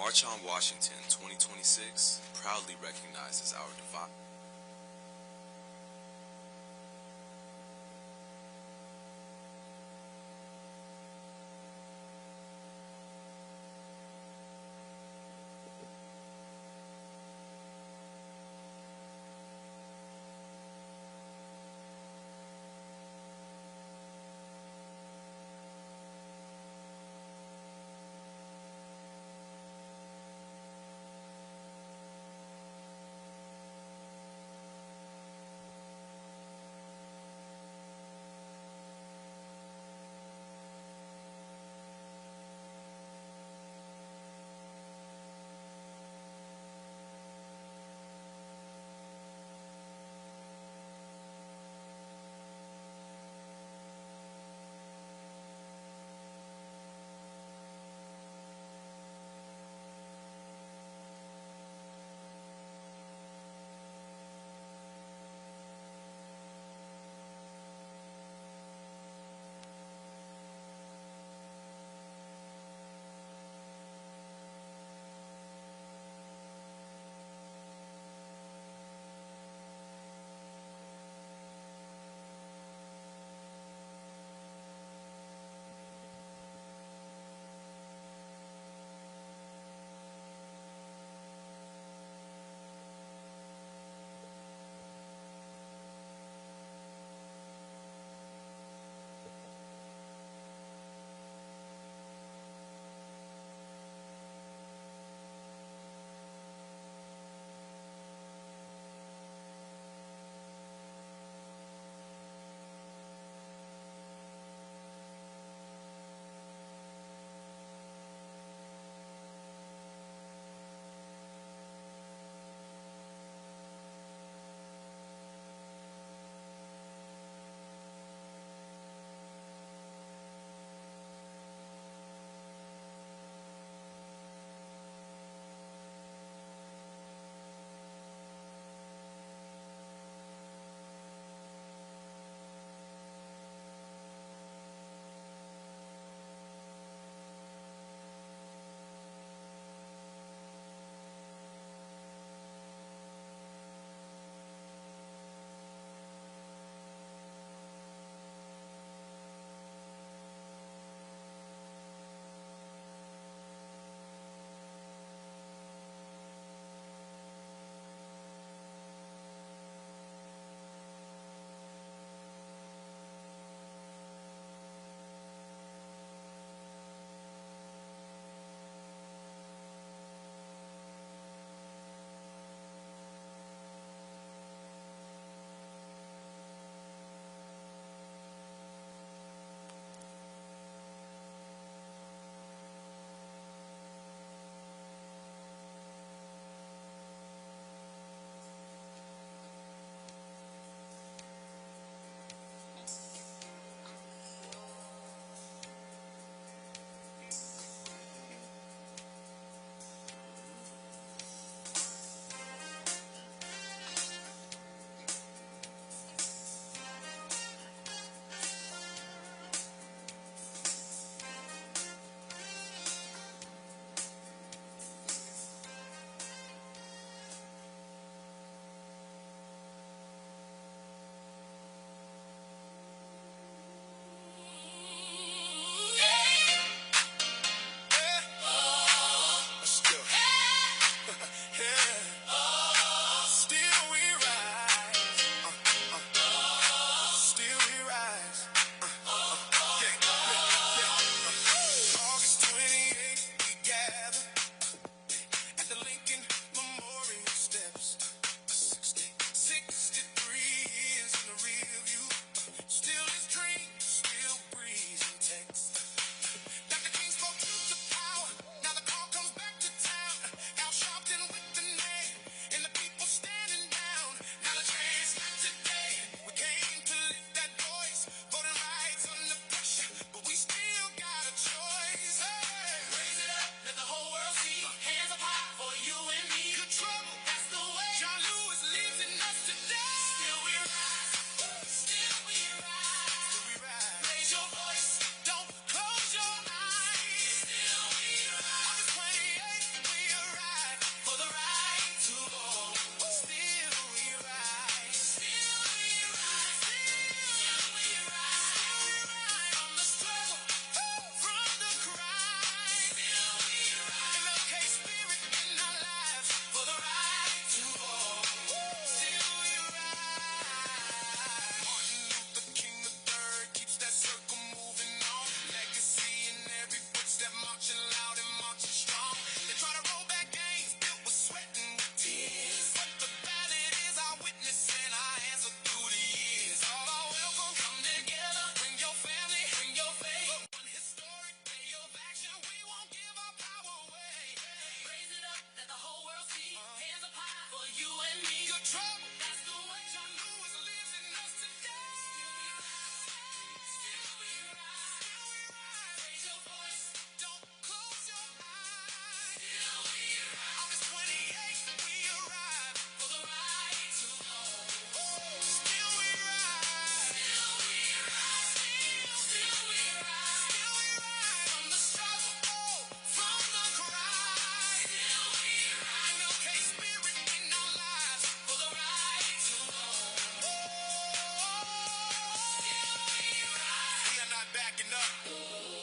March on Washington 2026 proudly recognizes our divine.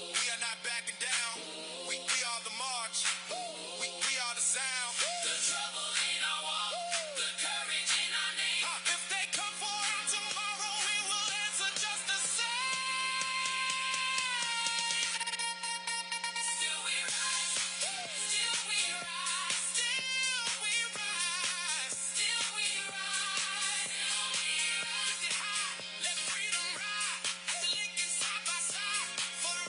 We are not backing down. We are the march. We are the sound. The trouble in our walk, the courage in our name. If they come for our tomorrow, we will answer just the same. Still we rise. Still we rise. Still we rise. Still we rise. Still we rise. Lift it high, let freedom ride. The Lincoln side by side. For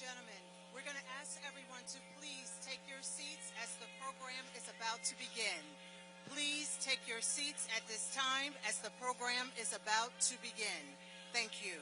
gentlemen, we're going to ask everyone to please take your seats as the program is about to begin. Please take your seats at this time as the program is about to begin. Thank you.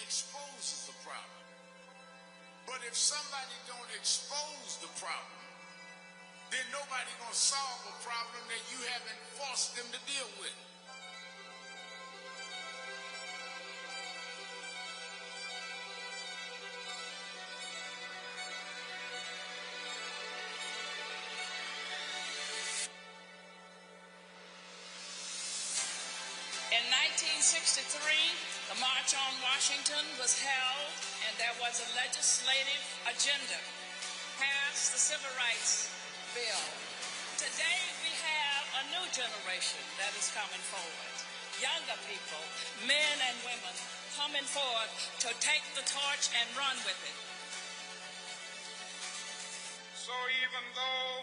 Exposes the problem. But if somebody don't expose the problem, then nobody gonna solve a problem that you haven't forced them to deal with. In 1963, the March on Washington was held, and there was a legislative agenda, passed the Civil Rights Bill. Today, we have a new generation that is coming forward. Younger people, men and women, coming forward to take the torch and run with it. So even though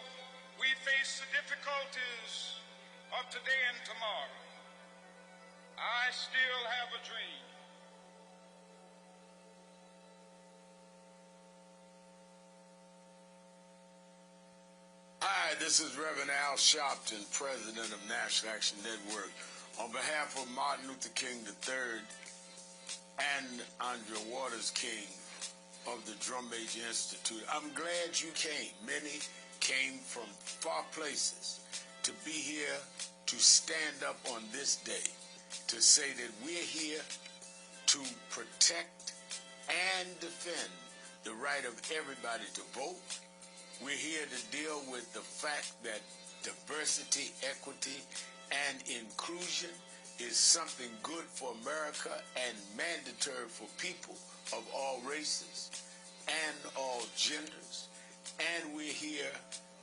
we face the difficulties of today and tomorrow, I still This is Reverend Al Sharpton, President of National Action Network. On behalf of Martin Luther King III and Arndrea Waters King of the Drum Major Institute, I'm glad you came. Many came from far places to be here to stand up on this day, to say that we're here to protect and defend the right of everybody to vote. We're here to deal with the fact that diversity, equity, and inclusion is something good for America and mandatory for people of all races and all genders. And we're here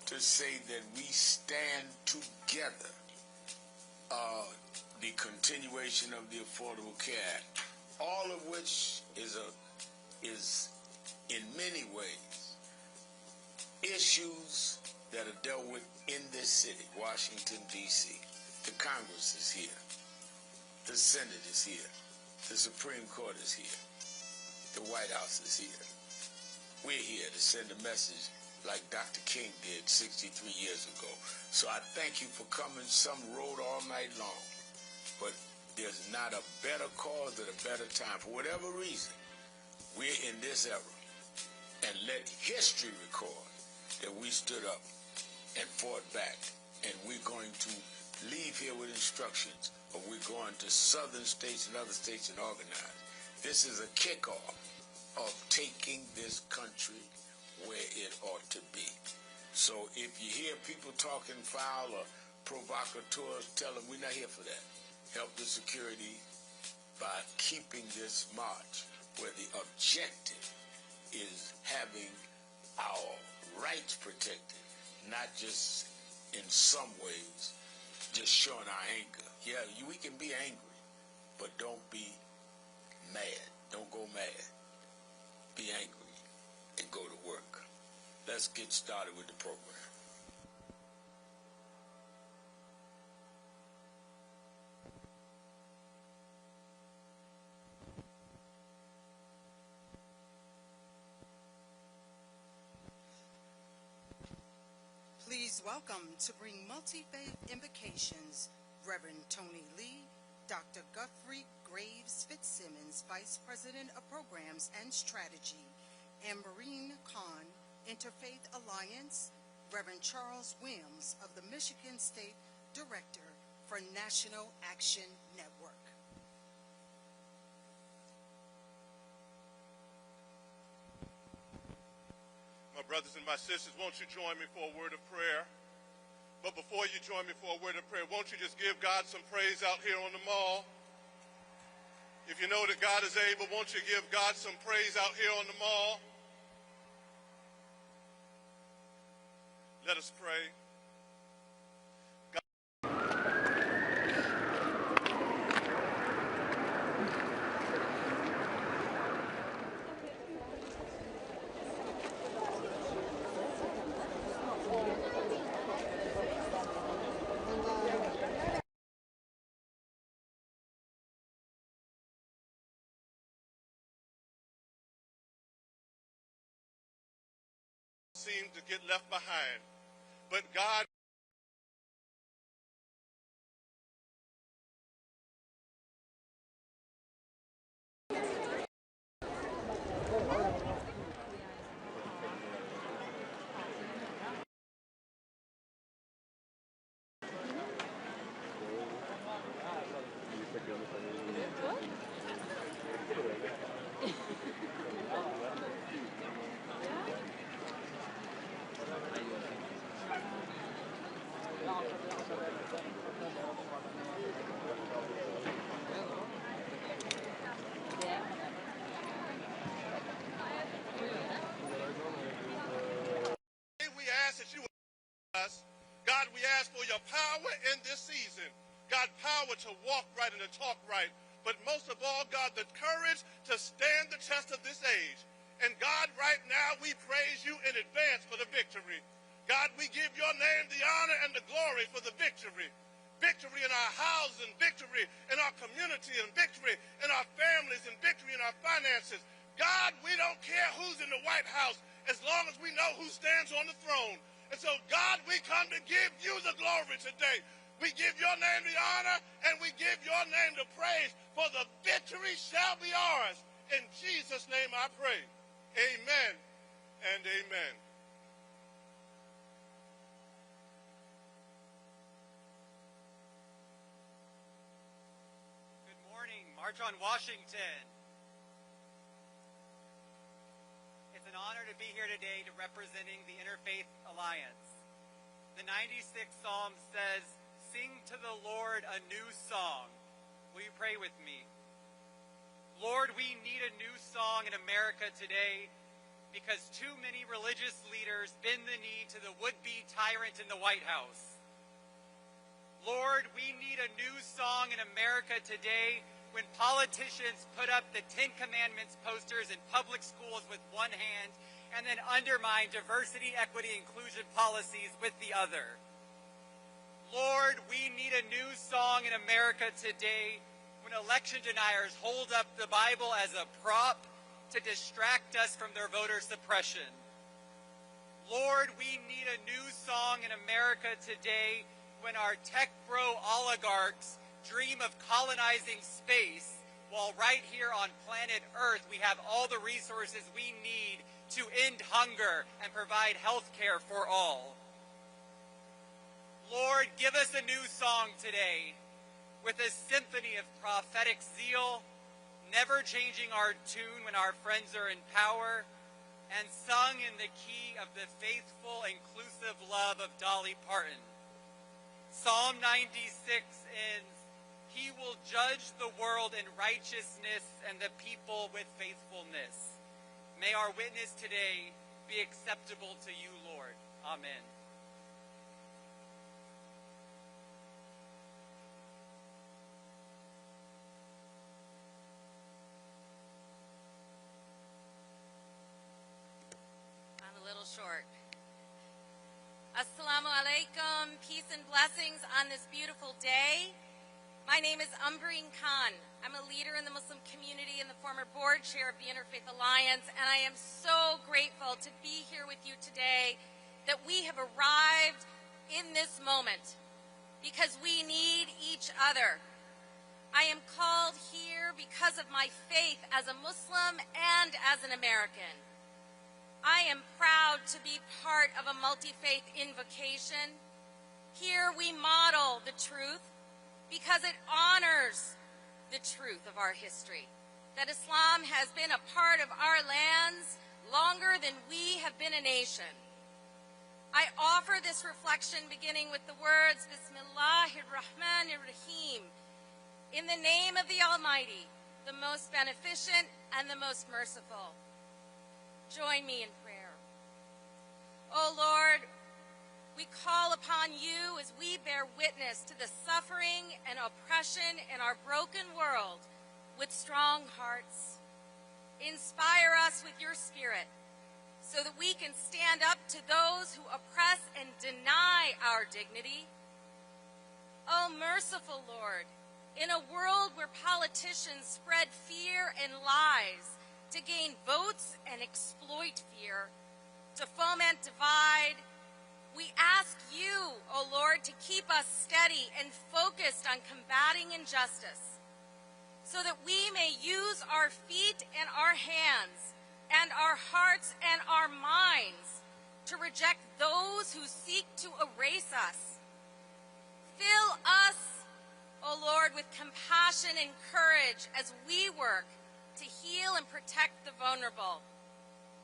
to say that we stand together. The continuation of the Affordable Care Act, all of which is in many ways issues that are dealt with in this city, Washington, D.C. The Congress is here. The Senate is here. The Supreme Court is here. The White House is here. We're here to send a message like Dr. King did 63 years ago. So I thank you for coming. Some rode all night long. But there's not a better cause at a better time. For whatever reason, we're in this era. And let history record that we stood up and fought back, and we're going to leave here with instructions, or we're going to southern states and other states and organize. This is a kickoff of taking this country where it ought to be. So if you hear people talking foul or provocateurs, tell them we're not here for that. Help the security by keeping this march where the objective is having our rights protected, not just in some ways just showing our anger. Yeah, we can be angry, but don't be mad. Don't go mad. Be angry and go to work. Let's get started with the program. Please welcome to bring multi-faith invocations, Reverend Tony Lee, Dr. Guthrie Graves Fitzsimmons, Vice President of Programs and Strategy, and Maureen Kahn, Interfaith Alliance, Reverend Charles Williams of the Michigan State Director for National Action Network. My brothers and my sisters, won't you join me for a word of prayer? But before you join me for a word of prayer, won't you just give God some praise out here on the mall? If you know that God is able, won't you give God some praise out here on the mall? Let us pray. Seem to get left behind, but God God, we ask for your power in this season. God, power to walk right and to talk right. But most of all, God, the courage to stand the test of this age. And God, right now, we praise you in advance for the victory. God, we give your name the honor and the glory for the victory. Victory in our houses, and victory in our community, and victory in our families, and victory in our finances. God, we don't care who's in the White House as long as we know who stands on the throne. And so, God, we come to give you the glory today. We give your name the honor, and we give your name the praise, for the victory shall be ours. In Jesus' name I pray. Amen and amen. Good morning, March on Washington. It's an honor to be here today to representing the Interfaith Alliance. The 96th Psalm says, "Sing to the Lord a new song." Will you pray with me? Lord, we need a new song in America today because too many religious leaders bend the knee to the would-be tyrant in the White House. Lord, we need a new song in America today when politicians put up the Ten Commandments posters in public schools with one hand and then undermine diversity, equity, inclusion policies with the other. Lord, we need a new song in America today when election deniers hold up the Bible as a prop to distract us from their voter suppression. Lord, we need a new song in America today when our tech bro oligarchs dream of colonizing space while right here on planet Earth we have all the resources we need to end hunger and provide health care for all. Lord, give us a new song today with a symphony of prophetic zeal, never changing our tune when our friends are in power, and sung in the key of the faithful, inclusive love of Dolly Parton. Psalm 96 ends, "He will judge the world in righteousness and the people with faithfulness." May our witness today be acceptable to you, Lord. Amen. Short. Assalamu alaikum, peace and blessings on this beautiful day. My name is Umbreen Khan. I'm a leader in the Muslim community and the former board chair of the Interfaith Alliance, and I am so grateful to be here with you today that we have arrived in this moment because we need each other. I am called here because of my faith as a Muslim and as an American. I am proud to be part of a multi-faith invocation. Here we model the truth because it honors the truth of our history, that Islam has been a part of our lands longer than we have been a nation. I offer this reflection beginning with the words, Bismillahirrahmanirrahim, in the name of the Almighty, the most beneficent and the most merciful. Join me in prayer. O Lord, we call upon you as we bear witness to the suffering and oppression in our broken world with strong hearts. Inspire us with your Spirit so that we can stand up to those who oppress and deny our dignity. O merciful Lord, in a world where politicians spread fear and lies to gain votes and exploit fear, to foment divide, we ask you, O Lord, to keep us steady and focused on combating injustice, so that we may use our feet and our hands and our hearts and our minds to reject those who seek to erase us. Fill us, O Lord, with compassion and courage as we work to heal and protect the vulnerable.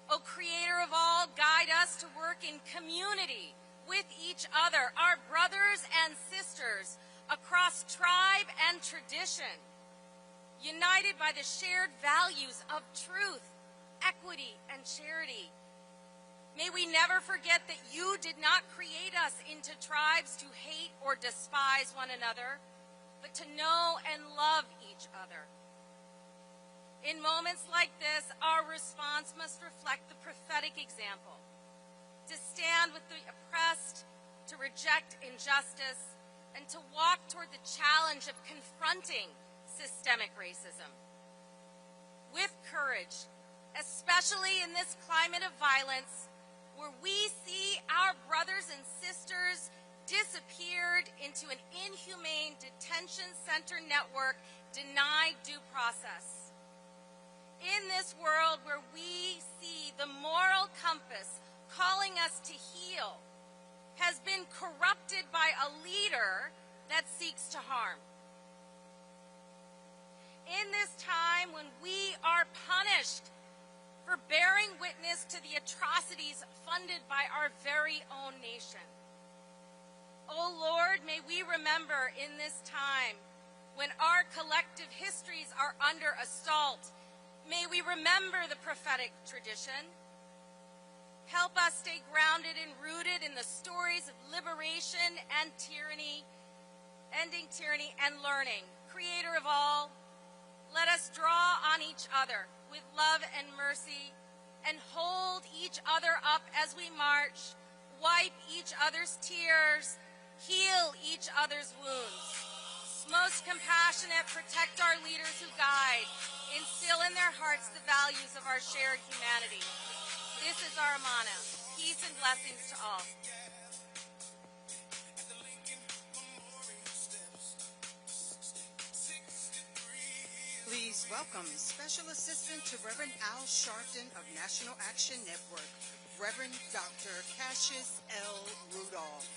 O Creator of all, guide us to work in community with each other, our brothers and sisters across tribe and tradition, united by the shared values of truth, equity, and charity. May we never forget that you did not create us into tribes to hate or despise one another, but to know and love each other. In moments like this, our response must reflect the prophetic example, to stand with the oppressed, to reject injustice, and to walk toward the challenge of confronting systemic racism. With courage, especially in this climate of violence, where we see our brothers and sisters disappeared into an inhumane detention center network, denied due process. In this world where we see the moral compass calling us to heal has been corrupted by a leader that seeks to harm. In this time when we are punished for bearing witness to the atrocities funded by our very own nation. Oh Lord, may we remember in this time when our collective histories are under assault, may we remember the prophetic tradition. Help us stay grounded and rooted in the stories of liberation and tyranny, ending tyranny and learning. Creator of all, let us draw on each other with love and mercy and hold each other up as we march, wipe each other's tears, heal each other's wounds. Most compassionate, protect our leaders who guide, instill in their hearts the values of our shared humanity. This is our Amana. Peace and blessings to all. Please welcome Special Assistant to Reverend Al Sharpton of National Action Network, Reverend Dr. Cassius L. Rudolph.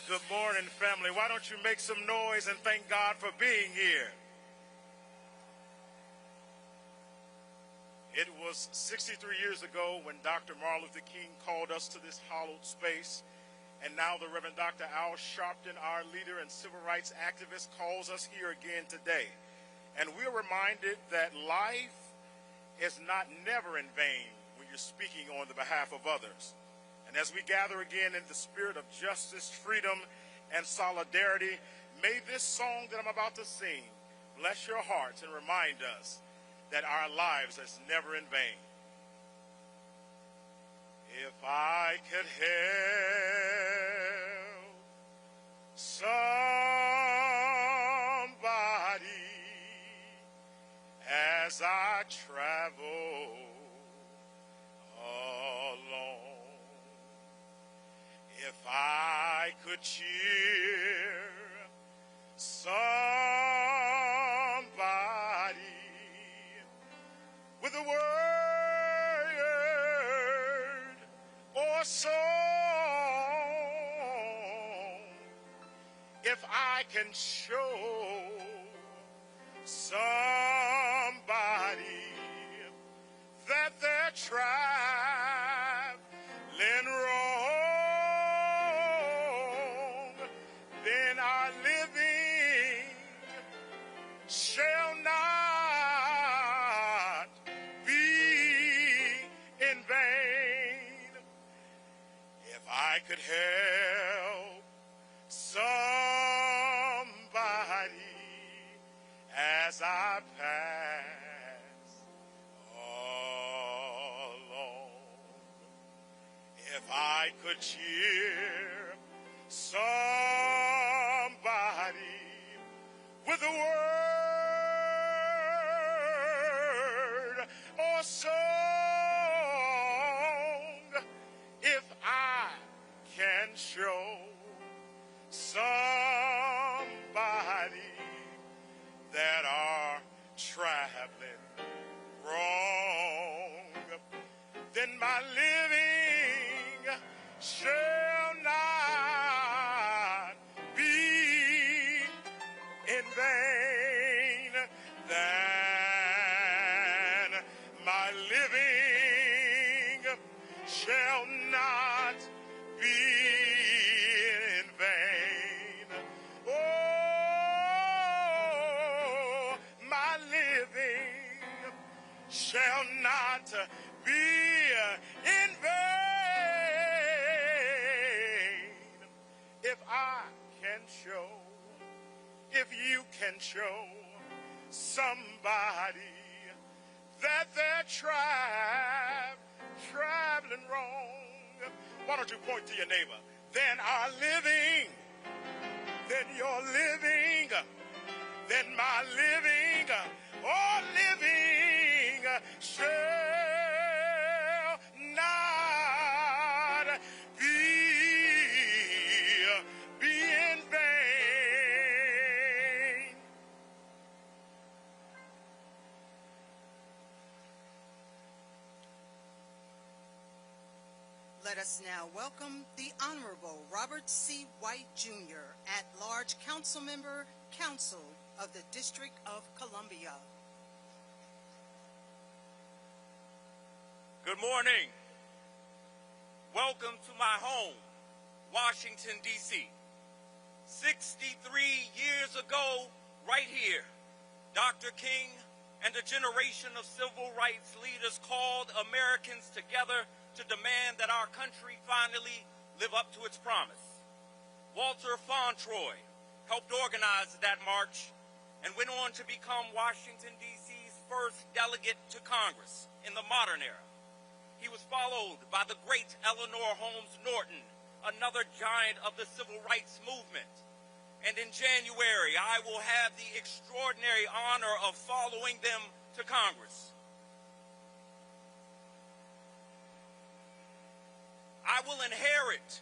Good morning, family. Why don't you make some noise and thank God for being here? It was 63 years ago when Dr. Martin Luther King called us to this hallowed space. And now the Reverend Dr. Al Sharpton, our leader and civil rights activist, calls us here again today. And we're reminded that life is never in vain when you're speaking on the behalf of others. And as we gather again in the spirit of justice, freedom, and solidarity, may this song that I'm about to sing bless your hearts and remind us that our lives is never in vain. If I could help somebody as I travel alone, if I could cheer somebody with a word or song, if I can show somebody that they're traveling wrong, then our living shall not be in vain. If I could help somebody as I pass along, if I could cheer somebody with a word or song, if I can show somebody that are traveling wrong, then my living shall not be in vain. Then my living shall not be in vain. Oh, my living shall not be in vain. If I can show, if you can show somebody that they're traveling wrong, why don't you point to your neighbor? Then our living, then your living, then my living, all living shall not be in vain. Let us now welcome the Honorable Robert C. White, Jr., at-large Council Member, Council of the District of Columbia. Good morning. Welcome to my home, Washington, D.C. 63 years ago, right here, Dr. King and a generation of civil rights leaders called Americans together to demand that our country finally live up to its promise. Walter Fauntroy helped organize that march and went on to become Washington, D.C.'s first delegate to Congress in the modern era. He was followed by the great Eleanor Holmes Norton, another giant of the civil rights movement. And in January, I will have the extraordinary honor of following them to Congress. I will inherit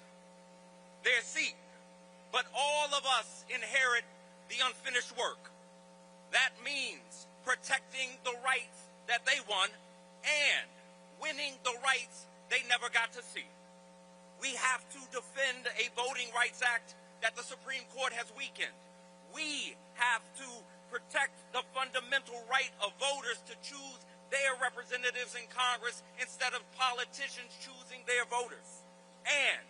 their seat, but all of us inherit the unfinished work. That means protecting the rights that they won and winning the rights they never got to see. We have to defend a Voting Rights Act that the Supreme Court has weakened. We have to protect the fundamental right of voters to choose their representatives in Congress instead of politicians choosing their voters. And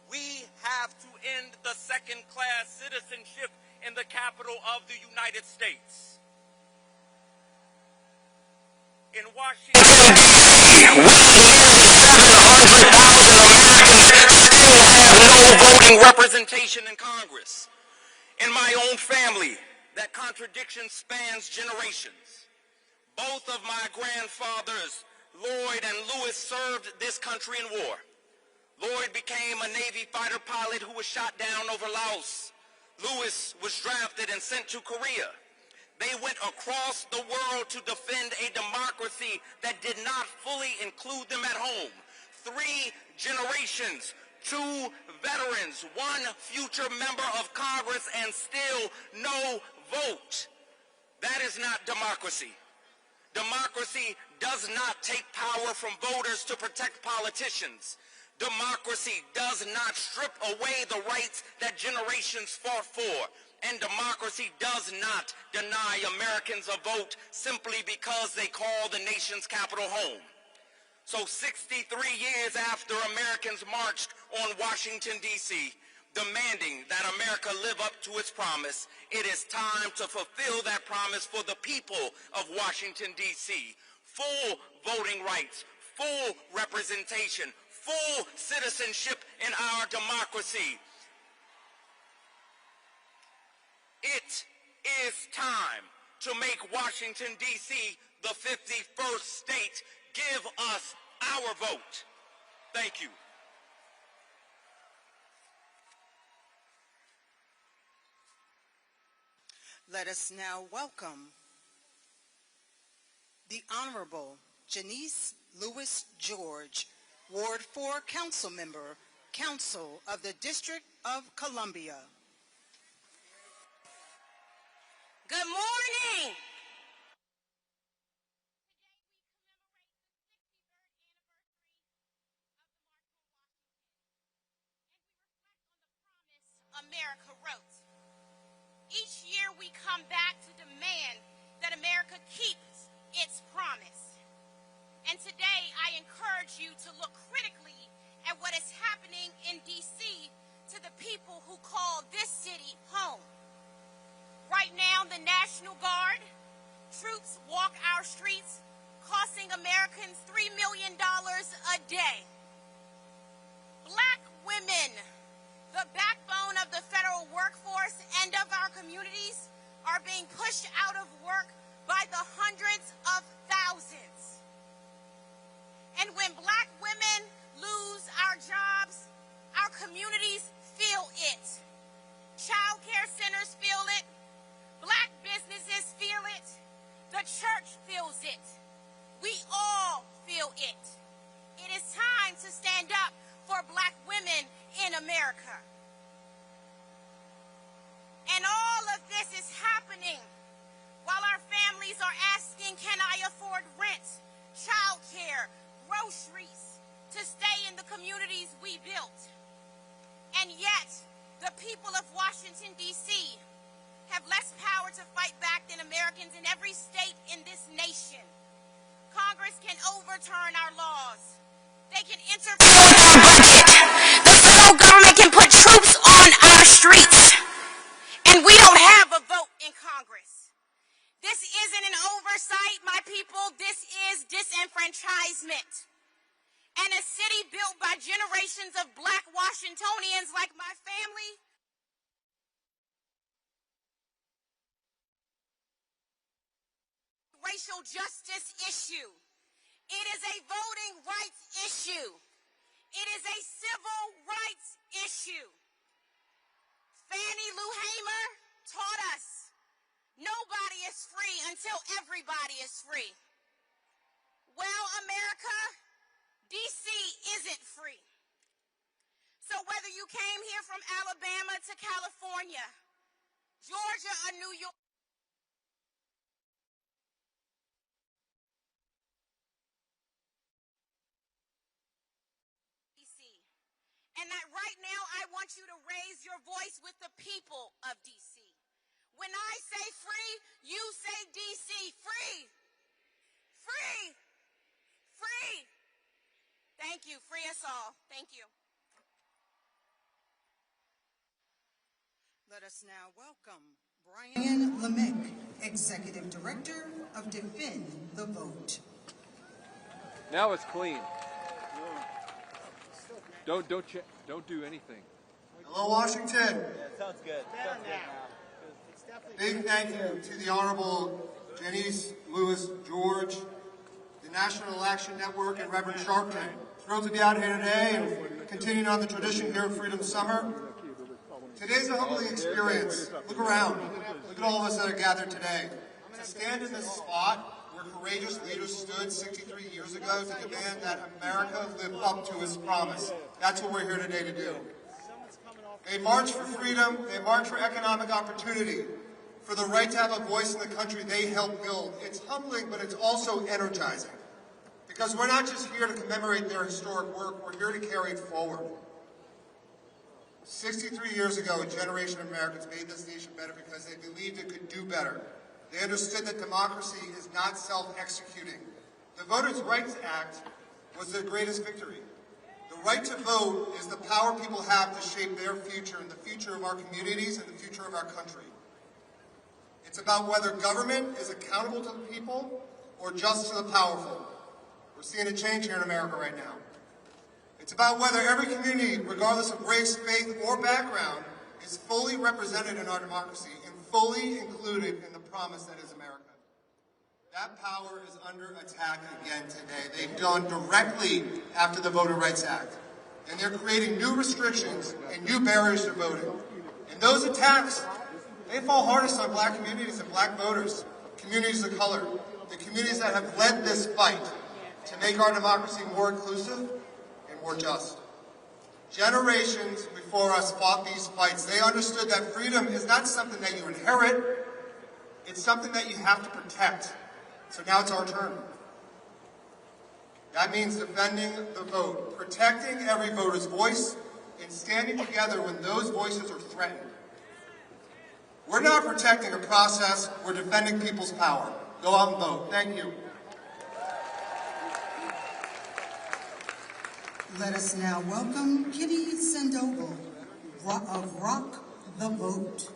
we have to end the second-class citizenship in the capital of the United States. In Washington, voting representation in Congress. In my own family, that contradiction spans generations. Both of my grandfathers, Lloyd and Lewis, served this country in war. Lloyd became a Navy fighter pilot who was shot down over Laos. Lewis was drafted and sent to Korea. They went across the world to defend a democracy that did not fully include them at home. 3 generations, 2 veterans, 1 future member of Congress, and still no vote. That is not democracy. Democracy does not take power from voters to protect politicians. Democracy does not strip away the rights that generations fought for. And democracy does not deny Americans a vote simply because they call the nation's capital home. So 63 years after Americans marched on Washington, D.C., demanding that America live up to its promise, it is time to fulfill that promise for the people of Washington, D.C. Full voting rights, full representation, full citizenship in our democracy. It is time to make Washington, D.C. the 51st state. Give us our vote. Thank you. Let us now welcome the Honorable Janice Lewis George, Ward 4 Council Member, Council of the District of Columbia. Good morning. America wrote. Each year we come back to demand that America keeps its promise. And today I encourage you to look critically at what is happening in D.C. to the people who call this city home. Right now, the National Guard troops walk our streets, costing Americans $3 million a day. Black women, the backbone of the federal workforce and of our communities, are being pushed out of work by the hundreds of thousands. And when black women disenfranchisement. And a city built by generations of black Washingtonians like my family racial justice issue. It is a voting rights issue. It is a civil rights issue. Fannie Lou Hamer taught us nobody is free until everybody is free. Well, America, D.C. isn't free. So whether you came here from Alabama to California, Georgia or New York, and that right now I want you to raise your voice with the people of D.C. When I say free, you say D.C. Free! Free! Free! Thank you. Free us all. Thank you. Let us now welcome Brian Lemick, Executive Director of Defend the Vote. Now it's clean. Don't do anything. Hello, Washington. Yeah, sounds good. Big thank you to the Honorable Janice Lewis George, the National Action Network, and Reverend Sharpton. Thrilled to be out here today and continuing on the tradition here at Freedom Summer. Today's a humbling experience. Look around. Look at all of us that are gathered today. To stand in this spot where courageous leaders stood 63 years ago to demand that America live up to its promise. That's what we're here today to do. They march for freedom, they march for economic opportunity, for the right to have a voice in the country they helped build. It's humbling, but it's also energizing. Because we're not just here to commemorate their historic work, we're here to carry it forward. 63 years ago, a generation of Americans made this nation better because they believed it could do better. They understood that democracy is not self-executing. The Voters' Rights Act was their greatest victory. The right to vote is the power people have to shape their future and the future of our communities and the future of our country. It's about whether government is accountable to the people or just to the powerful. We're seeing a change here in America right now. It's about whether every community, regardless of race, faith, or background, is fully represented in our democracy and fully included in the promise that is America. That power is under attack again today. They've gone directly after the Voter Rights Act, and they're creating new restrictions and new barriers to voting. And those attacks, they fall hardest on black communities and black voters, communities of color, the communities that have led this fight to make our democracy more inclusive and more just. Generations before us fought these fights. They understood that freedom is not something that you inherit, it's something that you have to protect. So now it's our turn. That means defending the vote, protecting every voter's voice, and standing together when those voices are threatened. We're not protecting a process, we're defending people's power. Go out and vote. Thank you. Let us now welcome Kitty Sandoval of Rock the Vote.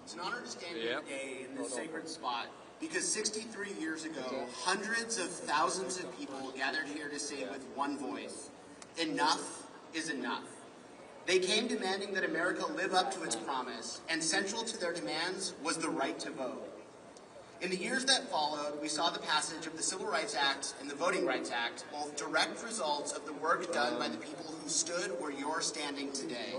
It's an honor to stand here today in this sacred spot because 63 years ago, hundreds of thousands of people gathered here to say with one voice, enough is enough. They came demanding that America live up to its promise, and central to their demands was the right to vote. In the years that followed, we saw the passage of the Civil Rights Act and the Voting Rights Act, both direct results of the work done by the people who stood where you're standing today.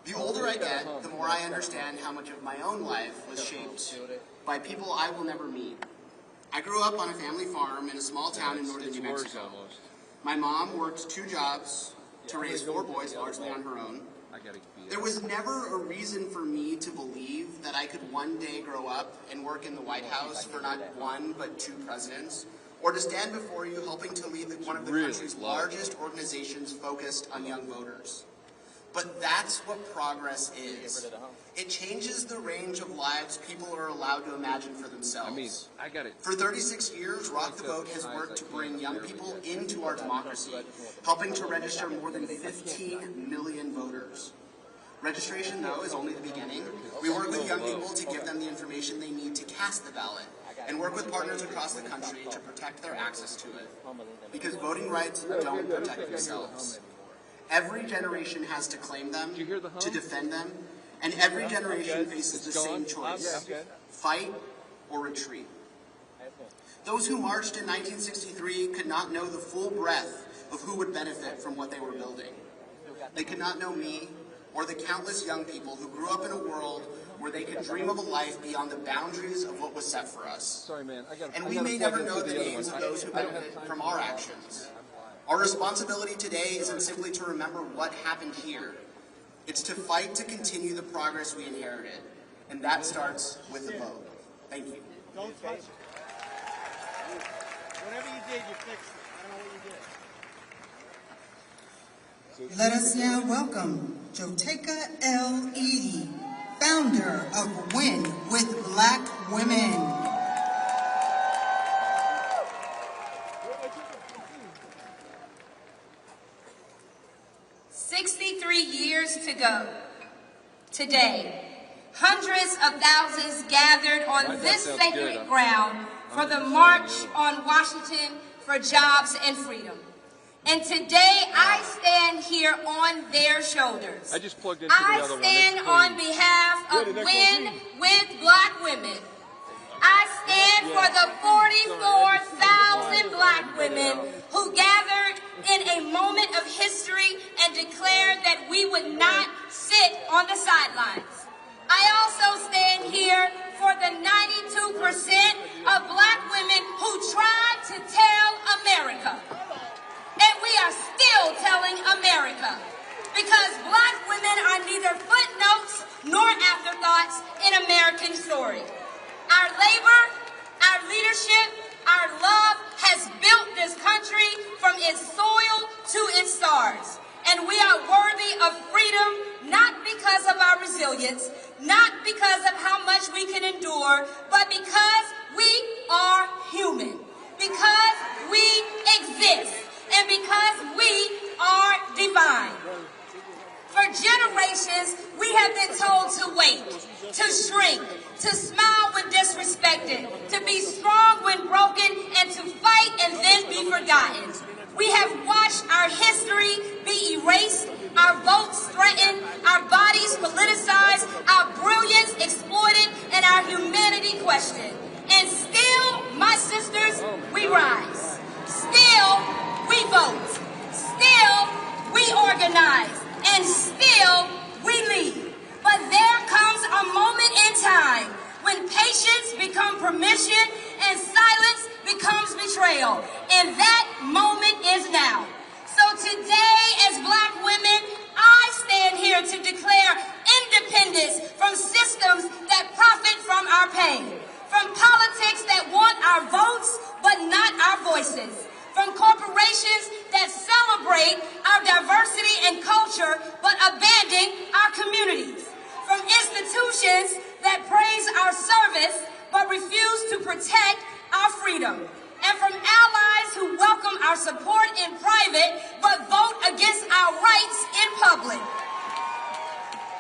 The older I get, the more I understand how much of my own life was shaped by people I will never meet. I grew up on a family farm in a small town in northern New Mexico. My mom worked 2 jobs to raise 4 boys largely on her own. There was never a reason for me to believe that I could one day grow up and work in the White House for not 1 but 2 presidents, or to stand before you helping to lead one of the country's largest organizations focused on young voters. But that's what progress is. It changes the range of lives people are allowed to imagine for themselves. I mean, I got it. For 36 years, Rock the Vote has worked to bring young people into our democracy, helping to register more than 15 million voters. Registration, though, is only the beginning. We work with young people to give them the information they need to cast the ballot, and work with partners across the country to protect their access to it. Because voting rights don't protect themselves. Every generation has to claim them, to defend them, and every generation faces the same choice: fight or retreat. Those who marched in 1963 could not know the full breadth of who would benefit from what they were building. They could not know me or the countless young people who grew up in a world where they could dream of a life beyond the boundaries of what was set for us. Sorry, man. And we may never know the names of those who benefit from our actions. Our responsibility today isn't simply to remember what happened here. It's to fight to continue the progress we inherited. And that starts with the vote. Thank you. Don't touch it. Whatever you did, you fixed it. I don't know what you did. Let us now welcome Joteka L. Edie, founder of Win with Black Women. 63 years to go. Today, hundreds of thousands gathered on this sacred ground for the March on Washington for Jobs and Freedom. And today, I stand here on their shoulders. I just plugged into the other one. I stand on behalf of Win with Black Women. I stand for the 44,000 Black women who gathered in a moment of history and declared that we would not sit on the sidelines. I also stand here for the 92% of Black women who tried to tell America. And we are still telling America, because Black women are neither footnotes nor afterthoughts in American story. Our labor, our leadership, our love has built this country from its soil to its stars. And we are worthy of freedom, not because of our resilience, not because of how much we can endure, but because we are human, because we exist, and because we are divine. For generations, we have been told to wait, to shrink, to smile when disrespected, to be strong when broken, and to fight and then be forgotten. We have watched our history be erased, our votes threatened, our bodies politicized, our brilliance exploited, and our humanity questioned. And still, my sisters, we rise. Still, we vote. Still, we organize. And still, we lead. But there comes a moment in time when patience becomes permission and silence becomes betrayal. And that moment is now. So today, as Black women, I stand here to declare independence from systems that profit from our pain, from politics that want our votes but not our voices, from corporations that celebrate our diversity and culture but abandon our communities, from institutions that praise our service but refuse to protect our freedom, and from allies who welcome our support in private but vote against our rights in public.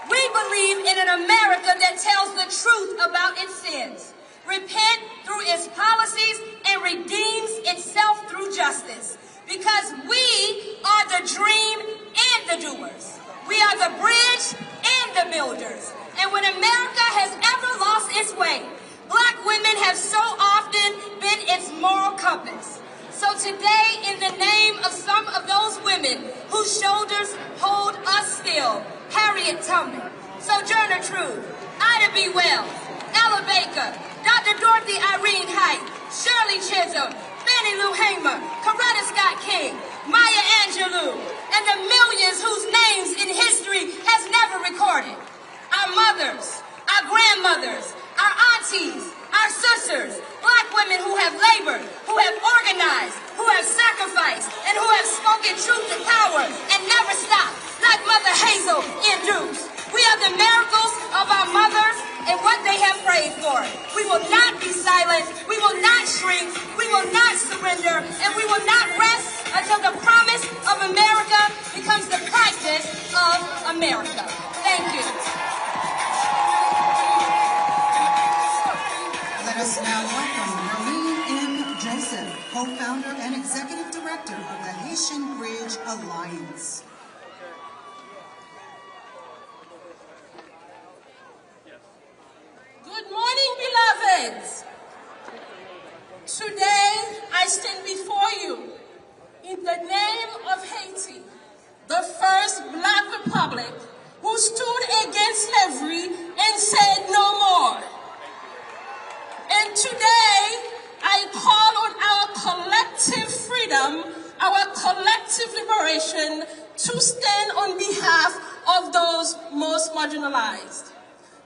We believe in an America that tells the truth about its sins, repent through its policies, and redeems itself through justice. Because we are the dream and the doers. We are the bridge and the builders. And when America has ever lost its way, Black women have so often been its moral compass. So today, in the name of some of those women whose shoulders hold us still, Harriet Tubman, Sojourner Truth, Ida B. Wells, Ella Baker, Dr. Dorothy Irene Height, Shirley Chisholm, Fannie Lou Hamer, Coretta Scott King, Maya Angelou, and the millions whose names in history has never recorded. Our mothers, our grandmothers, our aunties, our sisters, Black women who have labored, who have organized, who have sacrificed, and who have spoken truth to power and never stopped. like Mother Hazel in Dukes. We are the miracles of our mothers and what they have prayed for. We will not be silent. We will not shrink. We will not surrender. And we will not rest until the promise of America becomes the practice of America. Thank you. Let us now welcome Marlene M. Joseph, co-founder and executive director of the Haitian Bridge Alliance. Good morning, beloveds. Today, I stand before you in the name of Haiti, the first Black republic who stood against slavery and said no more. And today, I call on our collective freedom, our collective liberation to stand on behalf of those most marginalized.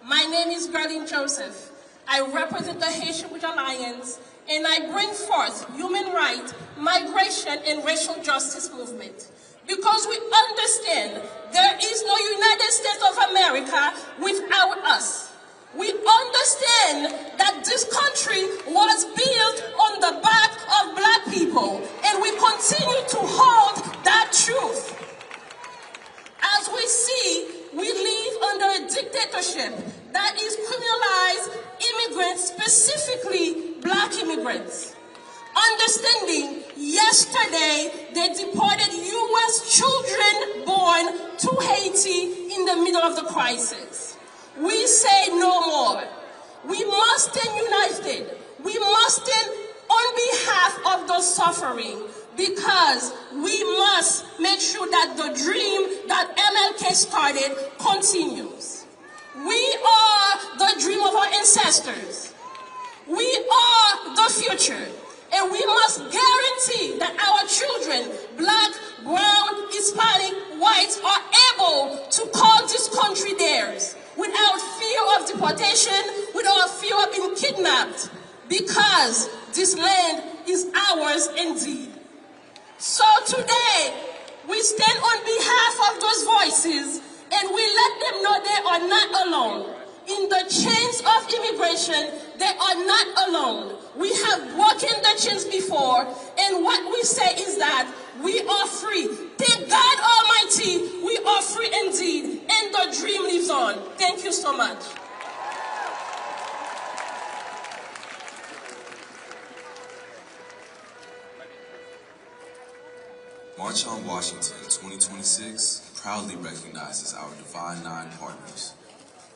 My name is Marlene Joseph. I represent the Haitian Bridge Alliance, and I bring forth human rights, migration, and racial justice movement. Because we understand there is no United States of America without us. We understand that this country was built on the back of Black people, and we continue to hold that truth. As we see, we live under a dictatorship that is criminalized immigrants, specifically Black immigrants. Understanding, yesterday they deported U.S. children born to Haiti in the middle of the crisis. We say no more. We must stand united. We must stand on behalf of those suffering, because we must make sure that the dream that MLK started continues. We are the dream of our ancestors. We are the future. And we must guarantee that our children, Black, brown, Hispanic, whites, are able to call this country theirs without fear of deportation, without fear of being kidnapped, because this land is ours indeed. So today, we stand on behalf of those voices, and we let them know they are not alone. In the chains of immigration, they are not alone. We have broken the chains before, and what we say is that we are free. Thank God Almighty, we are free indeed, and the dream lives on. Thank you so much. March on Washington 2026 proudly recognizes our Divine Nine partners.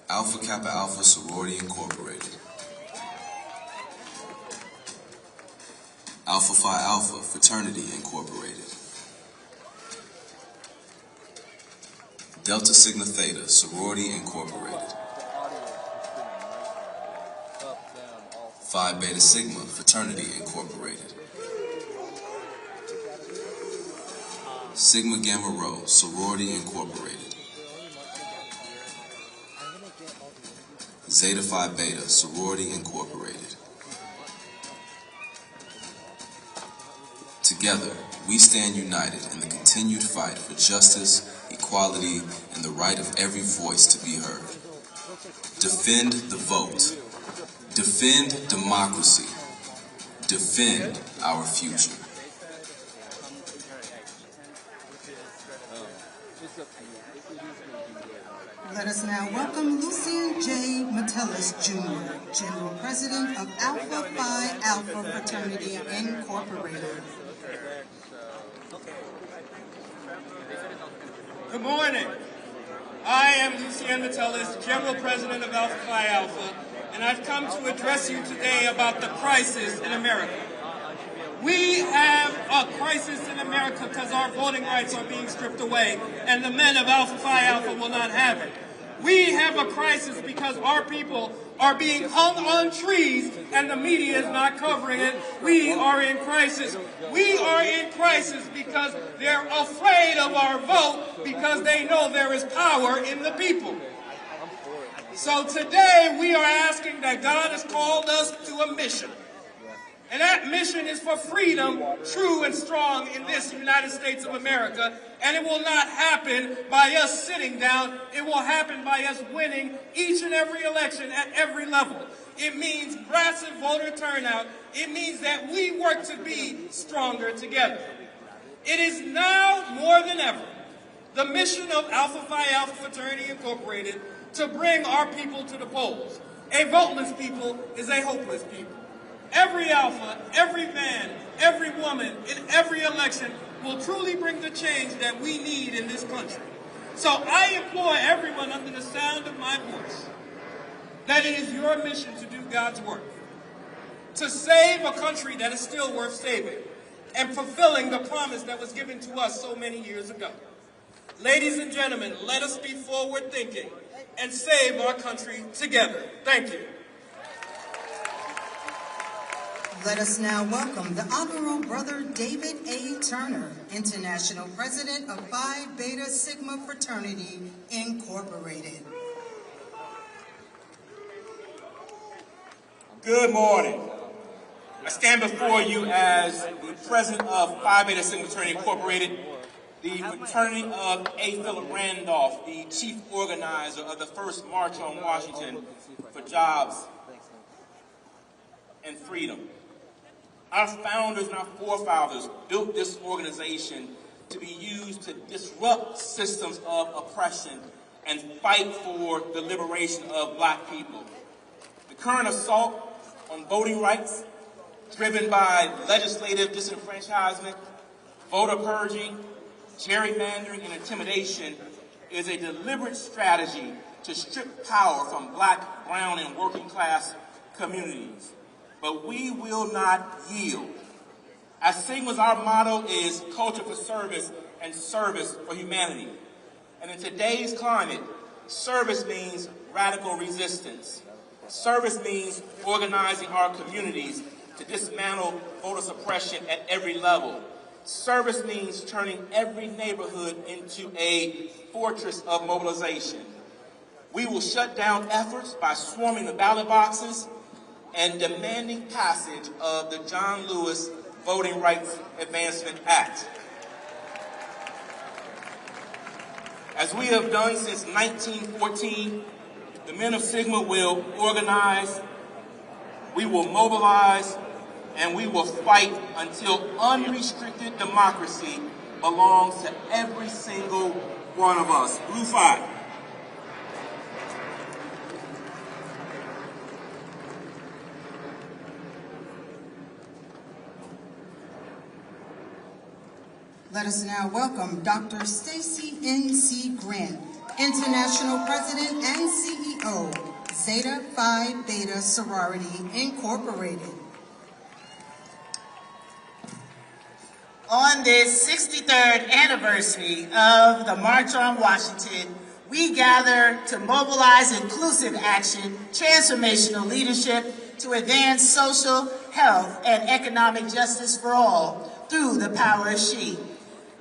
Alpha Kappa Alpha Sorority Incorporated, Alpha Phi Alpha Fraternity Incorporated, Delta Sigma Theta Sorority Incorporated, Phi Beta Sigma Fraternity Incorporated, Sigma Gamma Rho Sorority Incorporated, Zeta Phi Beta Sorority Incorporated. Together, we stand united in the continued fight for justice, equality, and the right of every voice to be heard. Defend the vote. Defend democracy. Defend our future. Let us now welcome Lucien J. Metellus, Jr., General President of Alpha Phi Alpha Fraternity Incorporated. Good morning. I am Lucien Metellus, General President of Alpha Phi Alpha, and I've come to address you today about the crisis in America. We have a crisis in America because our voting rights are being stripped away, and the men of Alpha Phi Alpha will not have it. We have a crisis because our people are being hung on trees and the media is not covering it. We are in crisis. We are in crisis because they're afraid of our vote because they know there is power in the people. So today we are asking that God has called us to a mission. And that mission is for freedom, true and strong in this United States of America. And it will not happen by us sitting down. It will happen by us winning each and every election at every level. It means massive voter turnout. It means that we work to be stronger together. It is now more than ever the mission of Alpha Phi Alpha Fraternity Incorporated to bring our people to the polls. A voteless people is a hopeless people. Every alpha, every man, every woman in every election will truly bring the change that we need in this country. So I implore everyone under the sound of my voice that it is your mission to do God's work, to save a country that is still worth saving and fulfilling the promise that was given to us so many years ago. Ladies and gentlemen, let us be forward-thinking and save our country together. Thank you. Let us now welcome the Honorable Brother David A. Turner, International President of Phi Beta Sigma Fraternity, Incorporated. Good morning. I stand before you as the President of Phi Beta Sigma Fraternity, Incorporated, the fraternity of A. Philip Randolph, the chief organizer of the first March on Washington for Jobs and Freedom. Our founders and our forefathers built this organization to be used to disrupt systems of oppression and fight for the liberation of black people. The current assault on voting rights, driven by legislative disenfranchisement, voter purging, gerrymandering, and intimidation, is a deliberate strategy to strip power from black, brown, and working class communities. But we will not yield. As Sigma's, our motto is culture for service and service for humanity. And in today's climate, service means radical resistance. Service means organizing our communities to dismantle voter suppression at every level. Service means turning every neighborhood into a fortress of mobilization. We will shut down efforts by swarming the ballot boxes and demanding passage of the John Lewis Voting Rights Advancement Act. As we have done since 1914, the men of Sigma will organize, we will mobilize, and we will fight until unrestricted democracy belongs to every single one of us. Blue Phi. Let us now welcome Dr. Stacy N.C. Grant, International President and CEO, Zeta Phi Beta Sorority, Incorporated. On this 63rd anniversary of the March on Washington, we gather to mobilize inclusive action, transformational leadership to advance social, health, and economic justice for all through the power of she.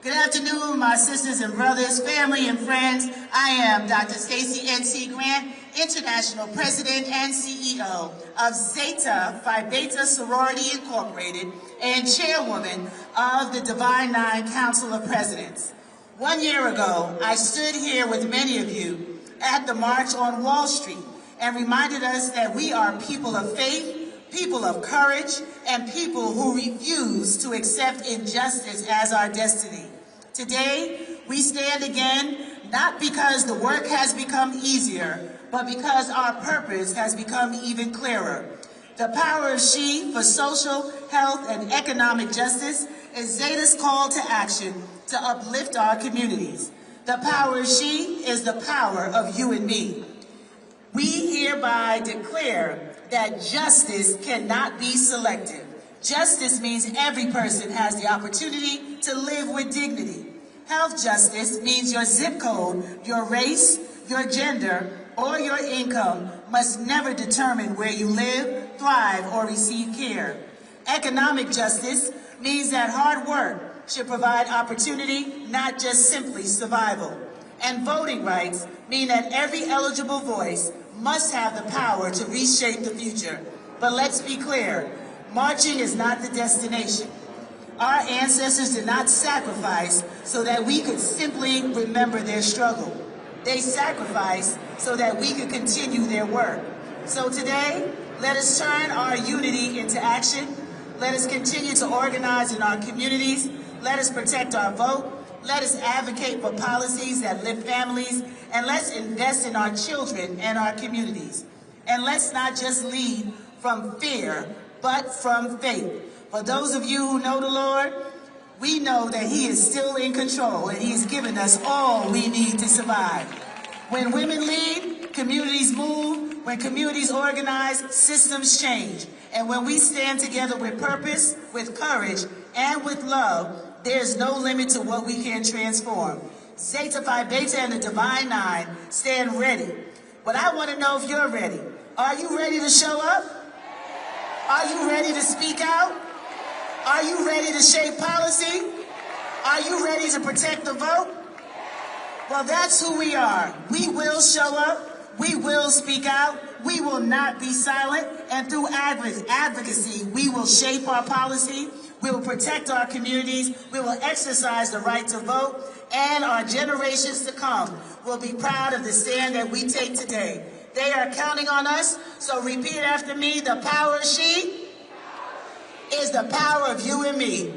Good afternoon, my sisters and brothers, family and friends. I am Dr. Stacy N.C. Grant, International President and CEO of Zeta Phi Beta Sorority Incorporated and Chairwoman of the Divine Nine Council of Presidents. 1 year ago, I stood here with many of you at the March on Wall Street and reminded us that we are people of faith, people of courage, and people who refuse to accept injustice as our destiny. Today, we stand again, not because the work has become easier, but because our purpose has become even clearer. The power of she for social, health, and economic justice is Zeta's call to action to uplift our communities. The power of she is the power of you and me. We hereby declare that justice cannot be selective. Justice means every person has the opportunity to live with dignity. Health justice means your zip code, your race, your gender, or your income must never determine where you live, thrive, or receive care. Economic justice means that hard work should provide opportunity, not just simply survival. And voting rights mean that every eligible voice must have the power to reshape the future. But let's be clear, Marching is not the destination. Our ancestors did not sacrifice so that we could simply remember their struggle. They sacrificed so that we could continue their work. So today, let us turn our unity into action. Let us continue to organize in our communities. Let us protect our vote. Let us advocate for policies that lift families. And let's invest in our children and our communities. And let's not just lead from fear, but from faith. For those of you who know the Lord, we know that He is still in control and He has given us all we need to survive. When women lead, communities move. When communities organize, systems change. And when we stand together with purpose, with courage, and with love, there's no limit to what we can transform. Zeta Phi Beta and the Divine Nine stand ready. But I want to know if you're ready. Are you ready to show up? Are you ready to speak out? Are you ready to shape policy? Are you ready to protect the vote? Well, that's who we are. We will show up. We will speak out. We will not be silent. And through advocacy, we will shape our policy. We will protect our communities. We will exercise the right to vote. And our generations to come will be proud of the stand that we take today. They are counting on us. So repeat after me. The power of she is the power of you and me.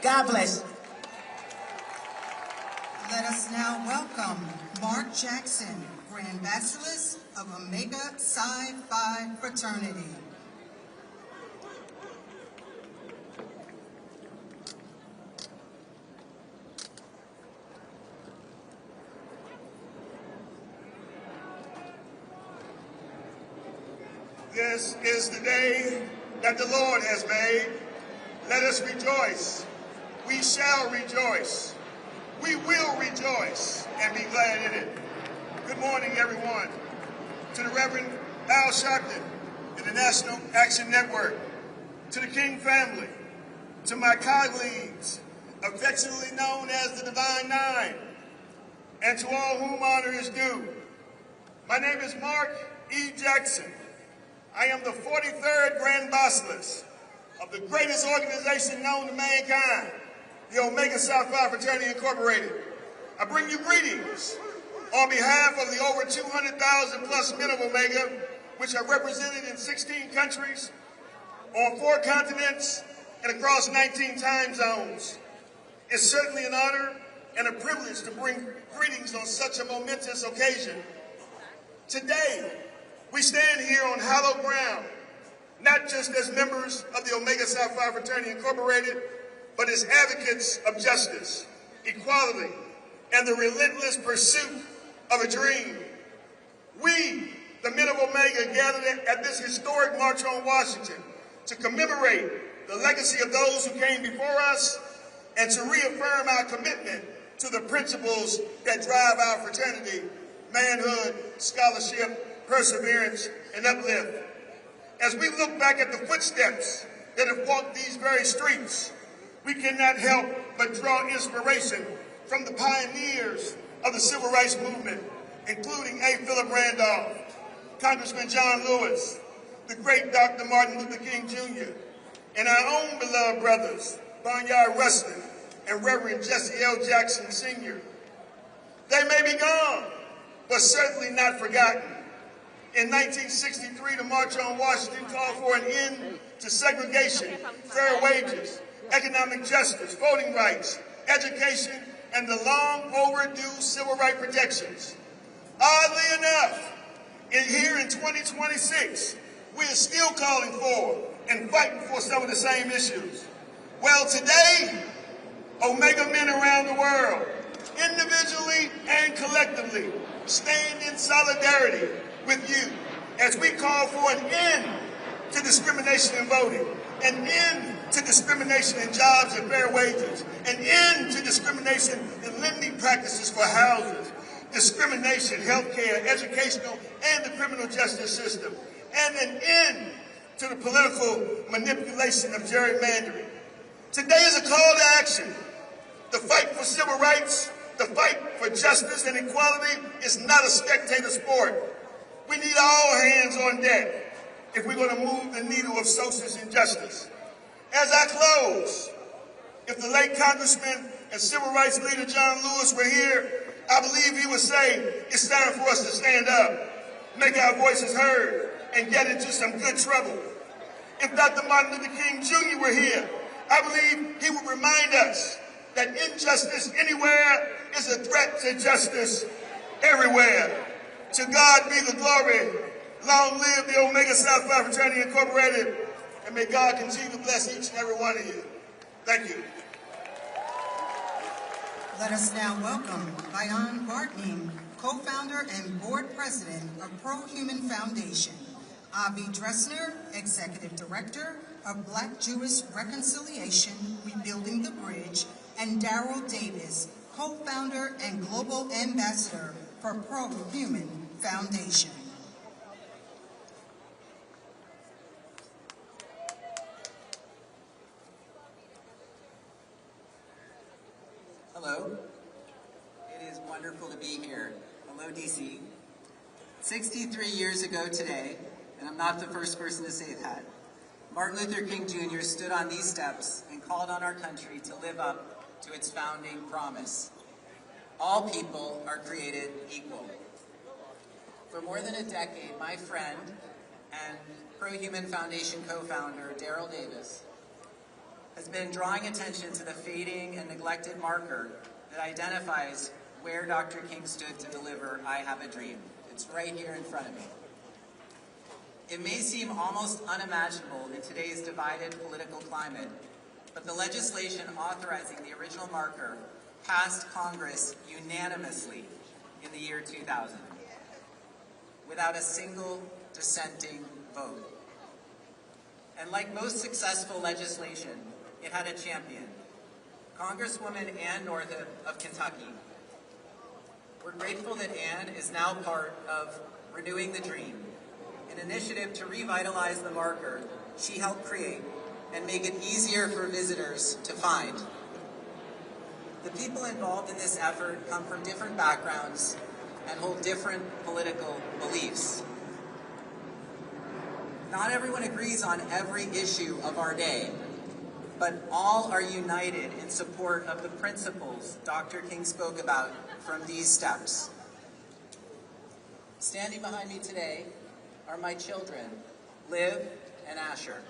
God bless you. Let us now welcome Mark Jackson, Grand Basileus of Omega Psi Phi Fraternity. This is the day that the Lord has made. Let us rejoice. We shall rejoice. We will rejoice and be glad in it. Good morning, everyone. To the Reverend Al Sharpton and the National Action Network, to the King family, to my colleagues, affectionately known as the Divine Nine, and to all whom honor is due. My name is Mark E. Jackson. I am the 43rd Grand Basileus of the greatest organization known to mankind, the Omega Psi Phi Fraternity Incorporated. I bring you greetings on behalf of the over 200,000 plus men of Omega, which are represented in 16 countries, on 4 continents, and across 19 time zones. It's certainly an honor and a privilege to bring greetings on such a momentous occasion. Today, we stand here on hallowed ground, not just as members of the Omega Psi Phi Fraternity Incorporated, but as advocates of justice, equality, and the relentless pursuit of a dream. We, the men of Omega, gathered at this historic March on Washington to commemorate the legacy of those who came before us and to reaffirm our commitment to the principles that drive our fraternity: manhood, scholarship, perseverance, and uplift. As we look back at the footsteps that have walked these very streets, we cannot help but draw inspiration from the pioneers of the Civil Rights Movement, including A. Philip Randolph, Congressman John Lewis, the great Dr. Martin Luther King Jr., and our own beloved brothers, Barnyard Rustin and Reverend Jesse L. Jackson Sr. They may be gone, but certainly not forgotten. In 1963, the March on Washington called for an end to segregation, fair wages, economic justice, voting rights, education, and the long overdue civil rights protections. Oddly enough, here in 2026, we are still calling for and fighting for some of the same issues. Well, today, Omega men around the world, individually and collectively, stand in solidarity with you as we call for an end to discrimination in voting, an end to discrimination in jobs and fair wages, an end to discrimination in lending practices for houses, discrimination, healthcare, educational, and the criminal justice system, and an end to the political manipulation of gerrymandering. Today is a call to action. The fight for civil rights, the fight for justice and equality is not a spectator sport. We need all hands on deck. if we're going to move the needle of social injustice. As I close, if the late Congressman and Civil Rights leader John Lewis were here, I believe he would say it's time for us to stand up, make our voices heard, and get into some good trouble. If Dr. Martin Luther King Jr. were here, I believe he would remind us that injustice anywhere is a threat to justice everywhere. To God be the glory. Long live the Omega Psi Phi Fraternity Incorporated, and may God continue to bless each and every one of you. Thank you. Let us now welcome Bayan Bartning, co-founder and board president of Pro-Human Foundation, Avi Dressner, executive director of Black Jewish Reconciliation, Rebuilding the Bridge, and Daryl Davis, co-founder and global ambassador for Pro-Human Foundation. Hello. It is wonderful to be here. Hello, DC. 63 years ago today, and I'm not the first person to say that, Martin Luther King Jr. stood on these steps and called on our country to live up to its founding promise. All people are created equal. For more than a decade, my friend and Pro-Human Foundation co-founder, Daryl Davis, has been drawing attention to the fading and neglected marker that identifies where Dr. King stood to deliver I Have a Dream. It's right here in front of me. It may seem almost unimaginable in today's divided political climate, but the legislation authorizing the original marker passed Congress unanimously in the year 2000, without a single dissenting vote. And like most successful legislation, it had a champion, Congresswoman Ann Northup of Kentucky. We're grateful that Ann is now part of Renewing the Dream, an initiative to revitalize the marker she helped create and make it easier for visitors to find. The people involved in this effort come from different backgrounds and hold different political beliefs. Not everyone agrees on every issue of our day, but all are united in support of the principles Dr. King spoke about from these steps. Standing behind me today are my children, Liv and Asher.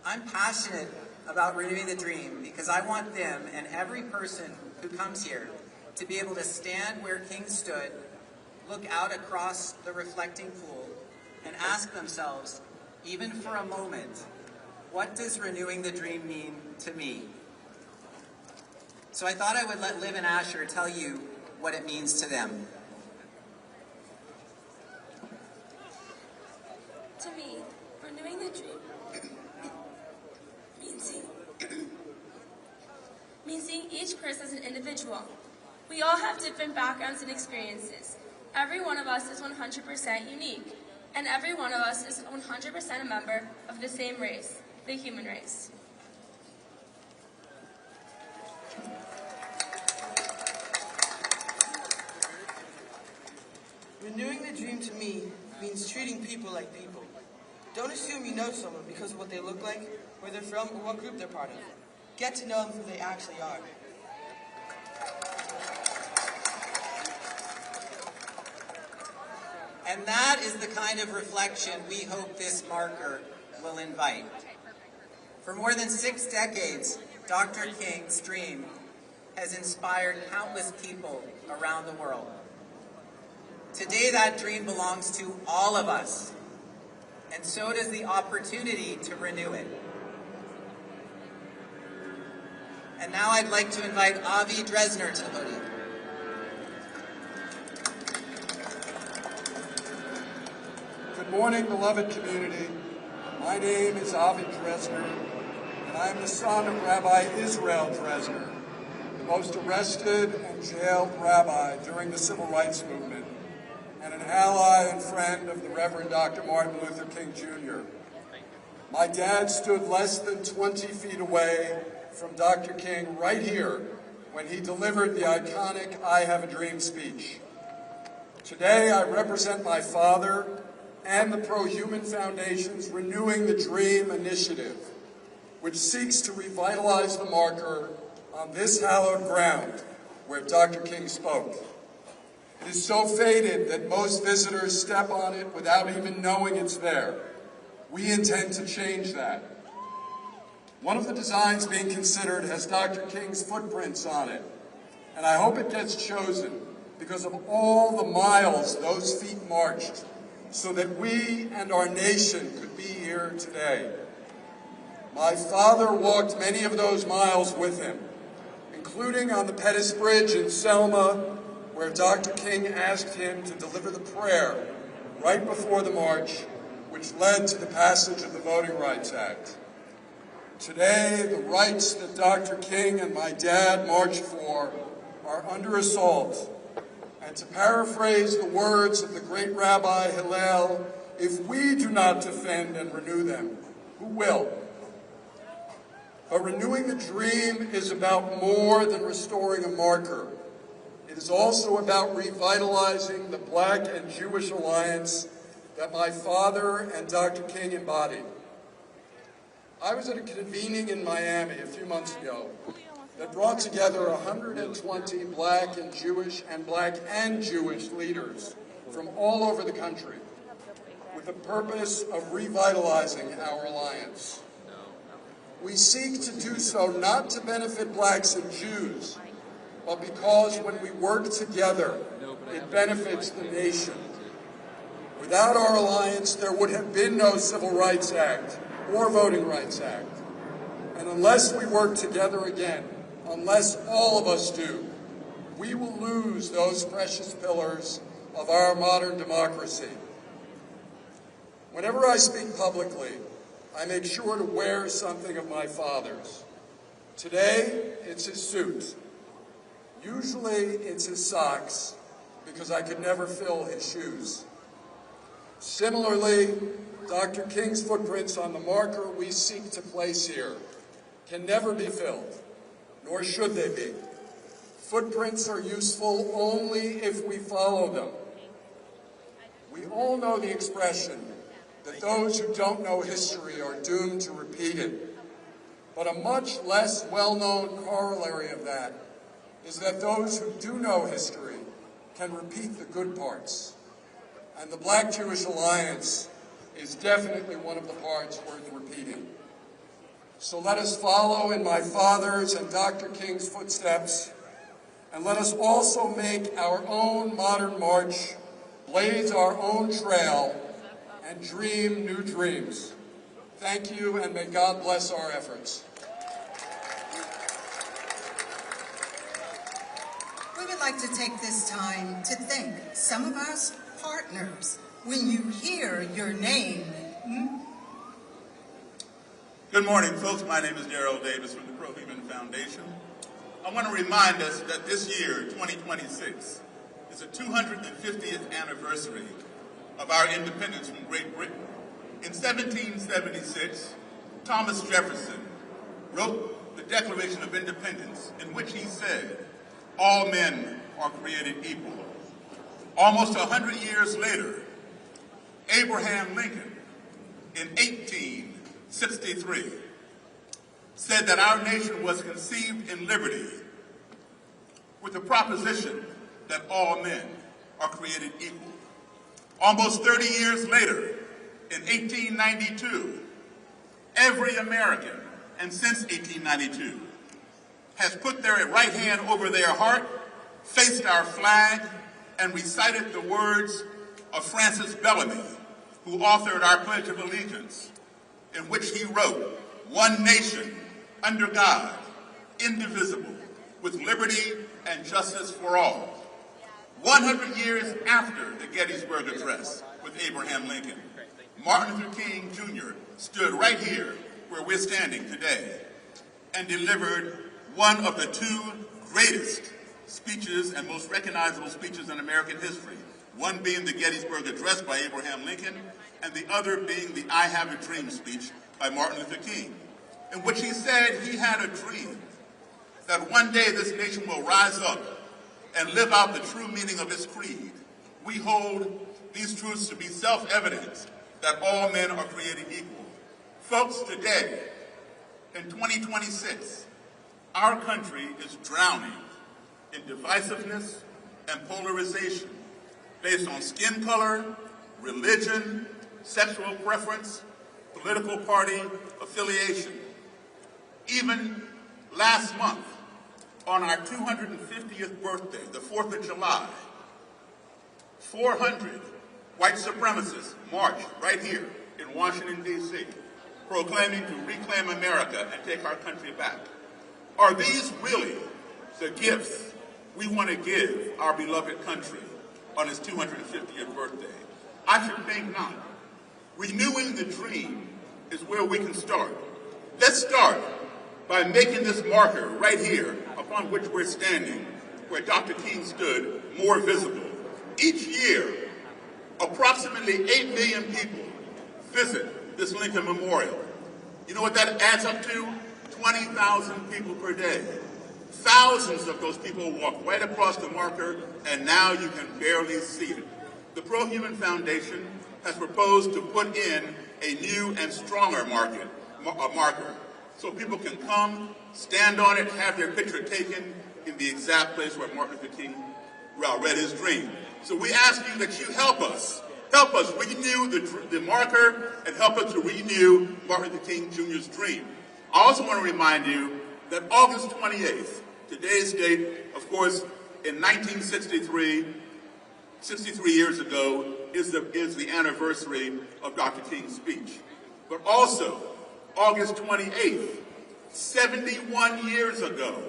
I'm passionate about renewing the dream because I want them and every person who comes here to be able to stand where King stood, look out across the reflecting pool, and ask themselves, even for a moment, what does renewing the dream mean to me? So I thought I would let Liv and Asher tell you what it means to them. To me, renewing the dream means seeing each person as an individual. We all have different backgrounds and experiences. Every one of us is 100% unique, and every one of us is 100% a member of the same race, the human race. Renewing the dream to me means treating people like people. Don't assume you know someone because of what they look like, where they're from, or what group they're part of. Get to know them for who they actually are. And that is the kind of reflection we hope this marker will invite. For more than 6 decades, Dr. King's dream has inspired countless people around the world. Today, that dream belongs to all of us, and so does the opportunity to renew it. And now I'd like to invite Avi Dressner to the podium. Good morning, beloved community. My name is Avi Dressner, and I am the son of Rabbi Israel Dressner, the most arrested and jailed rabbi during the Civil Rights Movement, and an ally and friend of the Reverend Dr. Martin Luther King Jr. My dad stood less than 20 feet away from Dr. King right here when he delivered the iconic I Have a Dream speech. Today, I represent my father and the Pro-Human Foundation's Renewing the Dream initiative, which seeks to revitalize the marker on this hallowed ground where Dr. King spoke. It is so faded that most visitors step on it without even knowing it's there. We intend to change that. One of the designs being considered has Dr. King's footprints on it, and I hope it gets chosen because of all the miles those feet marched so that we and our nation could be here today. My father walked many of those miles with him, including on the Pettus Bridge in Selma, where Dr. King asked him to deliver the prayer right before the march, which led to the passage of the Voting Rights Act. Today, the rights that Dr. King and my dad marched for are under assault. And to paraphrase the words of the great Rabbi Hillel, if we do not defend and renew them, who will? But renewing the dream is about more than restoring a marker. It is also about revitalizing the Black and Jewish alliance that my father and Dr. King embodied. I was at a convening in Miami a few months ago that brought together 120 Black and Jewish leaders from all over the country with the purpose of revitalizing our alliance. We seek to do so not to benefit Blacks and Jews, but because when we work together, it benefits the nation. Without our alliance, there would have been no Civil Rights Act or Voting Rights Act. And unless we work together again, unless all of us do, we will lose those precious pillars of our modern democracy. Whenever I speak publicly, I make sure to wear something of my father's. Today, it's his suit. Usually, it's his socks, because I could never fill his shoes. Similarly, Dr. King's footprints on the marker we seek to place here can never be filled, nor should they be. Footprints are useful only if we follow them. We all know the expression that those who don't know history are doomed to repeat it. But a much less well-known corollary of that is that those who do know history can repeat the good parts. And the Black-Jewish alliance is definitely one of the parts worth repeating. So let us follow in my father's and Dr. King's footsteps, and let us also make our own modern march, blaze our own trail, and dream new dreams. Thank you, and may God bless our efforts. We would like to take this time to thank some of our partners. When you hear your name, Good morning, folks. My name is Darrell Davis from the Pro-Human Foundation. I want to remind us that this year, 2026, is the 250th anniversary of our independence from Great Britain. In 1776, Thomas Jefferson wrote the Declaration of Independence, in which he said, "All men are created equal." Almost 100 years later, Abraham Lincoln, in 1863, said that our nation was conceived in liberty with the proposition that all men are created equal. Almost 30 years later, in 1892, every American, and since 1892, has put their right hand over their heart, faced our flag, and recited the words of Francis Bellamy, who authored our Pledge of Allegiance, in which he wrote, "One nation, under God, indivisible, with liberty and justice for all." 100 years after the Gettysburg Address with Abraham Lincoln, Martin Luther King Jr. stood right here where we're standing today and delivered one of the two greatest speeches and most recognizable speeches in American history, one being the Gettysburg Address by Abraham Lincoln, and the other being the I Have a Dream speech by Martin Luther King, in which he said he had a dream that one day this nation will rise up and live out the true meaning of its creed. We hold these truths to be self-evident that all men are created equal. Folks, today, in 2026, our country is drowning in divisiveness and polarization based on skin color, religion, sexual preference, political party affiliation. Even last month, on our 250th birthday, the 4th of July, 400 white supremacists marched right here in Washington, D.C., proclaiming to reclaim America and take our country back. Are these really the gifts we want to give our beloved country on its 250th birthday? I should think not. Renewing the dream is where we can start. Let's start by making this marker right here upon which we're standing, where Dr. King stood, more visible. Each year, approximately 8 million people visit this Lincoln Memorial. You know what that adds up to? 20,000 people per day. Thousands of those people walk right across the marker, and now you can barely see it. The Pro-Human Foundation has proposed to put in a new and stronger marker, so people can come, stand on it, have their picture taken in the exact place where Martin Luther King read his dream. So we ask you that you help us renew the marker and help us to renew Martin Luther King Jr.'s dream. I also want to remind you that August 28th, today's date, of course, in 1963, 63 years ago, is the anniversary of Dr. King's speech. But also, August 28th, 71 years ago,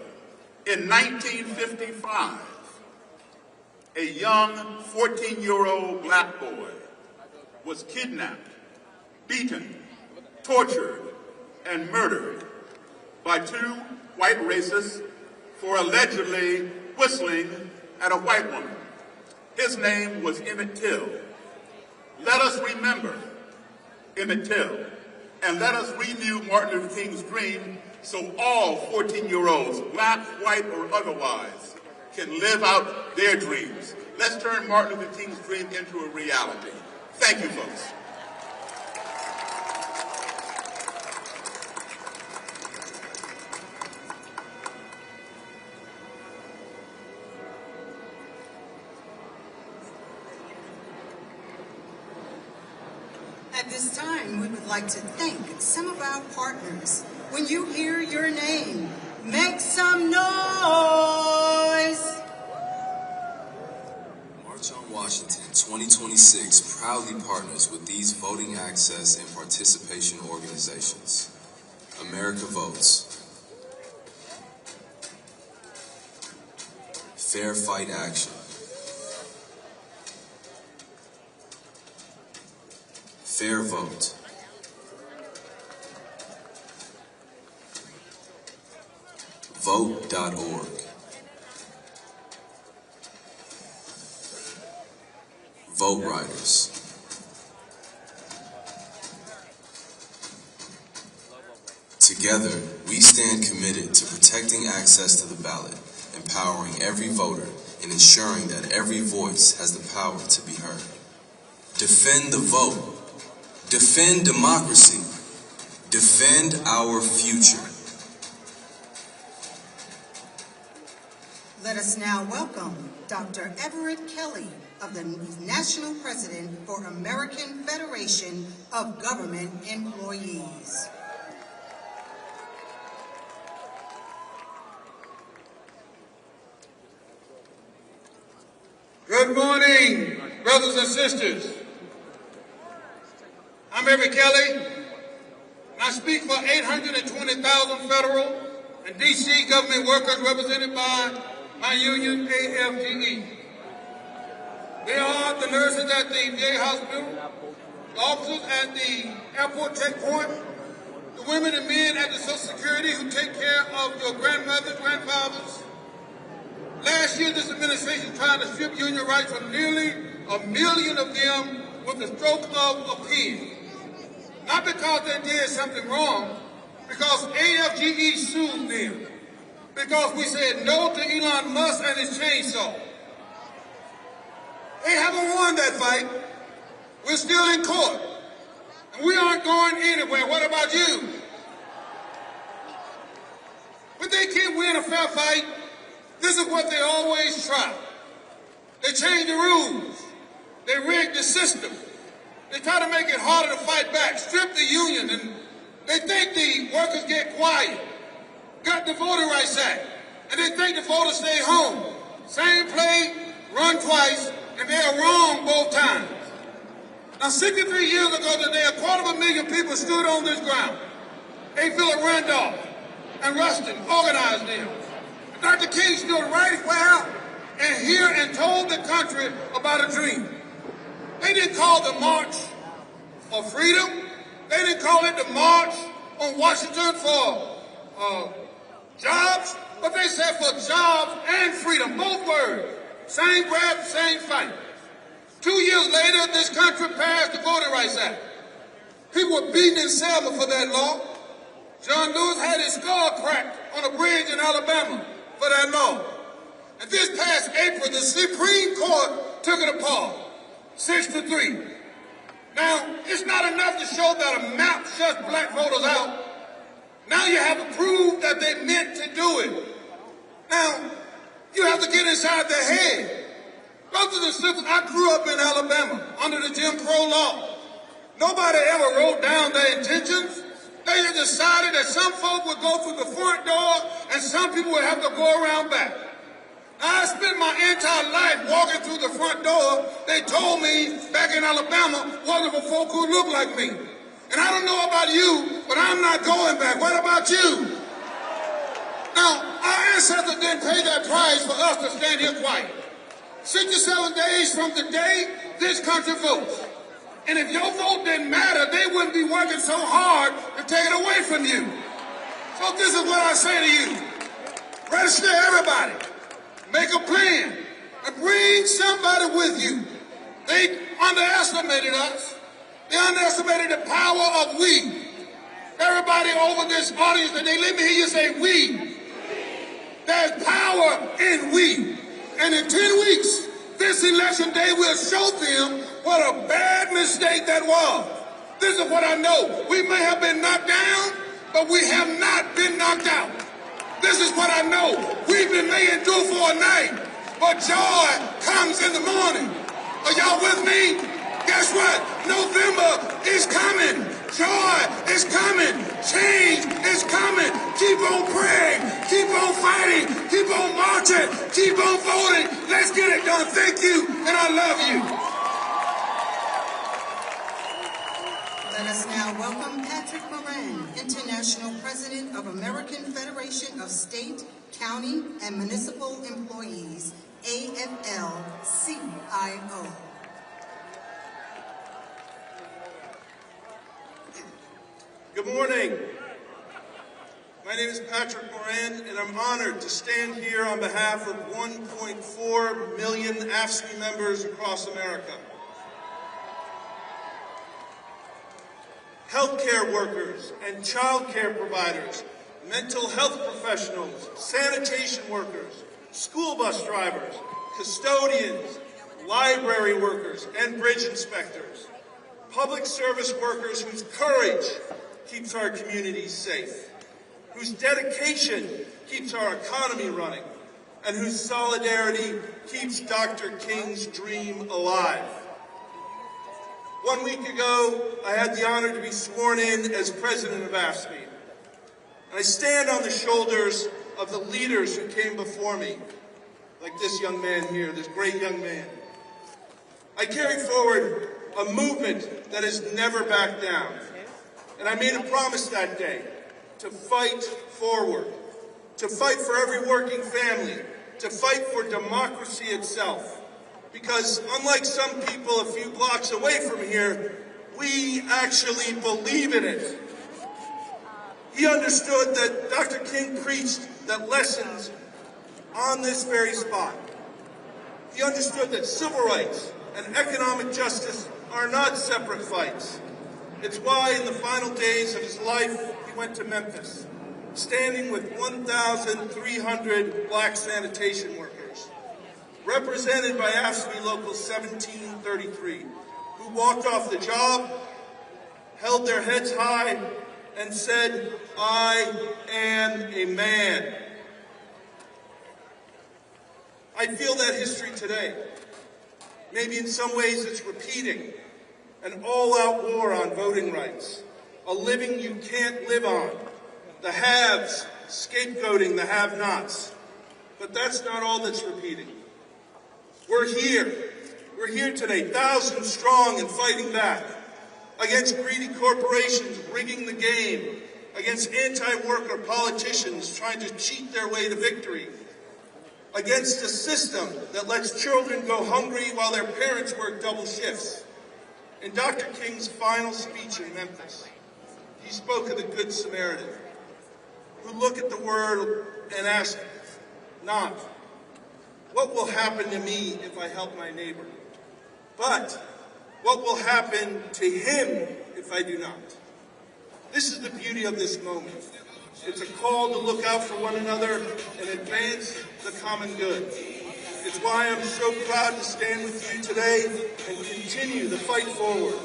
in 1955, a young 14-year-old black boy was kidnapped, beaten, tortured, and murdered by two white racists for allegedly whistling at a white woman. His name was Emmett Till. Let us remember Emmett Till, and let us renew Martin Luther King's dream so all 14-year-olds, black, white, or otherwise, can live out their dreams. Let's turn Martin Luther King's dream into a reality. Thank you, folks. At this time, we would like to thank some of our partners. When you hear your name, make some noise! March on Washington 2026 proudly partners with these voting access and participation organizations. America Votes, Fair Fight Action, Fair Vote, Vote.org, Vote Riders, together, we stand committed to protecting access to the ballot, empowering every voter, and ensuring that every voice has the power to be heard. Defend the vote. Defend democracy. Defend our future. Let us now welcome Dr. Everett Kelly of the National President for American Federation of Government Employees. Good morning, brothers and sisters. I'm Everett Kelly, and I speak for 820,000 federal and D.C. government workers represented by my union, AFGE. They are the nurses at the VA hospital, the officers at the airport checkpoint, the women and men at the Social Security who take care of your grandmothers, grandfathers. Last year, this administration tried to strip union rights from nearly 1 million of them with the stroke of a pen. Not because they did something wrong, because AFGE sued them. Because we said no to Elon Musk and his chainsaw. They haven't won that fight, We're still in court. And we aren't going anywhere. What about you? When they can't win a fair fight, this is what they always try. They change the rules. They rig the system. They try to make it harder to fight back, strip the union, and they think the workers get quiet. Got the Voting Rights Act, and they think the voters stay home. Same play, run twice, and they are wrong both times. Now, 63 years ago today, 250,000 people stood on this ground. A. Philip Randolph and Rustin organized them. And Dr. King stood right where and here and told the country about a dream. They didn't call the March for Freedom. They didn't call it the March on Washington for jobs, but they said for jobs and freedom, both words. Same breath, same fight. 2 years later, this country passed the Voting Rights Act. People were beaten in Selma for that law. John Lewis had his skull cracked on a bridge in Alabama for that law. And this past April, the Supreme Court took it apart, 6-3. Now, it's not enough to show that a map shuts black voters out. Now you have to prove that they meant to do it. Now, you have to get inside their head. Brothers and sisters, I grew up in Alabama under the Jim Crow law. Nobody ever wrote down their intentions. They just decided that some folk would go through the front door and some people would have to go around back. Now, I spent my entire life walking through the front door. They told me back in Alabama wasn't for folk who looked like me. And I don't know about you, but I'm not going back. What about you? Now, our ancestors didn't pay that price for us to stand here quiet. 67 days from today, this country votes. And if your vote didn't matter, they wouldn't be working so hard to take it away from you. So this is what I say to you. Register everybody. Make a plan. And bring somebody with you. They underestimated us. They underestimated the power of we. Everybody over this audience today, let me hear you say we. There's power in we. And in 10 weeks, this election day will show them what a bad mistake that was. This is what I know. We may have been knocked down, but we have not been knocked out. This is what I know. We've been made endure for a night, but joy comes in the morning. Are y'all with me? Guess what? November is coming. Joy is coming. Change is coming. Keep on praying. Keep on fighting. Keep on marching. Keep on voting. Let's get it done. Thank you, and I love you. Let us now welcome Patrick Moran, International President of American Federation of State, County, and Municipal Employees, AFL-CIO. Good morning. My name is Patrick Moran, and I'm honored to stand here on behalf of 1.4 million AFSCME members across America. Healthcare workers and child care providers, mental health professionals, sanitation workers, school bus drivers, custodians, library workers, and bridge inspectors. Public service workers whose courage keeps our communities safe, whose dedication keeps our economy running, and whose solidarity keeps Dr. King's dream alive. 1 week ago, I had the honor to be sworn in as president of AFSCME. And I stand on the shoulders of the leaders who came before me, like this young man here, this great young man. I carry forward a movement that has never backed down. And I made a promise that day to fight forward, to fight for every working family, to fight for democracy itself. Because unlike some people a few blocks away from here, we actually believe in it. He understood that Dr. King preached that lessons on this very spot. He understood that civil rights and economic justice are not separate fights. It's why in the final days of his life, he went to Memphis, standing with 1,300 black sanitation workers, represented by AFSCME Local 1733, who walked off the job, held their heads high, and said, "I am a man." I feel that history today. Maybe in some ways it's repeating an all-out war on voting rights, a living you can't live on, the haves scapegoating the have-nots. But that's not all that's repeating. We're here. We're here today, thousands strong and fighting back against greedy corporations rigging the game, against anti-worker politicians trying to cheat their way to victory, against a system that lets children go hungry while their parents work double shifts. In Dr. King's final speech in Memphis, he spoke of the Good Samaritan, who look at the world and ask not, what will happen to me if I help my neighbor? But what will happen to him if I do not? This is the beauty of this moment. It's a call to look out for one another and advance the common good. It's why I'm so proud to stand with you today and continue the fight forward.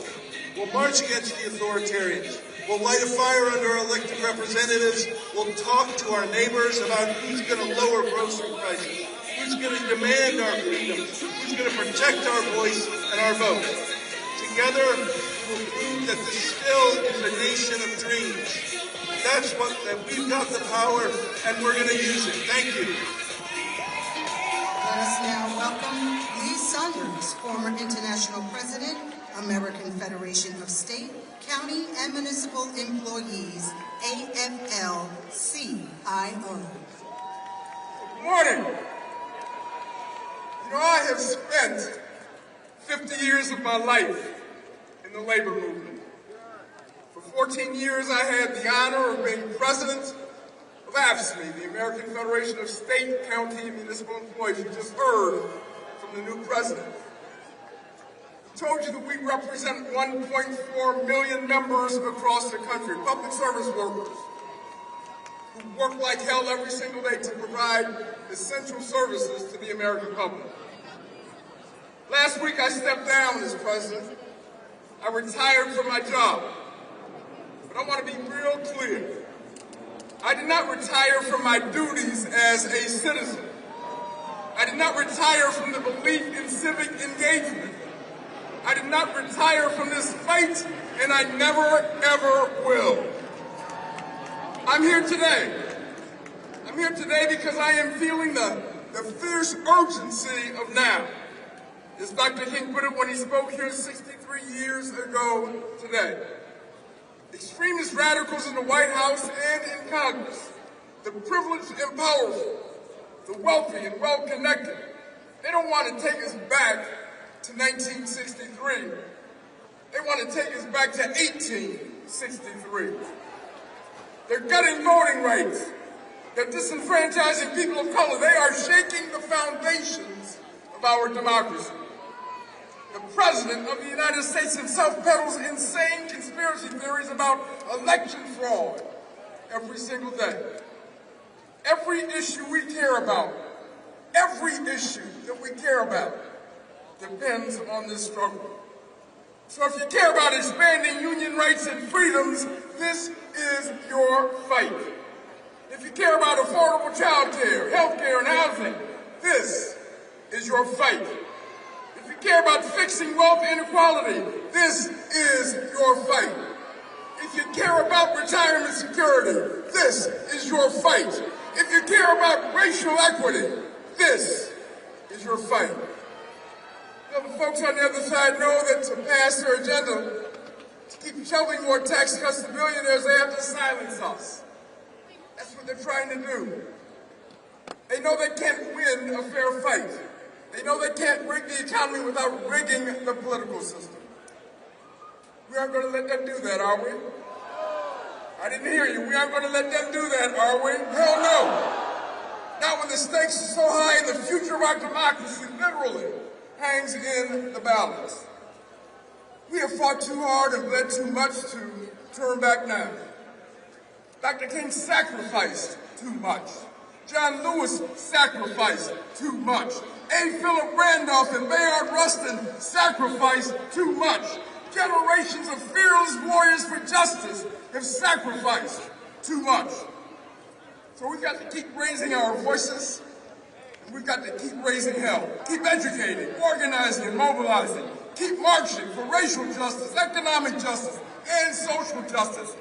We'll march against the authoritarians. We'll light a fire under our elected representatives. We'll talk to our neighbors about who's going to lower grocery prices, who's going to demand our freedoms, who's going to protect our voice and our vote. Together, we'll prove that this still is a nation of dreams. That we've got the power, and we're going to use it. Thank you. Let us now welcome Lee Saunders, former International President, American Federation of State, County, and Municipal Employees, AFL-CIO. Good morning. You know, I have spent 50 years of my life in the labor movement. For 14 years, I had the honor of being president of AFSCME, the American Federation of State, County, and Municipal Employees. You just heard from the new president. I told you that we represent 1.4 million members across the country, public service workers, who work like hell every single day to provide essential services to the American public. Last week, I stepped down as president. I retired from my job. But I want to be real clear. I did not retire from my duties as a citizen. I did not retire from the belief in civic engagement. I did not retire from this fight, and I never, ever will. I'm here today. I'm here today because I am feeling the fierce urgency of now. As Dr. King put it when he spoke here 63 years ago today. Extremist radicals in the White House and in Congress, the privileged and powerful, the wealthy and well-connected, they don't want to take us back to 1963. They want to take us back to 1863. They're gutting voting rights. They're disenfranchising people of color. They are shaking the foundations of our democracy. The President of the United States himself peddles insane conspiracy theories about election fraud every single day. Every issue we care about, every issue that we care about depends on this struggle. So if you care about expanding union rights and freedoms, this is your fight. If you care about affordable child care, health care, and housing, this is your fight. If you care about fixing wealth inequality, this is your fight. If you care about retirement security, this is your fight. If you care about racial equity, this is your fight. You know, the folks on the other side know that to pass their agenda, to keep shoving more tax cuts to billionaires, they have to silence us. That's what they're trying to do. They know they can't win a fair fight. They know they can't rig the economy without rigging the political system. We aren't going to let them do that, are we? I didn't hear you. We aren't going to let them do that, are we? Hell no. Not when the stakes are so high and the future of our democracy literally hangs in the balance. We have fought too hard and bled too much to turn back now. Dr. King sacrificed too much. John Lewis sacrificed too much. A. Philip Randolph and Bayard Rustin sacrificed too much. Generations of fearless warriors for justice have sacrificed too much. So we've got to keep raising our voices, and we've got to keep raising hell. Keep educating, organizing, and mobilizing. Keep marching for racial justice, economic justice, and social justice.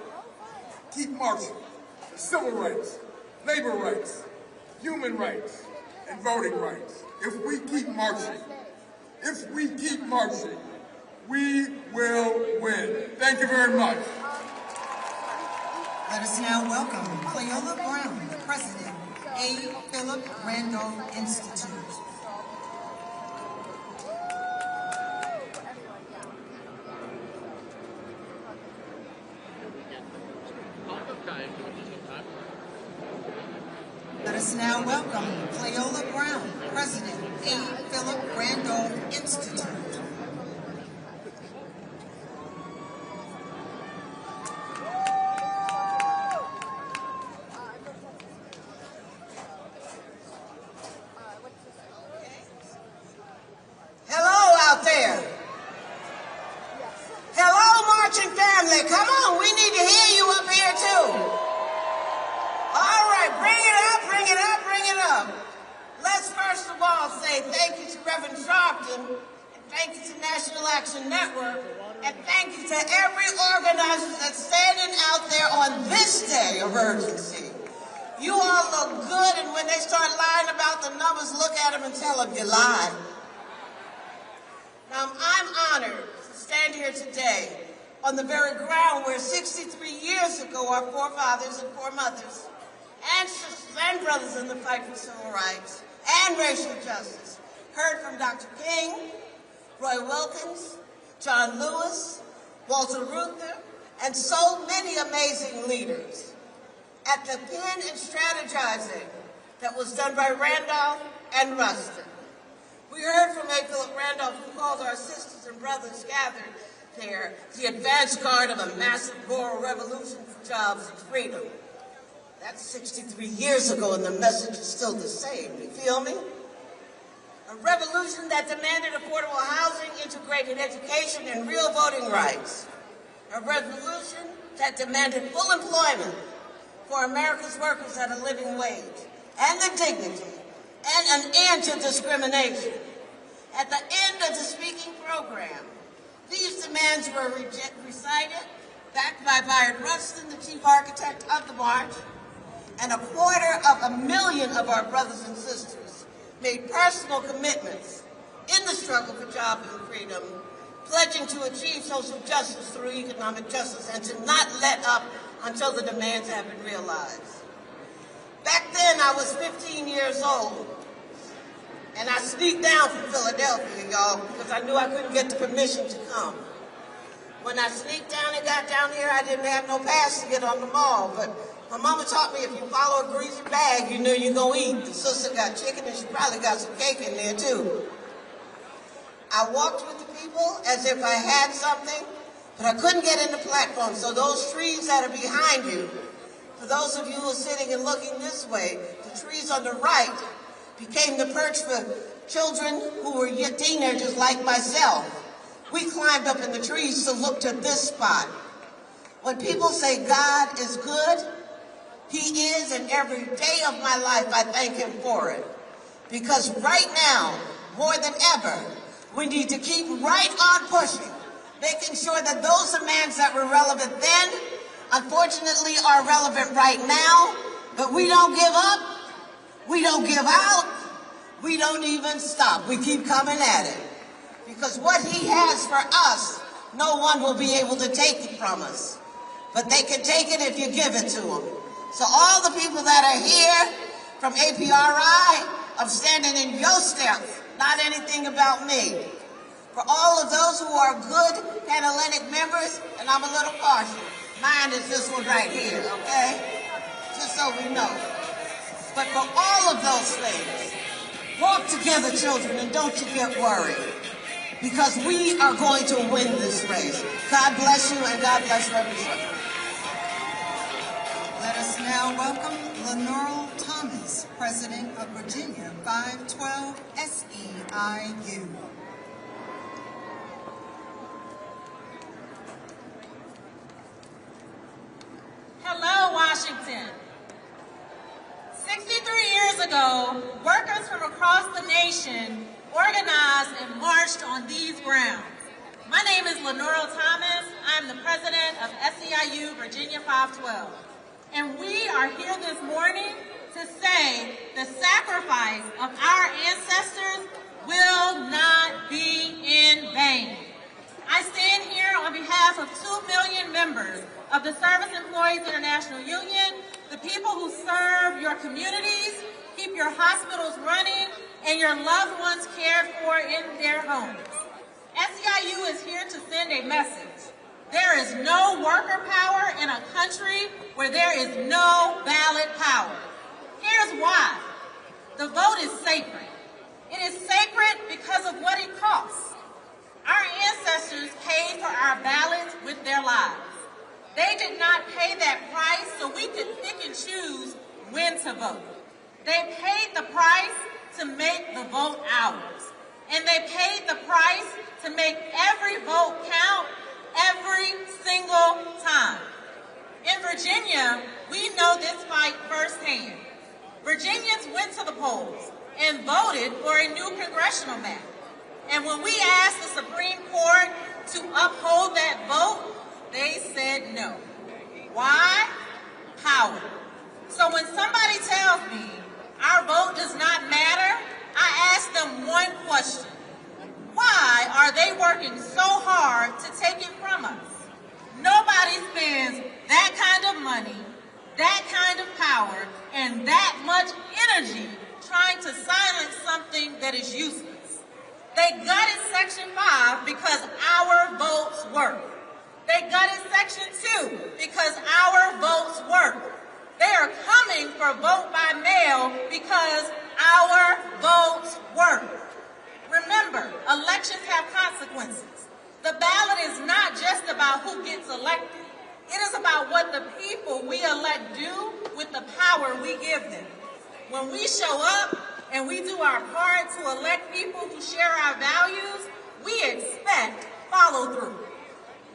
Keep marching for civil rights, labor rights, human rights, and voting rights. If we keep marching, we will win. Thank you very much. Let us now welcome Cleola Brown, the President, A. Philip Randolph Institute. Let us now welcome Cleola Brown, President, A. Philip Randolph Institute. Hello out there. Hello, marching family. Come on, we need to hear you up here too. All right, bring it up, bring it up, bring it up. Let's first of all say thank you to Reverend Sharpton, and thank you to National Action Network, and thank you to every organizer that's standing out there on this day of urgency. You all look good, and when they start lying about the numbers, look at them and tell them you lied. Now, I'm honored to stand here today on the very ground where 63 years ago our forefathers and foremothers and sisters and brothers in the fight for civil rights and racial justice heard from Dr. King, Roy Wilkins, John Lewis, Walter Reuther, and so many amazing leaders. At the pen and strategizing that was done by Randolph and Rustin. We heard from A. Philip Randolph, who called our sisters and brothers gathered there the advance guard of a massive rural revolution for jobs and freedom. That's 63 years ago, and the message is still the same. You feel me? A revolution that demanded affordable housing, integrated education, and real voting rights. A revolution that demanded full employment for America's workers at a living wage, and the dignity, and an end to discrimination. At the end of the speaking program, these demands were recited, backed by Bayard Rustin, the chief architect of the march, and 250,000 of our brothers and sisters made personal commitments in the struggle for jobs and freedom, pledging to achieve social justice through economic justice and to not let up until the demands have been realized. Back then, I was 15 years old, and I sneaked down from Philadelphia, y'all, because I knew I couldn't get the permission to come. When I sneaked down and got down here, I didn't have no pass to get on the mall, but my mama taught me if you follow a greasy bag, you know you're gonna eat. The sister got chicken, and she probably got some cake in there, too. I walked with the people as if I had something, but I couldn't get in the platform, so those trees that are behind you, for those of you who are sitting and looking this way, the trees on the right became the perch for children who were yet teenagers like myself. We climbed up in the trees to look to this spot. When people say God is good, He is, and every day of my life I thank Him for it. Because right now, more than ever, we need to keep right on pushing, making sure that those demands that were relevant then, unfortunately, are relevant right now, but we don't give up, we don't give out, we don't even stop. We keep coming at it. Because what He has for us, no one will be able to take it from us. But they can take it if you give it to them. So all the people that are here from APRI, of standing in your steps, not anything about me. For all of those who are good Panhellenic members, and I'm a little partial, mine is this one right here, okay? Just so we know. But for all of those things, walk together, children, and don't you get worried. Because we are going to win this race. God bless you, and God bless Reverend Sharpton. Let us now now welcome Lenore Thomas, President of Virginia 512 SEIU. Hello, Washington. 63 years ago, workers from across the nation organized and marched on these grounds. My name is Lenore Thomas. I'm the president of SEIU Virginia 512. And we are here this morning to say the sacrifice of our ancestors will not be in vain. I stand here on behalf of 2 million members of the Service Employees International Union, the people who serve your communities, keep your hospitals running, and your loved ones cared for in their homes. SEIU is here to send a message. There is no worker power in a country where there is no ballot power. Here's why. The vote is sacred. It is sacred because of what it costs. Our ancestors paid for our ballots with their lives. They did not pay that price so we could pick and choose when to vote. They paid the price to make the vote ours. And they paid the price to make every vote count every single time. In Virginia, we know this fight firsthand. Virginians went to the polls and voted for a new congressional map. And when we asked the Supreme Court to uphold that vote, they said no. Why? Power. So when somebody tells me our vote does not matter, I ask them one question. Why are they working so hard to take it from us? Nobody spends that kind of money, that kind of power, and that much energy trying to silence something that is useless. They gutted Section 5 because our votes work. They gutted Section 2 because our votes work. They are coming for vote by mail because our votes work. Remember, elections have consequences. The ballot is not just about who gets elected. It is about what the people we elect do with the power we give them. When we show up and we do our part to elect people who share our values, we expect follow-through.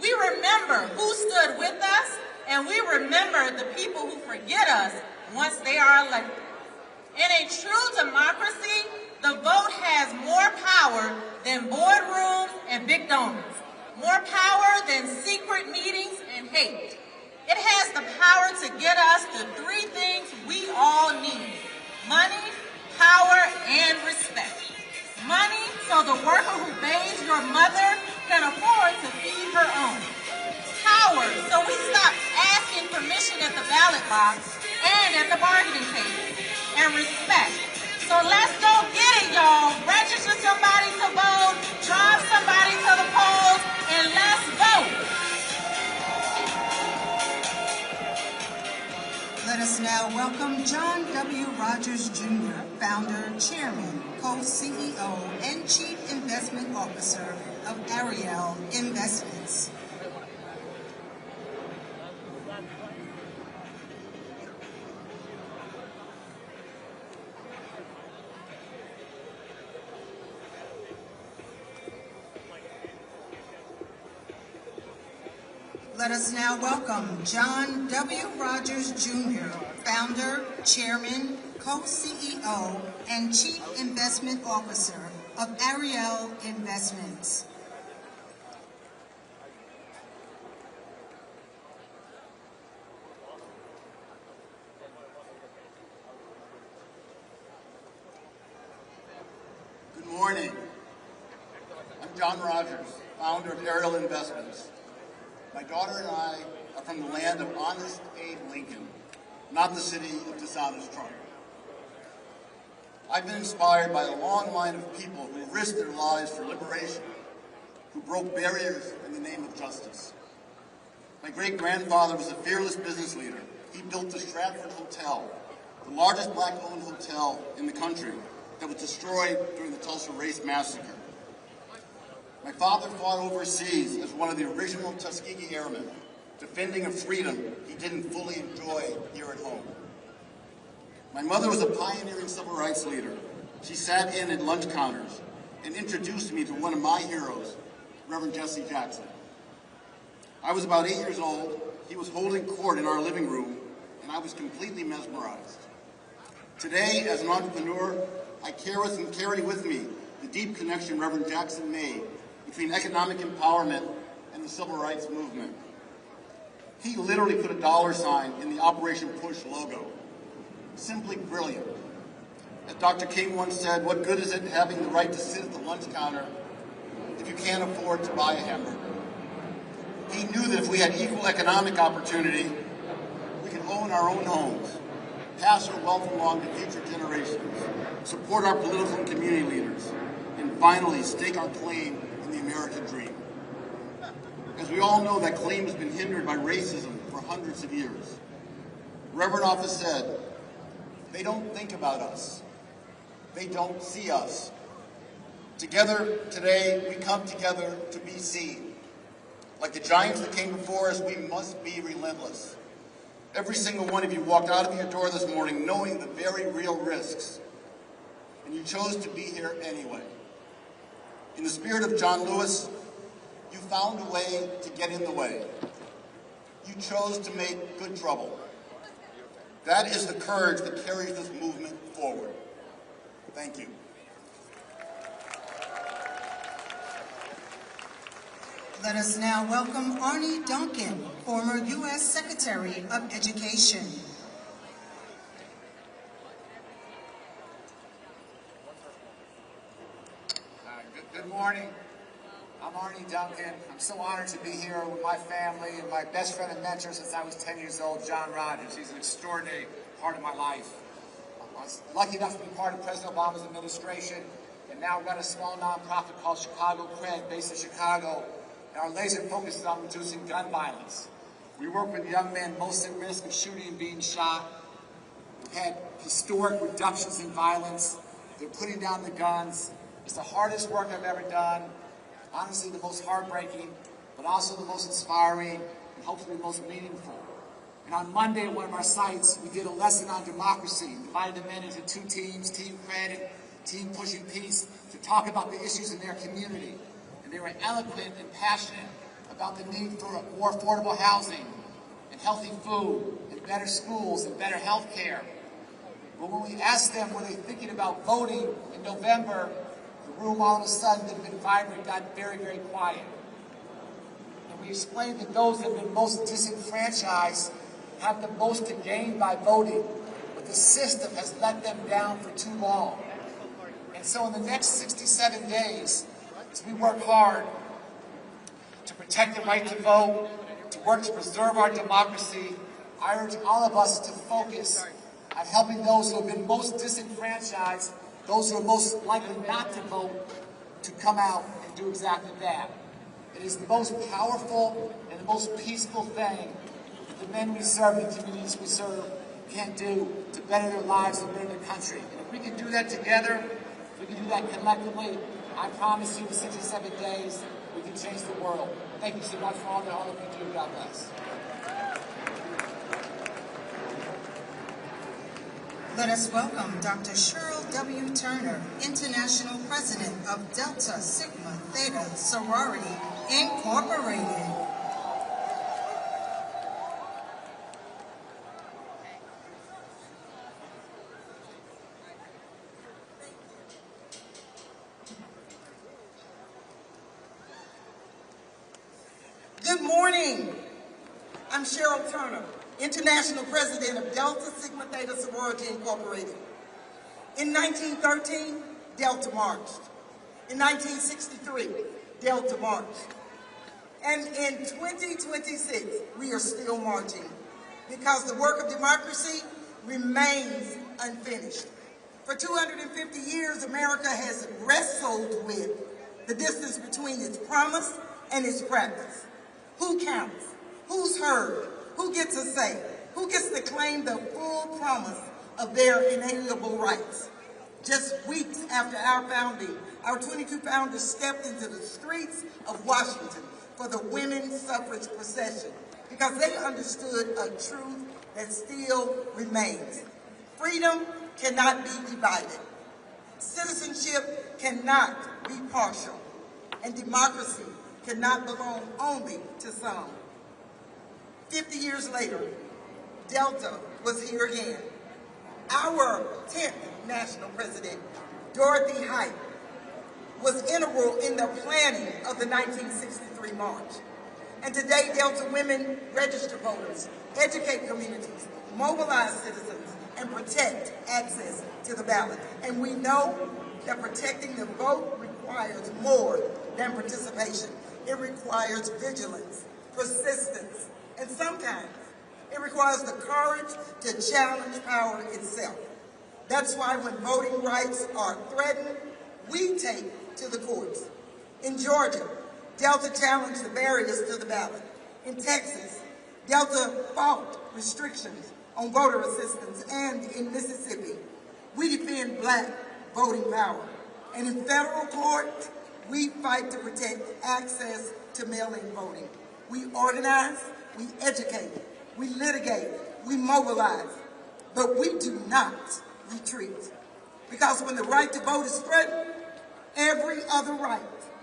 We remember who stood with us, and we remember the people who forget us once they are elected. In a true democracy, the vote has more power than boardrooms and big donors, more power than secret meetings and hate. It has the power to get us the 3 things we all need: money, power, and respect. Money so the worker who bathes your mother can afford to feed her own. Power so we stop asking permission at the ballot box and at the bargaining table. And respect. So let's go get it, y'all. Register somebody to vote, drive somebody to the polls, and let's vote. Let us now welcome John W. Rogers, Jr., founder, chairman, co-CEO, and chief investment officer of Ariel Investments. Let us now welcome John W. Rogers, Jr., founder, chairman, co-CEO, and chief investment officer of Ariel Investments. Good morning. I'm John Rogers, founder of Ariel Investments. My daughter and I are from the land of honest Abe Lincoln, not the city of dishonest Trump. I've been inspired by a long line of people who risked their lives for liberation, who broke barriers in the name of justice. My great-grandfather was a fearless business leader. He built the Stratford Hotel, the largest black-owned hotel in the country that was destroyed during the Tulsa Race Massacre. My father fought overseas as one of the original Tuskegee Airmen, defending a freedom he didn't fully enjoy here at home. My mother was a pioneering civil rights leader. She sat in at lunch counters and introduced me to one of my heroes, Reverend Jesse Jackson. I was about 8 years old. He was holding court in our living room, and I was completely mesmerized. Today, as an entrepreneur, I carry with me the deep connection Reverend Jackson made between economic empowerment and the civil rights movement. He literally put a dollar sign in the Operation Push logo. Simply brilliant. As Dr. King once said, what good is it having the right to sit at the lunch counter if you can't afford to buy a hamburger? He knew that if we had equal economic opportunity, we could own our own homes, pass our wealth along to future generations, support our political and community leaders, and finally stake our claim in the American dream. As we all know, that claim has been hindered by racism for hundreds of years. Reverend often said, they don't think about us. They don't see us. Together today, we come together to be seen. Like the giants that came before us, we must be relentless. Every single one of you walked out of your door this morning knowing the very real risks, and you chose to be here anyway. In the spirit of John Lewis, you found a way to get in the way. You chose to make good trouble. That is the courage that carries this movement forward. Thank you. Let us now welcome Arnie Duncan, former U.S. Secretary of Education. Good morning. I'm Arnie Duncan. I'm so honored to be here with my family and my best friend and mentor since I was 10 years old, John Rogers. He's an extraordinary part of my life. I was lucky enough to be part of President Obama's administration and now run a small nonprofit called Chicago Cred, based in Chicago. And our laser focus is on reducing gun violence. We work with young men most at risk of shooting and being shot. We've had historic reductions in violence. They're putting down the guns. It's the hardest work I've ever done. Honestly, the most heartbreaking, but also the most inspiring and hopefully the most meaningful. And on Monday at one of our sites, we did a lesson on democracy, divided the men into two teams, Team Cred and Team Pushing Peace, to talk about the issues in their community. And they were eloquent and passionate about the need for more affordable housing and healthy food and better schools and better health care. But when we asked them, were they thinking about voting in November, the room all of a sudden that had been vibrant got very, very quiet. And we explained that those that have been most disenfranchised have the most to gain by voting, but the system has let them down for too long. And so in the next 67 days, as we work hard to protect the right to vote, to work to preserve our democracy, I urge all of us to focus on helping those who have been most disenfranchised, those who are most likely not to vote, to come out and do exactly that. It is the most powerful and the most peaceful thing that the men we serve and the communities we serve can do to better their lives and better their country. And if we can do that together, if we can do that collectively, I promise you in 67 days, we can change the world. Thank you so much for all that all of you do. God bless. Let us welcome Dr. Cheryl W. Turner, International President of Delta Sigma Theta Sorority, Incorporated. Good morning. I'm Cheryl Turner, International President of Delta Sigma Theta Sorority Incorporated. In 1913, Delta marched. In 1963, Delta marched. And in 2026, we are still marching because the work of democracy remains unfinished. For 250 years, America has wrestled with the distance between its promise and its practice. Who counts? Who's heard? Who gets a say? Who gets to claim the full promise of their inalienable rights? Just weeks after our founding, our 22 founders stepped into the streets of Washington for the women's suffrage procession because they understood a truth that still remains. Freedom cannot be divided. Citizenship cannot be partial. And democracy cannot belong only to some. 50 years later, Delta was here again. Our 10th national president, Dorothy Height, was integral in the planning of the 1963 march. And today, Delta women register voters, educate communities, mobilize citizens, and protect access to the ballot. And we know that protecting the vote requires more than participation. It requires vigilance, persistence, and sometimes it requires the courage to challenge power itself. That's why when voting rights are threatened, we take to the courts. In Georgia, Delta challenged the barriers to the ballot. In Texas, Delta fought restrictions on voter assistance. And in Mississippi, we defend black voting power. And in federal court, we fight to protect access to mail-in voting. We organize, we educate, we litigate, we mobilize, but we do not retreat. Because when the right to vote is threatened, every other right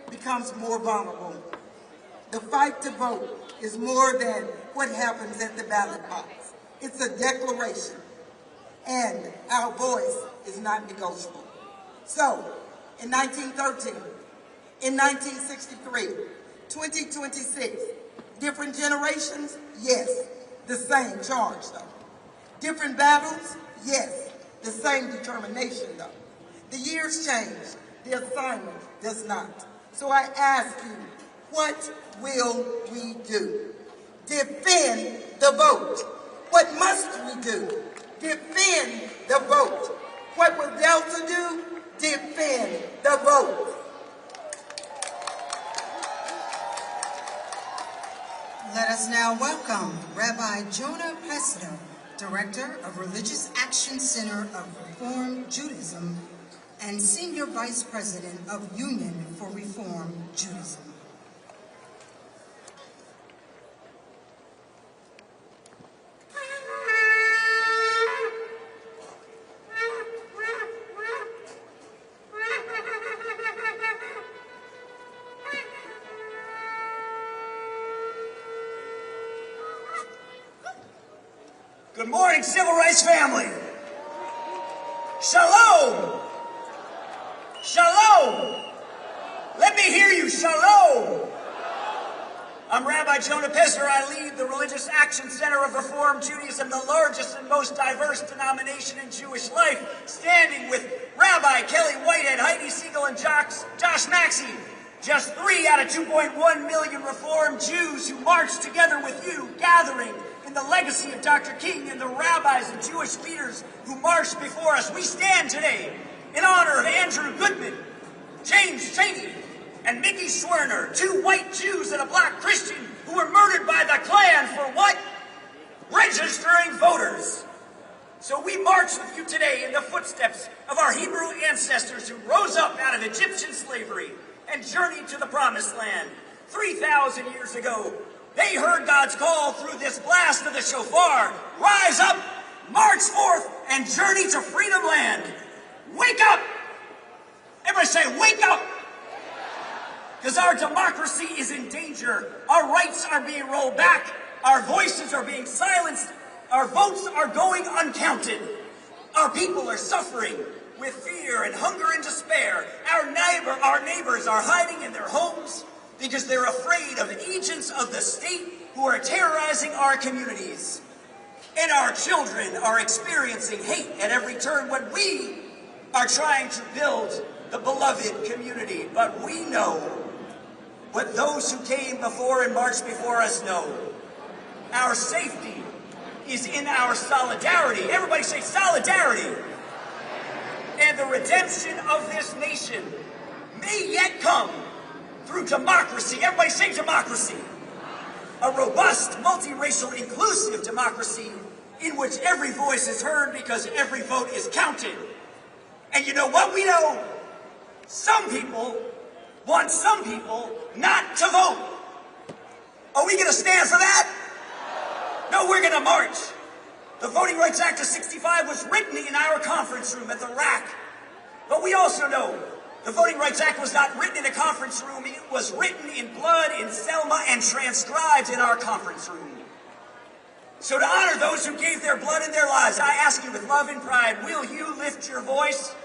becomes more vulnerable. The fight to vote is more than what happens at the ballot box. It's a declaration, and our voice is not negotiable. So, in 1913, in 1963, 2026, different generations? Yes, the same charge though. Different battles? Yes, the same determination though. The years change, the assignment does not. So I ask you, what will we do? Defend the vote. What must we do? Defend the vote. What will Delta do? Defend the vote. Let us now welcome Rabbi Jonah Pesner, Director of Religious Action Center of Reform Judaism and Senior Vice President of Union for Reform Judaism. Good morning, civil rights family. Shalom. Shalom. Let me hear you. Shalom. I'm Rabbi Jonah Pesner. I lead the Religious Action Center of Reform Judaism, the largest and most diverse denomination in Jewish life, standing with Rabbi Kelly Whitehead, Heidi Siegel, and Josh Maxey. Just 3 out of 2.1 million Reform Jews who marched together with you, gathering in the legacy of Dr. King and the rabbis and Jewish leaders who marched before us. We stand today in honor of Andrew Goodman, James Chaney, and Mickey Schwerner, 2 white Jews and a black Christian who were murdered by the Klan for what? Registering voters. So we march with you today in the footsteps of our Hebrew ancestors who rose up out of Egyptian slavery and journeyed to the Promised Land. 3,000 years ago, they heard God's call through this blast of the shofar. Rise up, march forth, and journey to Freedom Land. Wake up! Everybody say, wake up! Because our democracy is in danger. Our rights are being rolled back. Our voices are being silenced. Our votes are going uncounted. Our people are suffering with fear and hunger and despair. Our neighbors are hiding in their homes because they're afraid of agents of the state who are terrorizing our communities. And our children are experiencing hate at every turn when we are trying to build the beloved community. But we know what those who came before and marched before us know. Our safety is in our solidarity. Everybody say solidarity. And the redemption of this nation may yet come through democracy. Everybody say democracy. A robust, multiracial, inclusive democracy in which every voice is heard because every vote is counted. And you know what? We know some people want some people not to vote. Are we going to stand for that? No, we're going to march. The Voting Rights Act of '65 was written in our conference room at the RAC. But we also know the Voting Rights Act was not written in a conference room. It was written in blood in Selma and transcribed in our conference room. So to honor those who gave their blood and their lives, I ask you with love and pride, will you lift your voice?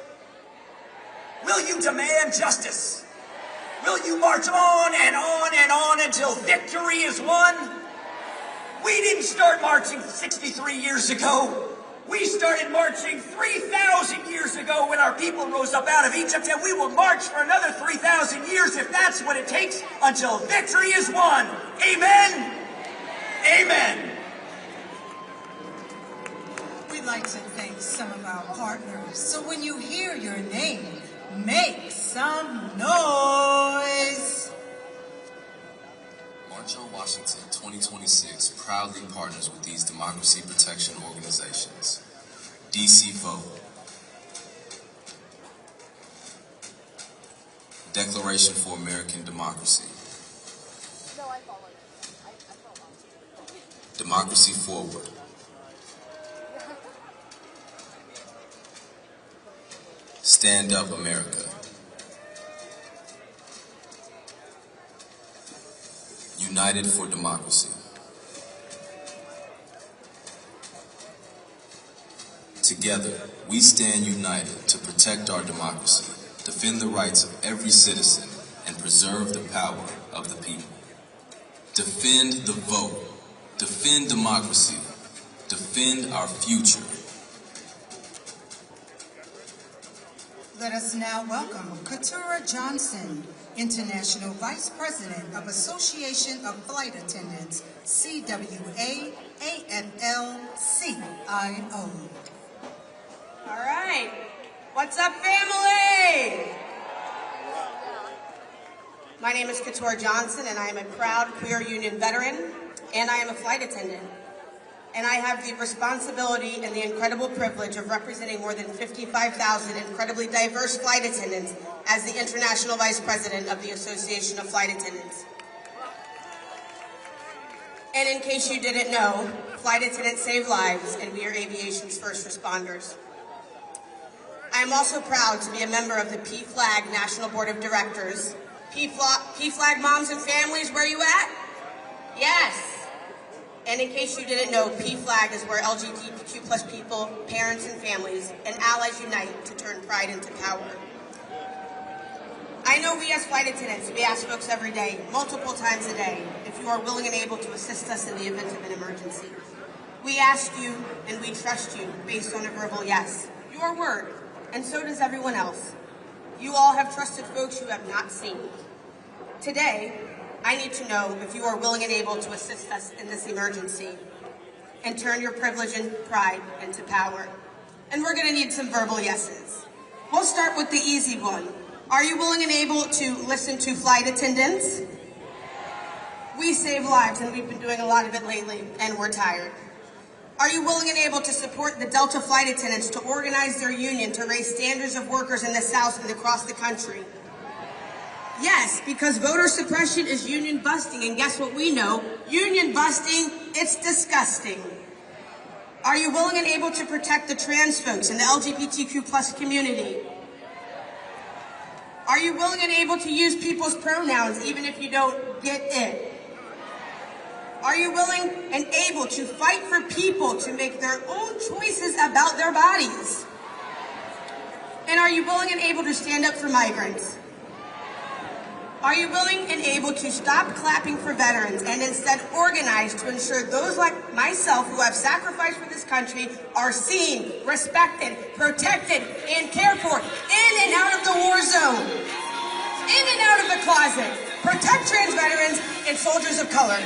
Will you demand justice? Will you march on and on and on until victory is won? We didn't start marching 63 years ago. We started marching 3,000 years ago when our people rose up out of Egypt, and we will march for another 3,000 years if that's what it takes until victory is won. Amen? Amen. We'd like to thank some of our partners. So when you hear your name, make some noise. March on Washington 2026 proudly partners with these democracy protection organizations. DC Vote, Declaration for American Democracy, Democracy Forward, Stand Up America, United for Democracy. Together, we stand united to protect our democracy, defend the rights of every citizen, and preserve the power of the people. Defend the vote. Defend democracy. Defend our future. Let us now welcome Keturah Johnson, International Vice President of Association of Flight Attendants, CWA, AFL-CIO. All right. What's up, family? My name is Keturah Johnson, and I am a proud queer union veteran, and I am a flight attendant. And I have the responsibility and the incredible privilege of representing more than 55,000 incredibly diverse flight attendants as the International Vice President of the Association of Flight Attendants. And in case you didn't know, flight attendants save lives, and we are aviation's first responders. I am also proud to be a member of the PFLAG National Board of Directors. PFLAG moms and families, where you at? Yes. And in case you didn't know, PFLAG is where LGBTQ plus people, parents and families, and allies unite to turn pride into power. I know we as flight attendants, we ask folks every day, multiple times a day, if you are willing and able to assist us in the event of an emergency. We ask you and we trust you based on a verbal yes, your word, and so does everyone else. You all have trusted folks you have not seen. Today, I need to know if you are willing and able to assist us in this emergency and turn your privilege and pride into power. And we're going to need some verbal yeses. We'll start with the easy one. Are you willing and able to listen to flight attendants? We save lives, and we've been doing a lot of it lately, and we're tired. Are you willing and able to support the Delta flight attendants to organize their union to raise standards of workers in the South and across the country? Yes, because voter suppression is union busting, and guess what we know? Union busting, it's disgusting. Are you willing and able to protect the trans folks and the LGBTQ plus community? Are you willing and able to use people's pronouns even if you don't get it? Are you willing and able to fight for people to make their own choices about their bodies? And are you willing and able to stand up for migrants? Are you willing and able to stop clapping for veterans and instead organize to ensure those like myself who have sacrificed for this country are seen, respected, protected, and cared for in and out of the war zone, in and out of the closet? Protect trans veterans and soldiers of color.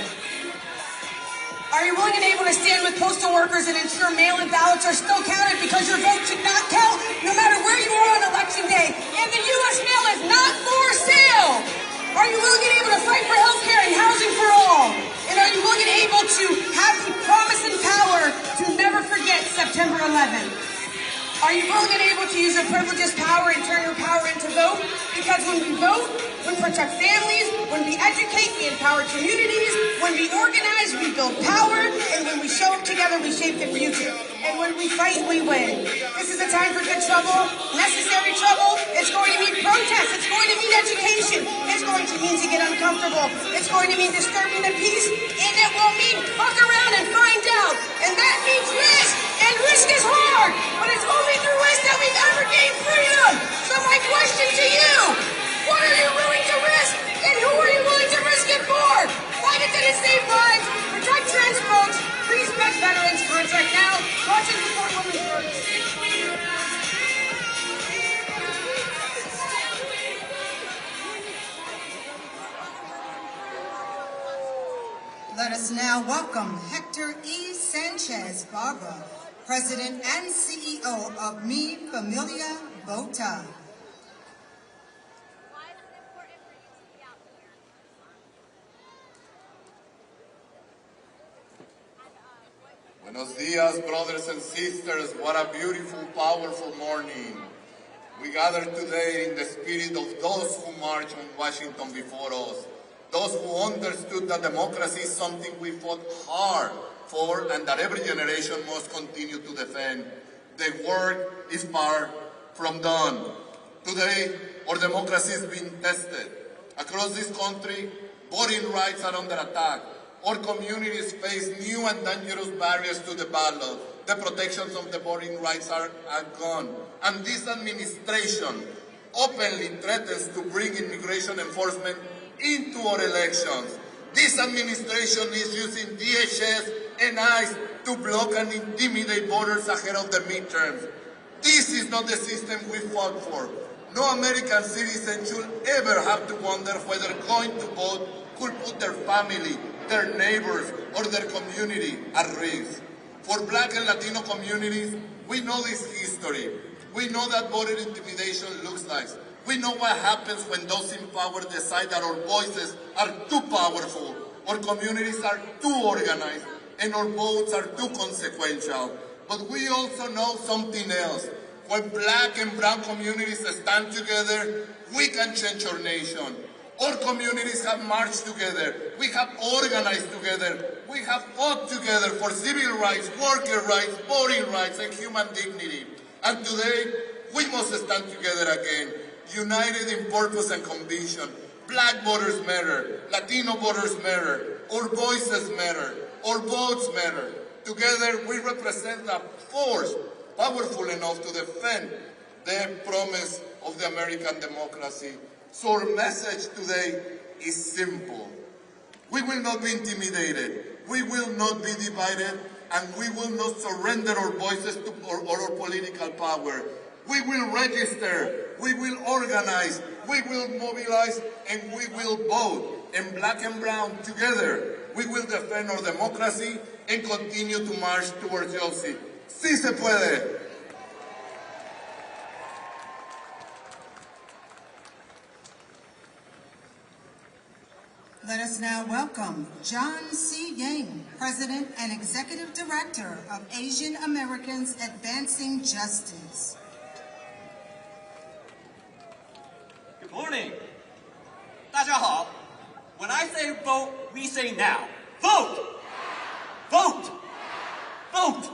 Are you willing and able to stand with postal workers and ensure mail-in ballots are still counted because your vote should not count no matter where you are on election day, and the U.S. mail is not for sale? Are you willing and able to fight for health care and housing for all? And are you willing and able to have the promise and power to never forget September 11th? Are you willing and able to use your privileges, power, and turn your power into vote? Because when we vote, we protect families, when we educate, we empower communities, when we organize, we build power, and when we show up together, we shape the future. And when we fight, we win. This is a time for good trouble, necessary trouble. It's going to mean protest. It's going to mean education. It's going to mean to get uncomfortable. It's going to mean disturbing the peace, and it will mean fuck around and find out. And that means risk, and risk is hard, but it's only through risk that we've ever gained freedom. So my question to you, what are you willing to risk, and who are you willing to risk it for? Fight it to save lives, protect trans folks, respect veterans, contract now, watch and support women's rights. Let us now welcome Hector E. Sanchez Barba, President and CEO of Mi Familia Vota. Buenos dias, brothers and sisters. What a beautiful, powerful morning. We gather today in the spirit of those who marched on Washington before us, those who understood that democracy is something we fought hard for and that every generation must continue to defend. The work is far from done. Today, our democracy is being tested. Across this country, voting rights are under attack. Our communities face new and dangerous barriers to the ballot. The protections of the voting rights are gone. And this administration openly threatens to bring immigration enforcement into our elections. This administration is using DHS and ICE to block and intimidate voters ahead of the midterms. This is not the system we fought for. No American citizen should ever have to wonder whether going to vote could put their family, their neighbors, or their community at risk. For Black and Latino communities, we know this history. We know that voter intimidation looks like. We know what happens when those in power decide that our voices are too powerful, our communities are too organized, and our votes are too consequential. But we also know something else. When Black and brown communities stand together, we can change our nation. Our communities have marched together. We have organized together. We have fought together for civil rights, worker rights, voting rights, and human dignity. And today, we must stand together again, united in purpose and conviction. Black voters matter. Latino voters matter. Our voices matter. Our votes matter. Together, we represent a force powerful enough to defend the promise of the American democracy. So our message today is simple. We will not be intimidated. We will not be divided. And we will not surrender our voices to our political power. We will register. We will organize. We will mobilize. And we will vote. And Black and brown together, we will defend our democracy and continue to march towards justice. Sí se puede. Let us now welcome John C. Yang, President and Executive Director of Asian Americans Advancing Justice. Good morning. 大家好. When I say vote, we say now. Vote! Vote! Vote!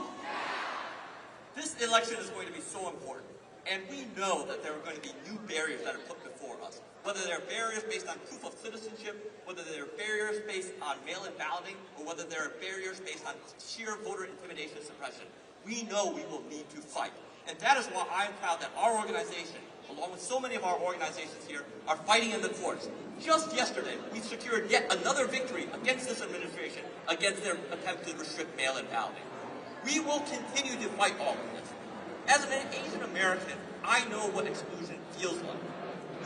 This election is going to be so important, and we know that there are going to be new barriers that are put before us. Whether they're barriers based on proof of citizenship, whether they're barriers based on mail-in balloting, or whether there are barriers based on sheer voter intimidation and suppression. We know we will need to fight. And that is why I'm proud that our organization, along with so many of our organizations here, are fighting in the courts. Just yesterday, we secured yet another victory against this administration, against their attempt to restrict mail-in balloting. We will continue to fight all of this. As an Asian American, I know what exclusion feels like.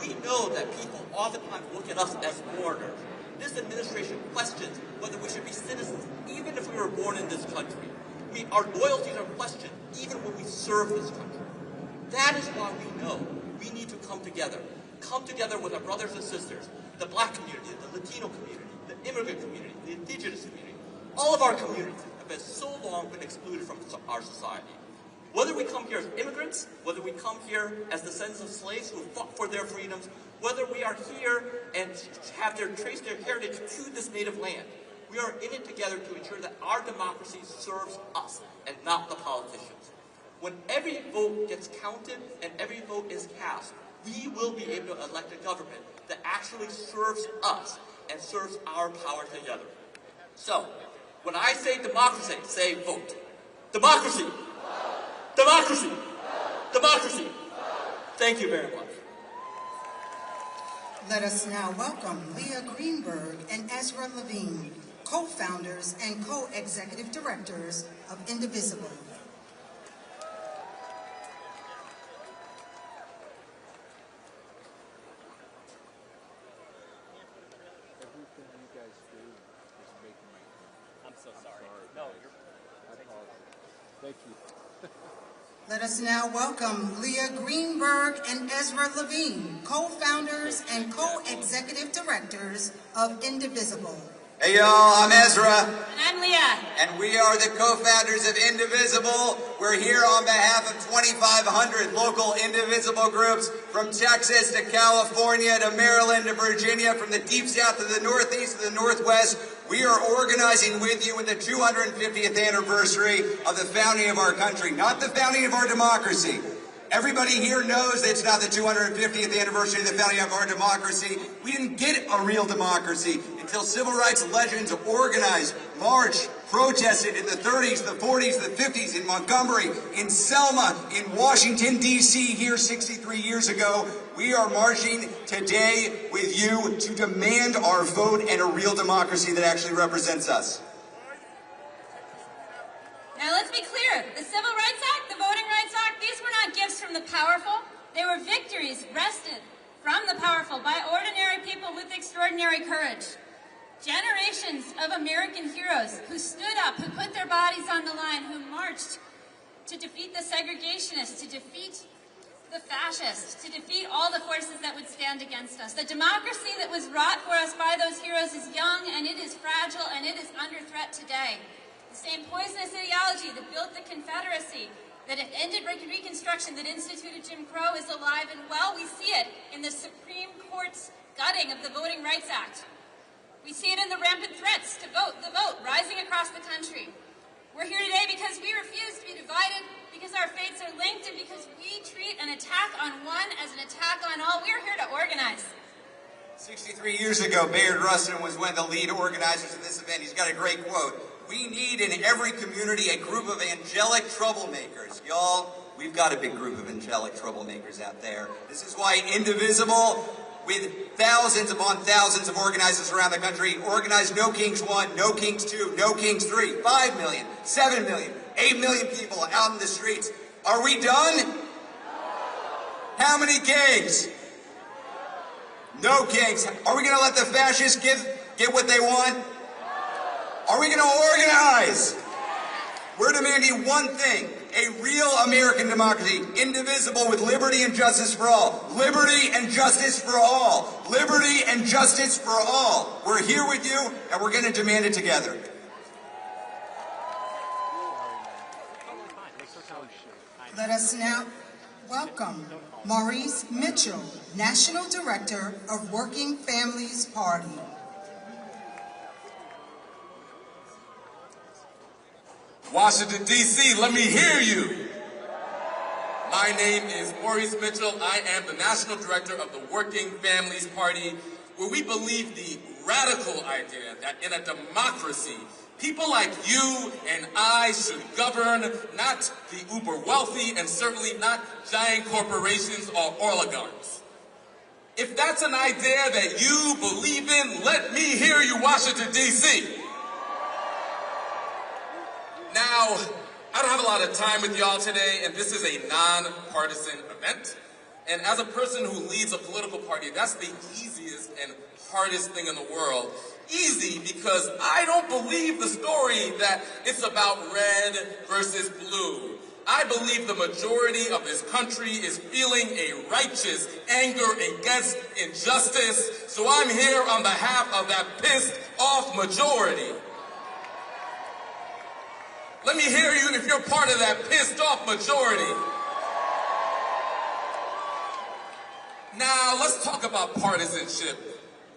We know that people oftentimes look at us as foreigners. This administration questions whether we should be citizens, even if we were born in this country. Our loyalties are questioned, even when we serve this country. That is why we know we need to come together with our brothers and sisters, the Black community, the Latino community, the immigrant community, the indigenous community. All of our communities have been so long been excluded from our society. Whether we come here as immigrants, whether we come here as descendants of slaves who fought for their freedoms, whether we are here and trace their heritage to this native land, we are in it together to ensure that our democracy serves us and not the politicians. When every vote gets counted and every vote is cast, we will be able to elect a government that actually serves us and serves our power together. So, when I say democracy, say vote. Democracy! Democracy! Democracy! Thank you very much. Let us now welcome Leah Greenberg and Ezra Levine, co-founders and co-executive directors of Indivisible. Thank you. Let us now welcome Leah Greenberg and Ezra Levine, co-founders and co-executive directors of Indivisible. Hey y'all, I'm Ezra. And I'm Leah. And we are the co-founders of Indivisible. We're here on behalf of 2,500 local Indivisible groups from Texas to California to Maryland to Virginia, from the deep south to the northeast to the northwest. We are organizing with you in the 250th anniversary of the founding of our country, not the founding of our democracy. Everybody here knows that it's not the 250th anniversary of the founding of our democracy. We didn't get a real democracy until civil rights legends organized, marched, protested in the 30s, the 40s, the 50s, in Montgomery, in Selma, in Washington, D.C. here 63 years ago. We are marching today with you to demand our vote and a real democracy that actually represents us. Now let's be clear, the Civil Rights Act, the Voting Rights Act, these were not gifts from the powerful. They were victories wrested from the powerful by ordinary people with extraordinary courage. Generations of American heroes who stood up, who put their bodies on the line, who marched to defeat the segregationists, to defeat the fascists, to defeat all the forces that would stand against us. The democracy that was wrought for us by those heroes is young, and it is fragile, and it is under threat today. The same poisonous ideology that built the Confederacy, that ended Reconstruction, that instituted Jim Crow is alive and well. We see it in the Supreme Court's gutting of the Voting Rights Act. We see it in the rampant threats to the vote, rising across the country. We're here today because we refuse to be divided, because our fates are linked, and because we treat an attack on one as an attack on all. We're here to organize. 63 years ago, Bayard Rustin was one of the lead organizers of this event. He's got a great quote. We need in every community a group of angelic troublemakers. Y'all, we've got a big group of angelic troublemakers out there. This is why Indivisible, with thousands upon thousands of organizers around the country, organized No Kings 1, No Kings 2, No Kings 3, 5 million, 7 million, 8 million people out in the streets. Are we done? How many kings? No kings. Are we going to let the fascists get what they want? Are we going to organize? We're demanding one thing, a real American democracy, indivisible with liberty and justice for all. Liberty and justice for all. Liberty and justice for all. We're here with you, and we're going to demand it together. Let us now welcome Maurice Mitchell, National Director of Working Families Party. Washington, D.C., let me hear you. My name is Maurice Mitchell. I am the National Director of the Working Families Party, where we believe the radical idea that in a democracy, people like you and I should govern, not the uber wealthy and certainly not giant corporations or oligarchs. If that's an idea that you believe in, let me hear you, Washington, D.C. Now, I don't have a lot of time with y'all today, and this is a non-partisan event. And as a person who leads a political party, that's the easiest and hardest thing in the world. Easy because I don't believe the story that it's about red versus blue. I believe the majority of this country is feeling a righteous anger against injustice, so I'm here on behalf of that pissed off majority. Let me hear you if you're part of that pissed off majority. Now, let's talk about partisanship.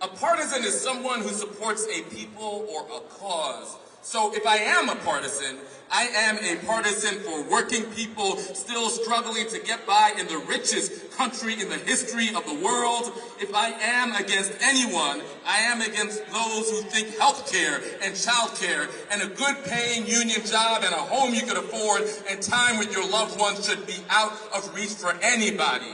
A partisan is someone who supports a people or a cause. So if I am a partisan, I am a partisan for working people still struggling to get by in the richest country in the history of the world. If I am against anyone, I am against those who think healthcare and childcare and a good paying union job and a home you can afford and time with your loved ones should be out of reach for anybody.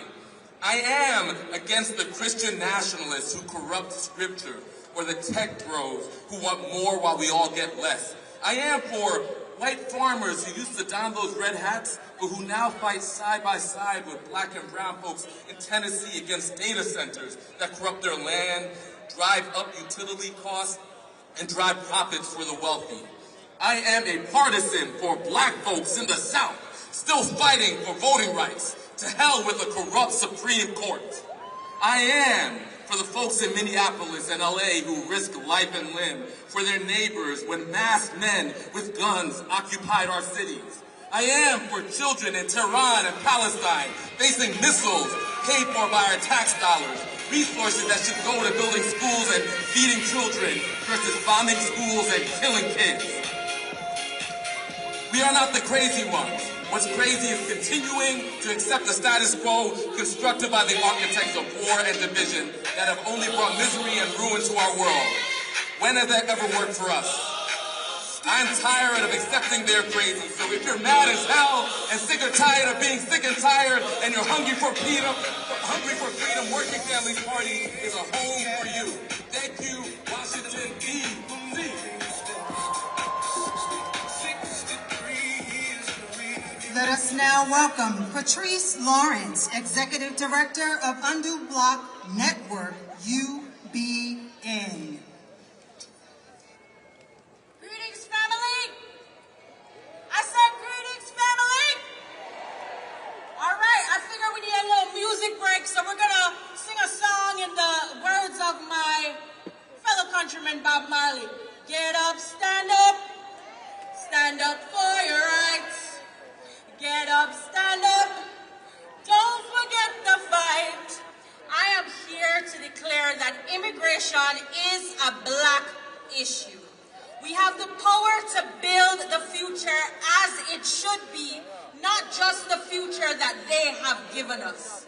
I am against the Christian nationalists who corrupt scripture, or the tech bros who want more while we all get less. I am for white farmers who used to don those red hats, but who now fight side by side with black and brown folks in Tennessee against data centers that corrupt their land, drive up utility costs, and drive profits for the wealthy. I am a partisan for black folks in the South, still fighting for voting rights. To hell with a corrupt Supreme Court. I am for the folks in Minneapolis and LA who risk life and limb for their neighbors when masked men with guns occupied our cities. I am for children in Tehran and Palestine facing missiles paid for by our tax dollars, resources that should go to building schools and feeding children versus bombing schools and killing kids. We are not the crazy ones. What's crazy is continuing to accept the status quo constructed by the architects of war and division that have only brought misery and ruin to our world. When has that ever worked for us? I'm tired of accepting their crazy, so if you're mad as hell and sick or tired of being sick and tired and you're hungry for freedom, Working Families Party is a home for you. Thank you, Washington, D.C. Let us now welcome Patrice Lawrence, Executive Director of Undo Block Network, UBN. Greetings, family. I said greetings, family. All right, I figure we need a little music break, so we're going to sing a song in the words of my fellow countryman, Bob Marley. Get up, stand up for your rights. Get up, stand up, don't forget the fight. I am here to declare that immigration is a black issue. We have the power to build the future as it should be, not just the future that they have given us.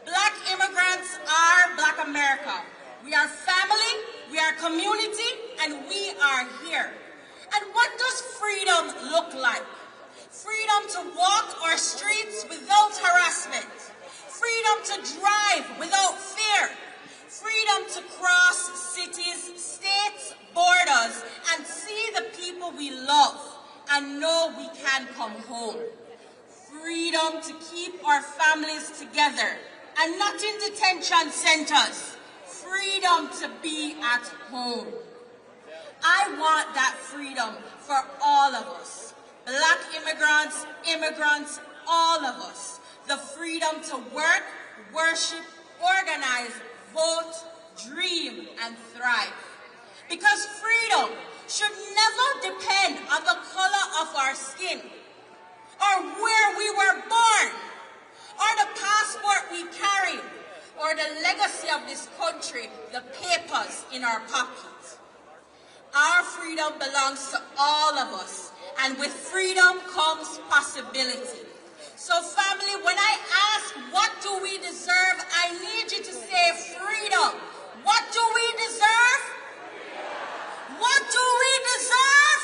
Black immigrants are Black America. We are family, we are community, and we are here. And what does freedom look like? Freedom to walk our streets without harassment. Freedom to drive without fear. Freedom to cross cities, states, borders, and see the people we love and know we can come home. Freedom to keep our families together and not in detention centers. Freedom to be at home. I want that freedom for all of us. Black immigrants, all of us. The freedom to work, worship, organize, vote, dream, and thrive. Because freedom should never depend on the color of our skin, or where we were born, or the passport we carry, or the legacy of this country, the papers in our pockets. Our freedom belongs to all of us. And with freedom comes possibility. So family, when I ask, what do we deserve? I need you to say freedom. What do we deserve? What do we deserve?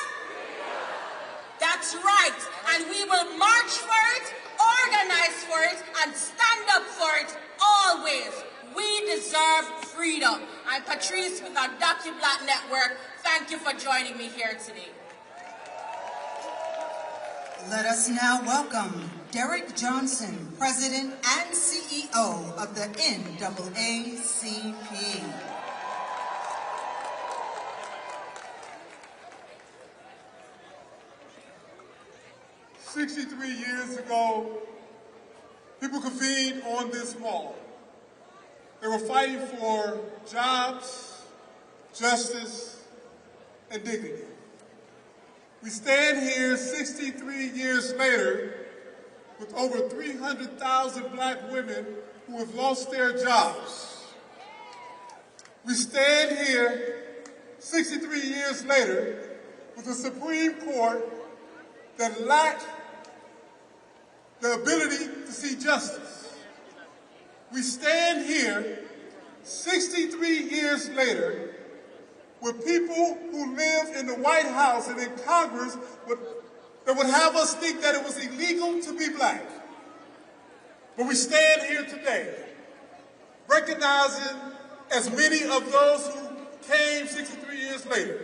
That's right. And we will march for it, organize for it, and stand up for it always. We deserve freedom. I'm Patrice with our Undo Block Network. Thank you for joining me here today. Let us now welcome Derek Johnson, President and CEO of the NAACP. "63 years ago, people convened on this mall. They were fighting for jobs, justice, and dignity. We stand here 63 years later with over 300,000 black women who have lost their jobs. We stand here 63 years later with a Supreme Court that lacked the ability to see justice. We stand here 63 years later with people who live in the White House and in Congress that would have us think that it was illegal to be black. But we stand here today recognizing, as many of those who came 63 years later,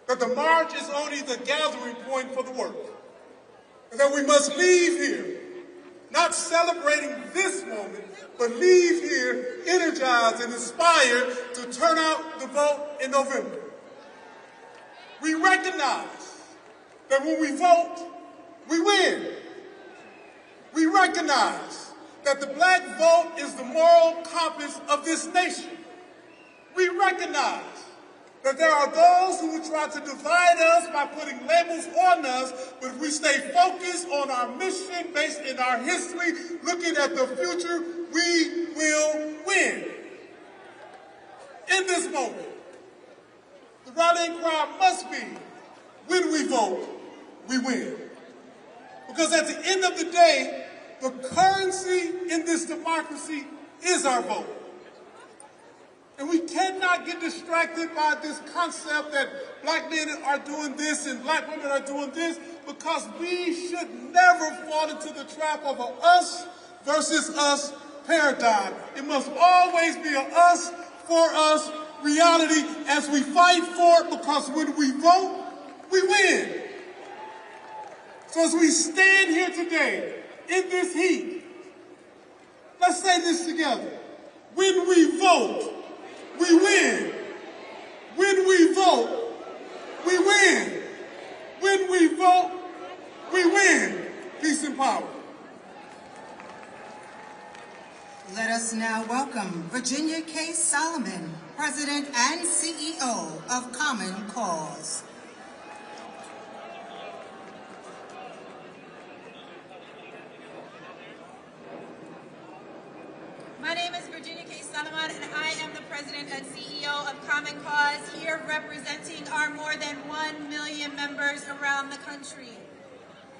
that the march is only the gathering point for the work. And that we must leave here, not celebrating this moment, but leave here energized and inspired to turn out the vote in November. We recognize that when we vote, we win. We recognize that the black vote is the moral compass of this nation. We recognize that there are those who will try to divide us by putting labels on us, but if we stay focused on our mission based in our history, looking at the future, we will win. In this moment, the rallying cry must be, when we vote, we win. Because at the end of the day, the currency in this democracy is our vote. And we cannot get distracted by this concept that black men are doing this and black women are doing this, because we should never fall into the trap of a us versus us paradigm. It must always be a us for us reality as we fight for it, because when we vote, we win. So as we stand here today in this heat, let's say this together. When we vote, we win. When we vote, we win. When we vote, we win. Peace and power. Let us now welcome Virginia K. Solomon, President and CEO of Common Cause. My name is Virginia K. Solomon, and I am the President and CEO of Common Cause, here representing our more than 1 million members around the country.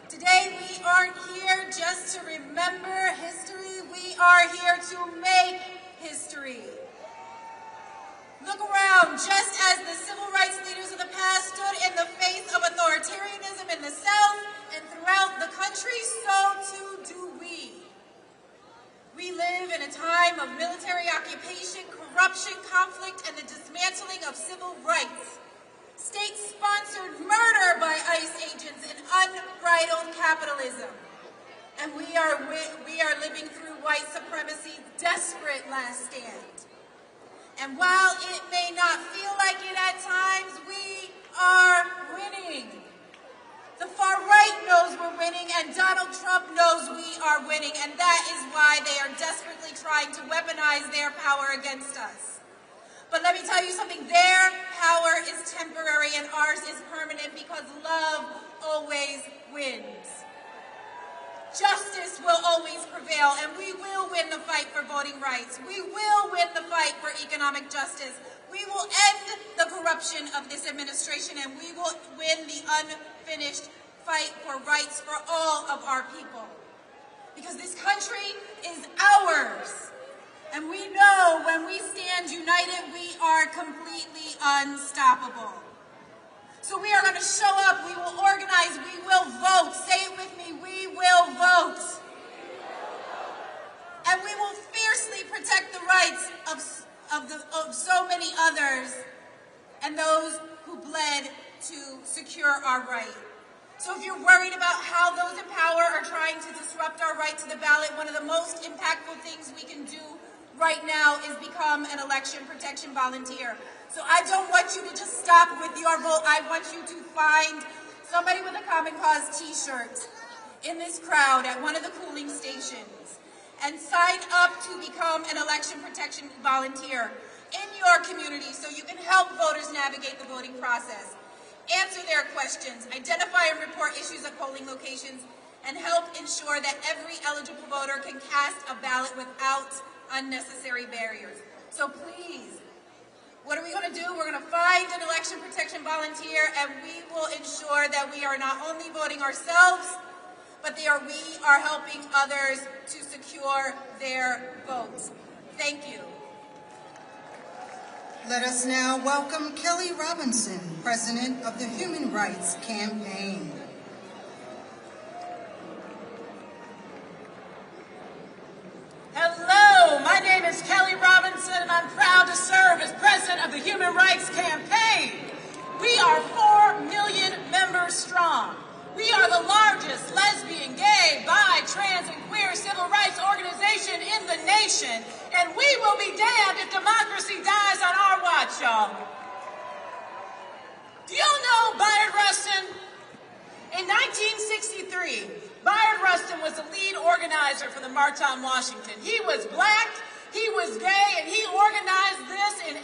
Today, we aren't here just to remember history, we are here to make history. Look around, just as the civil rights leaders of the past stood in the face of authoritarianism in the South and throughout the country, so too do we. We live in a time of military occupation, corruption, conflict, and the dismantling of civil rights. State-sponsored murder by ICE agents and unbridled capitalism. And we are living through white supremacy's desperate last stand. And while it may not feel like it at times, we are winning. The far right knows we're winning, and Donald Trump knows we are winning, and that is why they are desperately trying to weaponize their power against us. But let me tell you something, their power is temporary and ours is permanent, because love always wins. Justice will always prevail, and we will win the fight for voting rights. We will win the fight for economic justice. We will end the corruption of this administration, and we will win the unfinished fight for rights for all of our people. Because this country is ours. And we know when we stand united, we are completely unstoppable. So we are going to show up, we will organize, we will vote. Say it with me, we will vote. And we will fiercely protect the rights of so many others and those who bled to secure our right. So if you're worried about how those in power are trying to disrupt our right to the ballot, one of the most impactful things we can do right now is become an election protection volunteer. So I don't want you to just stop with your vote. I want you to find somebody with a Common Cause t-shirt in this crowd at one of the cooling stations and sign up to become an election protection volunteer in your community so you can help voters navigate the voting process. answer their questions, identify and report issues at polling locations, and help ensure that every eligible voter can cast a ballot without unnecessary barriers. So please, what are we going to do? We're going to find an election protection volunteer, and we will ensure that we are not only voting ourselves, but we are helping others to secure their votes. Thank you. Let us now welcome Kelly Robinson, President of the Human Rights Campaign. Hello, my name is Kelly Robinson, and I'm proud to serve as President of the Human Rights Campaign. We are 4 million members strong. We are the largest lesbian, gay, bi, trans, and queer civil rights organization in the nation, and we will be damned if democracy dies on our watch, y'all. Do y'all know Bayard Rustin? In 1963, Bayard Rustin was the lead organizer for the March on Washington. He was black, he was gay, and he organized this in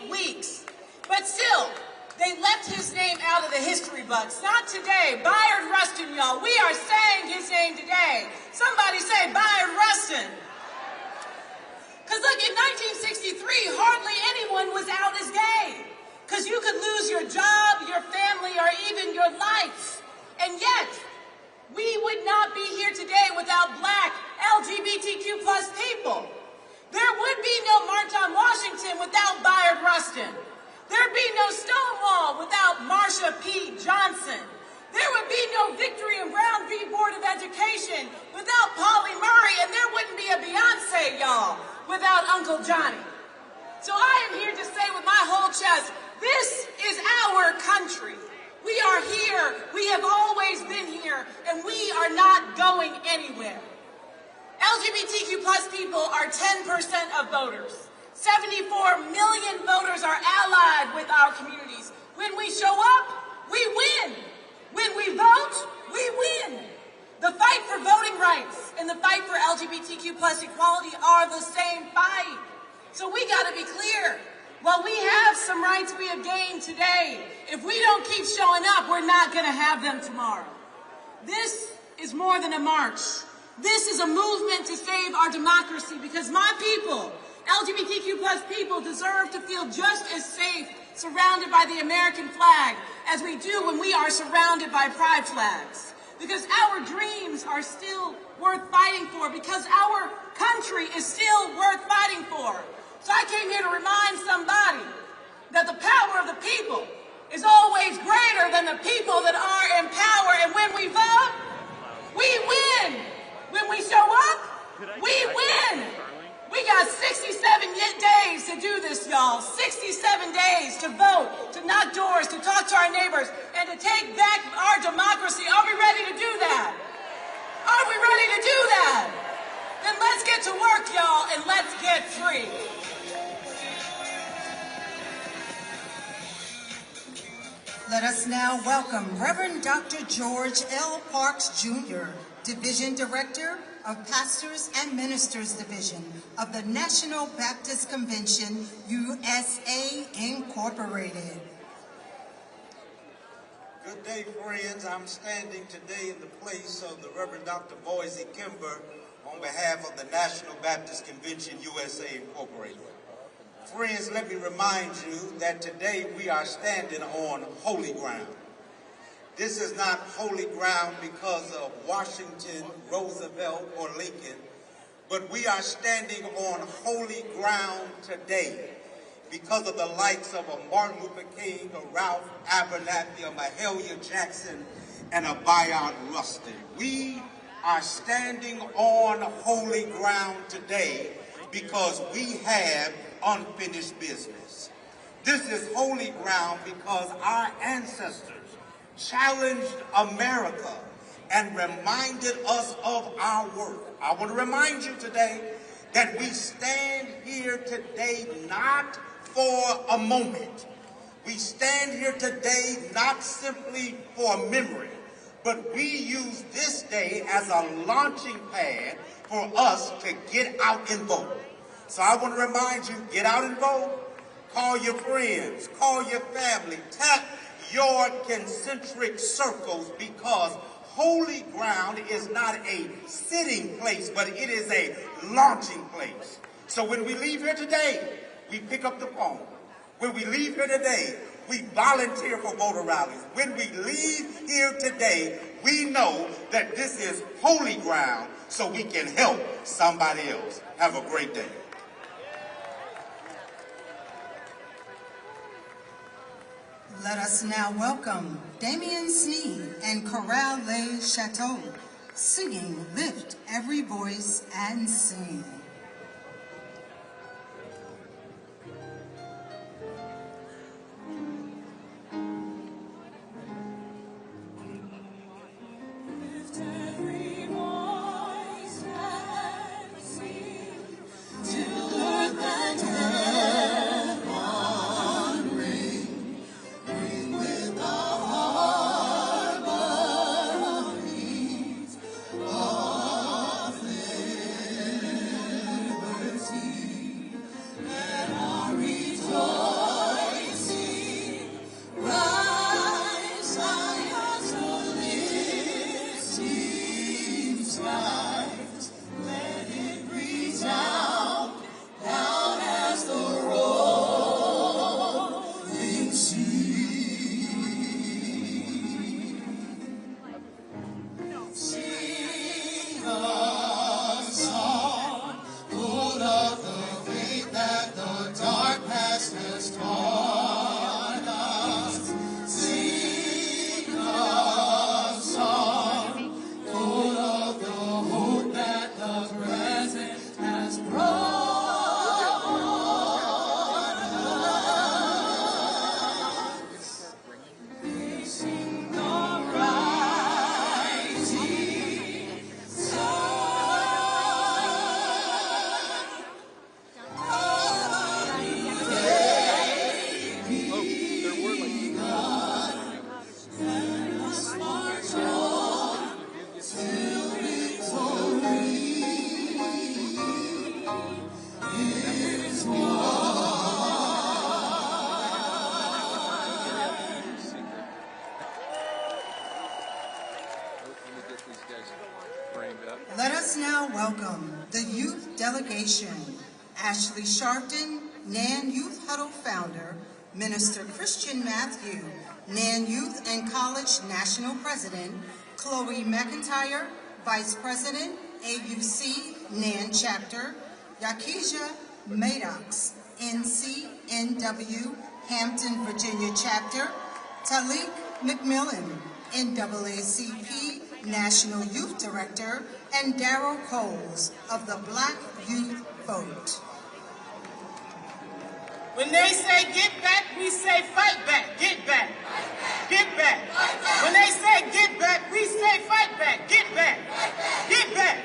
8 weeks. But still, they left his name out of the history books. Not today. Bayard Rustin, y'all. We are saying his name today. Somebody say Bayard Rustin. Because look, in 1963, hardly anyone was out as gay. Because you could lose your job, your family, or even your life. And yet, we would not be here today without black LGBTQ+ people. There would be no March on Washington without Bayard Rustin. There'd be no Stonewall without Marsha P. Johnson. There would be no Victory and Brown v. Board of Education without Polly Murray, and there wouldn't be a Beyonce, y'all, without Uncle Johnny. So I am here to say with my whole chest, this is our country. We are here, we have always been here, and we are not going anywhere. LGBTQ+ people are 10% of voters. 74 million voters are allied with our communities. When we show up, we win. When we vote, we win. The fight for voting rights and the fight for LGBTQ+ equality are the same fight. So we got to be clear. While we have some rights we have gained today, if we don't keep showing up, we're not going to have them tomorrow. This is more than a march. This is a movement to save our democracy, because my people, LGBTQ+ people, deserve to feel just as safe surrounded by the American flag as we do when we are surrounded by pride flags. Because our dreams are still worth fighting for, because our country is still worth fighting for. So I came here to remind somebody that the power of the people is always greater than the people that are in power. And when we vote, we win. When we show up, we win. We got 67 days to do this, y'all. 67 days to vote, to knock doors, to talk to our neighbors, and to take back our democracy. Are we ready to do that? Are we ready to do that? Then let's get to work, y'all, and let's get free. Let us now welcome Reverend Dr. George L. Parks, Jr., Division Director of Pastors and Ministers Division of the National Baptist Convention, USA, Incorporated. Good day, friends. I'm standing today in the place of the Reverend Dr. Boise Kimber on behalf of the National Baptist Convention, USA, Incorporated. Friends, let me remind you that today we are standing on holy ground. This is not holy ground because of Washington, Roosevelt, or Lincoln, but we are standing on holy ground today because of the likes of a Martin Luther King, a Ralph Abernathy, a Mahalia Jackson, and a Bayard Rustin. We are standing on holy ground today because we have unfinished business. This is holy ground because our ancestors challenged America and reminded us of our work. I want to remind you today that we stand here today not for a moment. We stand here today not simply for a memory, but we use this day as a launching pad for us to get out and vote. So I want to remind you, get out and vote. Call your friends, call your family, tap your concentric circles, because holy ground is not a sitting place, but it is a launching place. So when we leave here today, we pick up the phone. When we leave here today, we volunteer for voter rallies. When we leave here today, we know that this is holy ground so we can help somebody else. Have a great day. Let us now welcome Damien Sneed and Chorale Les Chateaux, singing Lift Every Voice and Sing. Let us now welcome the youth delegation. Ashley Sharpton, NAN Youth Huddle founder, Minister Christian Matthew, NAN Youth and College National President, Chloe McIntyre, Vice President, AUC NAN Chapter, Yakisha Maddox, NCNW Hampton, Virginia Chapter, Talik McMillan, NAACP National Youth Director, and Darrell Coles of the Black Youth Vote. When they say get back, we say fight back. Get back. Get back. When they say get back, we say fight back. Get back. Get back.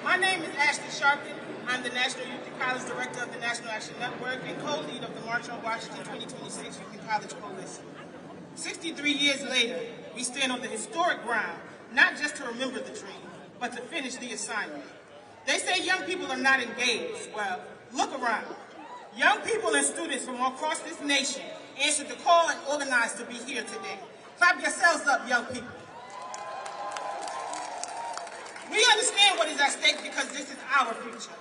My name is Ashley Sharpton. I'm the National Youth and College Director of the National Action Network and co-lead of the March on Washington 2026 Youth and College Coalition. 63 years later, we stand on the historic ground, not just to remember the dream, but to finish the assignment. They say young people are not engaged. Well, look around. Young people and students from all across this nation answered the call and organized to be here today. Clap yourselves up, young people. We understand what is at stake because this is our future.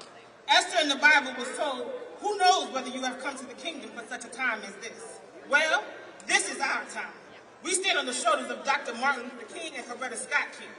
Esther in the Bible was told, who knows whether you have come to the kingdom for such a time as this? Well, this is our time. We stand on the shoulders of Dr. Martin Luther King and Coretta Scott King,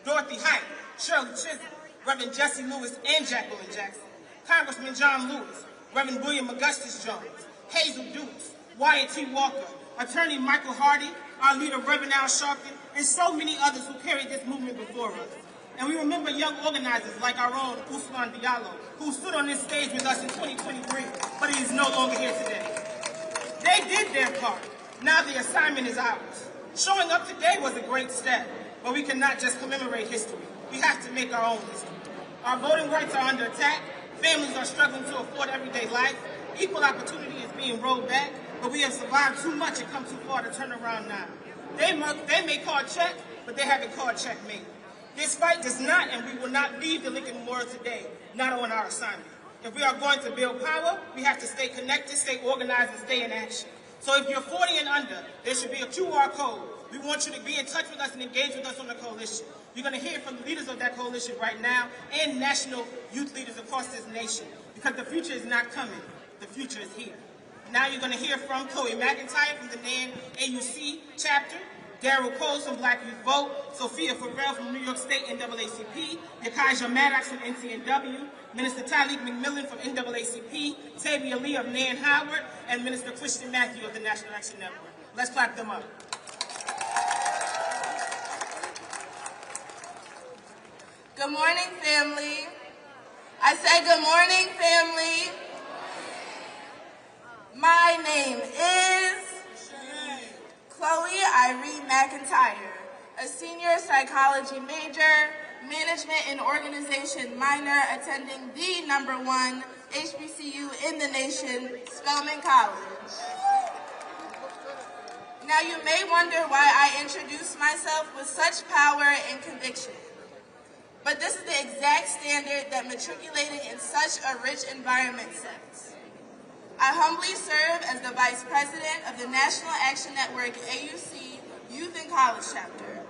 Dorothy Height, Shirley Chisholm, Reverend Jesse Lewis and Jacqueline Jackson, Congressman John Lewis, Reverend William Augustus Jones, Hazel Dukes, Wyatt T. Walker, Attorney Michael Hardy, our leader Reverend Al Sharpton, and so many others who carried this movement before us. And we remember young organizers like our own Ousmane Diallo, who stood on this stage with us in 2023, but he is no longer here today. They did their part. Now the assignment is ours. Showing up today was a great step, but we cannot just commemorate history. We have to make our own history. Our voting rights are under attack. Families are struggling to afford everyday life. Equal opportunity is being rolled back, but we have survived too much and come too far to turn around now. They may call check, but they haven't called checkmate. This fight does not, and we will not leave the Lincoln Memorial today, not on our assignment. If we are going to build power, we have to stay connected, stay organized, and stay in action. So if you're 40 and under, there should be a QR code. We want you to be in touch with us and engage with us on the coalition. You're going to hear from the leaders of that coalition right now and national youth leaders across this nation, because the future is not coming. The future is here. Now you're going to hear from Chloe McIntyre from the NAN AUC chapter, Daryl Coles from Black Youth Vote, Sophia Farrell from New York State NAACP, Yakaja Maddox from NCNW, Minister Tyleek McMillan from NAACP, Tavia Lee of NAN Howard, and Minister Christian Matthew of the National Action Network. Let's clap them up. Good morning, family. I say good morning, family. My name is Chloe Irene McIntyre, a senior psychology major, management and organization minor, attending the #1 HBCU in the nation, Spelman College. Now you may wonder why I introduce myself with such power and conviction. But this is the exact standard that matriculating in such a rich environment sets. I humbly serve as the Vice President of the National Action Network AUC Youth and College Chapter.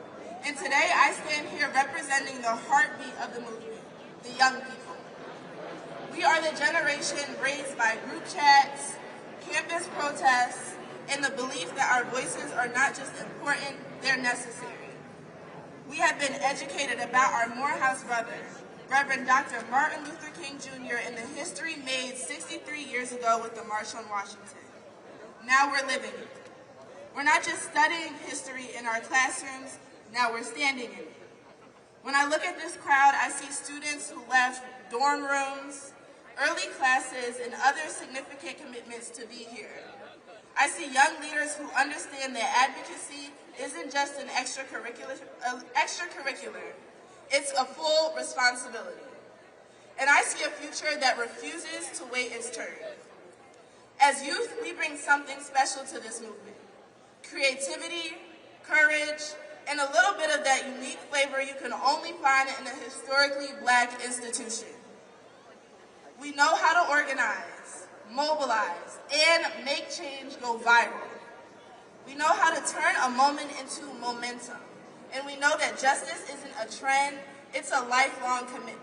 And today I stand here representing the heartbeat of the movement, the young people. We are the generation raised by group chats, campus protests, and the belief that our voices are not just important, they're necessary. We have been educated about our Morehouse brother, Reverend Dr. Martin Luther King Jr. and the history made 63 years ago with the March on Washington. Now we're living it. We're not just studying history in our classrooms, now we're standing in it. When I look at this crowd, I see students who left dorm rooms, early classes, and other significant commitments to be here. I see young leaders who understand that advocacy isn't just an extracurricular, it's a full responsibility. And I see a future that refuses to wait its turn. As youth, we bring something special to this movement. Creativity, courage, and a little bit of that unique flavor you can only find in a historically Black institution. We know how to organize, mobilize, and make change go viral. We know how to turn a moment into momentum. And we know that justice isn't a trend, it's a lifelong commitment.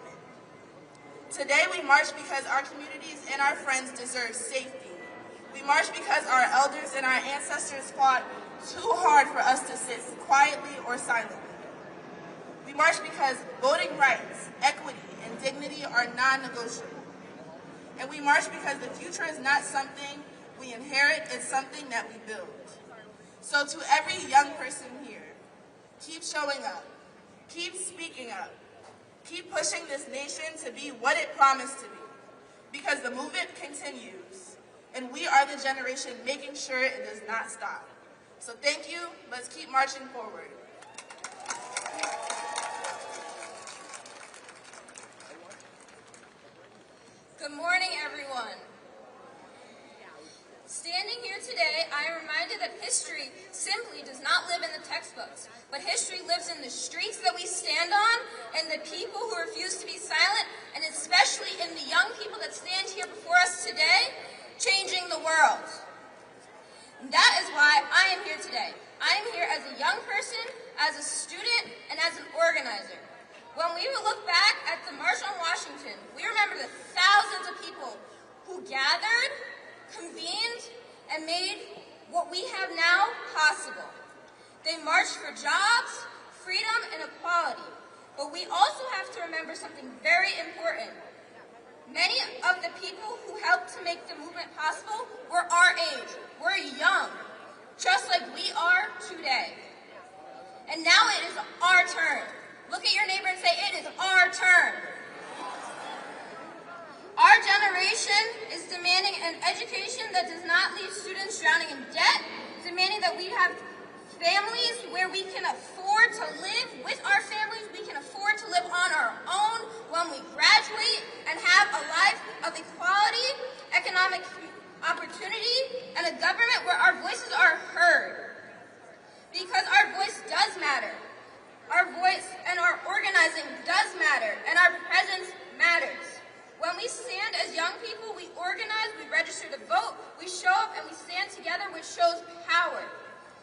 Today we march because our communities and our friends deserve safety. We march because our elders and our ancestors fought too hard for us to sit quietly or silently. We march because voting rights, equity, and dignity are non-negotiable. And we march because the future is not something we inherit, it's something that we build. So to every young person here, keep showing up, keep speaking up, keep pushing this nation to be what it promised to be, because the movement continues, and we are the generation making sure it does not stop. So thank you, let's keep marching forward. Good morning, everyone. Standing here today, I am reminded that history simply does not live in the textbooks, but history lives in the streets that we stand on, and the people who refuse to be silent, and especially in the young people that stand here before us today, changing the world. And that is why I am here today. I am here as a young person, as a student, and as an organizer. When we look back at the March on Washington, we remember the thousands of people who gathered, convened, and made what we have now possible. They marched for jobs, freedom, and equality. But we also have to remember something very important. Many of the people who helped to make the movement possible were our age. We're young, just like we are today. And now it is our turn. Look at your neighbor and say, it is our turn. Our generation is demanding an education that does not leave students drowning in debt, demanding that we have families where we can afford to live with our families, we can afford to live on our own when we graduate and have a life of equality, economic opportunity, and a government where our voices are heard. Because our voice does matter. Our voice and our organizing does matter, and our presence matters. When we stand as young people, we organize, we register to vote, we show up and we stand together, which shows power.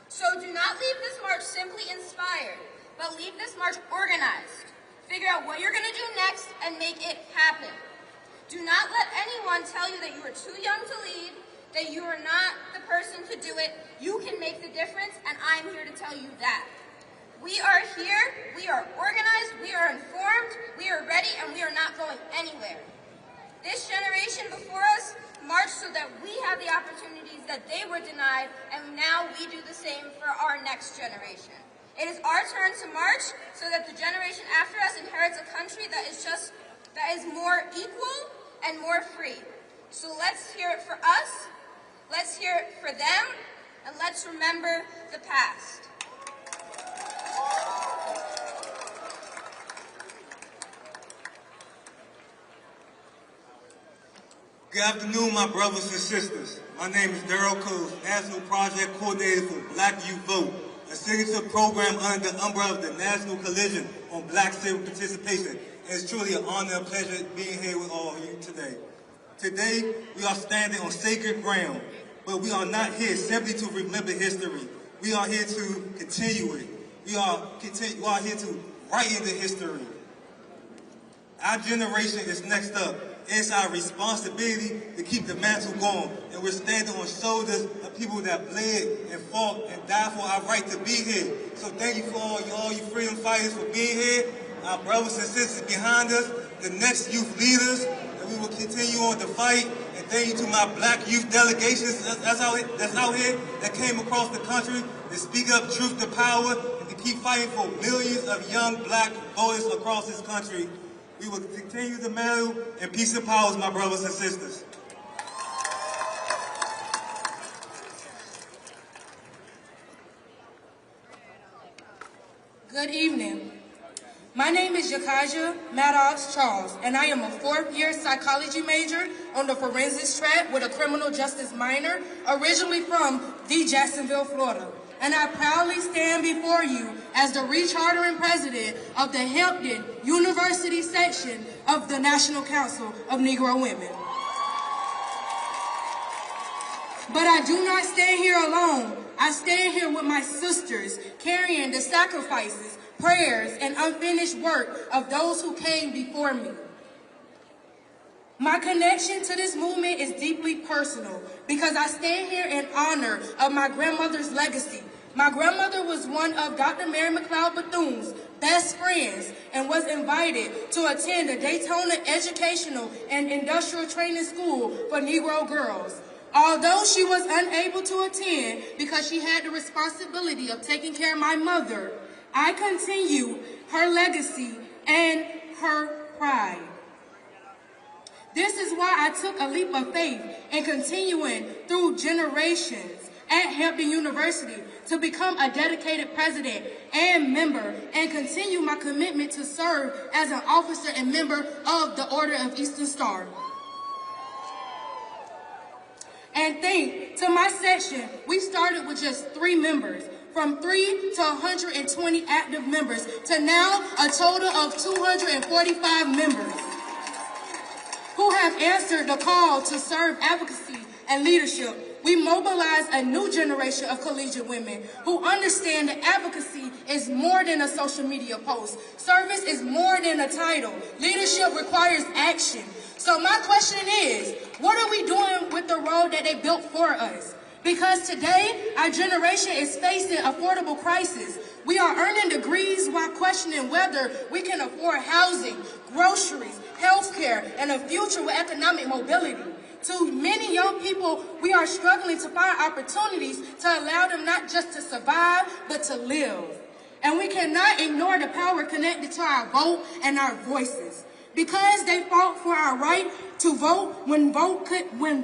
So do not leave this march simply inspired, but leave this march organized. Figure out what you're going to do next and make it happen. Do not let anyone tell you that you are too young to lead, that you are not the person to do it. You can make the difference, and I'm here to tell you that. We are here, we are organized, we are informed, we are ready, and we are not going anywhere. This generation before us marched so that we have the opportunities that they were denied, and now we do the same for our next generation. It is our turn to march so that the generation after us inherits a country that is more equal and more free. So let's hear it for us, let's hear it for them, and let's remember the past. Good afternoon, my brothers and sisters. My name is Daryl Coles, National Project Coordinator for Black Youth Vote, a signature program under the umbrella of the National Coalition on Black Civic Participation. And it's truly an honor and pleasure being here with all of you today. Today, we are standing on sacred ground, but we are not here simply to remember history. We are here to continue it. We are here to write into history. Our generation is next up. It's our responsibility to keep the mantle going. And we're standing on shoulders of people that bled and fought and died for our right to be here. So thank you for all you freedom fighters for being here. Our brothers and sisters behind us, the next youth leaders, and we will continue on to fight. And thank you to my black youth delegations that's out here that came across the country to speak up truth to power and to keep fighting for millions of young black voters across this country. We will continue the battle, and peace and power, my brothers and sisters. Good evening. My name is Jakaja Maddox Charles, and I am a fourth-year psychology major on the forensics track with a criminal justice minor, originally from Jacksonville, Florida. And I proudly stand before you as the rechartering president of the Hampton University section of the National Council of Negro Women. But I do not stand here alone. I stand here with my sisters, carrying the sacrifices, prayers, and unfinished work of those who came before me. My connection to this movement is deeply personal because I stand here in honor of my grandmother's legacy. My grandmother was one of Dr. Mary McLeod Bethune's best friends and was invited to attend the Daytona Educational and Industrial Training School for Negro girls. Although she was unable to attend because she had the responsibility of taking care of my mother, I continue her legacy and her pride. This is why I took a leap of faith in continuing through generations at Hampton University to become a dedicated president and member and continue my commitment to serve as an officer and member of the Order of Eastern Star. And thanks to my section, we started with just 3 members, from 3 to 120 active members, to now a total of 245 members who have answered the call to serve advocacy and leadership. We mobilize a new generation of collegiate women who understand that advocacy is more than a social media post. Service is more than a title. Leadership requires action. So my question is, what are we doing with the road that they built for us? Because today, our generation is facing affordable crisis. We are earning degrees while questioning whether we can afford housing, groceries, healthcare, and a future with economic mobility. To many young people, we are struggling to find opportunities to allow them not just to survive, but to live. And we cannot ignore the power connected to our vote and our voices. Because they fought for our right to vote when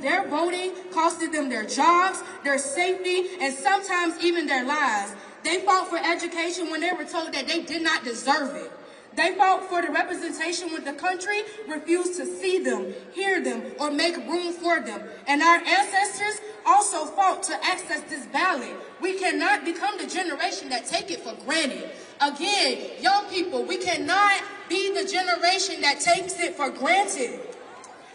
their voting costed them their jobs, their safety, and sometimes even their lives. They fought for education when they were told that they did not deserve it. They fought for the representation when the country refused to see them, hear them, or make room for them. And our ancestors also fought to access this ballot. We cannot become the generation that take it for granted. Again, young people, we cannot be the generation that takes it for granted.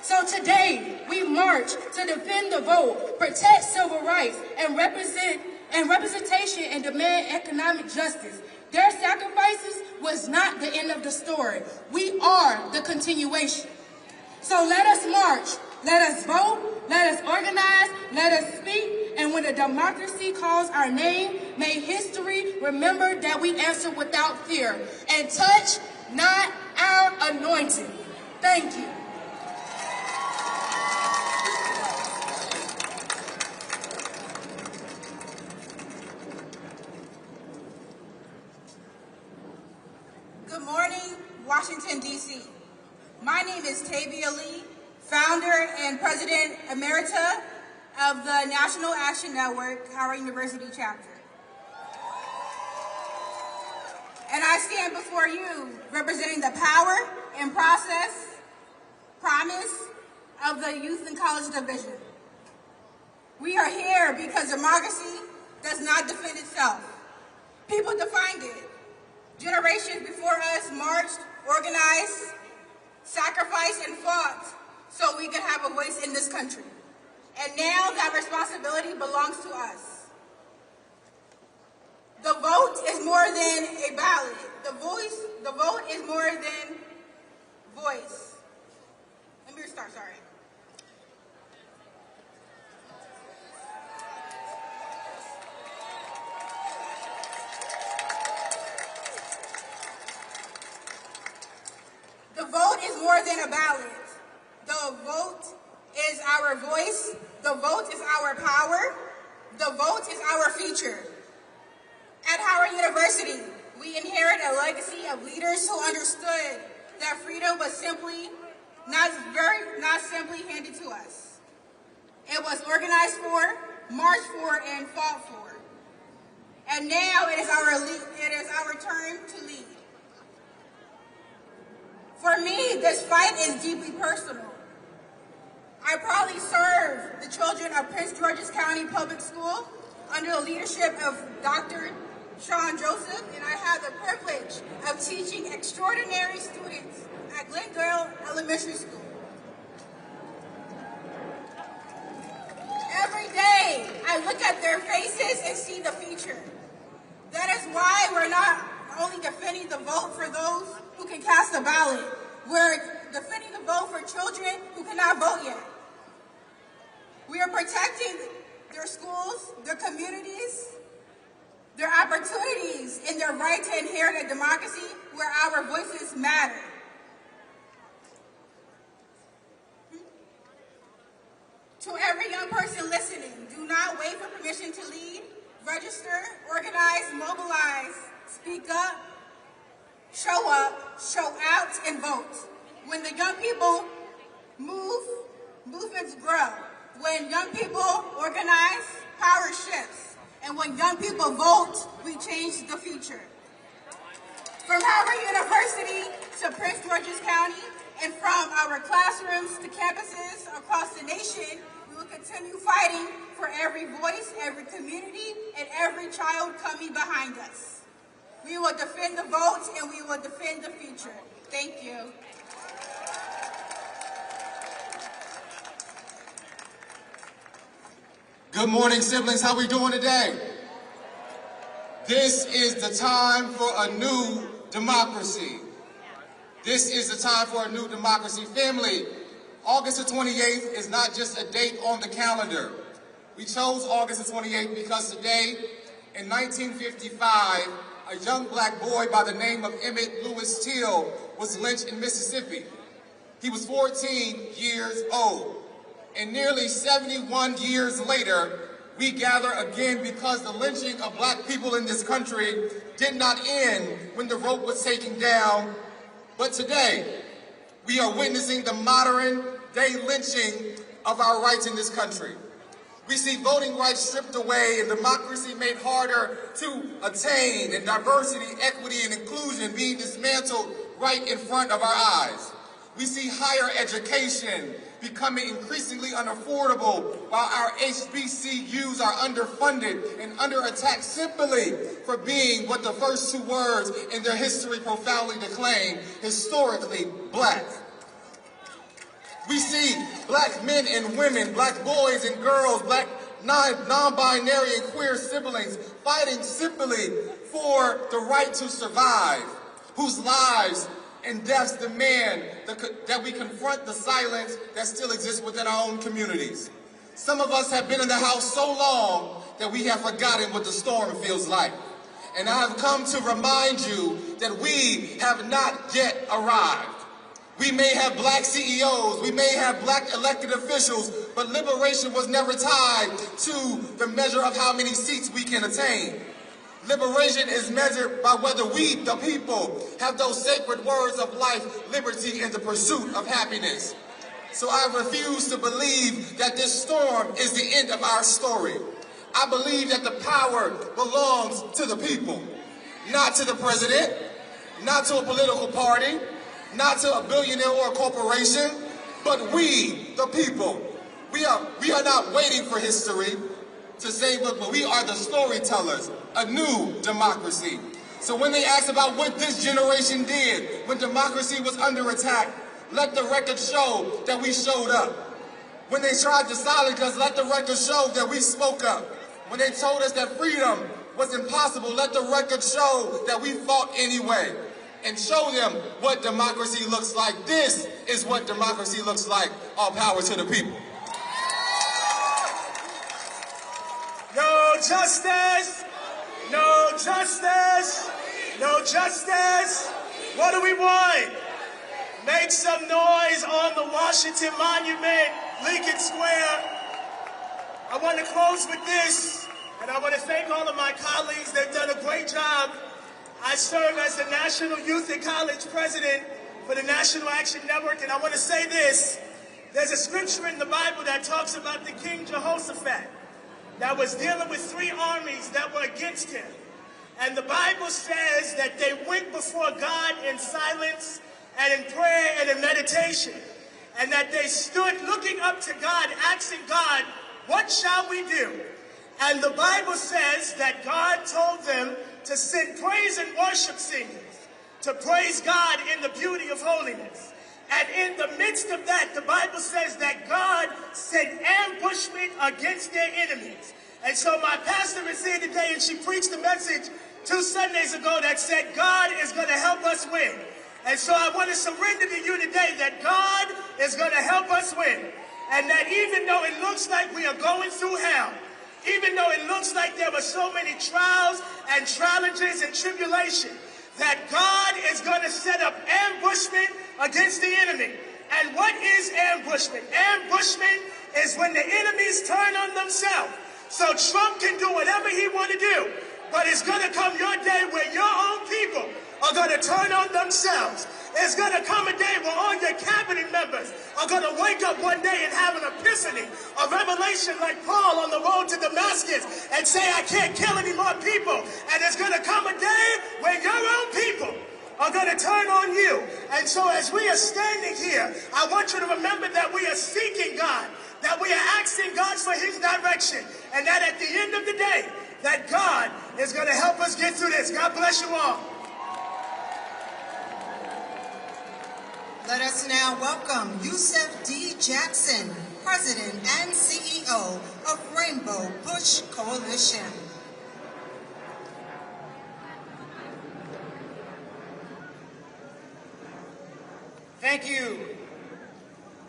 So today, we march to defend the vote, protect civil rights, and representation and demand economic justice. Their sacrifices was not the end of the story. We are the continuation. So let us march, let us vote, let us organize, let us speak, and when the democracy calls our name, may history remember that we answer without fear and touch not our anointing. Thank you. Good morning, Washington, D.C. My name is Tavia Lee, founder and president emerita of the National Action Network, Howard University chapter. And I stand before you representing the power and promise of the Youth and College Division. We are here because democracy does not defend itself. People defined it. Generations before us marched, organized, sacrificed, and fought so we could have a voice in this country. And now that responsibility belongs to us. The vote is more than a ballot. The vote is more than voice. Let me restart, sorry. The vote is more than a ballot. The vote is our voice. The vote is our power. The vote is our future. At Howard University, we inherit a legacy of leaders who understood that freedom was not simply handed to us. It was organized for, marched for, and fought for. And now it is our turn to lead. For me, this fight is deeply personal. I proudly serve the children of Prince George's County Public School under the leadership of Dr. Sean Joseph, and I have the privilege of teaching extraordinary students at Glendale Elementary School. Every day, I look at their faces and see the future. That is why we're not only defending the vote for those who can cast a ballot, we're defending the vote for children who cannot vote yet. We are protecting their schools, their communities, their opportunities, and their right to inherit a democracy where our voices matter. To every young person listening, do not wait for permission to lead. Register, organize, mobilize, speak up, show out, and vote. When the young people move, movements grow. When young people organize, power shifts. And when young people vote, we change the future. From Howard University to Prince George's County, and from our classrooms to campuses across the nation, we will continue fighting for every voice, every community, and every child coming behind us. We will defend the vote and we will defend the future. Thank you. Good morning, siblings. How we doing today? This is the time for a new democracy. This is the time for a new democracy. Family, August the 28th is not just a date on the calendar. We chose August the 28th because today, in 1955, a young black boy by the name of Emmett Lewis Till was lynched in Mississippi. He was 14 years old. And nearly 71 years later, we gather again because the lynching of black people in this country did not end when the rope was taken down. But today, we are witnessing the modern day lynching of our rights in this country. We see voting rights stripped away and democracy made harder to attain, and diversity, equity, and inclusion being dismantled right in front of our eyes. We see higher education becoming increasingly unaffordable while our HBCUs are underfunded and under attack simply for being what the first two words in their history profoundly declaim, historically black. We see black men and women, black boys and girls, black non-binary and queer siblings fighting simply for the right to survive, whose lives and deaths demand that we confront the silence that still exists within our own communities. Some of us have been in the house so long that we have forgotten what the storm feels like. And I have come to remind you that we have not yet arrived. We may have black CEOs, we may have black elected officials, but liberation was never tied to the measure of how many seats we can attain. Liberation is measured by whether we, the people, have those sacred words of life, liberty, and the pursuit of happiness. So I refuse to believe that this storm is the end of our story. I believe that the power belongs to the people, not to the president, not to a political party, not to a billionaire or a corporation, but we, the people. We are not waiting for history to say, look, but we are the storytellers, a new democracy. So when they ask about what this generation did when democracy was under attack, let the record show that we showed up. When they tried to silence us, let the record show that we spoke up. When they told us that freedom was impossible, let the record show that we fought anyway. And show them what democracy looks like. This is what democracy looks like. All power to the people. No justice! No justice! No justice! What do we want? Make some noise on the Washington Monument, Lincoln Square. I want to close with this, and I want to thank all of my colleagues. They've done a great job. I serve as the National Youth and College President for the National Action Network, and I want to say this. There's a scripture in the Bible that talks about the King Jehoshaphat that was dealing with 3 armies that were against him. And the Bible says that they went before God in silence and in prayer and in meditation, and that they stood looking up to God, asking God, what shall we do? And the Bible says that God told them to send praise and worship singers to praise God in the beauty of holiness. And in the midst of that, the Bible says that God sent ambushment against their enemies. And so my pastor is here today, and she preached a message 2 Sundays ago that said God is going to help us win. And so I want to surrender to you today that God is going to help us win. And that even though it looks like we are going through hell, even though it looks like there were so many trials and challenges and tribulation, that God is going to set up ambushment against the enemy. And what is ambushment? Ambushment is when the enemies turn on themselves. So Trump can do whatever he want to do, but it's going to come your day where your own people are going to turn on themselves. There's going to come a day where all your cabinet members are going to wake up one day and have an epiphany, a revelation like Paul on the road to Damascus, and say, I can't kill any more people. And there's going to come a day where your own people are going to turn on you. And so as we are standing here, I want you to remember that we are seeking God, that we are asking God for his direction, and that at the end of the day, that God is going to help us get through this. God bless you all. Let us now welcome Yusef D. Jackson, President and CEO of Rainbow Push Coalition. Thank you.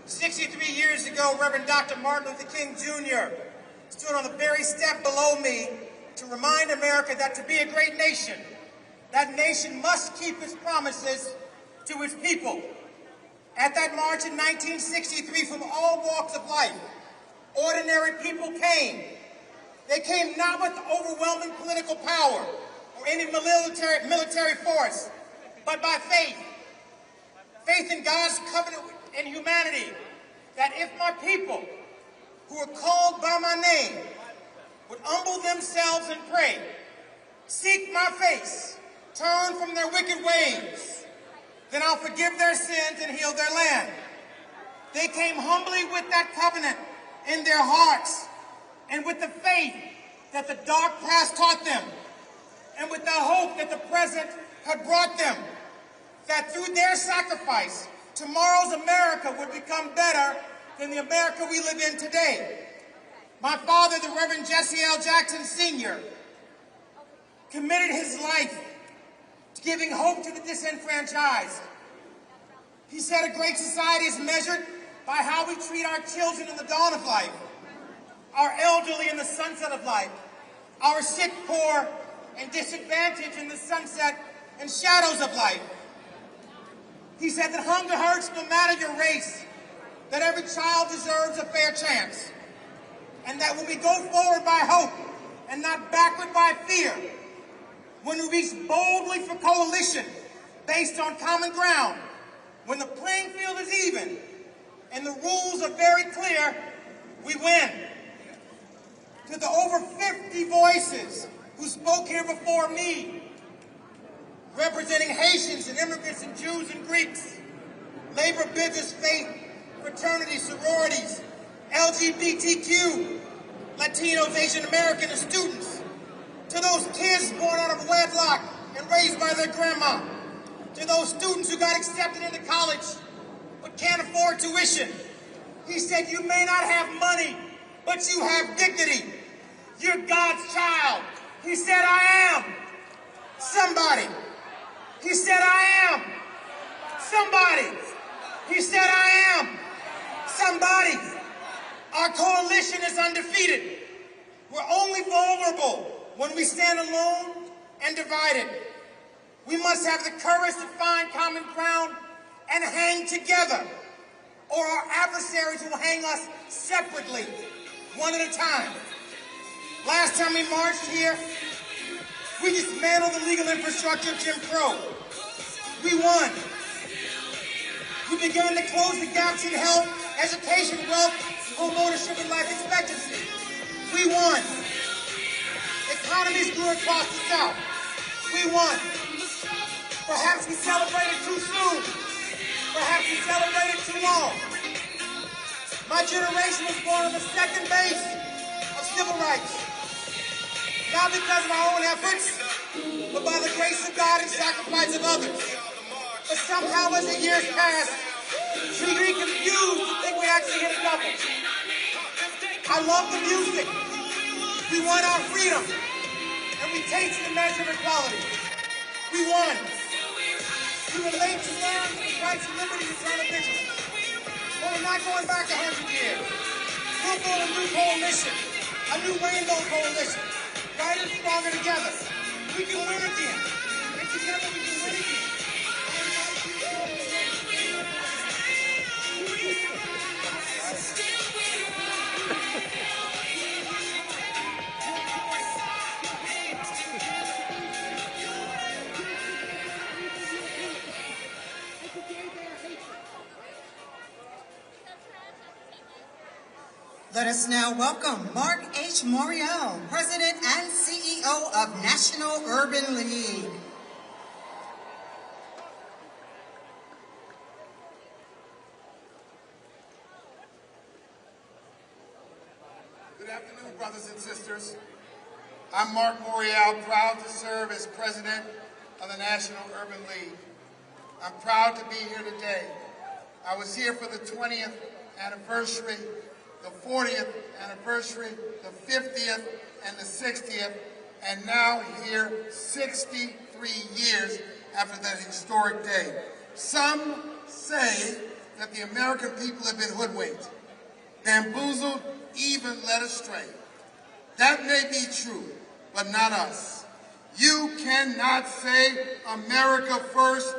63 years ago, Reverend Dr. Martin Luther King Jr. stood on the very step below me to remind America that to be a great nation, that nation must keep its promises to its people. At that march in 1963, from all walks of life, ordinary people came. They came not with overwhelming political power or any military force, but by faith. Faith in God's covenant and humanity, that if my people, who are called by my name, would humble themselves and pray, seek my face, turn from their wicked ways, then I'll forgive their sins and heal their land. They came humbly with that covenant in their hearts, and with the faith that the dark past taught them, and with the hope that the present had brought them, that through their sacrifice tomorrow's America would become better than the America we live in today. My father, the Reverend Jesse L. Jackson Sr., committed his life to giving hope to the disenfranchised. He said a great society is measured by how we treat our children in the dawn of life, our elderly in the sunset of life, our sick, poor, and disadvantaged in the sunset and shadows of life. He said that hunger hurts no matter your race, that every child deserves a fair chance, and that when we go forward by hope and not backward by fear, when we reach boldly for coalition based on common ground, when the playing field is even and the rules are very clear, we win. To the over 50 voices who spoke here before me, representing Haitians and immigrants and Jews and Greeks, labor, business, faith, fraternities, sororities, LGBTQ, Latinos, Asian American, and students, to those kids born out of wedlock and raised by their grandma, to those students who got accepted into college but can't afford tuition. He said, you may not have money, but you have dignity. You're God's child. He said, I am somebody. He said, I am somebody. He said, I am somebody. Our coalition is undefeated. We're only vulnerable when we stand alone and divided. We must have the courage to find common ground and hang together, or our adversaries will hang us separately, one at a time. Last time we marched here, we dismantled the legal infrastructure of Jim Crow. We won. We began to close the gaps in health, education, wealth, home ownership, and life expectancy. We won. Economies grew across the South. We won. Perhaps we celebrated too soon. Perhaps we celebrated too long. My generation was born on the second base of civil rights. Not because of our own efforts, but by the grace of God and sacrifice of others. But somehow as the years passed, we grew confused to think we actually hit a double. I love the music. We won our freedom, and we tasted the measure of equality. We won. We were late to learn the rights and liberties of eternal vigilance. But we're not going back 100 years. We'll build a new coalition, a new rainbow coalition, brighter and stronger together. We can win again, and together we can win again. Let us now welcome Mark H. Morial, President and CEO of National Urban League. Good afternoon, brothers and sisters. I'm Mark Morial, proud to serve as President of the National Urban League. I'm proud to be here today. I was here for the 20th anniversary, the 40th anniversary, the 50th, and the 60th, and now here 63 years after that historic day. Some say that the American people have been hoodwinked, bamboozled, even led astray. That may be true, but not us. You cannot say America first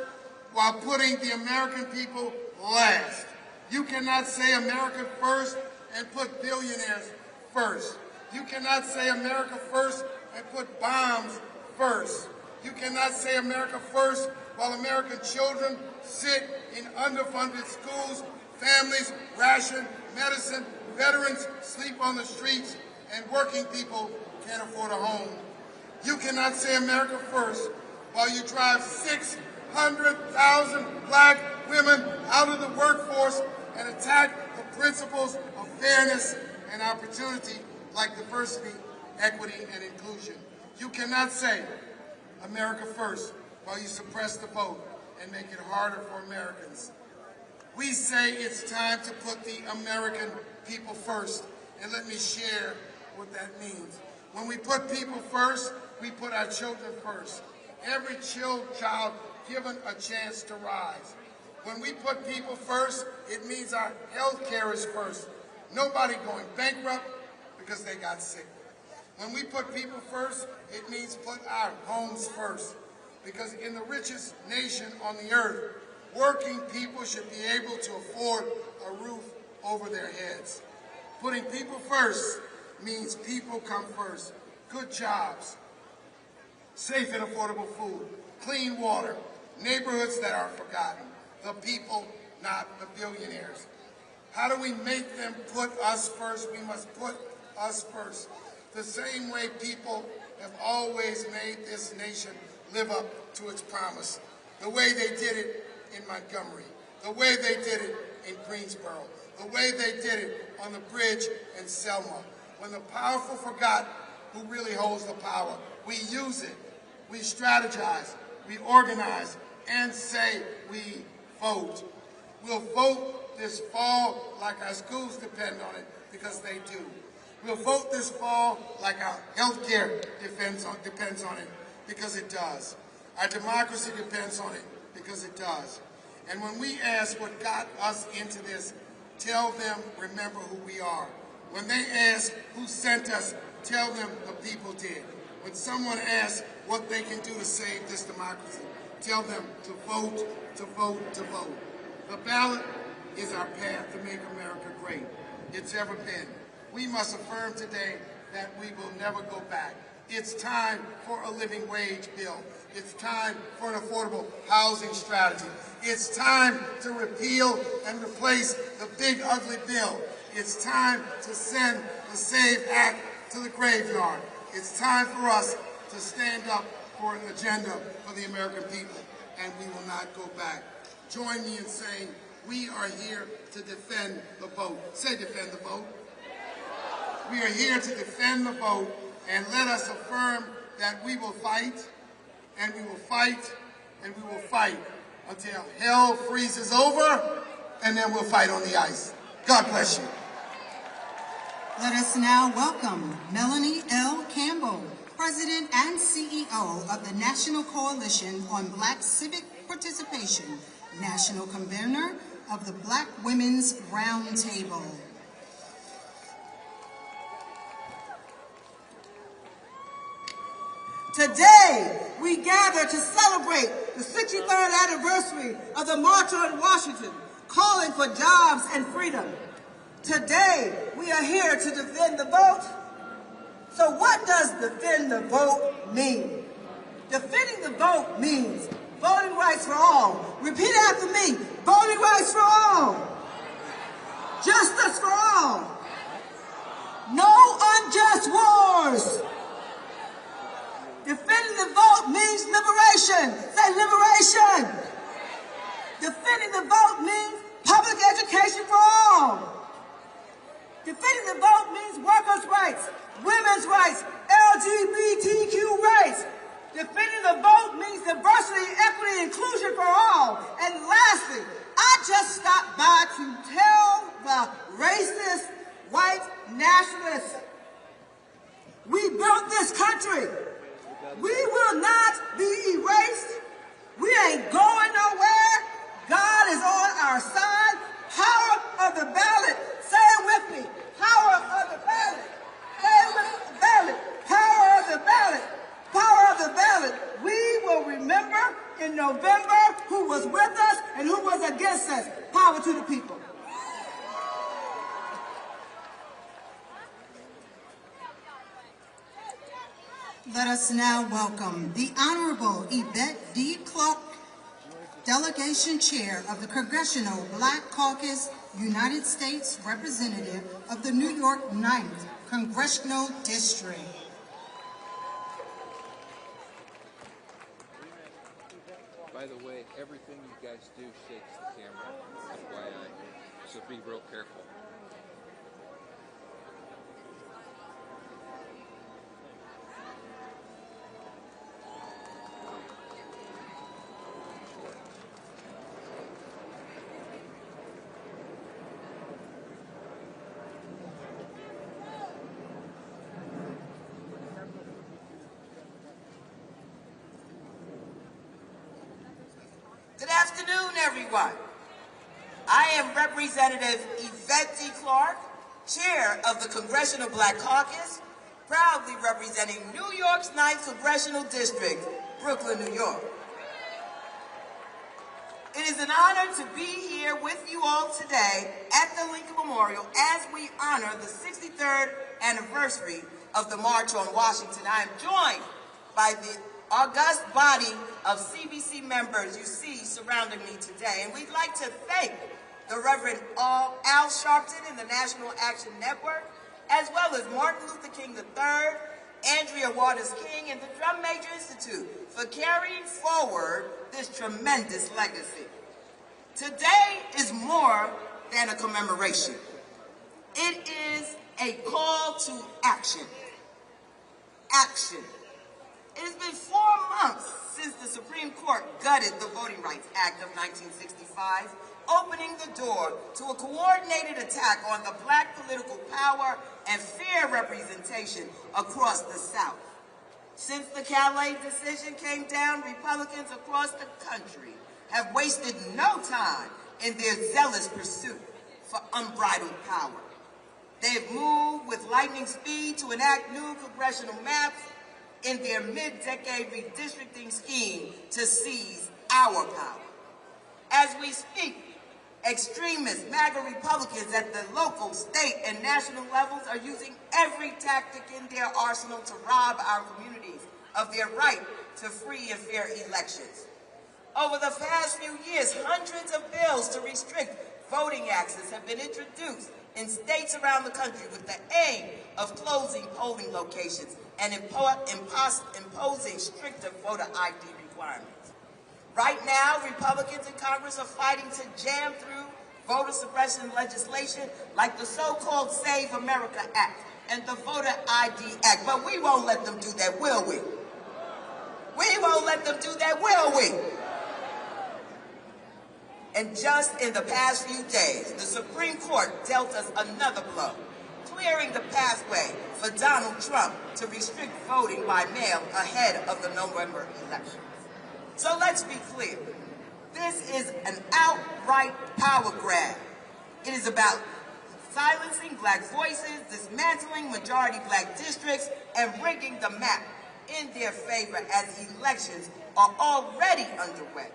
while putting the American people last. You cannot say America first and put billionaires first. You cannot say America first and put bombs first. You cannot say America first while American children sit in underfunded schools, families ration medicine, veterans sleep on the streets, and working people can't afford a home. You cannot say America first while you drive 600,000 black women out of the workforce and attack the principles of fairness and opportunity like diversity, equity, and inclusion. You cannot say America first while you suppress the vote and make it harder for Americans We say it's time to put the American people first. And let me share what that means. When we put people first, we put our children first. Every child given a chance to rise. When we put people first, it means our health care is first. Nobody going bankrupt because they got sick. When we put people first, it means put our homes first. Because in the richest nation on the earth, working people should be able to afford a roof over their heads. Putting people first means people come first. Good jobs, safe and affordable food, clean water, neighborhoods that aren't forgotten. The people, not the billionaires. How do we make them put us first? We must put us first. The same way people have always made this nation live up to its promise. The way they did it in Montgomery. The way they did it in Greensboro. The way they did it on the bridge in Selma. When the powerful forgot who really holds the power, we use it. We strategize. We organize. And say we vote. We'll vote this fall like our schools depend on it, because they do. We'll vote this fall like our health care depends on it, because it does. Our democracy depends on it, because it does. And when we ask what got us into this, tell them, remember who we are. When they ask who sent us, tell them the people did. When someone asks what they can do to save this democracy, tell them to vote, to vote, to vote. The ballot is our path to make America great. It's ever been. We must affirm today that we will never go back. It's time for a living wage bill. It's time for an affordable housing strategy. It's time to repeal and replace the big ugly bill. It's time to send the SAVE Act to the graveyard. It's time for us to stand up for an agenda for the American people, and we will not go back. Join me in saying we are here to defend the vote. Say defend the vote. We are here to defend the vote, and let us affirm that we will fight, and we will fight, and we will fight until hell freezes over, and then we'll fight on the ice. God bless you. Let us now welcome Melanie L. Campbell, President and CEO of the National Coalition on Black Civic Participation, National Convener of the Black Women's Roundtable. Today, we gather to celebrate the 63rd anniversary of the March on Washington, calling for jobs and freedom. Today, we are here to defend the vote. So what does defend the vote mean? Defending the vote means voting rights for all. Repeat after me, voting rights for all. Justice for all. No unjust wars. Defending the vote means liberation. Say liberation. Defending the vote means public education for all. Defending the vote means workers' rights, women's rights, LGBTQ rights. Defending the vote means diversity, equity, inclusion for all. And lastly, I just stopped by to tell the racist white nationalists, we built this country. We will not be erased. We ain't going nowhere. God is on our side. Power of the ballot. Say it with me. Power of the ballot. Say it with the ballot. Power of the ballot. Power of the ballot. We will remember in November who was with us and who was against us. Power to the people. Let us now welcome the Honorable Yvette D. Clark, Delegation Chair of the Congressional Black Caucus, United States Representative of the New York 9th Congressional District. By the way, everything you guys do shakes the camera, FYI, so be real careful. afternoon, everyone. I am Representative Yvette D. Clark, Chair of the Congressional Black Caucus, proudly representing New York's 9th Congressional District, Brooklyn, New York. It is an honor to be here with you all today at the Lincoln Memorial as we honor the 63rd anniversary of the March on Washington. I am joined by the august body of CBC members you see surrounding me today. And we'd like to thank the Reverend Al Sharpton in the National Action Network, as well as Martin Luther King III, Arndrea Waters King, and the Drum Major Institute for carrying forward this tremendous legacy. Today is more than a commemoration. It is a call to action. Action. It has been 4 months since the Supreme Court gutted the Voting Rights Act of 1965, opening the door to a coordinated attack on the black political power and fair representation across the South. Since the Calais decision came down, Republicans across the country have wasted no time in their zealous pursuit for unbridled power. They have moved with lightning speed to enact new congressional maps in their mid-decade redistricting scheme to seize our power. As we speak, extremist MAGA Republicans at the local, state, and national levels are using every tactic in their arsenal to rob our communities of their right to free and fair elections. Over the past few years, hundreds of bills to restrict voting access have been introduced in states around the country with the aim of closing polling locations and imposing stricter voter ID requirements. Right now, Republicans in Congress are fighting to jam through voter suppression legislation like the so-called Save America Act and the Voter ID Act. But we won't let them do that, will we? We won't let them do that, will we? And just in the past few days, the Supreme Court dealt us another blow, clearing the pathway for Donald Trump to restrict voting by mail ahead of the November elections. So let's be clear. This is an outright power grab. It is about silencing black voices, dismantling majority black districts, and rigging the map in their favor as elections are already underway.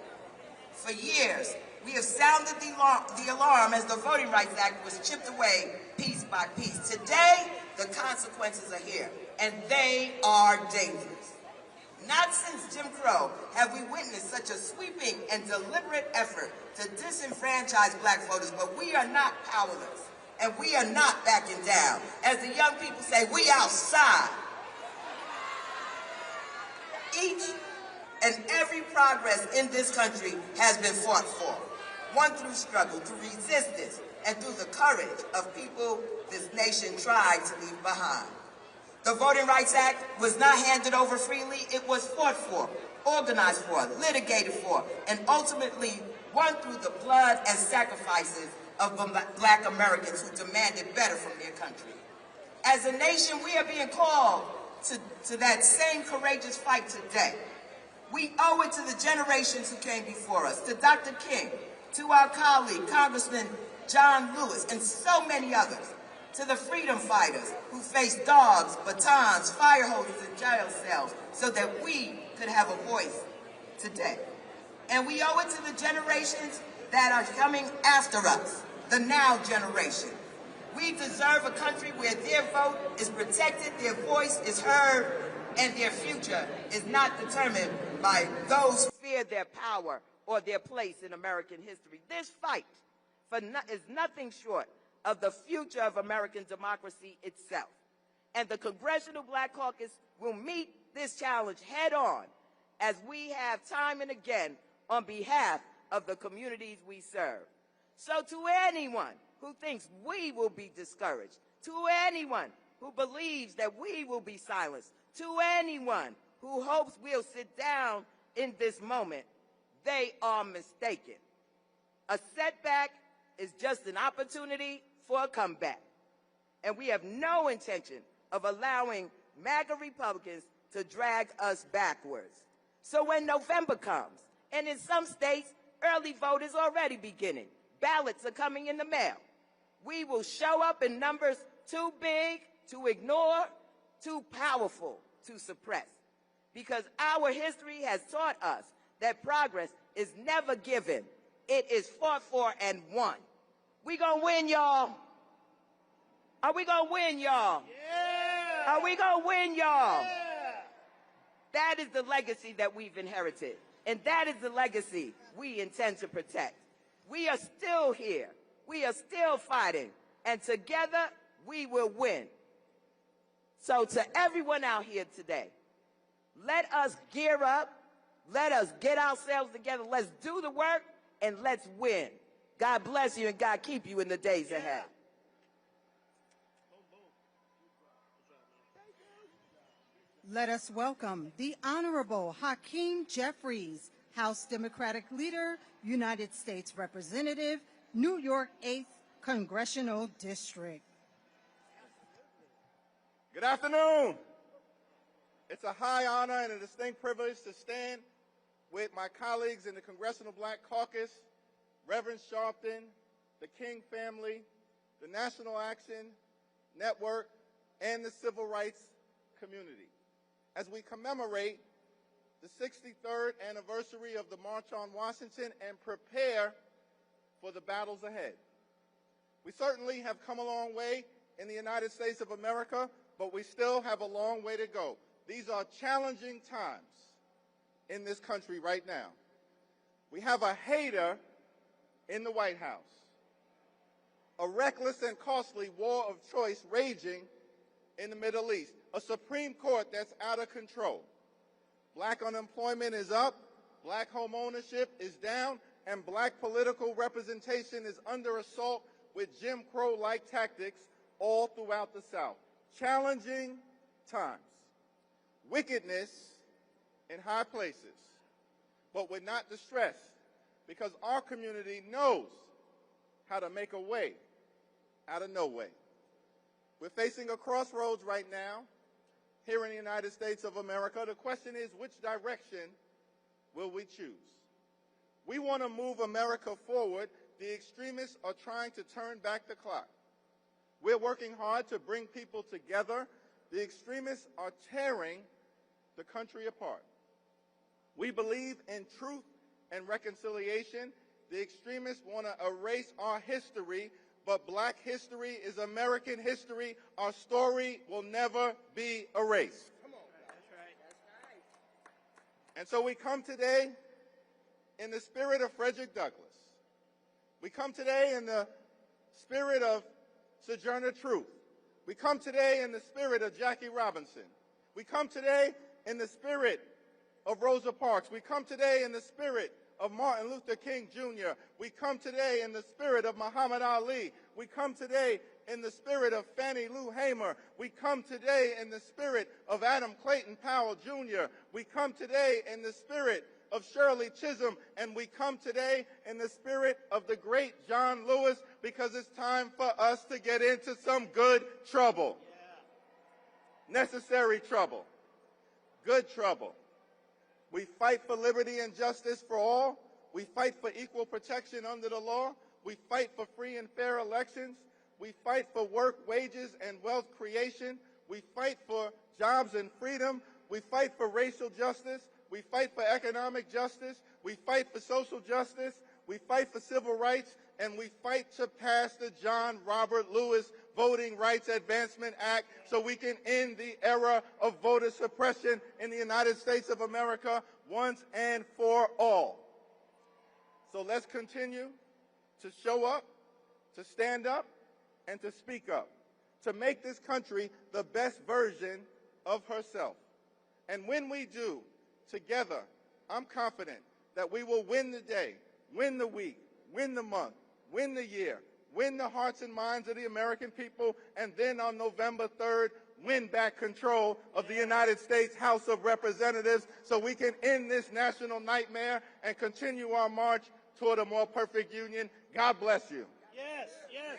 For years, we have sounded the alarm as the Voting Rights Act was chipped away piece by piece. Today, the consequences are here, and they are dangerous. Not since Jim Crow have we witnessed such a sweeping and deliberate effort to disenfranchise black voters, but we are not powerless, and we are not backing down. As the young people say, we outside. Each and every progress in this country has been fought for, won through struggle, through resistance, and through the courage of people this nation tried to leave behind. The Voting Rights Act was not handed over freely. It was fought for, organized for, litigated for, and ultimately won through the blood and sacrifices of black Americans who demanded better from their country. As a nation, we are being called to that same courageous fight today. We owe it to the generations who came before us, to Dr. King, to our colleague, Congressman John Lewis, and so many others, to the freedom fighters who faced dogs, batons, fire hoses, and jail cells so that we could have a voice today. And we owe it to the generations that are coming after us, the now generation. We deserve a country where their vote is protected, their voice is heard, and their future is not determined by those who fear their power or their place in American history. This fight is nothing short of the future of American democracy itself. And the Congressional Black Caucus will meet this challenge head on as we have time and again on behalf of the communities we serve. So to anyone who thinks we will be discouraged, to anyone who believes that we will be silenced, to anyone who hopes we'll sit down in this moment, they are mistaken. A setback is just an opportunity for a comeback. And we have no intention of allowing MAGA Republicans to drag us backwards. So when November comes, and in some states, Early vote is already beginning. Ballots are coming in the mail. We will show up in numbers too big to ignore, too powerful to suppress. Because our history has taught us that progress is never given. It is fought for and won. We gonna win, y'all. Are we gonna win, y'all? Yeah. Are we gonna win, y'all? Yeah. That is the legacy that we've inherited. And that is the legacy we intend to protect. We are still here. We are still fighting. And together, we will win. So to everyone out here today, let us gear up. Let us get ourselves together. Let's do the work and let's win. God bless you and God keep you in the days ahead. Let us welcome the Honorable Hakeem Jeffries, House Democratic Leader, United States Representative, New York 8th Congressional District. Good afternoon. It's a high honor and a distinct privilege to stand with my colleagues in the Congressional Black Caucus, Reverend Sharpton, the King family, the National Action Network, and the civil rights community as we commemorate the 63rd anniversary of the March on Washington and prepare for the battles ahead. We certainly have come a long way in the United States of America, but we still have a long way to go. These are challenging times in this country right now. We have a hater in the White House, a reckless and costly war of choice raging in the Middle East, a Supreme Court that's out of control. Black unemployment is up, black home ownership is down, and black political representation is under assault with Jim Crow-like tactics all throughout the South. Challenging times. Wickedness in high places, but we're not distressed because our community knows how to make a way out of no way. We're facing a crossroads right now here in the United States of America. The question is, which direction will we choose? We want to move America forward. The extremists are trying to turn back the clock. We're working hard to bring people together. The extremists are tearing the country apart. We believe in truth and reconciliation. The extremists want to erase our history, but black history is American history. Our story will never be erased. Come on. That's right. That's right. And so we come today in the spirit of Frederick Douglass. We come today in the spirit of Sojourner Truth. We come today in the spirit of Jackie Robinson. We come today in the spirit of Rosa Parks. We come today in the spirit of Martin Luther King Jr. We come today in the spirit of Muhammad Ali. We come today in the spirit of Fannie Lou Hamer. We come today in the spirit of Adam Clayton Powell Jr. We come today in the spirit of Shirley Chisholm, and we come today in the spirit of the great John Lewis, because it's time for us to get into some good trouble. Necessary trouble. Good trouble. We fight for liberty and justice for all. We fight for equal protection under the law. We fight for free and fair elections. We fight for work, wages, and wealth creation. We fight for jobs and freedom. We fight for racial justice. We fight for economic justice. We fight for social justice. We fight for civil rights. And we fight to pass the John Robert Lewis Voting Rights Advancement Act so we can end the era of voter suppression in the United States of America once and for all. So let's continue to show up, to stand up, and to speak up, to make this country the best version of herself. And when we do, together, I'm confident that we will win the day, win the week, win the month, win the year, win the hearts and minds of the American people, and then on November 3rd, win back control of the United States House of Representatives so we can end this national nightmare and continue our march toward a more perfect union. God bless you. Yes, yes.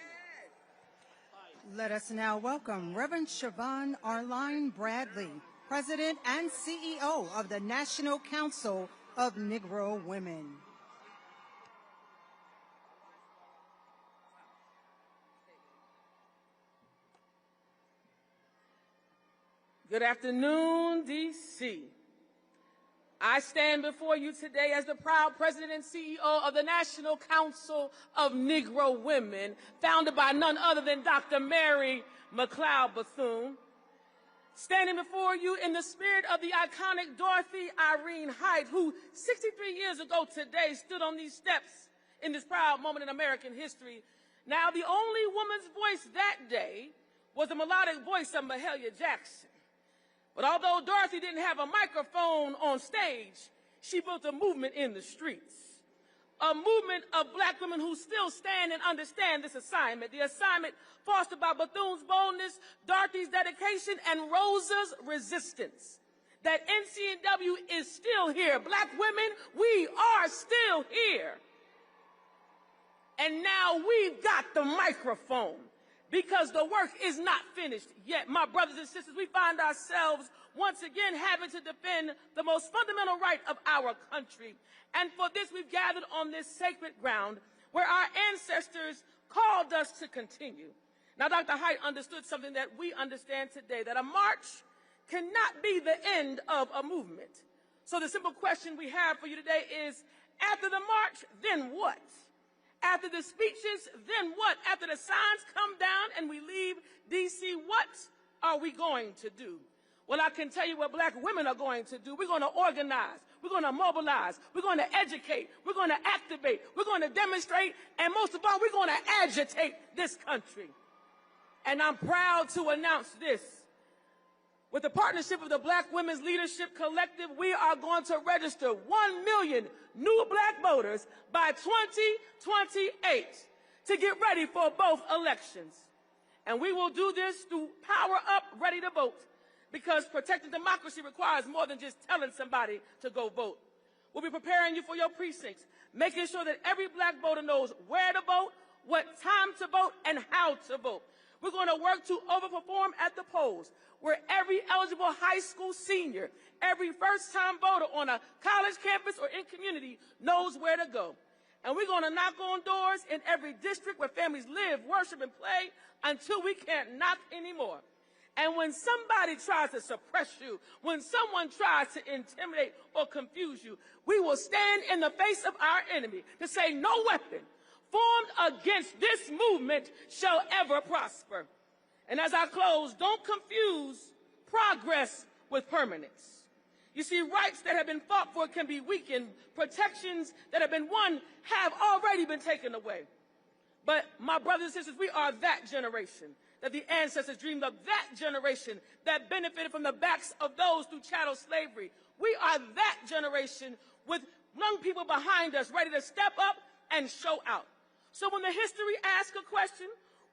Let us now welcome Reverend Siobhan Arline Bradley, President and CEO of the National Council of Negro Women. Good afternoon, D.C. I stand before you today as the proud president and CEO of the National Council of Negro Women, founded by none other than Dr. Mary McLeod Bethune. Standing before you in the spirit of the iconic Dorothy Irene Height, who 63 years ago today stood on these steps in this proud moment in American history. Now, the only woman's voice that day was the melodic voice of Mahalia Jackson. But although Dorothy didn't have a microphone on stage, she built a movement in the streets. A movement of black women who still stand and understand this assignment. The assignment fostered by Bethune's boldness, Dorothy's dedication, and Rosa's resistance. That NCNW is still here. Black women, we are still here. And now we've got the microphone. Because the work is not finished yet. My brothers and sisters, we find ourselves once again having to defend the most fundamental right of our country. And for this, we've gathered on this sacred ground where our ancestors called us to continue. Now, Dr. Height understood something that we understand today, that a march cannot be the end of a movement. So the simple question we have for you today is, after the march, then what? After the speeches, then what? After the signs come down and we leave D.C., what are we going to do? Well, I can tell you what black women are going to do. We're going to organize. We're going to mobilize. We're going to educate. We're going to activate. We're going to demonstrate. And most of all, we're going to agitate this country. And I'm proud to announce this. With the partnership of the Black Women's Leadership Collective, we are going to register 1 million new black voters by 2028 to get ready for both elections. And we will do this through Power Up, Ready to Vote, because protecting democracy requires more than just telling somebody to go vote. We'll be preparing you for your precincts, making sure that every black voter knows where to vote, what time to vote, and how to vote. We're going to work to overperform at the polls, where every eligible high school senior, every first-time voter on a college campus or in community knows where to go. And we're going to knock on doors in every district where families live, worship, and play until we can't knock anymore. And when somebody tries to suppress you, when someone tries to intimidate or confuse you, we will stand in the face of our enemy to say, no weapon formed against this movement shall ever prosper. And as I close, don't confuse progress with permanence. You see, rights that have been fought for can be weakened. Protections that have been won have already been taken away. But my brothers and sisters, we are that generation that the ancestors dreamed of, that generation that benefited from the backs of those through chattel slavery. We are that generation with young people behind us ready to step up and show out. So when the history asks a question,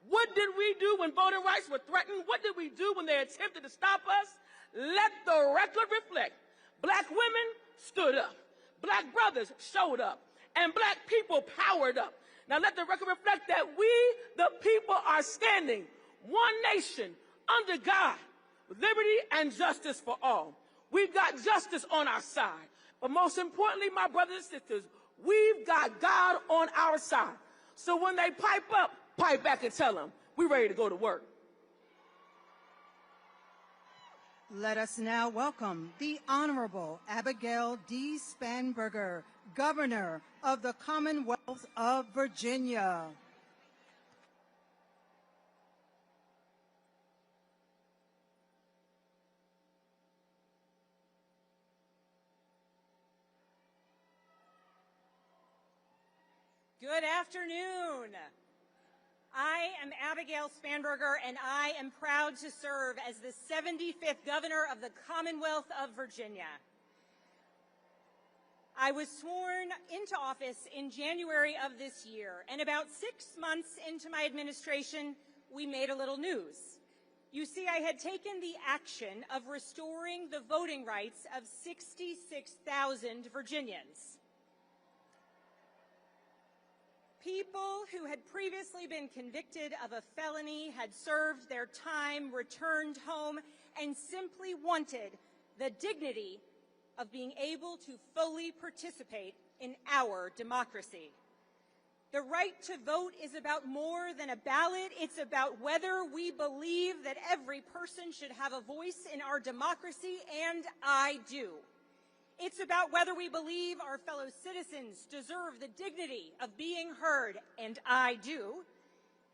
what did we do when voting rights were threatened? What did we do when they attempted to stop us? Let the record reflect. Black women stood up. Black brothers showed up. And black people powered up. Now let the record reflect that we, the people, are standing one nation under God, with liberty and justice for all. We've got justice on our side. But most importantly, my brothers and sisters, we've got God on our side. So when they pipe up, pipe back and tell them, we're ready to go to work. Let us now welcome the Honorable Abigail D. Spanberger, Governor of the Commonwealth of Virginia. Good afternoon. I am Abigail Spanberger, and I am proud to serve as the 75th Governor of the Commonwealth of Virginia. I was sworn into office in January of this year, and about 6 months into my administration, we made a little news. You see, I had taken the action of restoring the voting rights of 66,000 Virginians. People who had previously been convicted of a felony, had served their time, returned home, and simply wanted the dignity of being able to fully participate in our democracy. The right to vote is about more than a ballot. It's about whether we believe that every person should have a voice in our democracy, and I do. It's about whether we believe our fellow citizens deserve the dignity of being heard, and I do.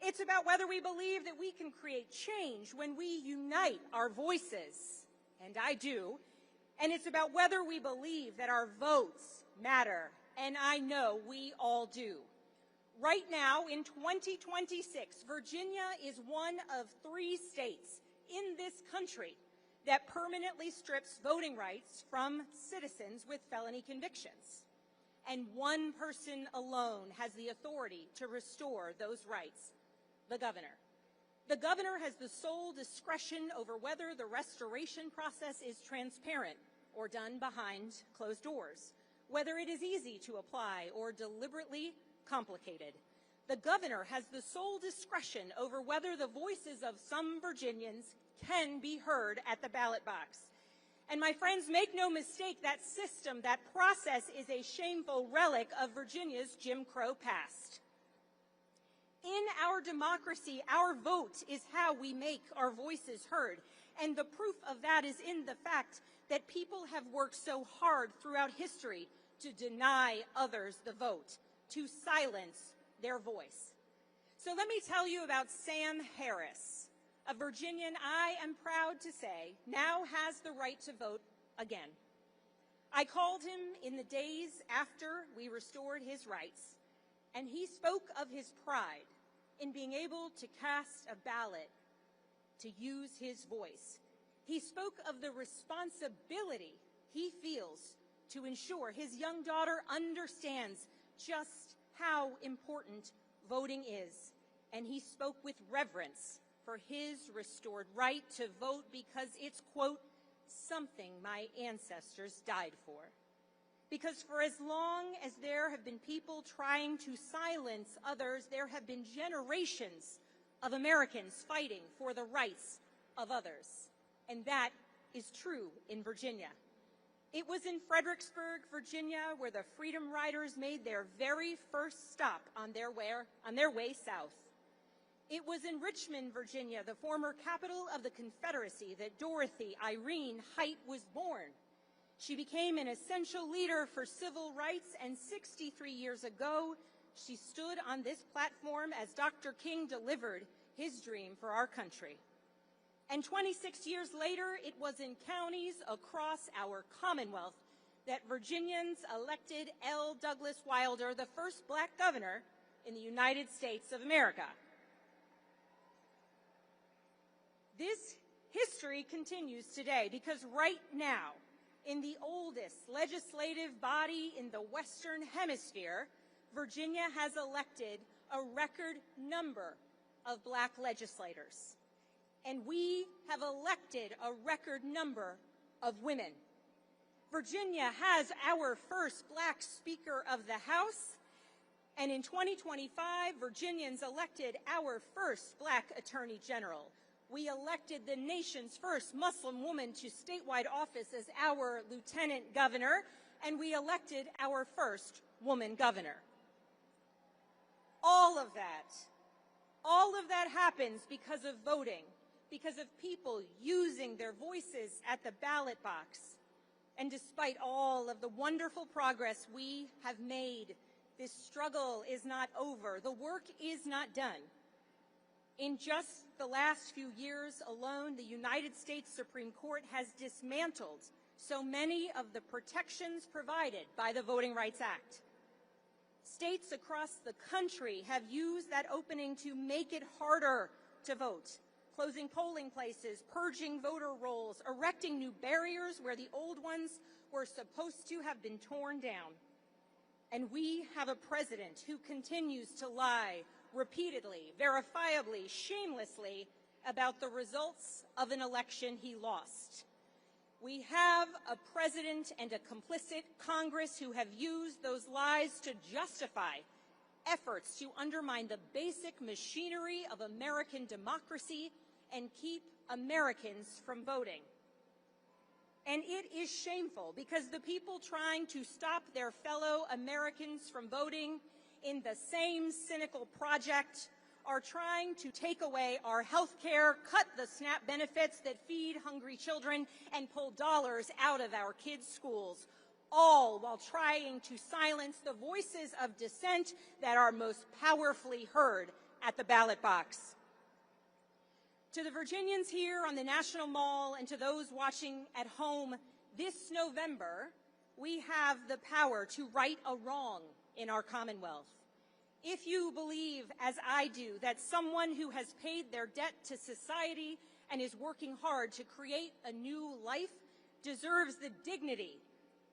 It's about whether we believe that we can create change when we unite our voices, and I do. And it's about whether we believe that our votes matter, and I know we all do. Right now, in 2026, Virginia is one of 3 states in this country that permanently strips voting rights from citizens with felony convictions. And one person alone has the authority to restore those rights: the governor. The governor has the sole discretion over whether the restoration process is transparent or done behind closed doors, whether it is easy to apply or deliberately complicated. The governor has the sole discretion over whether the voices of some Virginians can be heard at the ballot box. And my friends, make no mistake, that system, that process is a shameful relic of Virginia's Jim Crow past. In our democracy, our vote is how we make our voices heard. And the proof of that is in the fact that people have worked so hard throughout history to deny others the vote, to silence their voice. So let me tell you about Sam Harris, a Virginian I am proud to say now has the right to vote again. I called him in the days after we restored his rights, and he spoke of his pride in being able to cast a ballot, to use his voice. He spoke of the responsibility he feels to ensure his young daughter understands just how important voting is. And he spoke with reverence for his restored right to vote because it's, quote, something my ancestors died for. Because for as long as there have been people trying to silence others, there have been generations of Americans fighting for the rights of others. And that is true in Virginia. It was in Fredericksburg, Virginia, where the Freedom Riders made their very first stop on their way south. It was in Richmond, Virginia, the former capital of the Confederacy, that Dorothy Irene Height was born. She became an essential leader for civil rights, and 63 years ago, she stood on this platform as Dr. King delivered his dream for our country. And 26 years later, it was in counties across our Commonwealth that Virginians elected L. Douglas Wilder, the first black governor in the United States of America. This history continues today because right now, in the oldest legislative body in the Western Hemisphere, Virginia has elected a record number of black legislators. And we have elected a record number of women. Virginia has our first black Speaker of the House, and in 2025, Virginians elected our first black Attorney General. We elected the nation's first Muslim woman to statewide office as our lieutenant governor, and we elected our first woman governor. All of that happens because of voting, because of people using their voices at the ballot box. And despite all of the wonderful progress we have made, this struggle is not over. The work is not done. In just the last few years alone, the United States Supreme Court has dismantled so many of the protections provided by the Voting Rights Act. States across the country have used that opening to make it harder to vote, closing polling places, purging voter rolls, erecting new barriers where the old ones were supposed to have been torn down. And we have a president who continues to lie repeatedly, verifiably, shamelessly about the results of an election he lost. We have a president and a complicit Congress who have used those lies to justify efforts to undermine the basic machinery of American democracy and keep Americans from voting. And it is shameful because the people trying to stop their fellow Americans from voting in the same cynical project are trying to take away our health care, cut the SNAP benefits that feed hungry children, and pull dollars out of our kids' schools, all while trying to silence the voices of dissent that are most powerfully heard at the ballot box. To the Virginians here on the National Mall and to those watching at home, this November, we have the power to right a wrong in our Commonwealth. If you believe, as I do, that someone who has paid their debt to society and is working hard to create a new life deserves the dignity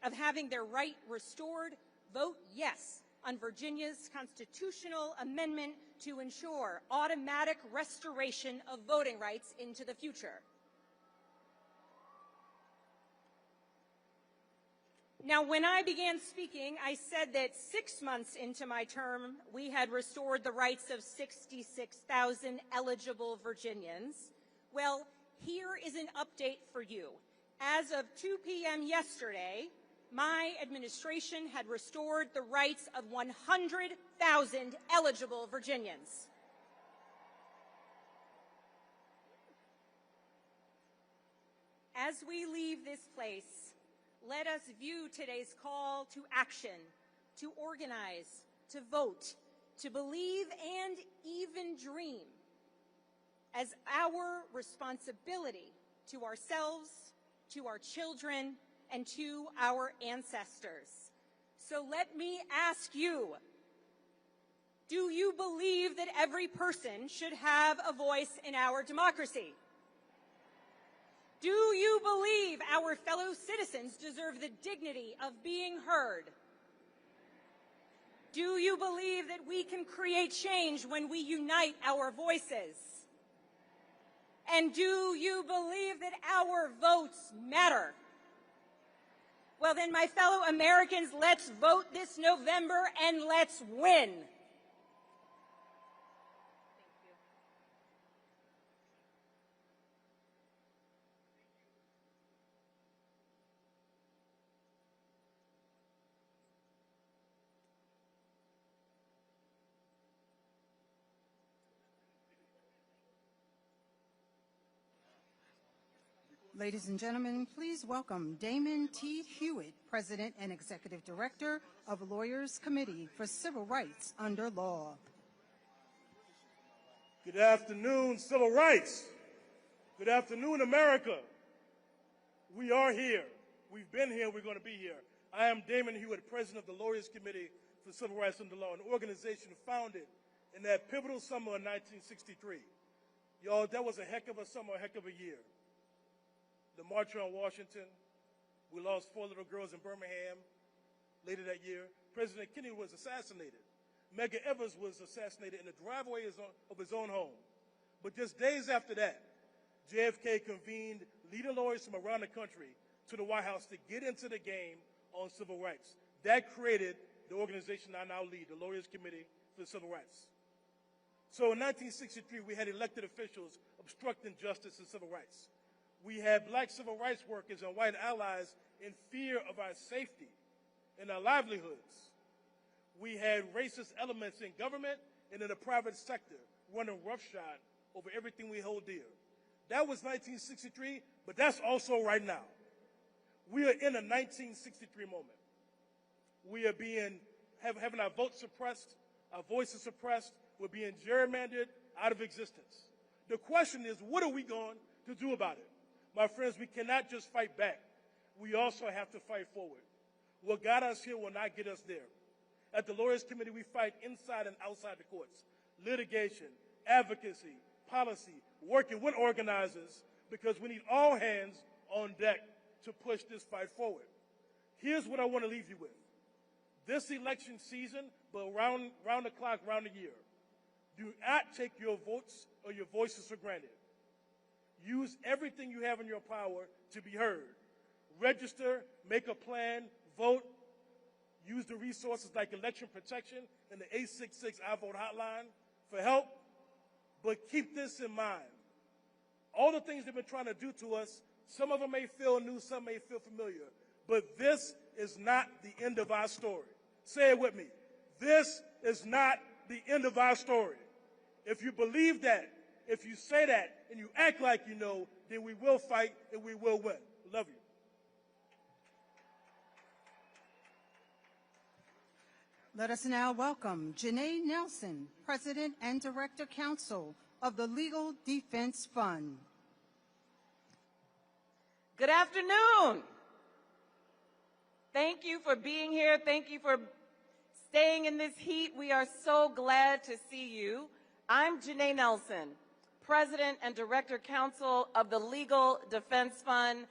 of having their right restored, vote yes on Virginia's constitutional amendment to ensure automatic restoration of voting rights into the future. Now, when I began speaking, I said that 6 months into my term, we had restored the rights of 66,000 eligible Virginians. Well, here is an update for you. As of 2 p.m. yesterday, my administration had restored the rights of 100,000 eligible Virginians. As we leave this place, let us view today's call to action, to organize, to vote, to believe, and even dream as our responsibility to ourselves, to our children, and to our ancestors. So let me ask you, do you believe that every person should have a voice in our democracy? Do you believe our fellow citizens deserve the dignity of being heard? Do you believe that we can create change when we unite our voices? And do you believe that our votes matter? Well then, my fellow Americans, let's vote this November and let's win. Ladies and gentlemen, please welcome Damon T. Hewitt, President and Executive Director of Lawyers Committee for Civil Rights Under Law. Good afternoon, civil rights. Good afternoon, America. We are here. We've been here. We're going to be here. I am Damon Hewitt, President of the Lawyers Committee for Civil Rights Under Law, an organization founded in that pivotal summer of 1963. Y'all, that was a heck of a summer, a heck of a year. The March on Washington, we lost 4 little girls in Birmingham later that year. President Kennedy was assassinated. Medgar Evers was assassinated in the driveway of his own home. But just days after that, JFK convened leading lawyers from around the country to the White House to get into the game on civil rights. That created the organization I now lead, the Lawyers Committee for Civil Rights. So in 1963, we had elected officials obstructing justice and civil rights. We had black civil rights workers and white allies in fear of our safety and our livelihoods. We had racist elements in government and in the private sector running roughshod over everything we hold dear. That was 1963, but that's also right now. We are in a 1963 moment. We are having our votes suppressed, our voices suppressed. We're being gerrymandered out of existence. The question is, what are we going to do about it? My friends, we cannot just fight back. We also have to fight forward. What got us here will not get us there. At the Lawyers Committee, we fight inside and outside the courts. Litigation, advocacy, policy, working with organizers, because we need all hands on deck to push this fight forward. Here's what I want to leave you with. This election season, but round the clock, round the year, do not take your votes or your voices for granted. Use everything you have in your power to be heard. Register, make a plan, vote. Use the resources like election protection and the 866 I Vote hotline for help. But keep this in mind. All the things they've been trying to do to us, some of them may feel new, some may feel familiar. But this is not the end of our story. Say it with me. This is not the end of our story. If you believe that, if you say that, and you act like you know, then we will fight and we will win. Love you. Let us now welcome Janae Nelson, President and Director Counsel of the Legal Defense Fund. Good afternoon. Thank you for being here. Thank you for staying in this heat. We are so glad to see you. I'm Janae Nelson, President and Director Counsel of the Legal Defense Fund.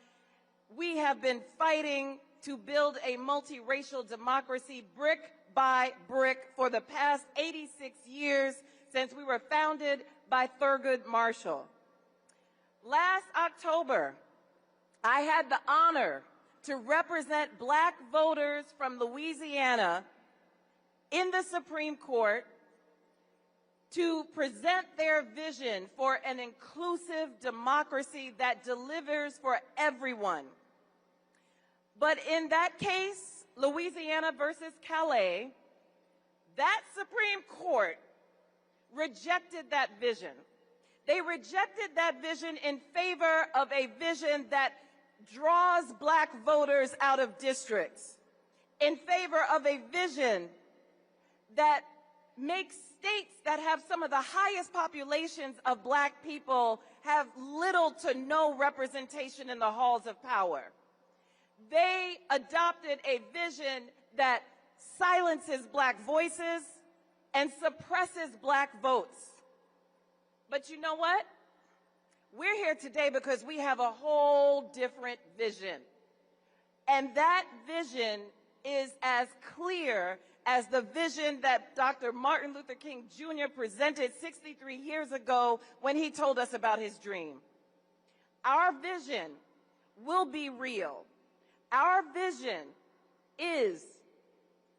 We have been fighting to build a multiracial democracy brick by brick for the past 86 years since we were founded by Thurgood Marshall. Last October, I had the honor to represent black voters from Louisiana in the Supreme Court to present their vision for an inclusive democracy that delivers for everyone. But in that case, Louisiana versus Calais, that Supreme Court rejected that vision. They rejected that vision in favor of a vision that draws black voters out of districts, in favor of a vision that makes states that have some of the highest populations of black people have little to no representation in the halls of power. They adopted a vision that silences black voices and suppresses black votes. But you know what? We're here today because we have a whole different vision. And that vision is as clear as the vision that Dr. Martin Luther King Jr. presented 63 years ago when he told us about his dream. Our vision will be real. Our vision is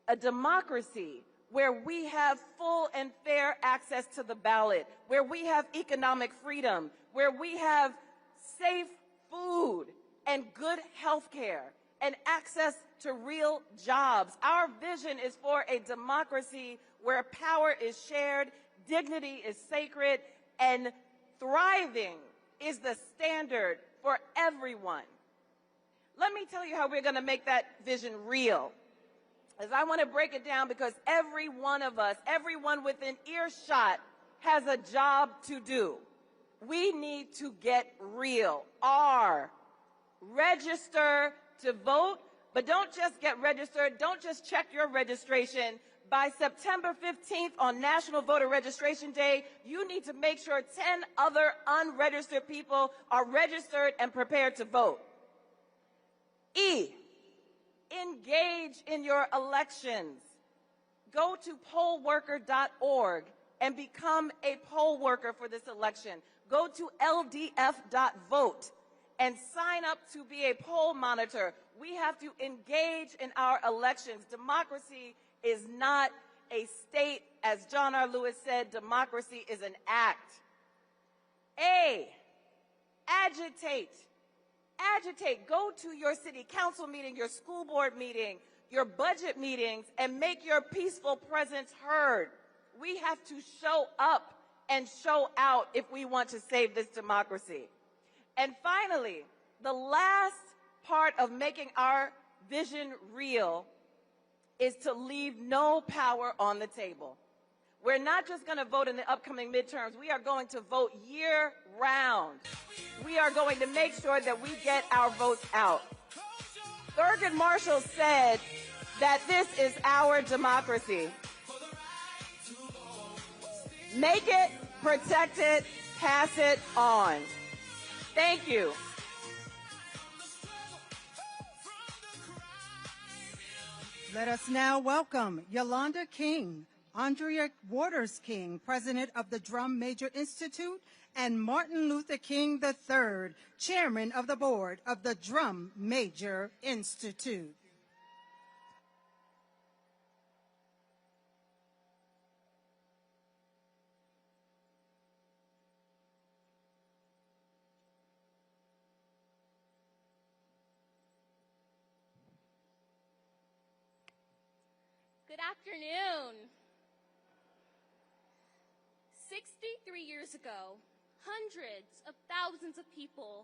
a democracy where we have full and fair access to the ballot, where we have economic freedom, where we have safe food and good health care and access to real jobs. Our vision is for a democracy where power is shared, dignity is sacred, and thriving is the standard for everyone. Let me tell you how we're going to make that vision real. As I want to break it down because every one of us, everyone within earshot has a job to do. We need to get real. Register to vote, but don't just get registered. Don't just check your registration. By September 15th on National Voter Registration Day, you need to make sure 10 other unregistered people are registered and prepared to vote. Engage in your elections. Go to pollworker.org and become a poll worker for this election. Go to ldf.vote and sign up to be a poll monitor. We have to engage in our elections. Democracy is not a state. As John R. Lewis said, democracy is an act. Agitate. Agitate. Go to your city council meeting, your school board meeting, your budget meetings, and make your peaceful presence heard. We have to show up and show out if we want to save this democracy. And finally, the last part of making our vision real is to leave no power on the table. We're not just going to vote in the upcoming midterms. We are going to vote year-round. We are going to make sure that we get our votes out. Thurgood Marshall said that this is our democracy. Make it, protect it, pass it on. Thank you. Let us now welcome Yolanda King, Arndrea Waters King, President of the Drum Major Institute, and Martin Luther King III, Chairman of the Board of the Drum Major Institute. Good afternoon. 63 years ago, hundreds of thousands of people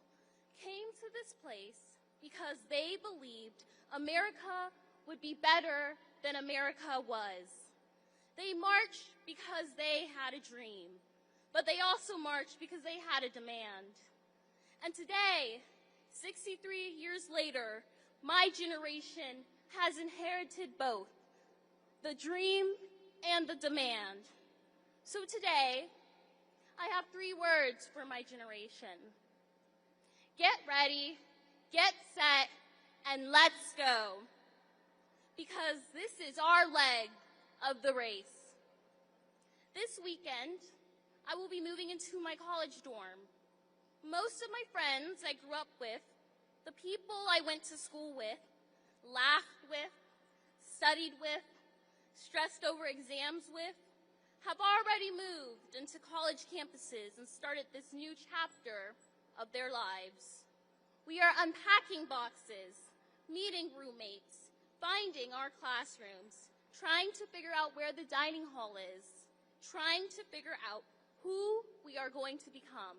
came to this place because they believed America would be better than America was. They marched because they had a dream, but they also marched because they had a demand. And today, 63 years later, my generation has inherited both the dream and the demand. So today, I have 3 words for my generation. Get ready, get set, and let's go. Because this is our leg of the race. This weekend, I will be moving into my college dorm. Most of my friends I grew up with, the people I went to school with, laughed with, studied with, stressed over exams with, have already moved into college campuses and started this new chapter of their lives. We are unpacking boxes, meeting roommates, finding our classrooms, trying to figure out where the dining hall is, trying to figure out who we are going to become.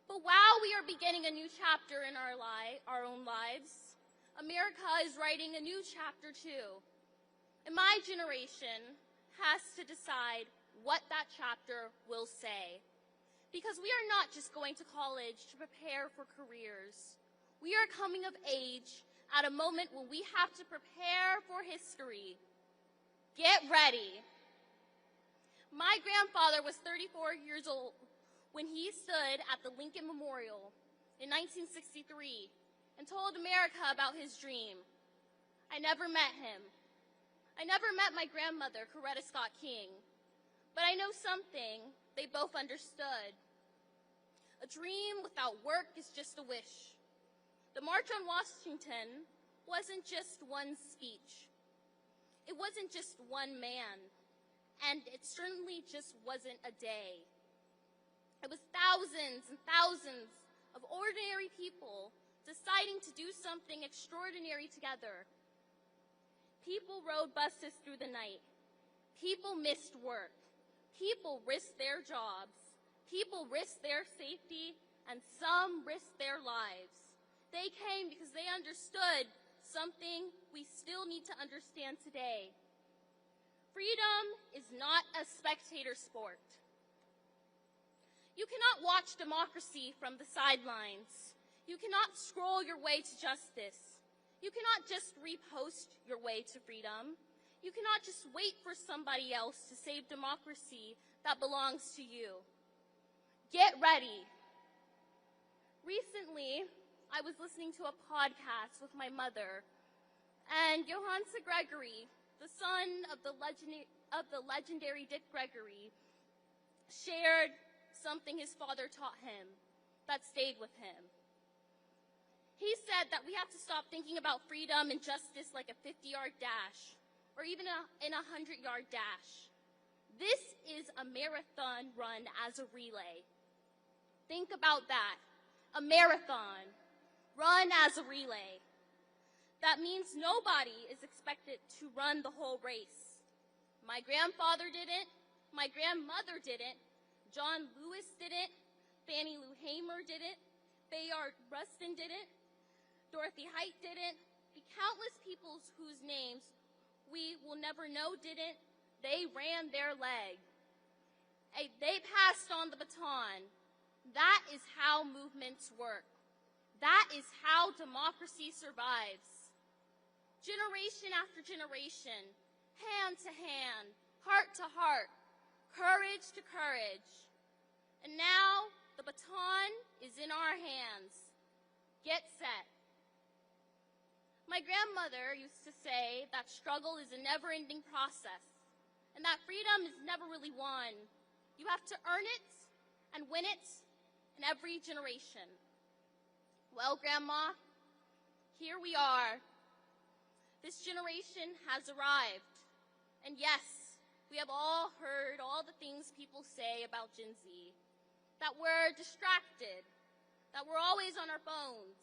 But while we are beginning a new chapter in our own lives, America is writing a new chapter too. And my generation has to decide what that chapter will say. Because we are not just going to college to prepare for careers. We are coming of age at a moment when we have to prepare for history. Get ready. My grandfather was 34 years old when he stood at the Lincoln Memorial in 1963 and told America about his dream. I never met him. I never met my grandmother, Coretta Scott King, but I know something they both understood. A dream without work is just a wish. The March on Washington wasn't just one speech. It wasn't just one man, and it certainly just wasn't a day. It was thousands and thousands of ordinary people deciding to do something extraordinary together. People rode buses through the night. People missed work. People risked their jobs. People risked their safety, and some risked their lives. They came because they understood something we still need to understand today. Freedom is not a spectator sport. You cannot watch democracy from the sidelines. You cannot scroll your way to justice. You cannot just repost your way to freedom. You cannot just wait for somebody else to save democracy that belongs to you. Get ready. Recently, I was listening to a podcast with my mother, and Johann Gregory, the son of the legendary Dick Gregory, shared something his father taught him that stayed with him. He said that we have to stop thinking about freedom and justice like a 50-yard dash, or even in a 100-yard dash. This is a marathon run as a relay. Think about that. A marathon run as a relay. That means nobody is expected to run the whole race. My grandfather didn't. My grandmother didn't. John Lewis didn't. Fannie Lou Hamer didn't. Bayard Rustin didn't. Dorothy Height didn't. The countless people whose names we will never know didn't. They ran their leg. They passed on the baton. That is how movements work. That is how democracy survives. Generation after generation, hand to hand, heart to heart, courage to courage. And now the baton is in our hands. Get set. My grandmother used to say that struggle is a never-ending process and that freedom is never really won. You have to earn it and win it in every generation. Well, Grandma, here we are. This generation has arrived. And yes, we have all heard all the things people say about Gen Z. That we're distracted, that we're always on our phones,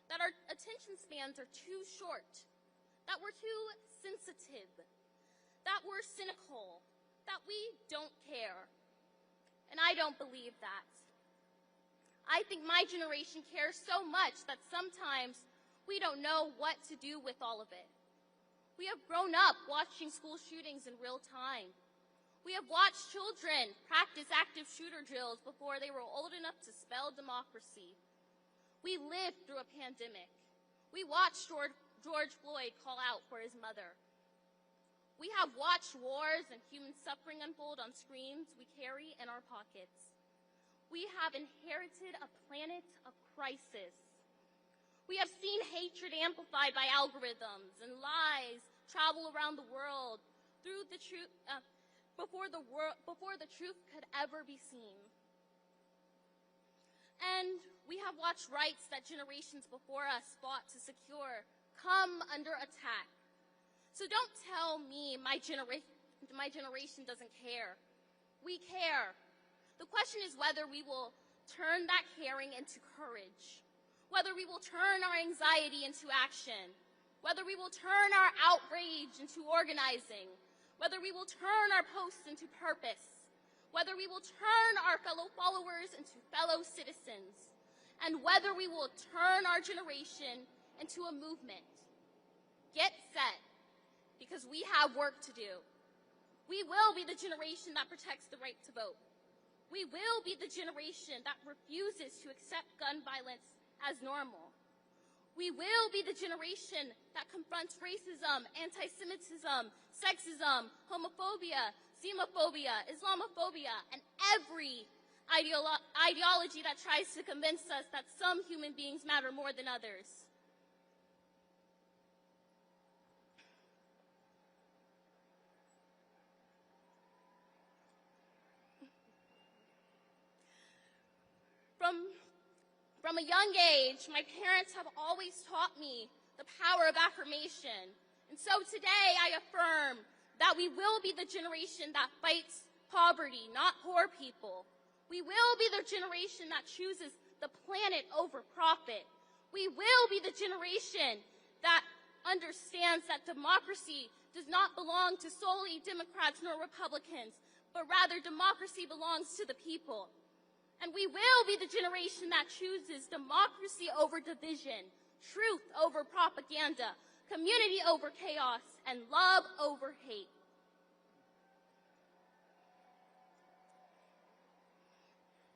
that our attention spans are too short, that we're too sensitive, that we're cynical, that we don't care. And I don't believe that. I think my generation cares so much that sometimes we don't know what to do with all of it. We have grown up watching school shootings in real time. We have watched children practice active shooter drills before they were old enough to spell democracy. We lived through a pandemic. We watched George Floyd call out for his mother. We have watched wars and human suffering unfold on screens we carry in our pockets. We have inherited a planet of crisis. We have seen hatred amplified by algorithms and lies travel around the world through the truth before the truth could ever be seen. And we have watched rights that generations before us fought to secure come under attack. So don't tell me my generation doesn't care. We care. The question is whether we will turn that caring into courage, whether we will turn our anxiety into action, whether we will turn our outrage into organizing, whether we will turn our posts into purpose, whether we will turn our fellow followers into fellow citizens, and whether we will turn our generation into a movement. Get set, because we have work to do. We will be the generation that protects the right to vote. We will be the generation that refuses to accept gun violence as normal. We will be the generation that confronts racism, anti-Semitism, sexism, homophobia, xenophobia, Islamophobia, and every ideology that tries to convince us that some human beings matter more than others. From a young age, my parents have always taught me the power of affirmation. And so today I affirm that we will be the generation that fights poverty, not poor people. We will be the generation that chooses the planet over profit. We will be the generation that understands that democracy does not belong to solely Democrats nor Republicans, but rather democracy belongs to the people. And we will be the generation that chooses democracy over division, truth over propaganda, community over chaos, and love over hate.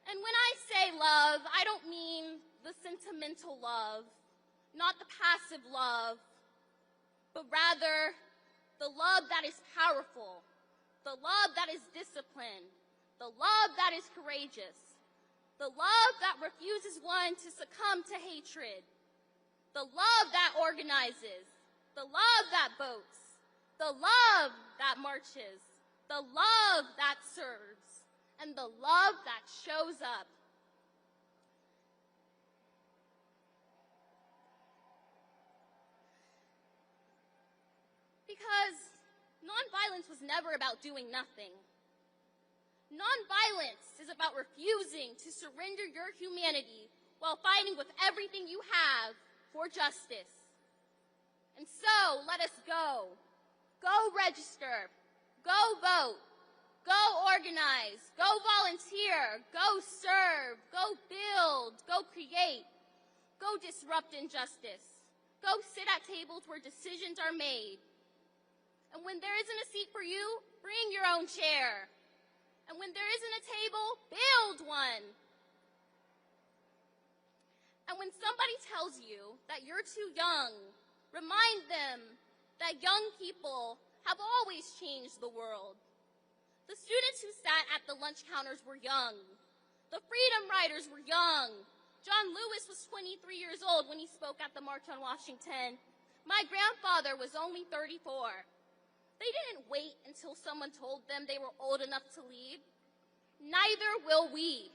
And when I say love, I don't mean the sentimental love, not the passive love, but rather the love that is powerful, the love that is disciplined, the love that is courageous, the love that refuses one to succumb to hatred, the love that organizes, the love that votes, the love that marches, the love that serves, and the love that shows up. Because nonviolence was never about doing nothing. Nonviolence is about refusing to surrender your humanity while fighting with everything you have for justice. And so, let us go. Go register. Go vote. Go organize. Go volunteer. Go serve. Go build. Go create. Go disrupt injustice. Go sit at tables where decisions are made. And when there isn't a seat for you, bring your own chair. And when there isn't a table, build one. And when somebody tells you that you're too young, remind them that young people have always changed the world. The students who sat at the lunch counters were young. The freedom riders were young. John Lewis was 23 years old when he spoke at the March on Washington. My grandfather was only 34. They didn't wait until someone told them they were old enough to lead. Neither will we.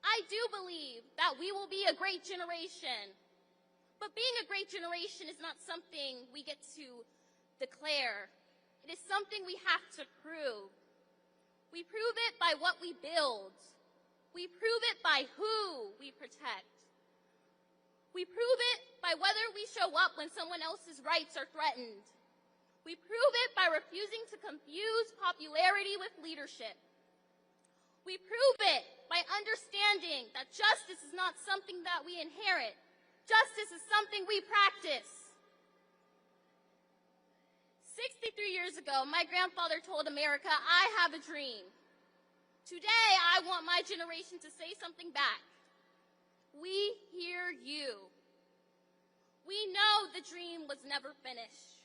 I do believe that we will be a great generation. But being a great generation is not something we get to declare. It is something we have to prove. We prove it by what we build. We prove it by who we protect. We prove it by whether we show up when someone else's rights are threatened. We prove it by refusing to confuse popularity with leadership. We prove it by understanding that justice is not something that we inherit. Justice is something we practice. 63 years ago, my grandfather told America, "I have a dream." Today, I want my generation to say something back. We hear you. We know the dream was never finished.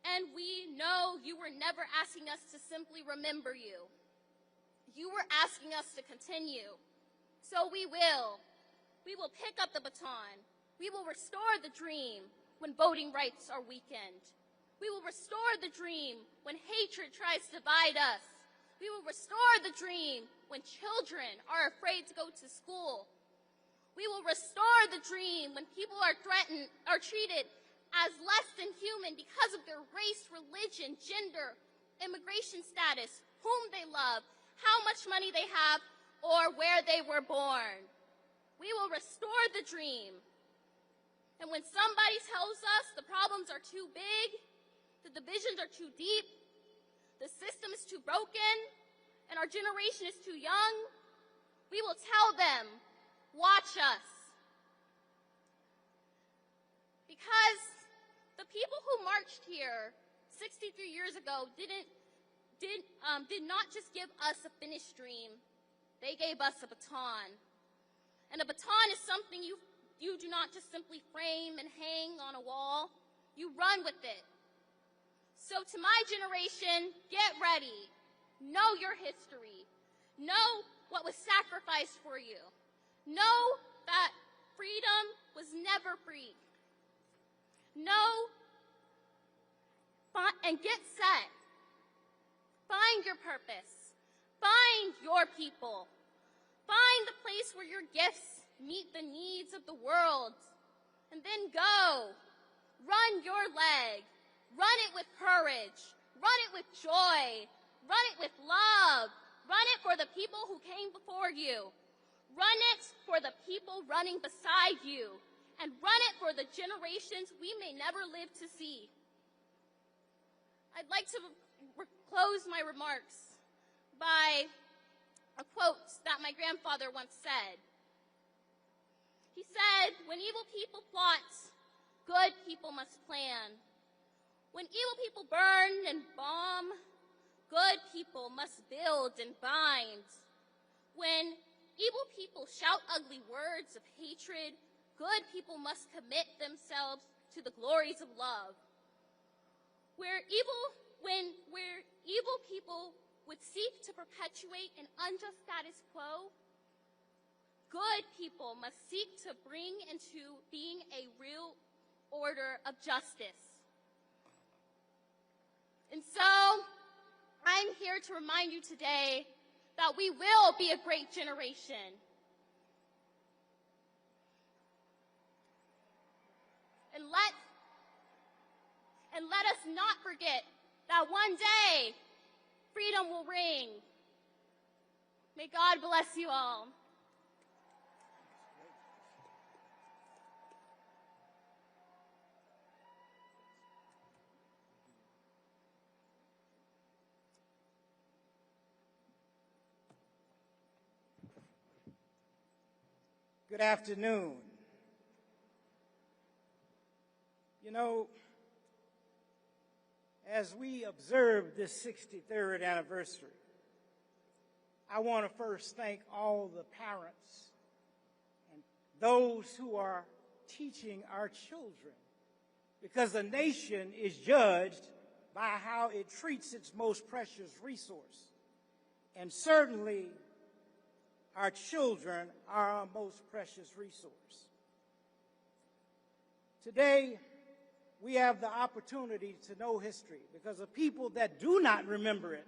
And we know you were never asking us to simply remember you. You were asking us to continue. So we will. We will pick up the baton. We will restore the dream when voting rights are weakened. We will restore the dream when hatred tries to divide us. We will restore the dream when children are afraid to go to school. We will restore the dream when people are treated as less than human because of their race, religion, gender, immigration status, whom they love, how much money they have, or where they were born. We will restore the dream. And when somebody tells us the problems are too big, the divisions are too deep, the system is too broken, and our generation is too young, we will tell them, watch us. Because the people who marched here 63 years ago did not just give us a finished dream, they gave us a baton. And a baton is something you do not just simply frame and hang on a wall, you run with it. So to my generation, get ready. Know your history. Know what was sacrificed for you. Know that freedom was never free. Know and get set. Find your purpose. Find your people. Find the place where your gifts meet the needs of the world. And then go. Run your leg. Run it with courage. Run it with joy. Run it with love. Run it for the people who came before you. Run it for the people running beside you. And run it for the generations we may never live to see. I'd like to close my remarks by a quote that my grandfather once said. He said, "When evil people plot, good people must plan. When evil people burn and bomb, good people must build and bind. When evil people shout ugly words of hatred, good people must commit themselves to the glories of love. Where evil people would seek to perpetuate an unjust status quo, good people must seek to bring into being a real order of justice." And so, I'm here to remind you today that we will be a great generation. And let us not forget that one day, freedom will ring. May God bless you all. Good afternoon. You know, as we observe this 63rd anniversary, I want to first thank all the parents and those who are teaching our children, because a nation is judged by how it treats its most precious resource. And certainly, our children are our most precious resource. Today, we have the opportunity to know history, because the people that do not remember it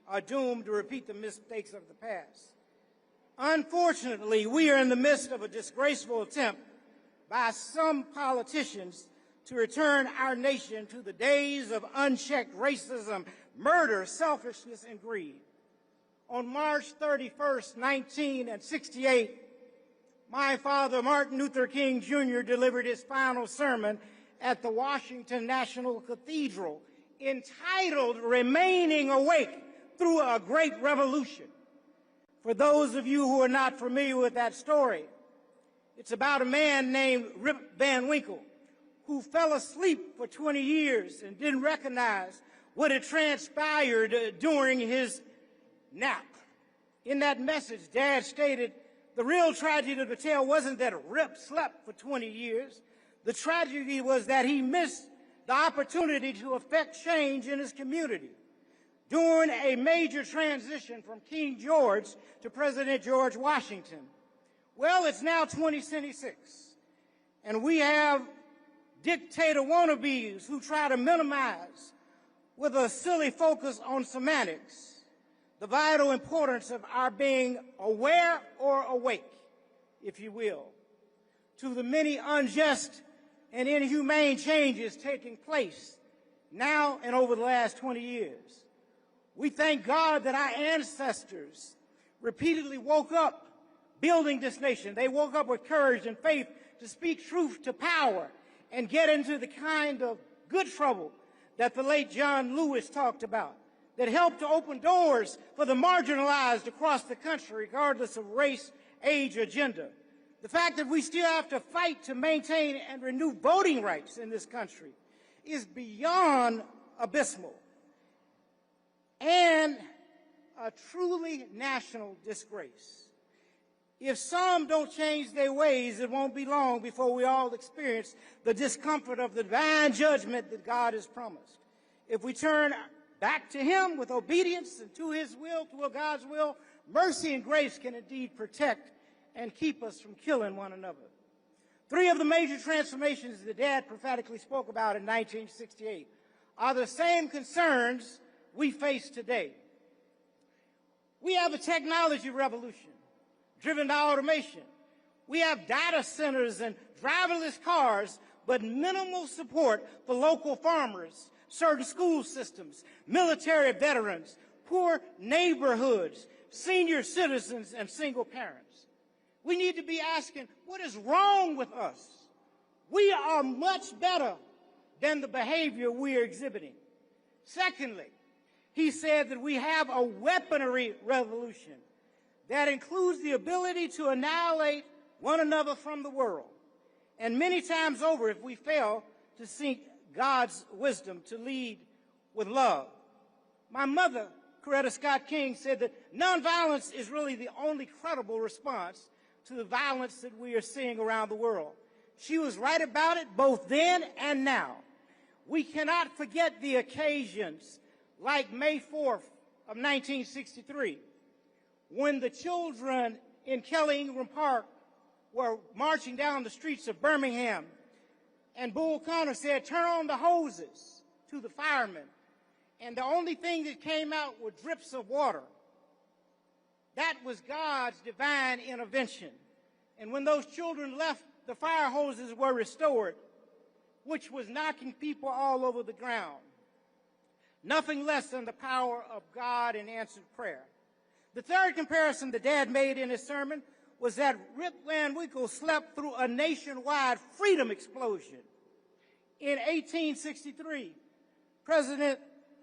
are doomed to repeat the mistakes of the past. Unfortunately, we are in the midst of a disgraceful attempt by some politicians to return our nation to the days of unchecked racism, murder, selfishness, and greed. On March 31st, 1968, my father, Martin Luther King Jr., delivered his final sermon at the Washington National Cathedral entitled Remaining Awake Through a Great Revolution. For those of you who are not familiar with that story, it's about a man named Rip Van Winkle who fell asleep for 20 years and didn't recognize what had transpired during his nap. In that message, Dad stated, the real tragedy of the tale wasn't that Rip slept for 20 years. The tragedy was that he missed the opportunity to affect change in his community. During a major transition from King George to President George Washington. Well, it's now 2026, and we have dictator wannabes who try to minimize, with a silly focus on semantics, the vital importance of our being aware or awake, if you will, to the many unjust and inhumane changes taking place now and over the last 20 years. We thank God that our ancestors repeatedly woke up building this nation. They woke up with courage and faith to speak truth to power and get into the kind of good trouble that the late John Lewis talked about, that helped to open doors for the marginalized across the country, regardless of race, age, or gender. The fact that we still have to fight to maintain and renew voting rights in this country is beyond abysmal and a truly national disgrace. If some don't change their ways, it won't be long before we all experience the discomfort of the divine judgment that God has promised. If we turn back to Him with obedience and to His will, to God's will, mercy and grace can indeed protect and keep us from killing one another. Three of the major transformations that Dad prophetically spoke about in 1968 are the same concerns we face today. We have a technology revolution driven by automation. We have data centers and driverless cars, but minimal support for local farmers, certain school systems, military veterans, poor neighborhoods, senior citizens, and single parents. We need to be asking, what is wrong with us? We are much better than the behavior we are exhibiting. Secondly, he said that we have a weaponry revolution that includes the ability to annihilate one another from the world. And many times over, if we fail to seek God's wisdom to lead with love. My mother, Coretta Scott King, said that nonviolence is really the only credible response to the violence that we are seeing around the world. She was right about it both then and now. We cannot forget the occasions like May 4th of 1963, when the children in Kelly Ingram Park were marching down the streets of Birmingham, and Bull Connor said, turn on the hoses to the firemen, and the only thing that came out were drips of water. That was God's divine intervention. And when those children left, the fire hoses were restored, which was knocking people all over the ground. Nothing less than the power of God in answered prayer. The third comparison that Dad made in his sermon was that Rip Van Winkle slept through a nationwide freedom explosion. In 1863, President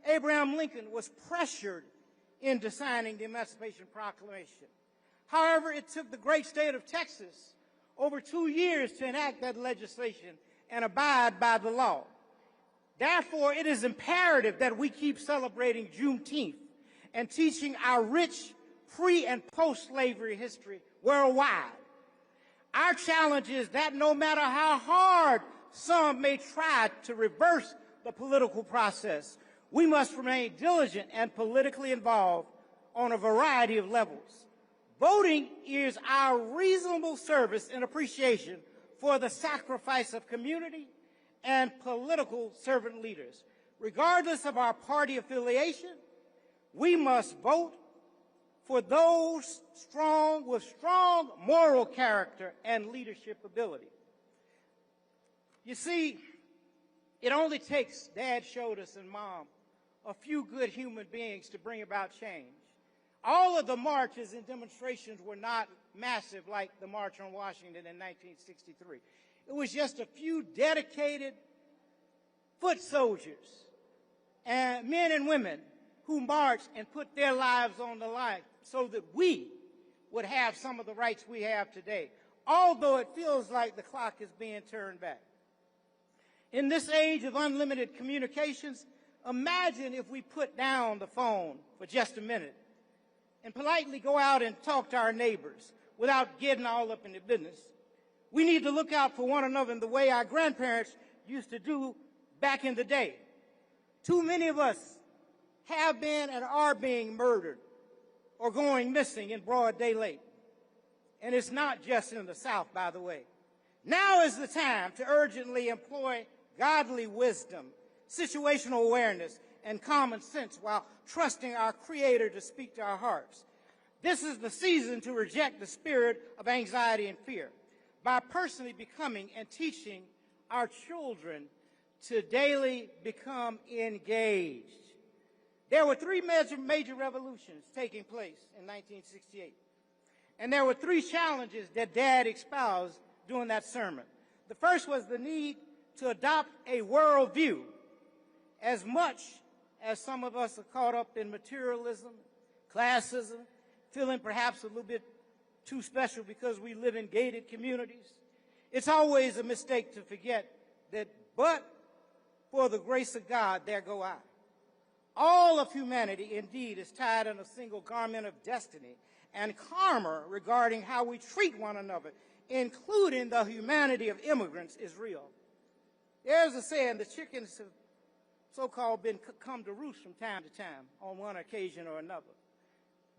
Abraham Lincoln was pressured into signing the Emancipation Proclamation. However, it took the great state of Texas over 2 years to enact that legislation and abide by the law. Therefore, it is imperative that we keep celebrating Juneteenth and teaching our rich pre- and post-slavery history worldwide. Our challenge is that no matter how hard some may try to reverse the political process, we must remain diligent and politically involved on a variety of levels. Voting is our reasonable service and appreciation for the sacrifice of community and political servant leaders. Regardless of our party affiliation, we must vote for those with strong moral character and leadership ability. You see, it only takes, Dad showed us and Mom, a few good human beings to bring about change. All of the marches and demonstrations were not massive like the March on Washington in 1963. It was just a few dedicated foot soldiers and men and women who marched and put their lives on the line so that we would have some of the rights we have today, although it feels like the clock is being turned back. In this age of unlimited communications, imagine if we put down the phone for just a minute and politely go out and talk to our neighbors without getting all up in the business. We need to look out for one another in the way our grandparents used to do back in the day. Too many of us have been and are being murdered or going missing in broad daylight. And it's not just in the South, by the way. Now is the time to urgently employ godly wisdom, situational awareness, and common sense while trusting our Creator to speak to our hearts. This is the season to reject the spirit of anxiety and fear by personally becoming and teaching our children to daily become engaged. There were three major revolutions taking place in 1968. And there were three challenges that Dad espoused during that sermon. The first was the need to adopt a worldview. As much as some of us are caught up in materialism, classism, feeling perhaps a little bit too special because we live in gated communities, it's always a mistake to forget that but for the grace of God, there go I. All of humanity, indeed, is tied in a single garment of destiny and karma regarding how we treat one another, including the humanity of immigrants, is real. There's a saying, the chickens have so-called come to roost from time to time on one occasion or another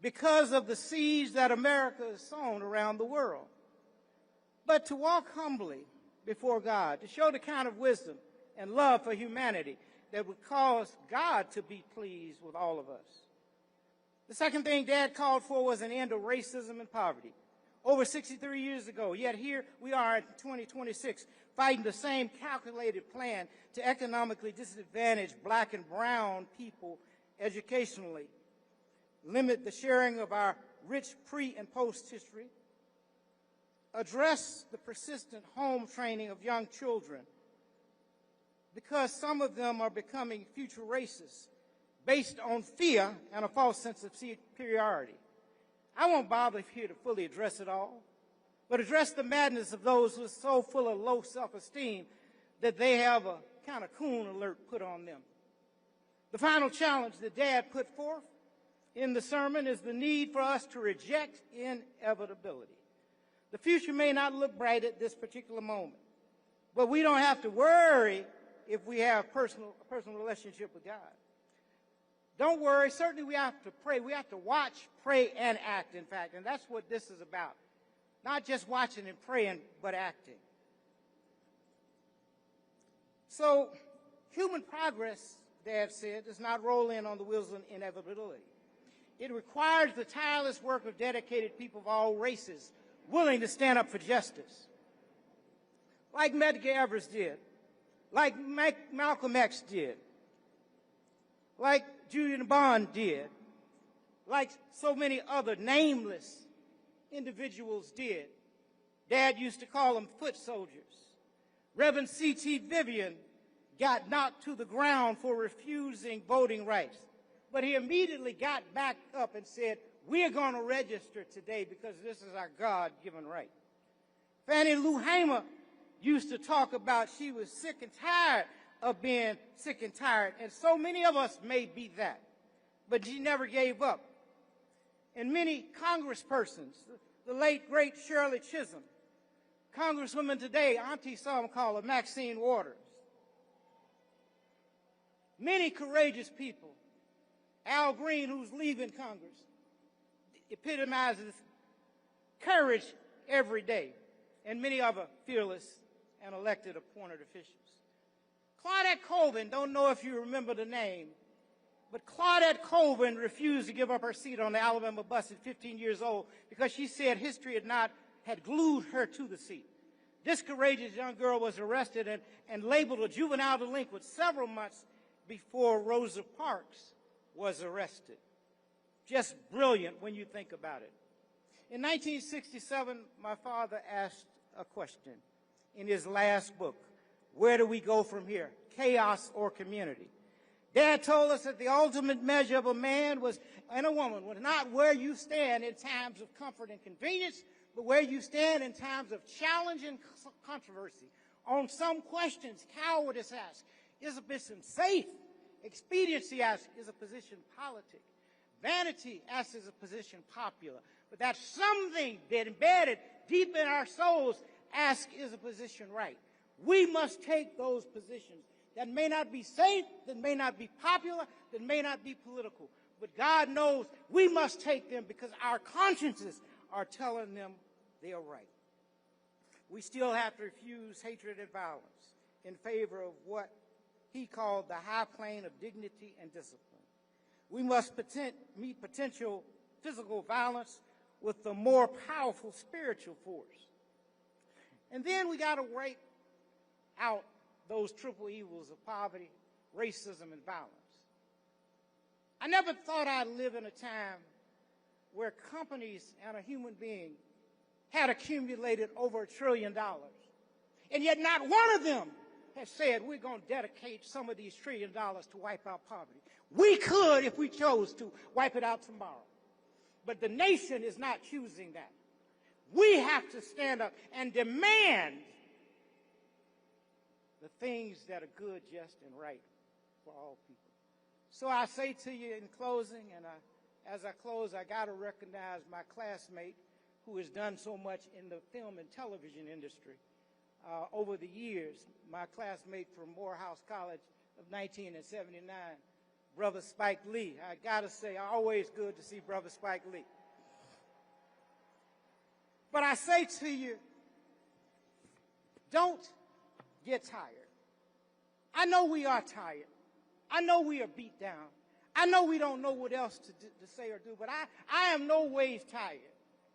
because of the seeds that America has sown around the world. But to walk humbly before God, to show the kind of wisdom and love for humanity that would cause God to be pleased with all of us. The second thing Dad called for was an end of racism and poverty. Over 63 years ago, yet here we are in 2026, fighting the same calculated plan to economically disadvantage black and brown people educationally, limit the sharing of our rich pre- and post-history, address the persistent home training of young children, because some of them are becoming future racists based on fear and a false sense of superiority. I won't bother here to fully address it all, but address the madness of those who are so full of low self-esteem that they have a kind of coon alert put on them. The final challenge that Dad put forth in the sermon is the need for us to reject inevitability. The future may not look bright at this particular moment, but we don't have to worry if we have a personal relationship with God. Don't worry. Certainly we have to pray. We have to watch, pray, and act, in fact. And that's what this is about. Not just watching and praying, but acting. So human progress, Dad said, does not roll in on the wheels of inevitability. It requires the tireless work of dedicated people of all races willing to stand up for justice. Like Medgar Evers did. Like Malcolm X did. Like Julian Bond did. Like so many other nameless individuals did. Dad used to call them foot soldiers. Reverend C.T. Vivian got knocked to the ground for refusing voting rights. But he immediately got back up and said, we're going to register today because this is our God-given right. Fannie Lou Hamer used to talk about she was sick and tired of being sick and tired, and so many of us may be that. But she never gave up. And many congresspersons, the late, great Shirley Chisholm, Congresswoman today, Auntie some call her Maxine Waters. Many courageous people, Al Green, who's leaving Congress, epitomizes courage every day, and many other fearless and elected appointed officials. Claudette Colvin, don't know if you remember the name, but Claudette Colvin refused to give up her seat on the Alabama bus at 15 years old because she said history had glued her to the seat. This courageous young girl was arrested and labeled a juvenile delinquent several months before Rosa Parks was arrested. Just brilliant when you think about it. In 1967, my father asked a question in his last book, Where Do We Go From Here? Chaos or Community? Dad told us that the ultimate measure of a man and a woman was not where you stand in times of comfort and convenience, but where you stand in times of challenge and controversy. On some questions, cowardice asks, is a position safe? Expediency asks, is a position politic? Vanity asks, is a position popular? But that something that embedded deep in our souls asks, is a position right? We must take those positions that may not be safe, that may not be popular, that may not be political. But God knows we must take them because our consciences are telling them they are right. We still have to refuse hatred and violence in favor of what he called the high plane of dignity and discipline. We must meet potential physical violence with the more powerful spiritual force. And then we got to wipe out those triple evils of poverty, racism, and violence. I never thought I'd live in a time where companies and a human being had accumulated over $1 trillion. And yet not one of them has said we're going to dedicate some of these $1 trillion to wipe out poverty. We could, if we chose to, wipe it out tomorrow. But the nation is not choosing that. We have to stand up and demand the things that are good, just, and right for all people. So I say to you in closing, and as I close, I got to recognize my classmate who has done so much in the film and television industry over the years, my classmate from Morehouse College of 1979, Brother Spike Lee. I got to say, always good to see Brother Spike Lee. But I say to you, don't get tired. I know we are tired. I know we are beat down. I know we don't know what else to say or do, but I am no ways tired.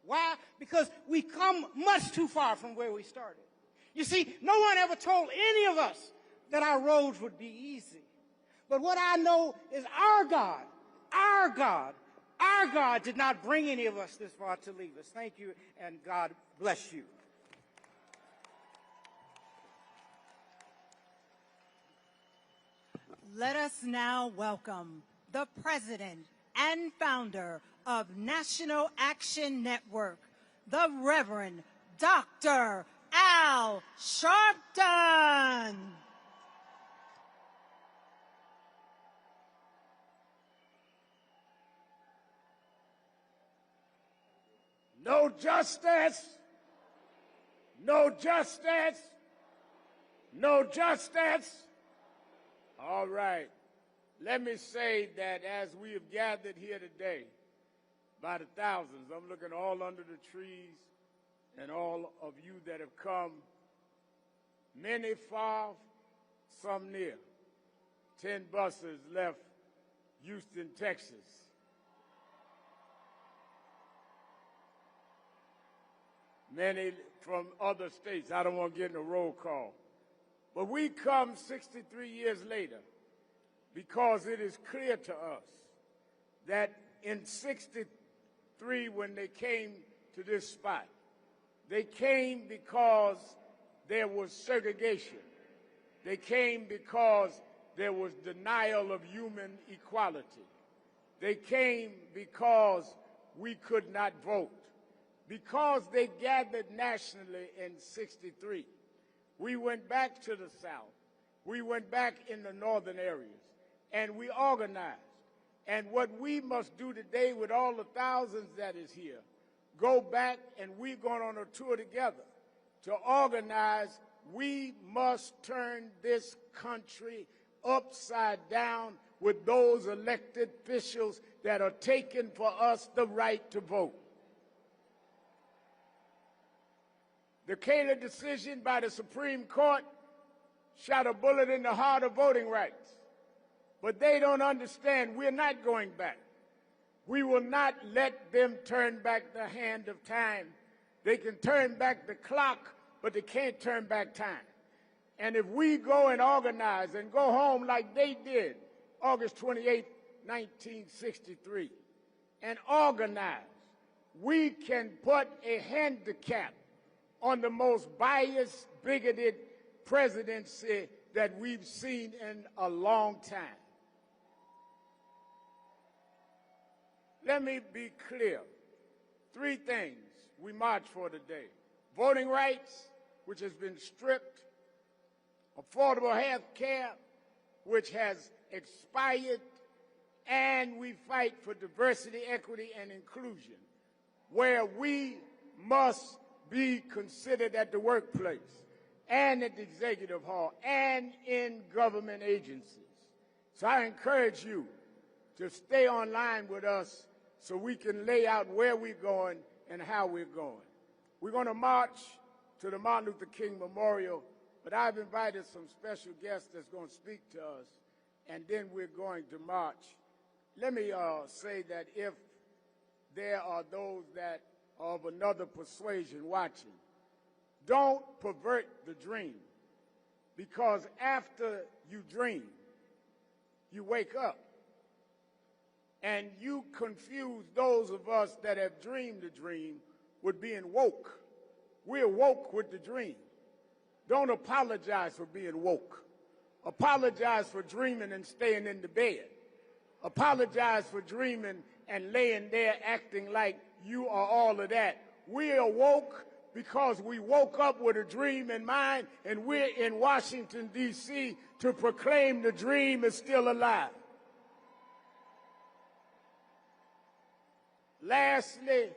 Why? Because we come much too far from where we started. You see, no one ever told any of us that our roads would be easy. But what I know is our God did not bring any of us this far to leave us. Thank you, and God bless you. Let us now welcome the president and founder of National Action Network, the Reverend Dr. Al Sharpton. No justice, no justice, no justice. All right. Let me say that as we have gathered here today, by the thousands, I'm looking all under the trees and all of you that have come, many far, some near. 10 buses left Houston, Texas. Many from other states. I don't want to get in a roll call. But we come 63 years later because it is clear to us that in 63, when they came to this spot, they came because there was segregation. They came because there was denial of human equality. They came because we could not vote. Because they gathered nationally in 63. We went back to the South. We went back in the northern areas, and we organized. And what we must do today with all the thousands that is here, go back, and we're going on a tour together to organize. We must turn this country upside down with those elected officials that are taking for us the right to vote. The Kaler decision by the Supreme Court shot a bullet in the heart of voting rights. But they don't understand we're not going back. We will not let them turn back the hand of time. They can turn back the clock, but they can't turn back time. And if we go and organize and go home like they did August 28, 1963, and organize, we can put a handicap on the most biased, bigoted presidency that we've seen in a long time. Let me be clear. 3 things we march for today. Voting rights, which has been stripped. Affordable health care, which has expired. And we fight for diversity, equity, and inclusion, where we must be considered at the workplace and at the executive hall and in government agencies. So I encourage you to stay online with us so we can lay out where we're going and how we're going. We're going to march to the Martin Luther King Memorial, but I've invited some special guests that's going to speak to us, and then we're going to march. Let me say that if there are those that are of another persuasion watching, don't pervert the dream, because after you dream, you wake up. And you confuse those of us that have dreamed the dream with being woke. We're woke with the dream. Don't apologize for being woke. Apologize for dreaming and staying in the bed. Apologize for dreaming and laying there acting like you are all of that. We are woke because we woke up with a dream in mind, and we're in Washington, D.C. to proclaim the dream is still alive. Lastly,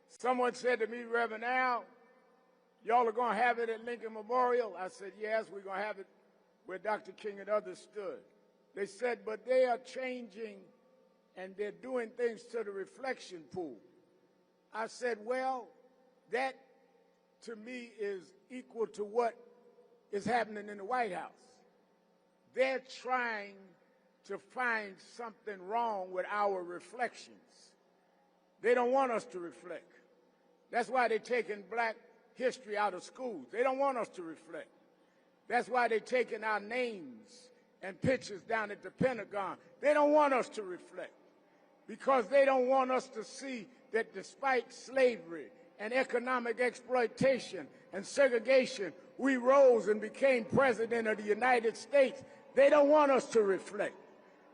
someone said to me, Reverend Al, y'all are going to have it at Lincoln Memorial? I said, yes, we're going to have it where Dr. King and others stood. They said, but they are changing and they're doing things to the reflection pool. I said, well, that to me is equal to what is happening in the White House. They're trying to find something wrong with our reflections. They don't want us to reflect. That's why they're taking black history out of schools. They don't want us to reflect. That's why they're taking our names and pictures down at the Pentagon. They don't want us to reflect, because they don't want us to see that despite slavery and economic exploitation and segregation, we rose and became president of the United States. They don't want us to reflect.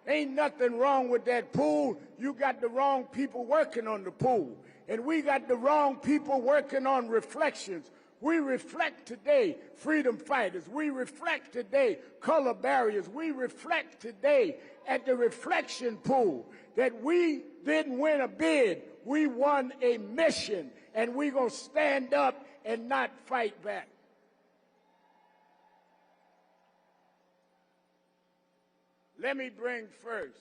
Ain't nothing wrong with that pool. You got the wrong people working on the pool. And we got the wrong people working on reflections. We reflect today freedom fighters. We reflect today color barriers. We reflect today at the reflection pool that we didn't win a bid. We won a mission, and we're going to stand up and not fight back. Let me bring first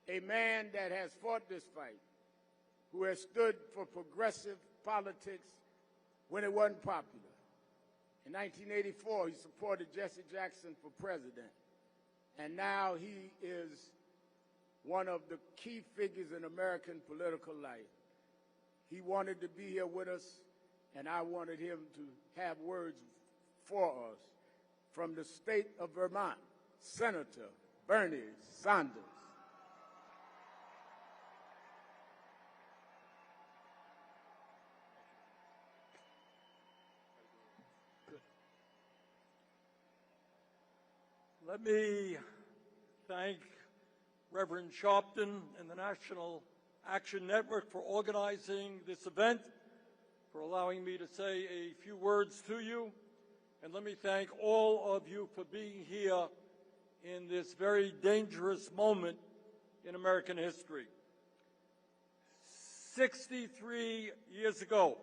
a man that has fought this fight, who has stood for progressive politics when it wasn't popular. In 1984, he supported Jesse Jackson for president, and now he is one of the key figures in American political life. He wanted to be here with us, and I wanted him to have words for us. From the state of Vermont, Senator Bernie Sanders. Let me thank Reverend Sharpton and the National Action Network for organizing this event, for allowing me to say a few words to you, and let me thank all of you for being here in this very dangerous moment in American history. 63 years ago,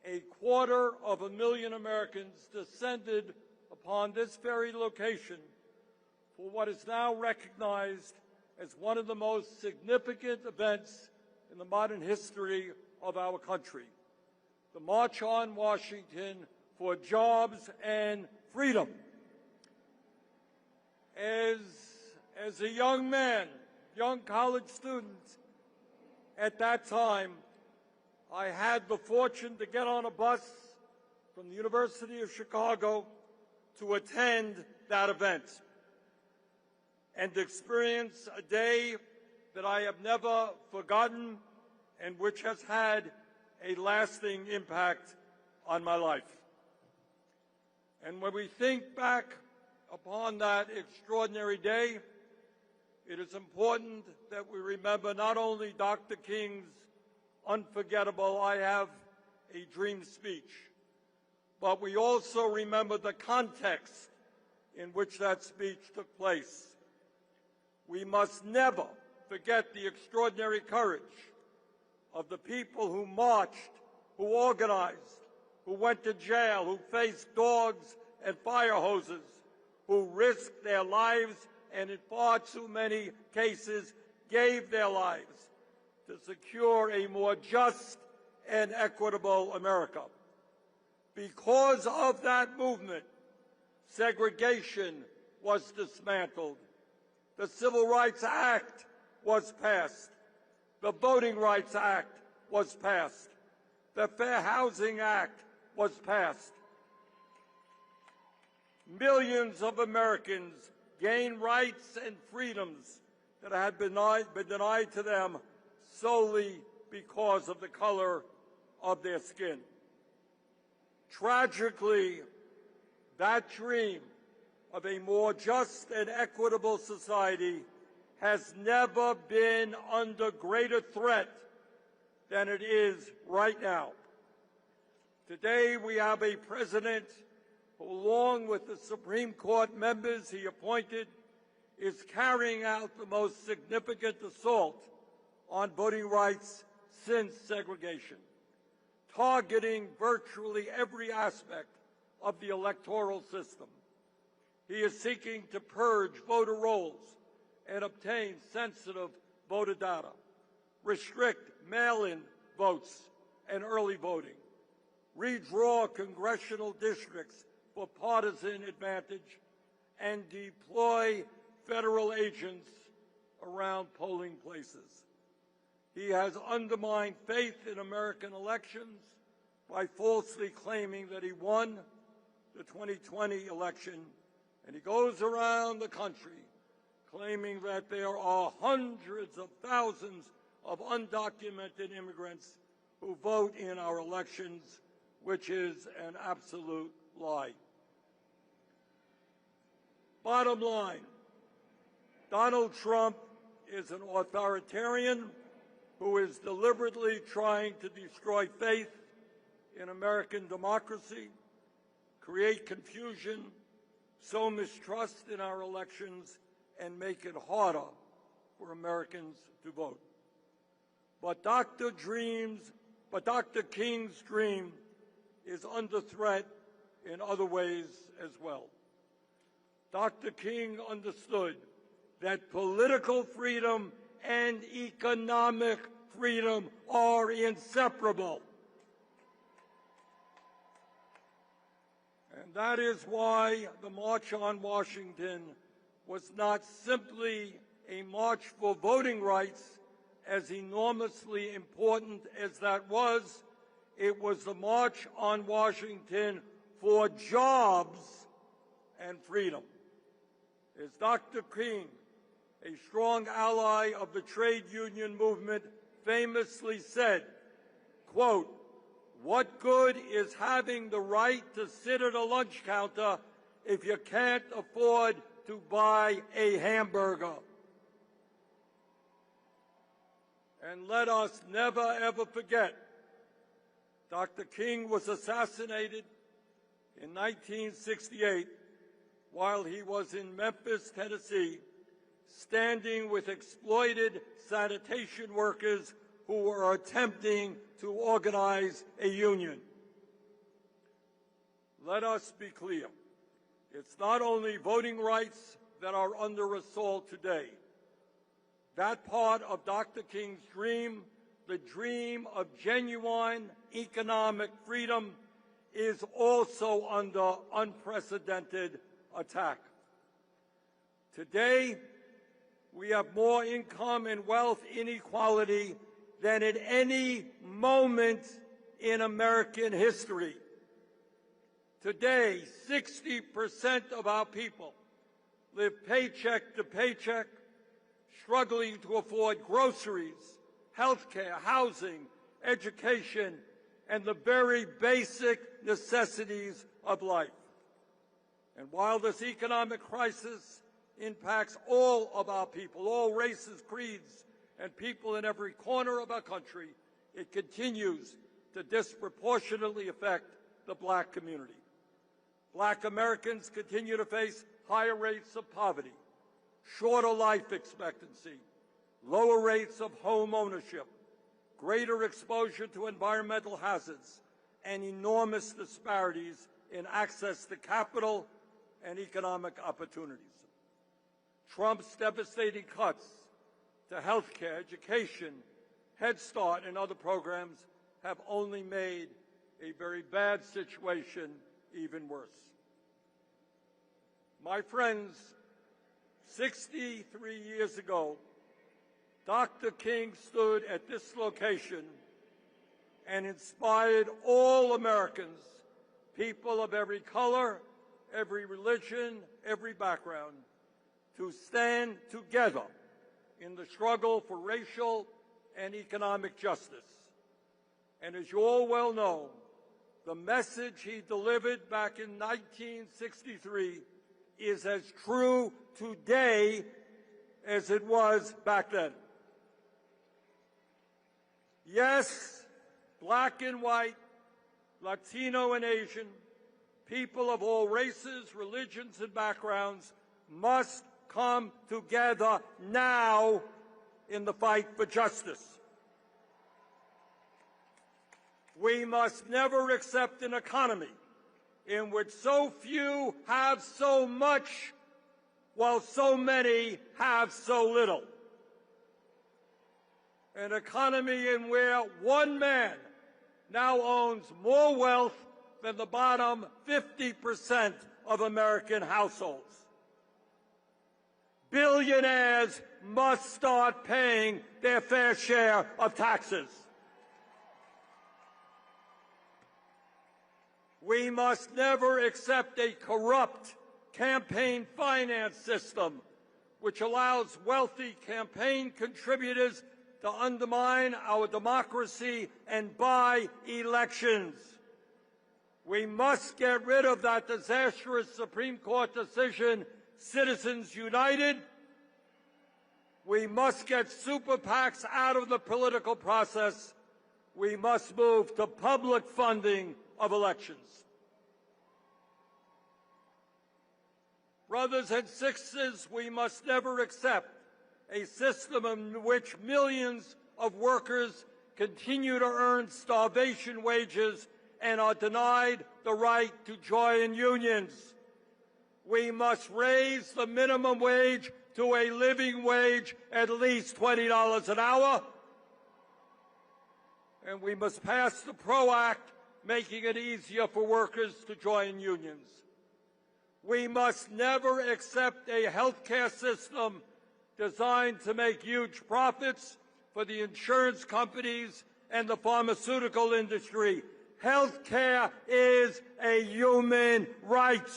250,000 Americans descended upon this very location for what is now recognized as one of the most significant events in the modern history of our country, the March on Washington for Jobs and Freedom. As a young man, young college student at that time, I had the fortune to get on a bus from the University of Chicago to attend that event and experience a day that I have never forgotten and which has had a lasting impact on my life. And when we think back upon that extraordinary day, it is important that we remember not only Dr. King's unforgettable "I Have a Dream" speech, but we also remember the context in which that speech took place. We must never forget the extraordinary courage of the people who marched, who organized, who went to jail, who faced dogs and fire hoses, who risked their lives and in far too many cases gave their lives to secure a more just and equitable America. Because of that movement, segregation was dismantled. The Civil Rights Act was passed. The Voting Rights Act was passed. The Fair Housing Act was passed. Millions of Americans gained rights and freedoms that had been denied to them solely because of the color of their skin. Tragically, that dream of a more just and equitable society has never been under greater threat than it is right now. Today we have a president who, along with the Supreme Court members he appointed, is carrying out the most significant assault on voting rights since segregation, targeting virtually every aspect of the electoral system. He is seeking to purge voter rolls and obtain sensitive voter data, restrict mail-in votes and early voting, redraw congressional districts for partisan advantage, and deploy federal agents around polling places. He has undermined faith in American elections by falsely claiming that he won the 2020 election, and he goes around the country claiming that there are hundreds of thousands of undocumented immigrants who vote in our elections, which is an absolute lie. Bottom line, Donald Trump is an authoritarian who is deliberately trying to destroy faith in American democracy, create confusion, sow mistrust in our elections, and make it harder for Americans to vote. But Dr. King's dream is under threat in other ways as well. Dr. King understood that political freedom and economic freedom are inseparable. And that is why the March on Washington was not simply a march for voting rights, as enormously important as that was. It was the March on Washington for jobs and freedom. As Dr. King, a strong ally of the trade union movement, famously said, quote, "What good is having the right to sit at a lunch counter if you can't afford to buy a hamburger?" And let us never, ever forget, Dr. King was assassinated in 1968 while he was in Memphis, Tennessee, standing with exploited sanitation workers who were attempting to organize a union. Let us be clear. It's not only voting rights that are under assault today. That part of Dr. King's dream, the dream of genuine economic freedom, is also under unprecedented attack. Today, we have more income and wealth inequality than at any moment in American history. Today, 60% of our people live paycheck to paycheck, struggling to afford groceries, healthcare, housing, education, and the very basic necessities of life. And while this economic crisis impacts all of our people, all races, creeds, and people in every corner of our country, it continues to disproportionately affect the black community. Black Americans continue to face higher rates of poverty, shorter life expectancy, lower rates of home ownership, greater exposure to environmental hazards, and enormous disparities in access to capital and economic opportunities. Trump's devastating cuts to health care, education, Head Start, and other programs have only made a very bad situation even worse. My friends, 63 years ago, Dr. King stood at this location and inspired all Americans, people of every color, every religion, every background, to stand together in the struggle for racial and economic justice. And as you all well know, the message he delivered back in 1963 is as true today as it was back then. Yes, black and white, Latino and Asian, people of all races, religions, and backgrounds must come together now in the fight for justice. We must never accept an economy in which so few have so much while so many have so little. An economy in where one man now owns more wealth than the bottom 50% of American households. Billionaires must start paying their fair share of taxes. We must never accept a corrupt campaign finance system which allows wealthy campaign contributors to undermine our democracy and buy elections. We must get rid of that disastrous Supreme Court decision, Citizens United. We must get super PACs out of the political process. We must move to public funding of elections. Brothers and sisters, we must never accept a system in which millions of workers continue to earn starvation wages and are denied the right to join unions. We must raise the minimum wage to a living wage at least $20 an hour. And we must pass the PRO Act, making it easier for workers to join unions. We must never accept a healthcare system designed to make huge profits for the insurance companies and the pharmaceutical industry. Healthcare is a human right.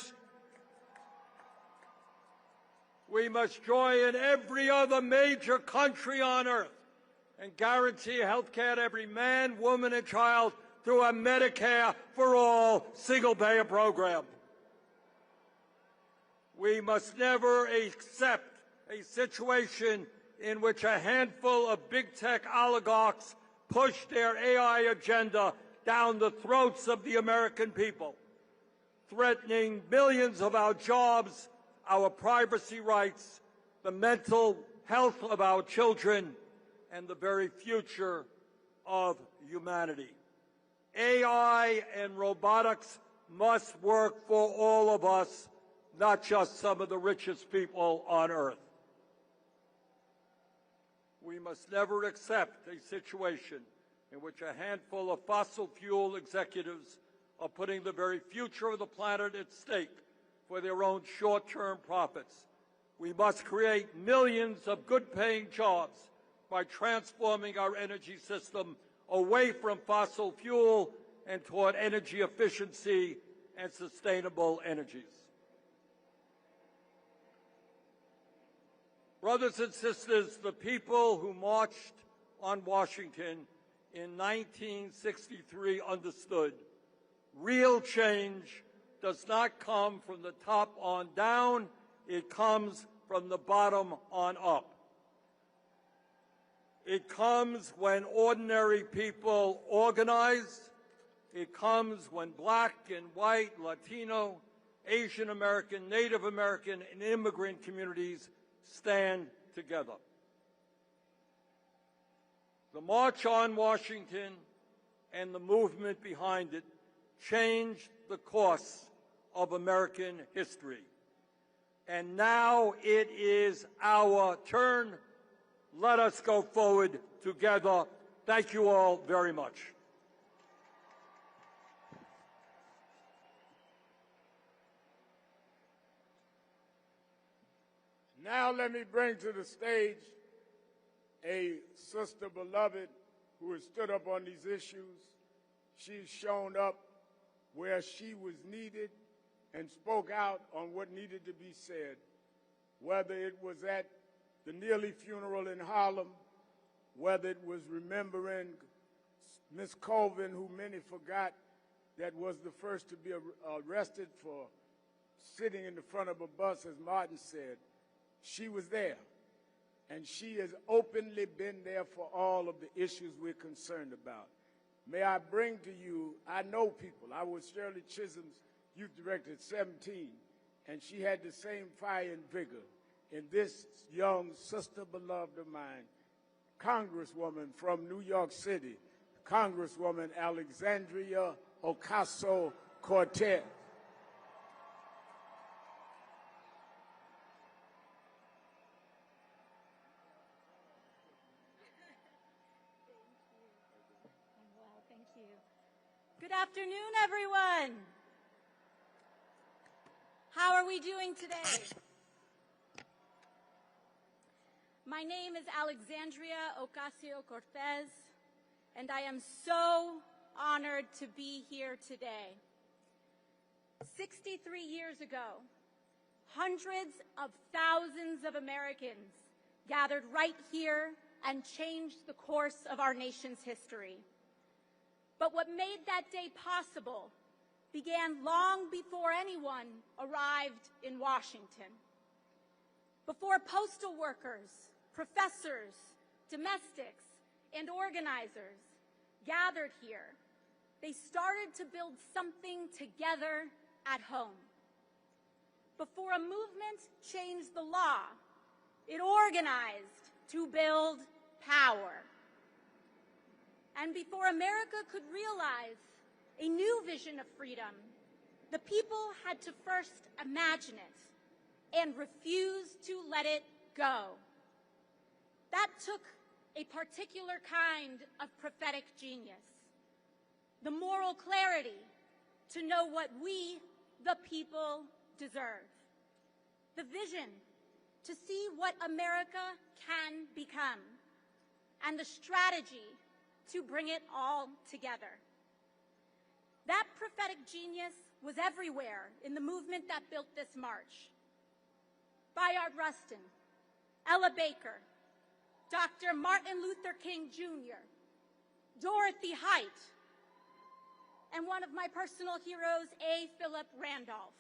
We must join every other major country on earth and guarantee health care to every man, woman, and child through a Medicare for all single-payer program. We must never accept a situation in which a handful of big tech oligarchs push their AI agenda down the throats of the American people, threatening millions of our jobs, our privacy rights, the mental health of our children, and the very future of humanity. AI and robotics must work for all of us, not just some of the richest people on earth. We must never accept a situation in which a handful of fossil fuel executives are putting the very future of the planet at stake for their own short-term profits. We must create millions of good-paying jobs by transforming our energy system away from fossil fuel and toward energy efficiency and sustainable energies. Brothers and sisters, the people who marched on Washington in 1963 understood, real change does not come from the top on down, it comes from the bottom on up. It comes when ordinary people organize. It comes when black and white, Latino, Asian American, Native American, and immigrant communities stand together. The March on Washington and the movement behind it changed the course of American history. And now it is our turn. Let us go forward together. Thank you all very much. Now let me bring to the stage a sister beloved who has stood up on these issues. She's shown up where she was needed and spoke out on what needed to be said, whether it was at the Neely funeral in Harlem, whether it was remembering Miss Colvin, who many forgot, that was the first to be arrested for sitting in the front of a bus, as Martin said. She was there, and she has openly been there for all of the issues we're concerned about. May I bring to you, I know people. I was Shirley Chisholm's youth director at 17, and she had the same fire and vigor in this young sister beloved of mine, Congresswoman from New York City, Congresswoman Alexandria Ocasio-Cortez. Good afternoon, everyone. How are we doing today? My name is Alexandria Ocasio-Cortez, and I am so honored to be here today. 63 years ago, hundreds of thousands of Americans gathered right here and changed the course of our nation's history. But what made that day possible began long before anyone arrived in Washington. Before postal workers, professors, domestics, and organizers gathered here, they started to build something together at home. Before a movement changed the law, it organized to build power. And before America could realize a new vision of freedom, the people had to first imagine it and refuse to let it go. That took a particular kind of prophetic genius, the moral clarity to know what we, the people, deserve, the vision to see what America can become, and the strategy to bring it all together. That prophetic genius was everywhere in the movement that built this march. Bayard Rustin, Ella Baker, Dr. Martin Luther King Jr., Dorothy Height, and one of my personal heroes, A. Philip Randolph.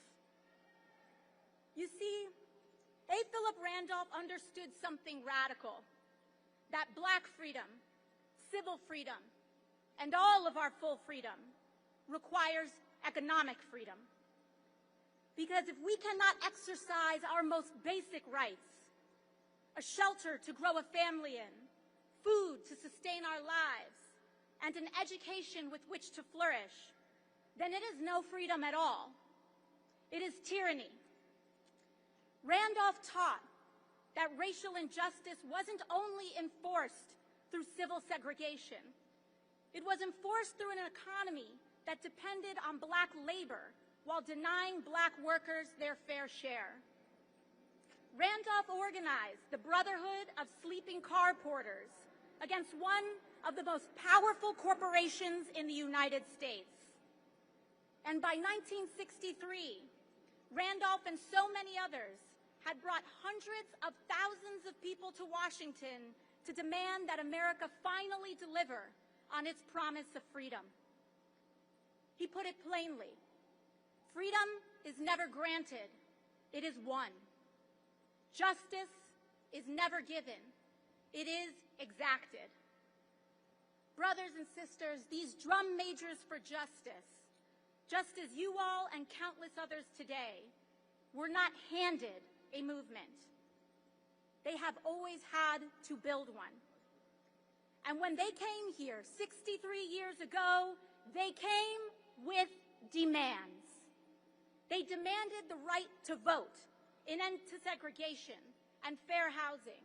You see, A. Philip Randolph understood something radical, that black freedom, civil freedom, and all of our full freedom requires economic freedom. Because if we cannot exercise our most basic rights, a shelter to grow a family in, food to sustain our lives, and an education with which to flourish, then it is no freedom at all. It is tyranny. Randolph taught that racial injustice wasn't only enforced through civil segregation. It was enforced through an economy that depended on black labor while denying black workers their fair share. Randolph organized the Brotherhood of Sleeping Car Porters against one of the most powerful corporations in the United States. And by 1963, Randolph and so many others had brought hundreds of thousands of people to Washington to demand that America finally deliver on its promise of freedom. He put it plainly, freedom is never granted, it is won. Justice is never given, it is exacted. Brothers and sisters, these drum majors for justice, just as you all and countless others today, were not handed a movement. They have always had to build one. And when they came here 63 years ago, they came with demands. They demanded the right to vote, an end to segregation, and fair housing.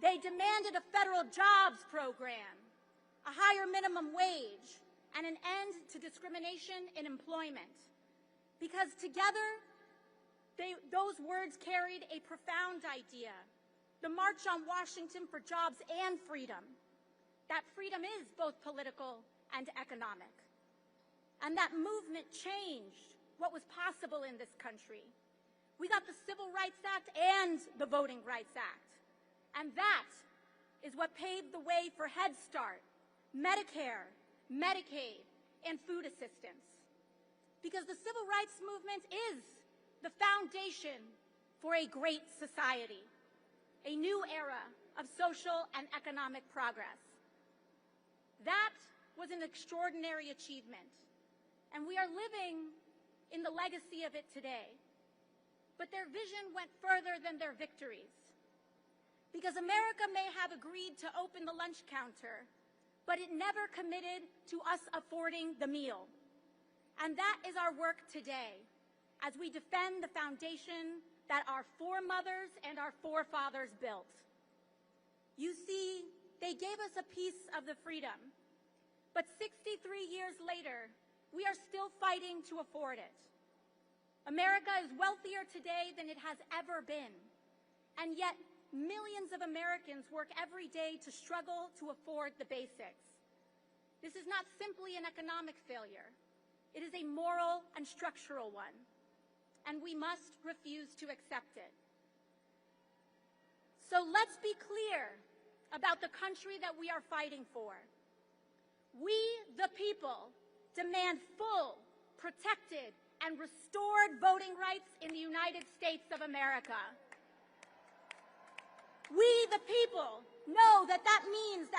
They demanded a federal jobs program, a higher minimum wage, and an end to discrimination in employment. Because together, those words carried a profound idea, the March on Washington for Jobs and Freedom, that freedom is both political and economic. And that movement changed what was possible in this country. We got the Civil Rights Act and the Voting Rights Act. And that is what paved the way for Head Start, Medicare, Medicaid, and food assistance. Because the civil rights movement is the foundation for a great society, a new era of social and economic progress. That was an extraordinary achievement, and we are living in the legacy of it today. But their vision went further than their victories. Because America may have agreed to open the lunch counter, but it never committed to us affording the meal. And that is our work today, as we defend the foundation that our foremothers and our forefathers built. You see, they gave us a piece of the freedom, but 63 years later, we are still fighting to afford it. America is wealthier today than it has ever been, and yet millions of Americans work every day to struggle to afford the basics. This is not simply an economic failure. It is a moral and structural one, and we must refuse to accept it. So let's be clear about the country that we are fighting for. We, the people, demand full, protected, and restored voting rights in the United States of America. We, the people, know that means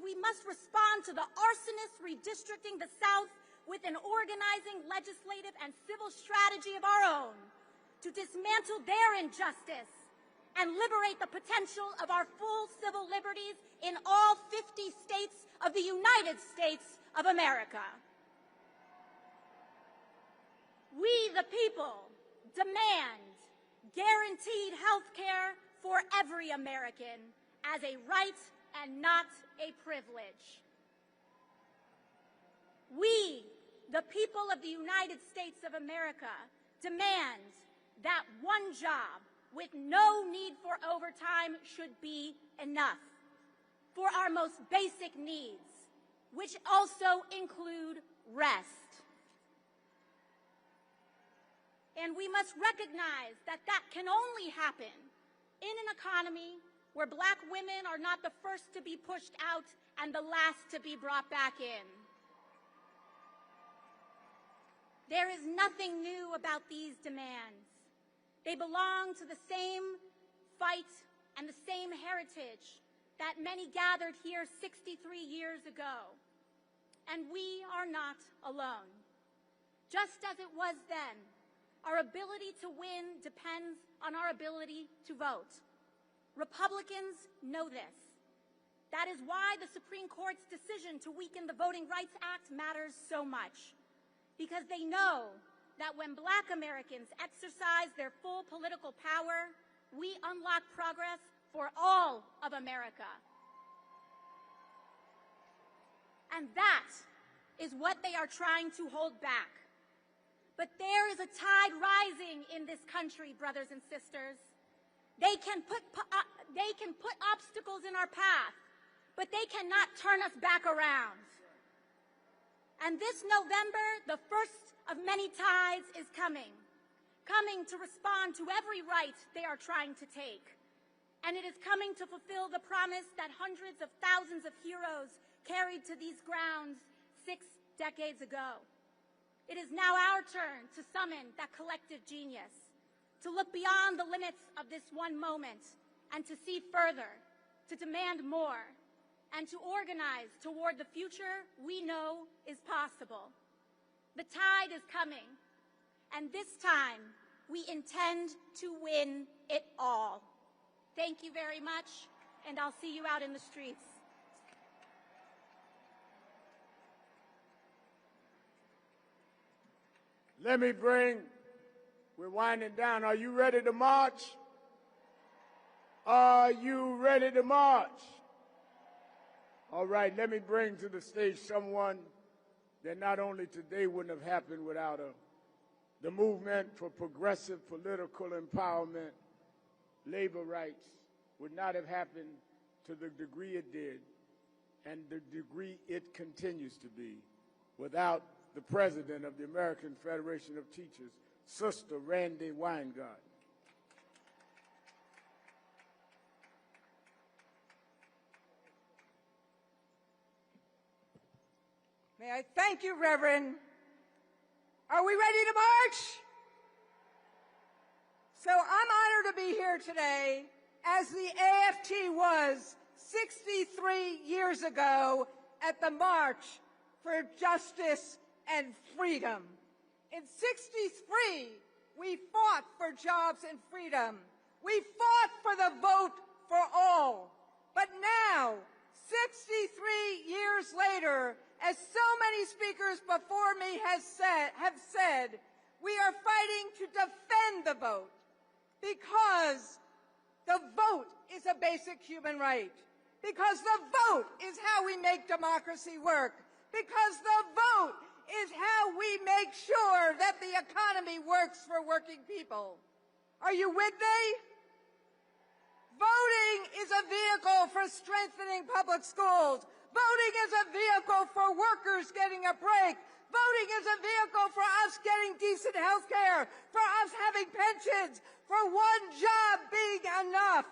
we must respond to the arsonists redistricting the South with an organizing, legislative, and civil strategy of our own to dismantle their injustice and liberate the potential of our full civil liberties in all 50 states of the United States of America. We, the people, demand guaranteed health care for every American as a right and not a privilege. We, the people of the United States of America, demand that one job with no need for overtime should be enough for our most basic needs, which also include rest. And we must recognize that that can only happen in an economy where Black women are not the first to be pushed out and the last to be brought back in. There is nothing new about these demands. They belong to the same fight and the same heritage that many gathered here 63 years ago. And we are not alone. Just as it was then, our ability to win depends on our ability to vote. Republicans know this. That is why the Supreme Court's decision to weaken the Voting Rights Act matters so much. Because they know that when Black Americans exercise their full political power, we unlock progress for all of America. And that is what they are trying to hold back. But there is a tide rising in this country, brothers and sisters. They can put obstacles in our path, but they cannot turn us back around. And this November, the first of many tides is coming to respond to every right they are trying to take. And it is coming to fulfill the promise that hundreds of thousands of heroes carried to these grounds 6 decades ago. It is now our turn to summon that collective genius, to look beyond the limits of this one moment and to see further, to demand more, and to organize toward the future we know is possible. The tide is coming, and this time we intend to win it all. Thank you very much, and I'll see you out in the streets. We're winding down. Are you ready to march? Are you ready to march? All right, let me bring to the stage someone that not only today wouldn't have happened without the movement for progressive political empowerment, labor rights would not have happened to the degree it did and the degree it continues to be without the president of the American Federation of Teachers, Sister Randy Weingart. May I thank you, Reverend. Are we ready to march? So I'm honored to be here today as the AFT was 63 years ago at the March for Justice and Freedom. In 63, we fought for jobs and freedom. We fought for the vote for all. But now, 63 years later, as so many speakers before me have said, we are fighting to defend the vote because the vote is a basic human right, because the vote is how we make democracy work, because the vote is how we make sure that the economy works for working people. Are you with me? Voting is a vehicle for strengthening public schools. Voting is a vehicle for workers getting a break. Voting is a vehicle for us getting decent health care, for us having pensions, for one job being enough.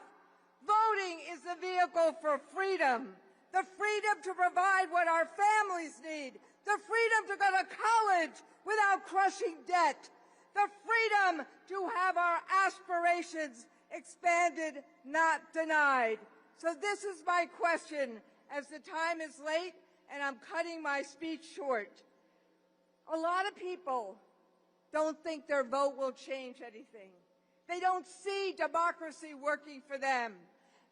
Voting is the vehicle for freedom, the freedom to provide what our families need, the freedom to go to college without crushing debt, the freedom to have our aspirations expanded, not denied. So this is my question, as the time is late and I'm cutting my speech short. A lot of people don't think their vote will change anything. They don't see democracy working for them.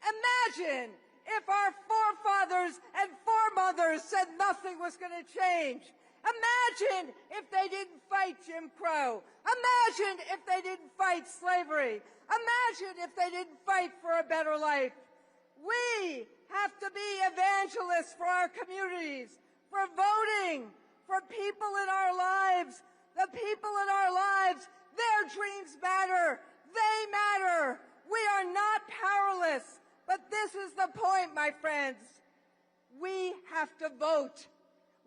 Imagine if our forefathers and foremothers said nothing was going to change. Imagine if they didn't fight Jim Crow. Imagine if they didn't fight slavery. Imagine if they didn't fight for a better life. We have to be evangelists for our communities, for voting, for people in our lives. The people in our lives, their dreams matter. They matter. We are not powerless. But this is the point, my friends. We have to vote.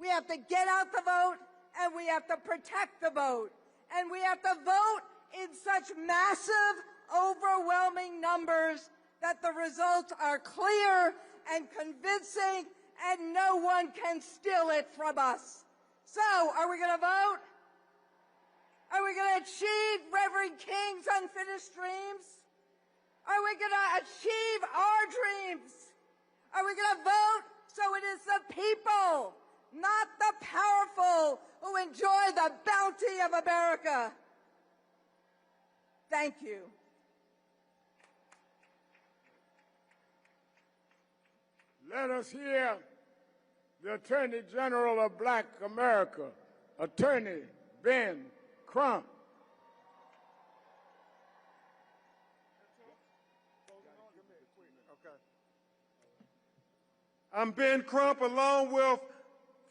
We have to get out the vote, and we have to protect the vote. And we have to vote in such massive, overwhelming numbers that the results are clear and convincing, and no one can steal it from us. So, are we going to vote? Are we going to achieve Reverend King's unfinished dreams? Are we going to achieve our dreams? Are we going to vote so it is the people, not the powerful, who enjoy the bounty of America? Thank you. Let us hear the Attorney General of Black America, Attorney Ben Crump. I'm Ben Crump, along with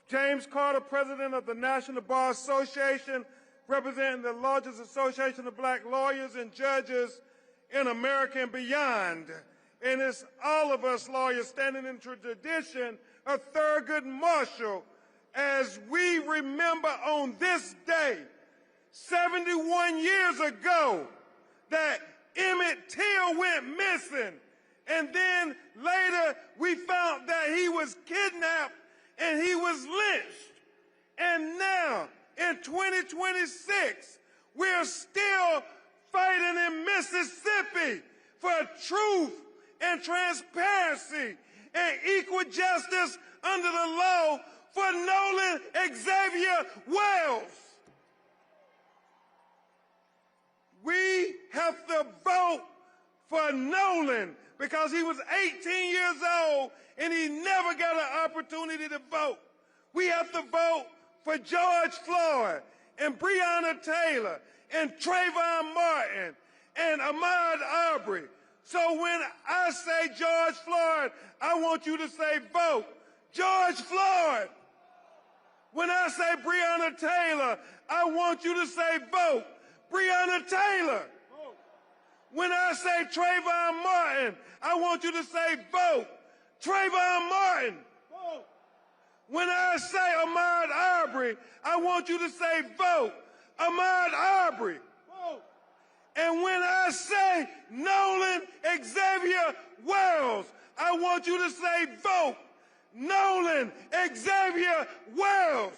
James Carter, President of the National Bar Association, representing the largest association of black lawyers and judges in America and beyond. And it's all of us lawyers standing in tradition of Thurgood Marshall as we remember on this day, 71 years ago, that Emmett Till went missing And then later we found that he was kidnapped and he was lynched. And now in 2026, we're still fighting in Mississippi for truth and transparency and equal justice under the law for Nolan Xavier Wells. We have to vote for Nolan because he was 18 years old and he never got an opportunity to vote. We have to vote for George Floyd and Breonna Taylor and Trayvon Martin and Ahmaud Arbery. So when I say George Floyd, I want you to say vote George Floyd. When I say Breonna Taylor, I want you to say vote Breonna Taylor. When I say Trayvon Martin, I want you to say vote Trayvon Martin. When I say Ahmaud Arbery, I want you to say vote Ahmaud Arbery. And when I say Nolan Xavier Wells, I want you to say vote Nolan Xavier Wells.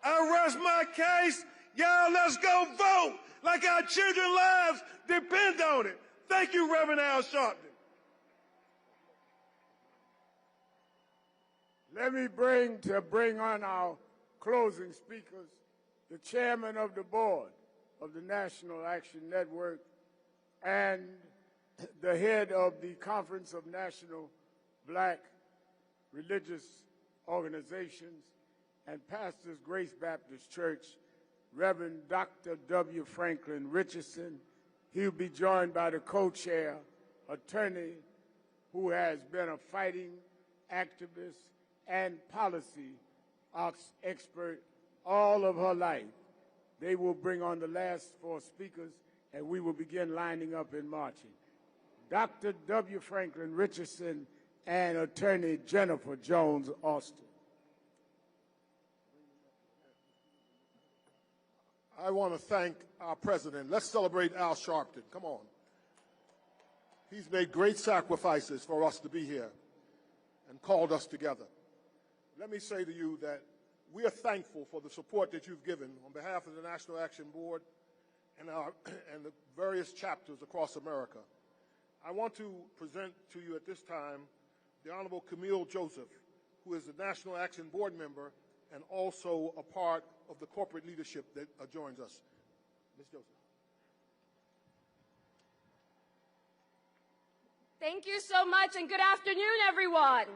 I rest my case. Y'all, let's go vote like our children's lives depend on it. Thank you, Reverend Al Sharpton. Let me bring on our closing speakers, the chairman of the board of the National Action Network and the head of the Conference of National Black Religious Organizations and Pastors Grace Baptist Church, Reverend Dr. W. Franklin Richardson. He'll be joined by the co-chair, attorney who has been a fighting activist and policy expert all of her life. They will bring on the last four speakers, and we will begin lining up and marching. Dr. W. Franklin Richardson and attorney Jennifer Jones Austin. I want to thank our president. Let's celebrate Al Sharpton. Come on. He's made great sacrifices for us to be here and called us together. Let me say to you that we are thankful for the support that you've given on behalf of the National Action Board and the various chapters across America. I want to present to you at this time the Honorable Camille Joseph, who is the National Action Board member and also a part of the corporate leadership that joins us. Ms. Joseph. Thank you so much, and good afternoon, everyone.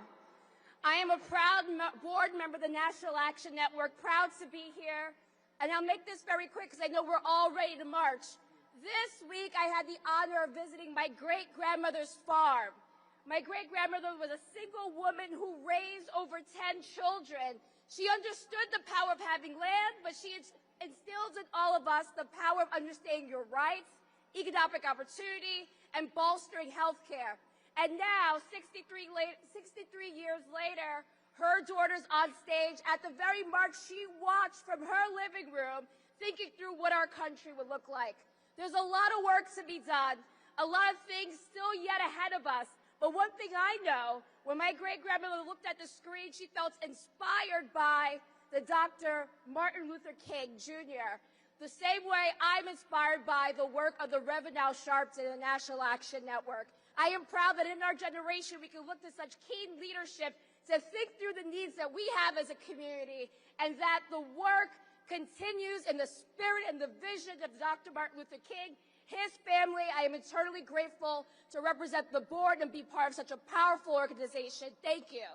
I am a proud board member of the National Action Network, proud to be here. And I'll make this very quick because I know we're all ready to march. This week, I had the honor of visiting my great-grandmother's farm. My great-grandmother was a single woman who raised over 10 children. She understood the power of having land, but she instills in all of us the power of understanding your rights, economic opportunity, and bolstering health care. And now, 63 years later, her daughter's on stage at the very march she watched from her living room, thinking through what our country would look like. There's a lot of work to be done, a lot of things still yet ahead of us. But one thing I know, when my great-grandmother looked at the screen, she felt inspired by the Dr. Martin Luther King, Jr., the same way I'm inspired by the work of the Reverend Al Sharpton and the National Action Network. I am proud that in our generation we can look to such keen leadership to think through the needs that we have as a community, and that the work continues in the spirit and the vision of Dr. Martin Luther King, his family. I am eternally grateful to represent the board and be part of such a powerful organization. Thank you.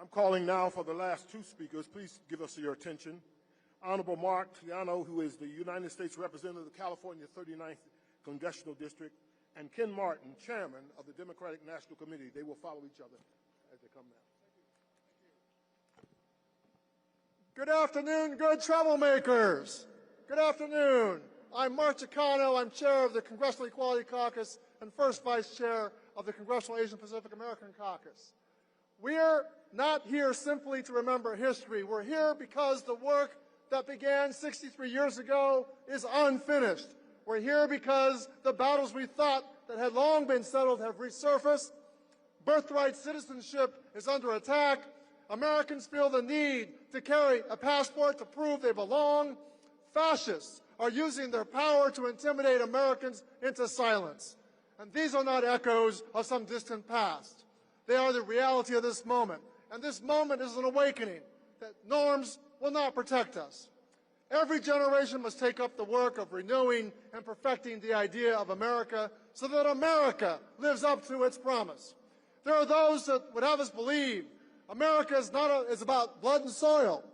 I'm calling now for the last two speakers. Please give us your attention. Honorable Mark Tiano, who is the United States Representative of the California 39th Congressional District, and Ken Martin, Chairman of the Democratic National Committee. They will follow each other as they come now. Good afternoon, good troublemakers. Good afternoon. I'm Mark Chicano. I'm chair of the Congressional Equality Caucus and first vice chair of the Congressional Asian Pacific American Caucus. We're not here simply to remember history. We're here because the work that began 63 years ago is unfinished. We're here because the battles we thought that had long been settled have resurfaced. Birthright citizenship is under attack. Americans feel the need to carry a passport to prove they belong. Fascists are using their power to intimidate Americans into silence. And these are not echoes of some distant past. They are the reality of this moment. And this moment is an awakening that norms will not protect us. Every generation must take up the work of renewing and perfecting the idea of America so that America lives up to its promise. There are those that would have us believe America is about blood and soil,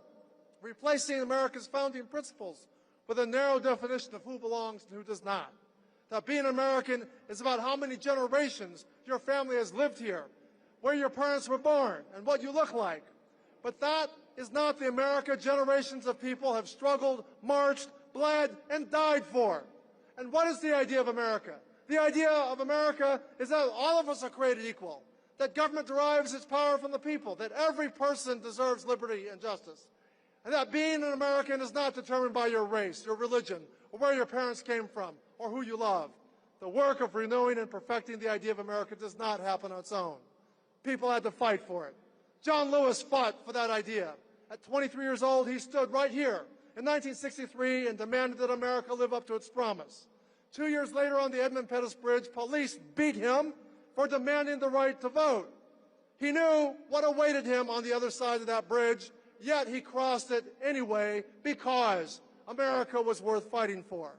replacing America's founding principles with a narrow definition of who belongs and who does not. That being American is about how many generations your family has lived here, where your parents were born, and what you look like. But that is not the America generations of people have struggled, marched, bled, and died for. And what is the idea of America? The idea of America is that all of us are created equal, that government derives its power from the people, that every person deserves liberty and justice, and that being an American is not determined by your race, your religion, or where your parents came from, or who you love. The work of renewing and perfecting the idea of America does not happen on its own. People had to fight for it. John Lewis fought for that idea. At 23 years old, he stood right here in 1963 and demanded that America live up to its promise. 2 years later on the Edmund Pettus Bridge, police beat him for demanding the right to vote. He knew what awaited him on the other side of that bridge, yet he crossed it anyway because America was worth fighting for.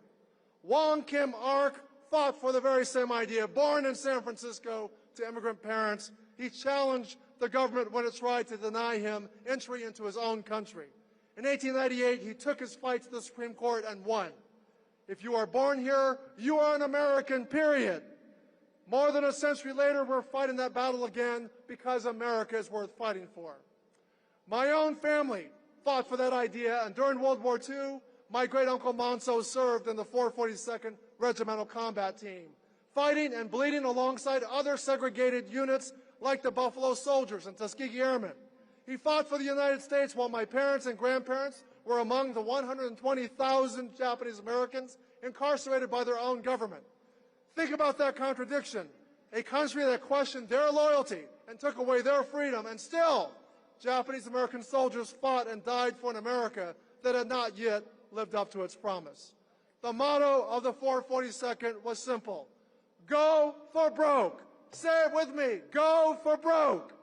Wong Kim Ark fought for the very same idea. Born in San Francisco to immigrant parents, he challenged the government when it tried to deny him entry into his own country. In 1898, he took his fight to the Supreme Court and won. If you are born here, you are an American, period. More than a century later, we're fighting that battle again because America is worth fighting for. My own family fought for that idea, and during World War II, my great-uncle Monso served in the 442nd Regimental Combat Team, fighting and bleeding alongside other segregated units like the Buffalo Soldiers and Tuskegee Airmen. He fought for the United States while my parents and grandparents were among the 120,000 Japanese Americans incarcerated by their own government. Think about that contradiction. A country that questioned their loyalty and took away their freedom, and still Japanese American soldiers fought and died for an America that had not yet lived up to its promise. The motto of the 442nd was simple: go for broke. Say it with me, go for broke.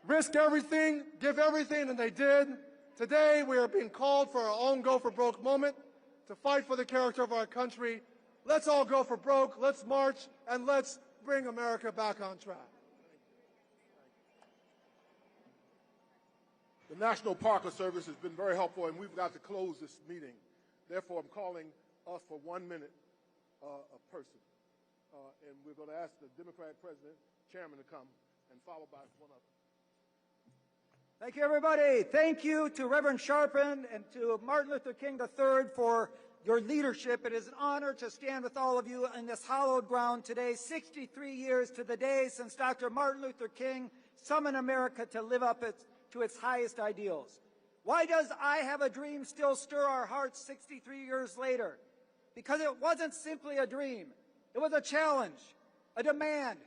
Risk everything, give everything, and they did. Today we are being called for our own go for broke moment to fight for the character of our country. Let's all go for broke, let's march, and let's bring America back on track. The National Park Service has been very helpful, and we've got to close this meeting. Therefore, I'm calling us for 1 minute a person. And we're going to ask the Democratic President, Chairman, to come, and followed by one other. Thank you, everybody. Thank you to Reverend Sharpton and to Martin Luther King III for your leadership. It is an honor to stand with all of you in this hallowed ground today, 63 years to the day since Dr. Martin Luther King summoned America to live up to its highest ideals. Why does I Have a Dream still stir our hearts 63 years later? Because it wasn't simply a dream. It was a challenge, a demand,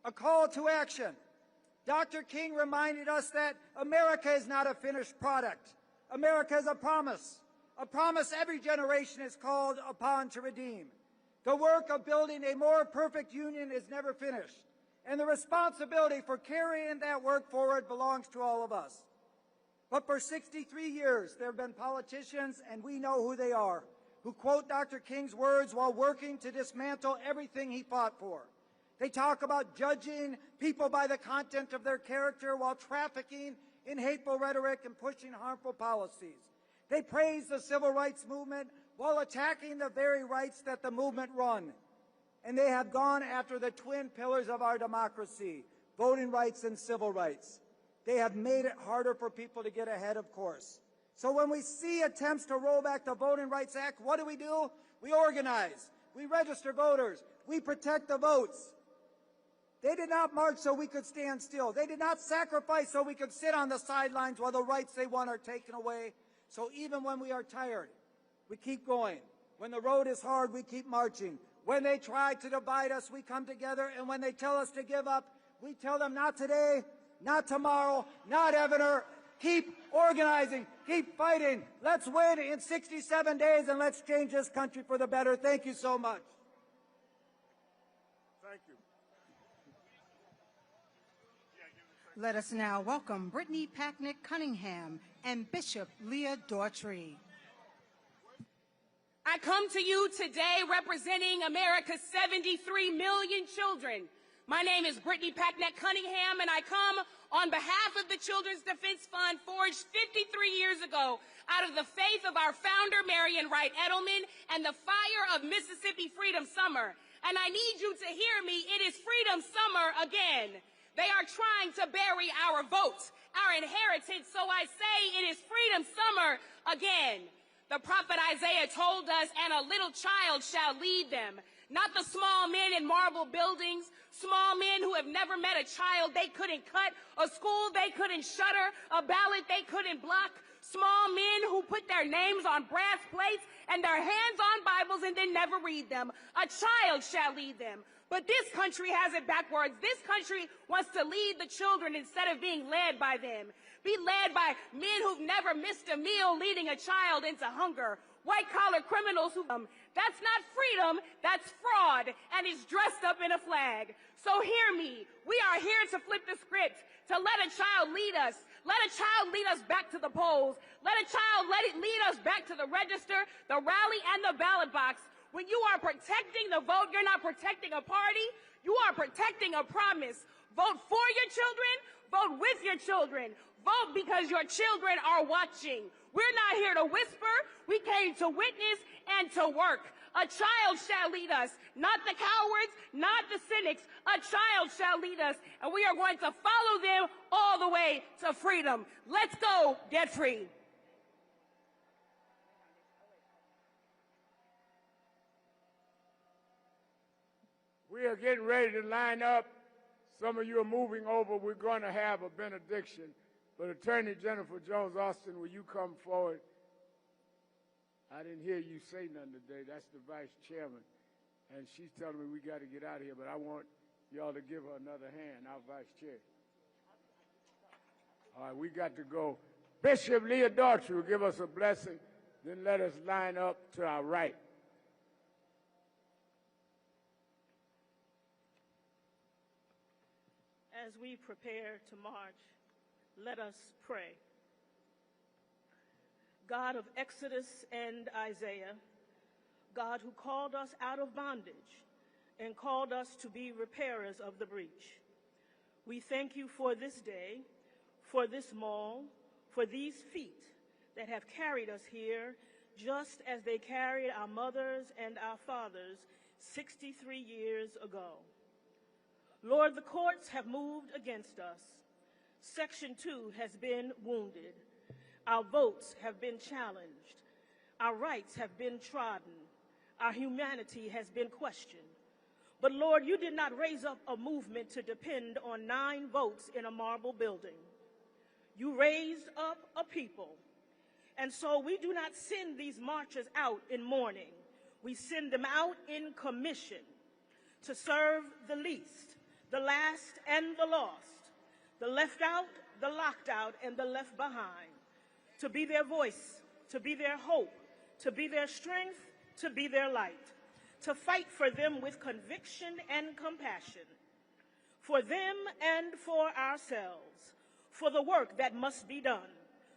a call to action. Dr. King reminded us that America is not a finished product. America is a promise every generation is called upon to redeem. The work of building a more perfect union is never finished, and the responsibility for carrying that work forward belongs to all of us. But for 63 years, there have been politicians, and we know who they are, who quote Dr. King's words while working to dismantle everything he fought for. They talk about judging people by the content of their character while trafficking in hateful rhetoric and pushing harmful policies. They praise the civil rights movement while attacking the very rights that the movement run. And they have gone after the twin pillars of our democracy, voting rights and civil rights. They have made it harder for people to get ahead, of course. So when we see attempts to roll back the Voting Rights Act, what do? We organize. We register voters. We protect the votes. They did not march so we could stand still. They did not sacrifice so we could sit on the sidelines while the rights they want are taken away. So even when we are tired, we keep going. When the road is hard, we keep marching. When they try to divide us, we come together. And when they tell us to give up, we tell them not today, not tomorrow, not ever. Keep organizing. Keep fighting. Let's win in 67 days, and let's change this country for the better. Thank you so much. Thank you. Let us now welcome Brittany Packnick Cunningham and Bishop Leah Daughtry. I come to you today representing America's 73 million children. My name is Brittany Packnick Cunningham, and I come on behalf of the Children's Defense Fund, forged 53 years ago out of the faith of our founder, Marion Wright Edelman, and the fire of Mississippi Freedom Summer. And I need you to hear me. It is Freedom Summer again. They are trying to bury our vote, our inheritance, so I say it is Freedom Summer again. The prophet Isaiah told us, and a little child shall lead them. Not the small men in marble buildings, small men who have never met a child they couldn't cut, a school they couldn't shutter, a ballot they couldn't block, small men who put their names on brass plates and their hands on Bibles and then never read them. A child shall lead them. But this country has it backwards. This country wants to lead the children instead of being led by them. Be led by men who've never missed a meal, leading a child into hunger. White-collar criminals who that's not freedom, that's fraud, and is dressed up in a flag. So hear me. We are here to flip the script, to let a child lead us. Let a child lead us back to the polls. Let a child lead us back to the register, the rally, and the ballot box. When you are protecting the vote, you're not protecting a party. You are protecting a promise. Vote for your children. Vote with your children. Vote because your children are watching. We're not here to whisper. We came to witness and to work. A child shall lead us, not the cowards, not the cynics. A child shall lead us, and we are going to follow them all the way to freedom. Let's go get free. We are getting ready to line up. Some of you are moving over. We're going to have a benediction. But Attorney Jennifer Jones-Austin, will you come forward? I didn't hear you say nothing today. That's the vice chairman. And she's telling me we got to get out of here, but I want y'all to give her another hand, our vice chair. All right, we got to go. Bishop Leah Daughtry will give us a blessing. Then let us line up to our right. As we prepare to march, let us pray. God of Exodus and Isaiah, God who called us out of bondage and called us to be repairers of the breach, we thank you for this day, for this mall, for these feet that have carried us here just as they carried our mothers and our fathers 63 years ago. Lord, the courts have moved against us. Section 2 has been wounded. Our votes have been challenged. Our rights have been trodden. Our humanity has been questioned. But Lord, you did not raise up a movement to depend on 9 votes in a marble building. You raised up a people. And so we do not send these marchers out in mourning. We send them out in commission to serve the least, the last and the lost, the left out, the locked out, and the left behind, to be their voice, to be their hope, to be their strength, to be their light, to fight for them with conviction and compassion, for them and for ourselves, for the work that must be done,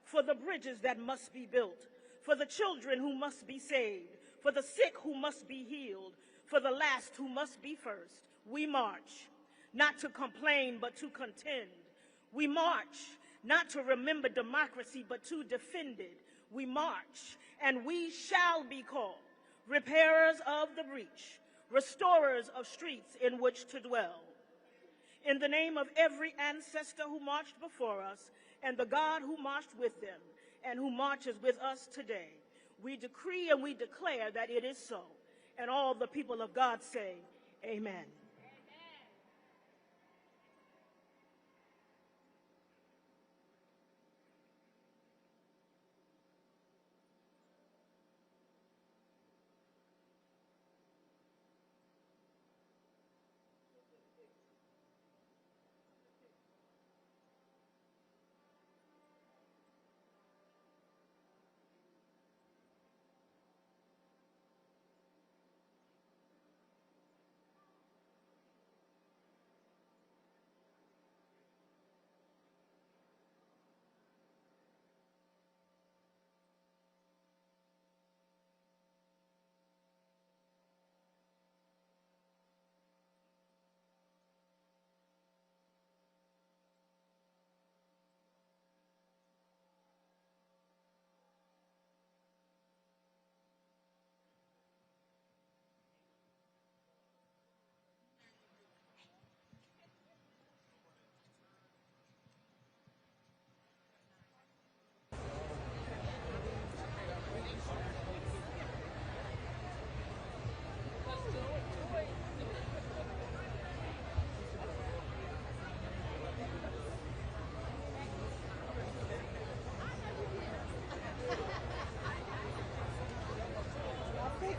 for the bridges that must be built, for the children who must be saved, for the sick who must be healed, for the last who must be first. We march, not to complain, but to contend. We march, not to remember democracy, but to defend it. We march, and we shall be called repairers of the breach, restorers of streets in which to dwell. In the name of every ancestor who marched before us, and the God who marched with them, and who marches with us today, we decree and we declare that it is so. And all the people of God say, amen.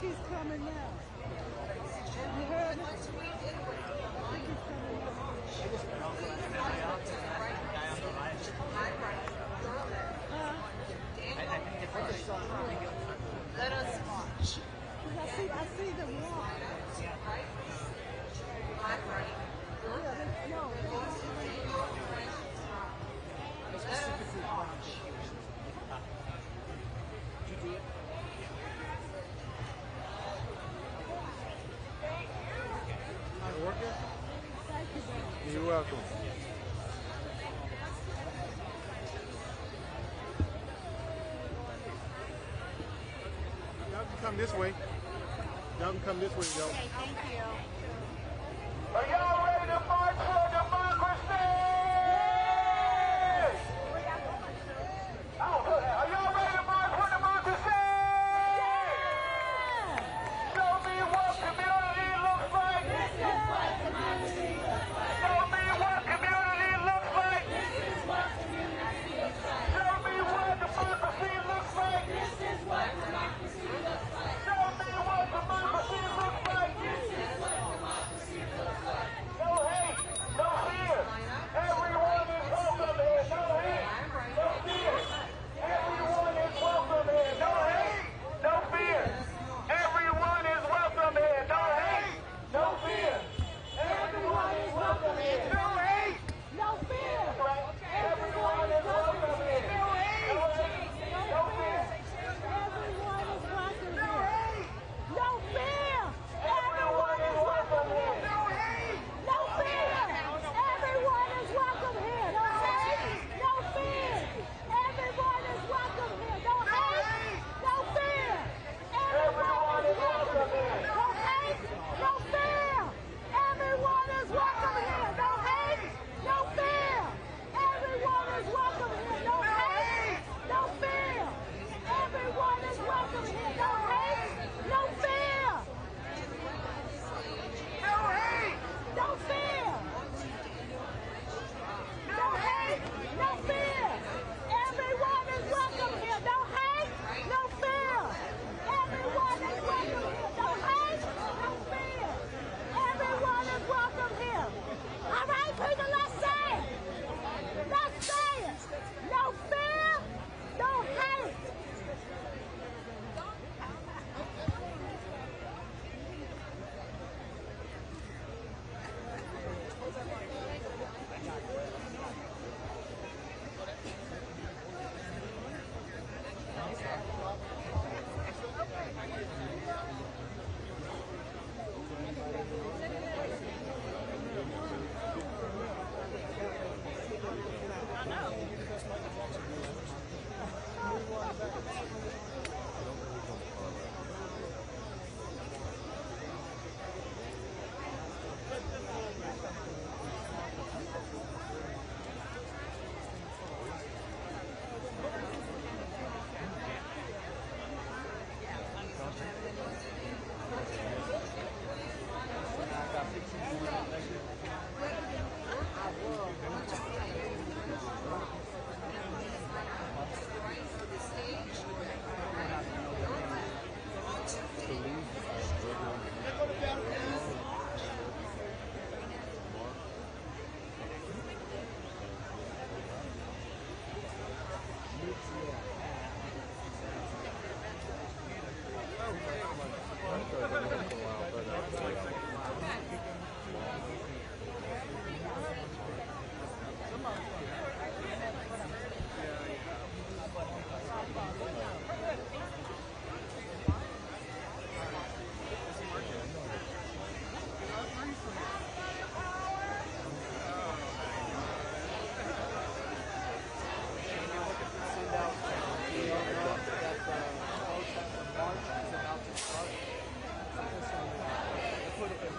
he's coming now. You heard it? I think he's coming now. Let us march. I see them walk. You're welcome. Y'all can come this way. Y'all can come this way, y'all. Okay, thank you. Are y'all ready to march for democracy? Oh, good. Are y'all ready to march for democracy? Show me what community looks like. This is what democracy looks like. Show me what community looks like. This is what community looks like. Show me what democracy looks like. This is what democracy looks like. Show me what democracy looks like. This is what democracy looks like. No hate, no fear. Everyone is welcome here. No hate, no fear. Everyone is welcome here. No hate, no fear. Everyone is welcome here. No hate, no fear. Everyone is welcome here. No hate, no fear. Everyone is welcome here. No hate, no fear. Everyone is welcome here. No fear. Everyone is welcome here. No hate. No fear. Everyone is welcome here. No hate. No fear. Everyone is welcome here. No hate. No fear. Everyone is welcome here. No hate. No fear. Everyone is welcome here. No hate. No fear. Everyone is welcome here. No hate. No fear. Everyone is welcome here. No hate. No fear. No hate. No fear. No hate. No fear. Everyone is welcome here. No hate. No fear. Everyone is welcome here. No hate. No fear. Everyone is welcome here. All right, people, let's say it. Let's say it. No fear. No hate.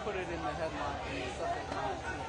Put it in the headline and the subject line too.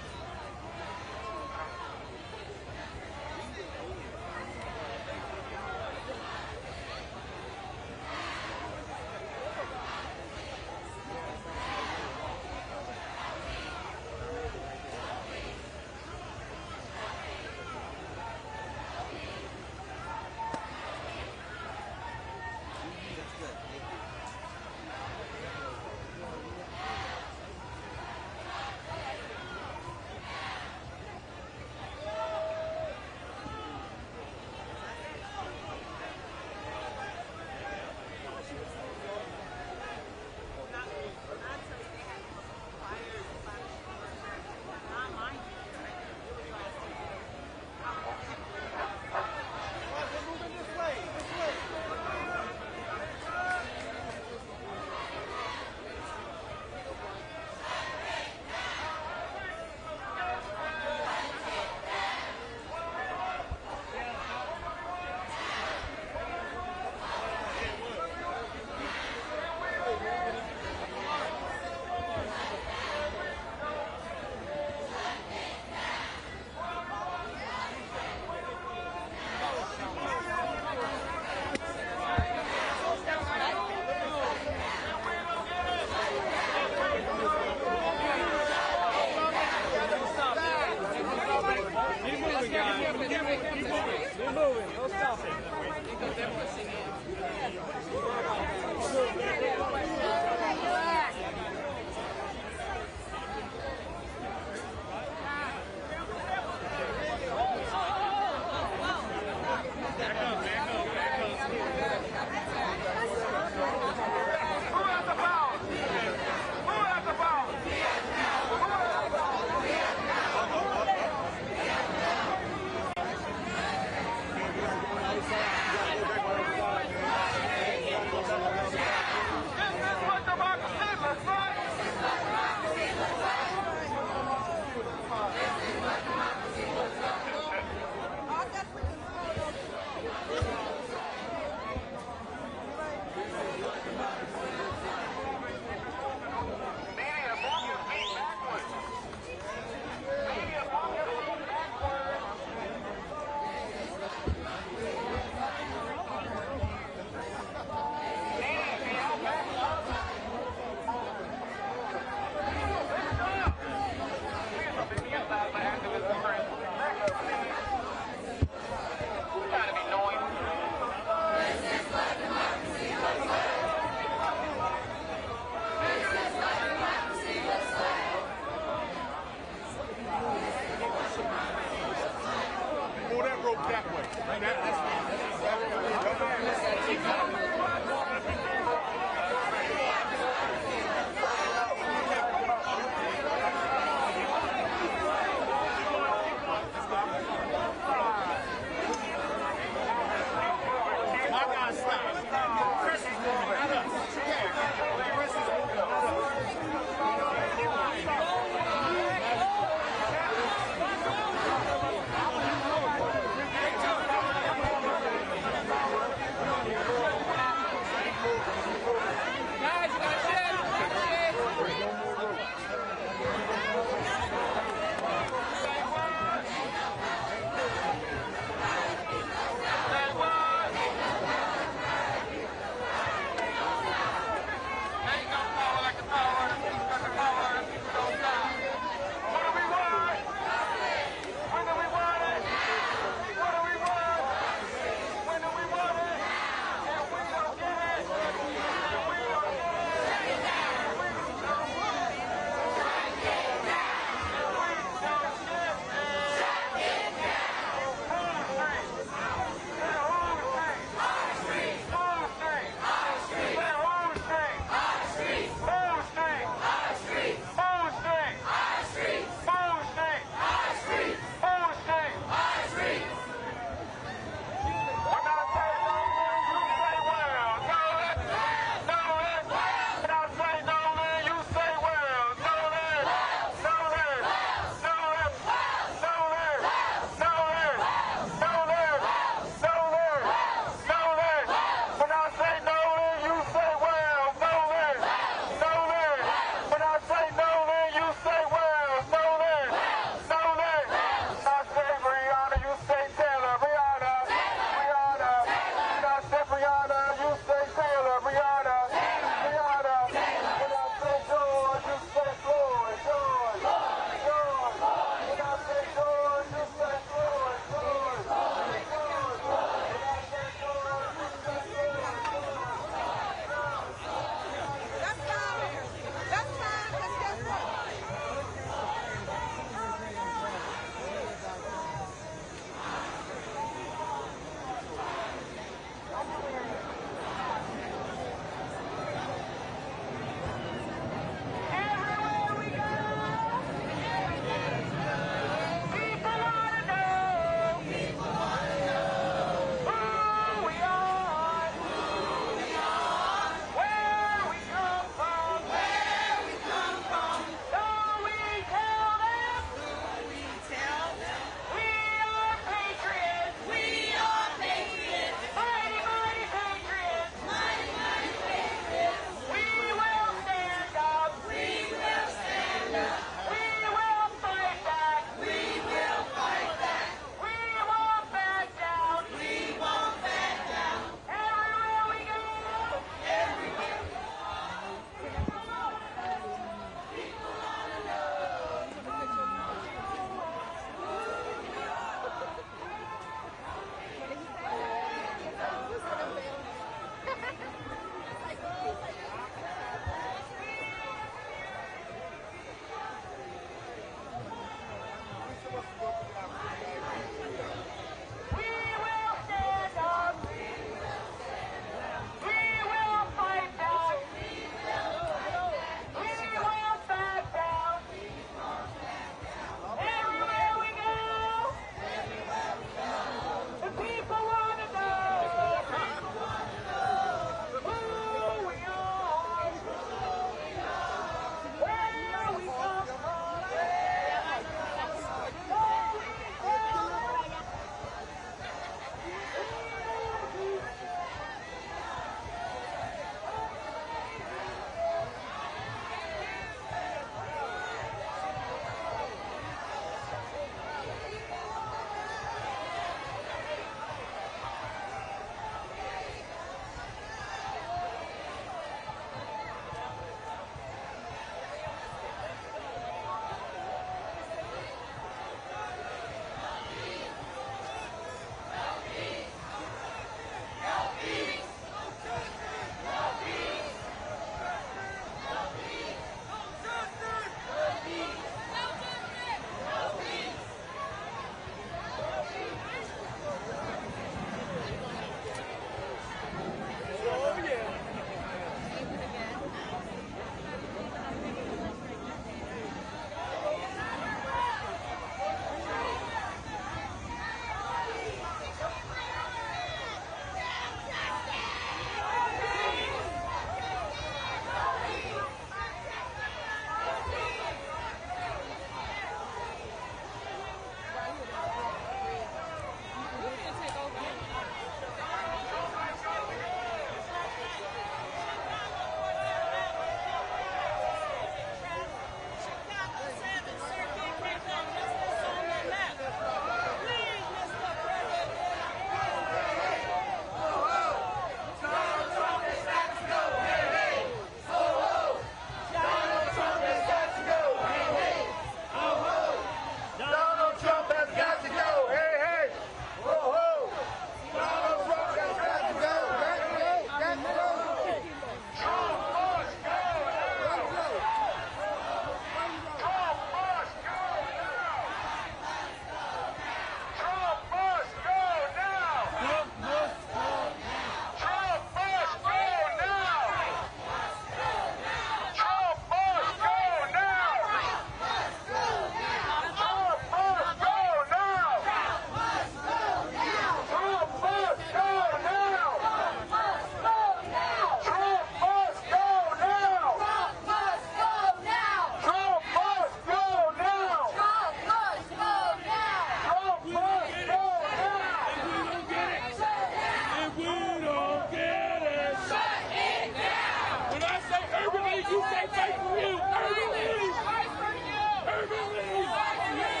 You can't fight for you. Urban League. Fight for you. Urban League. Fight for you.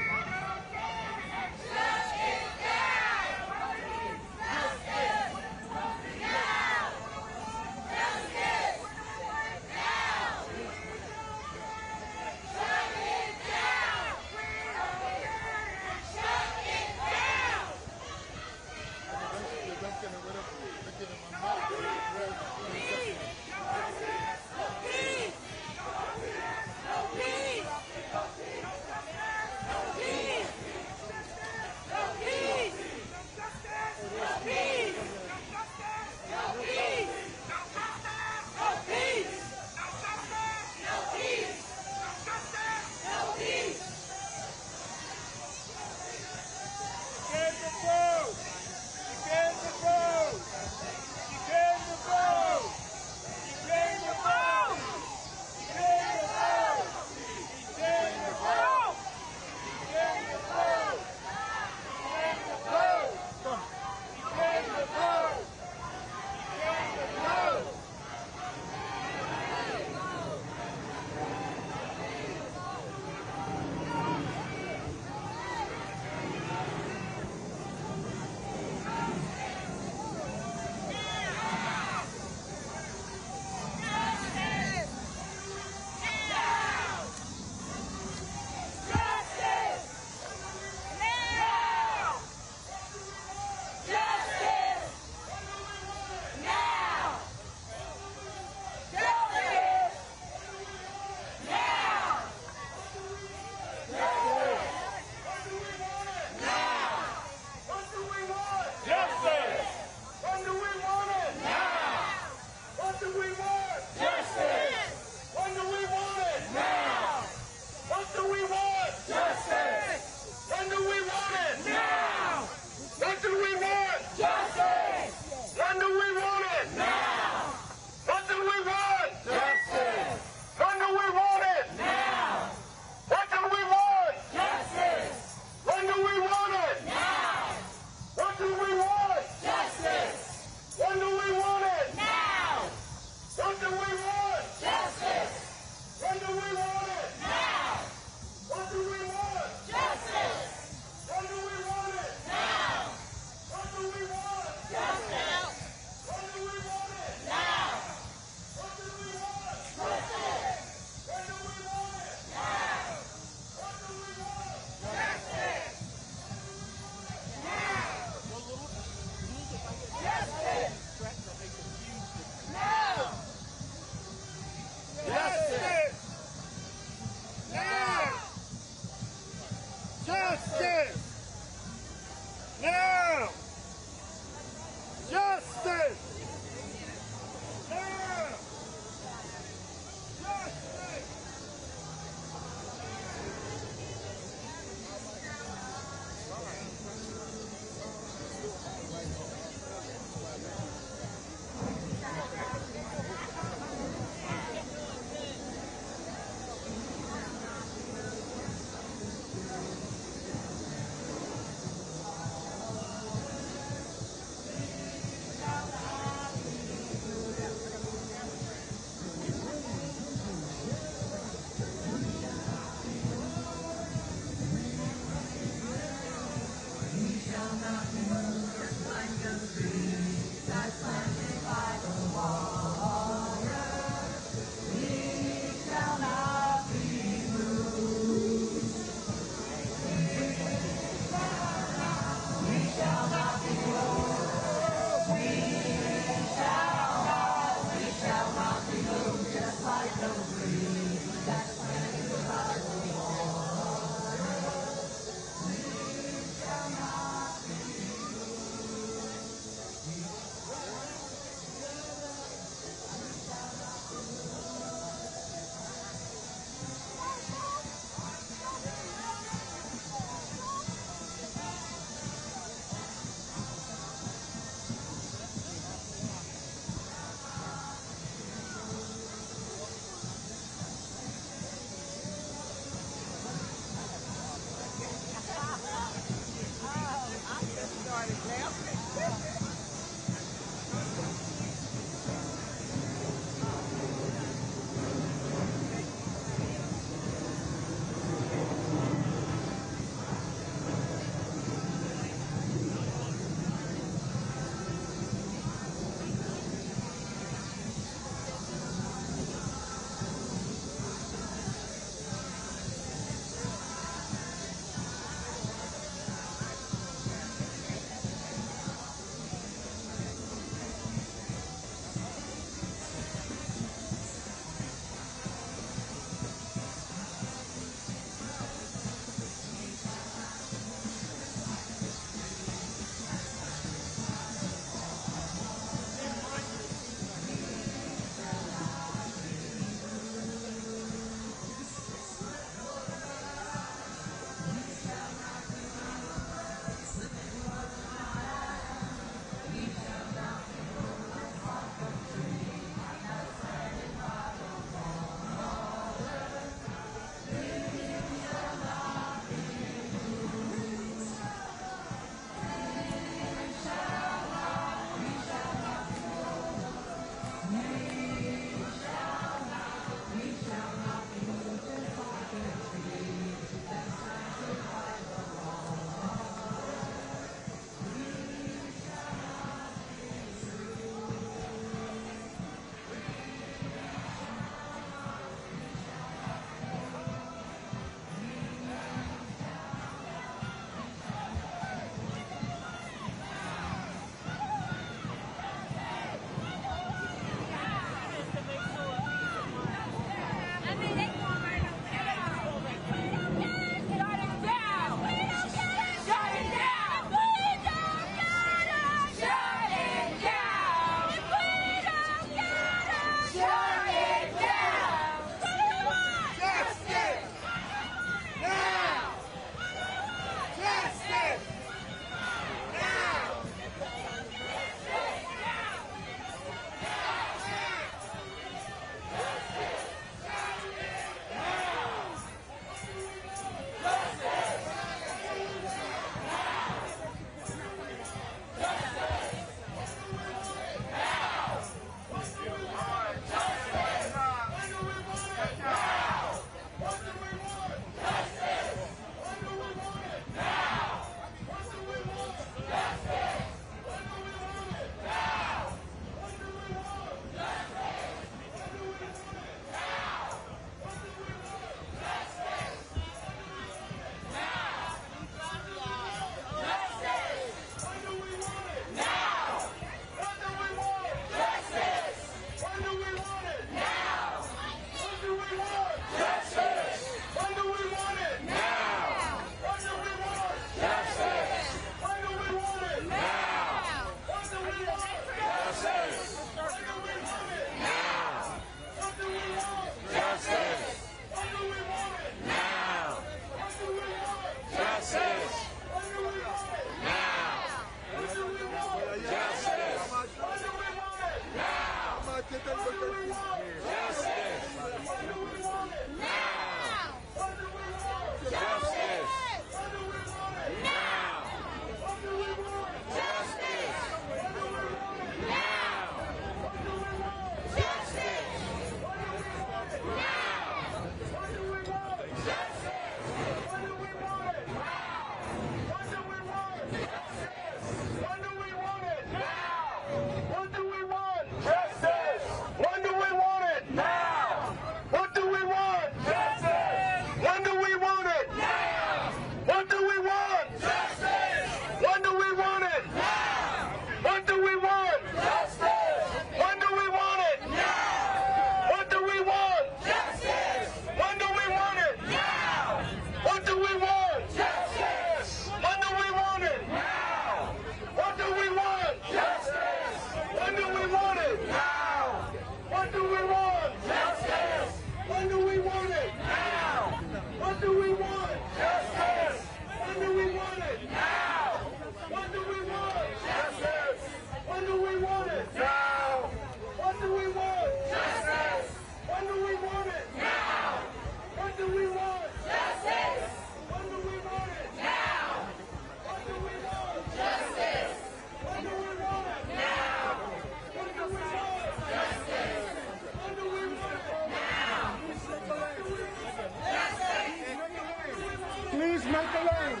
Please make a lane.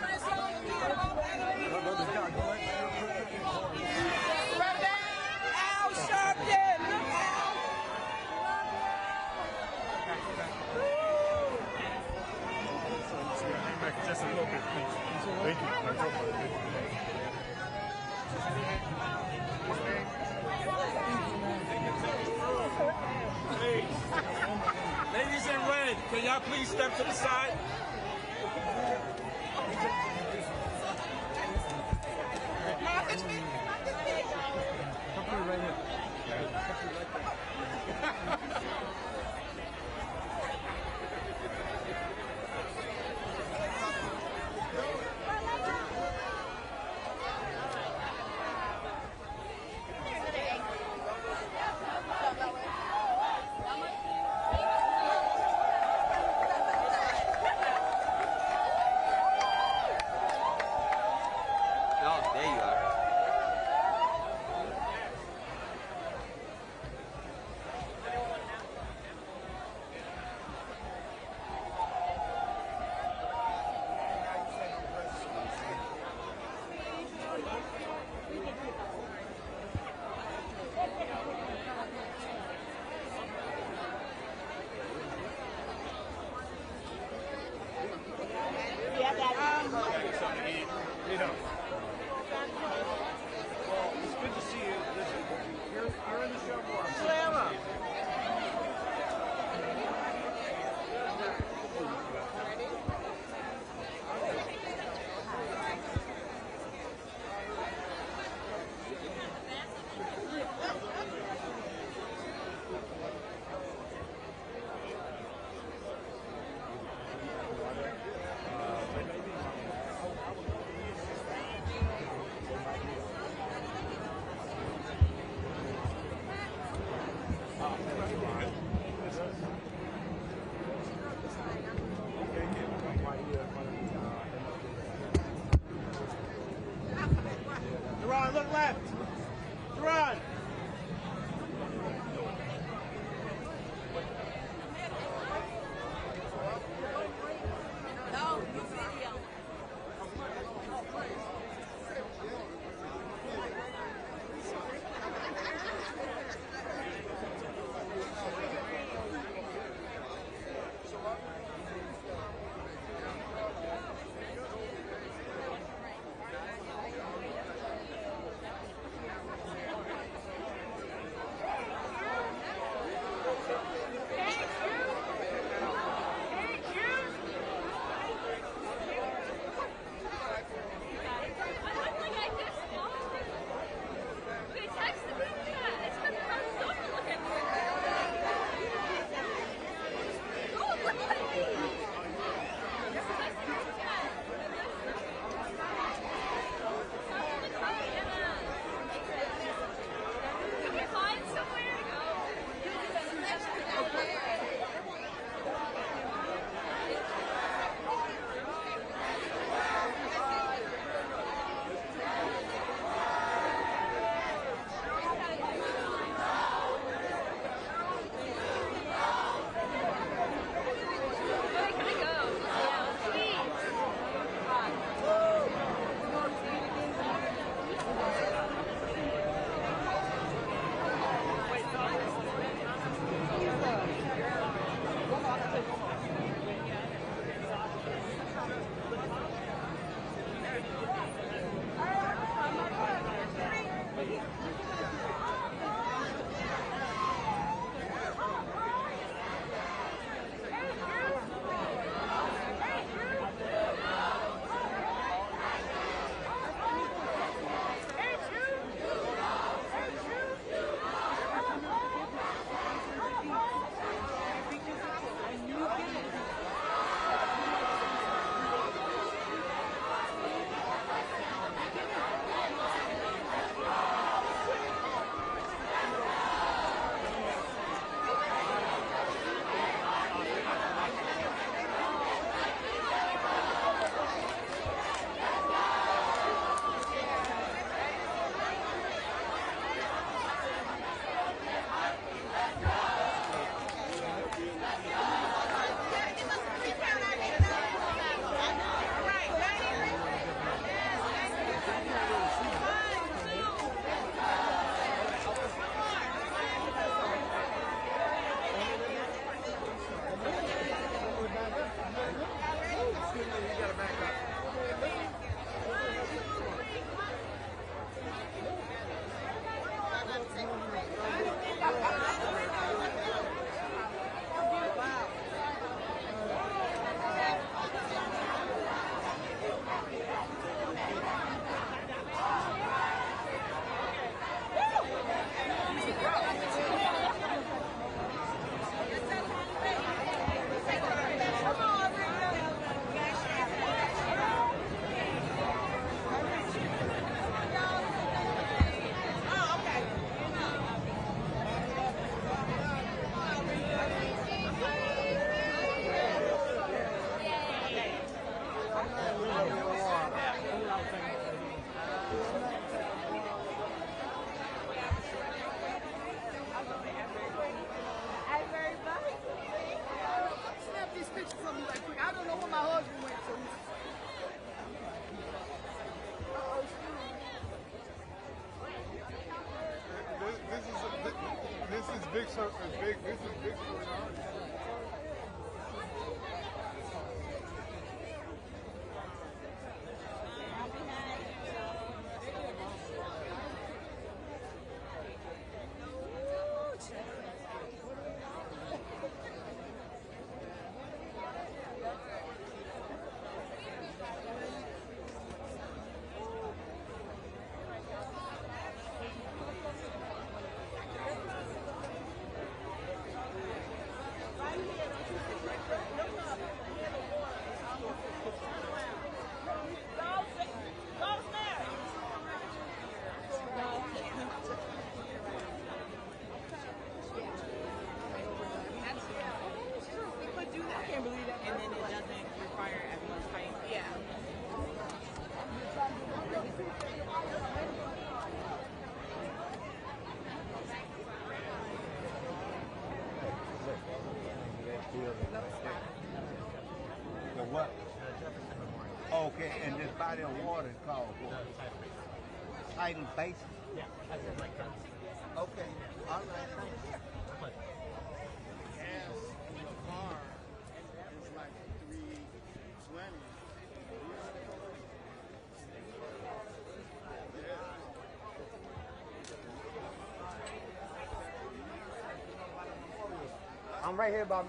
Al Sharpton! Just a little bit, please. Thank you. Ladies in red, can y'all please step to the side? pictures of me right quick. I don't know where my husband went to. This is big. This is big. The what? Okay, and this body of water is called tidal basin? Yeah, that's it, like that. Okay, all right, thank you. Gas in the car is like $3.20. I'm right here by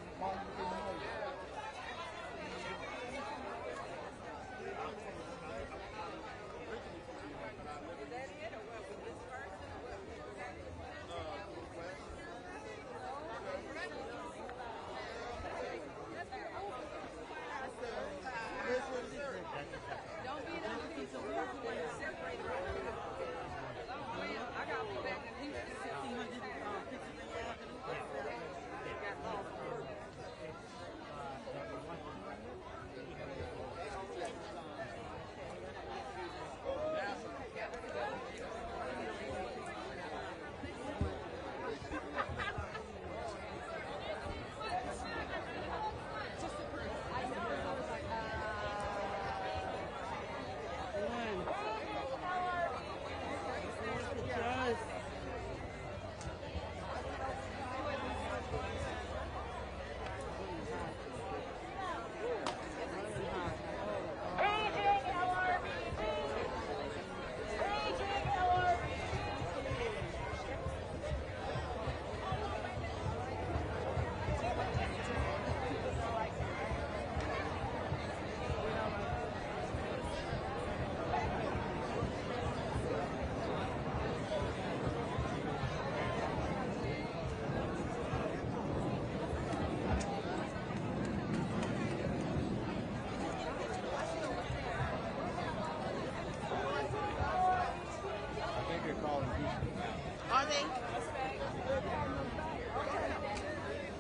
Are they?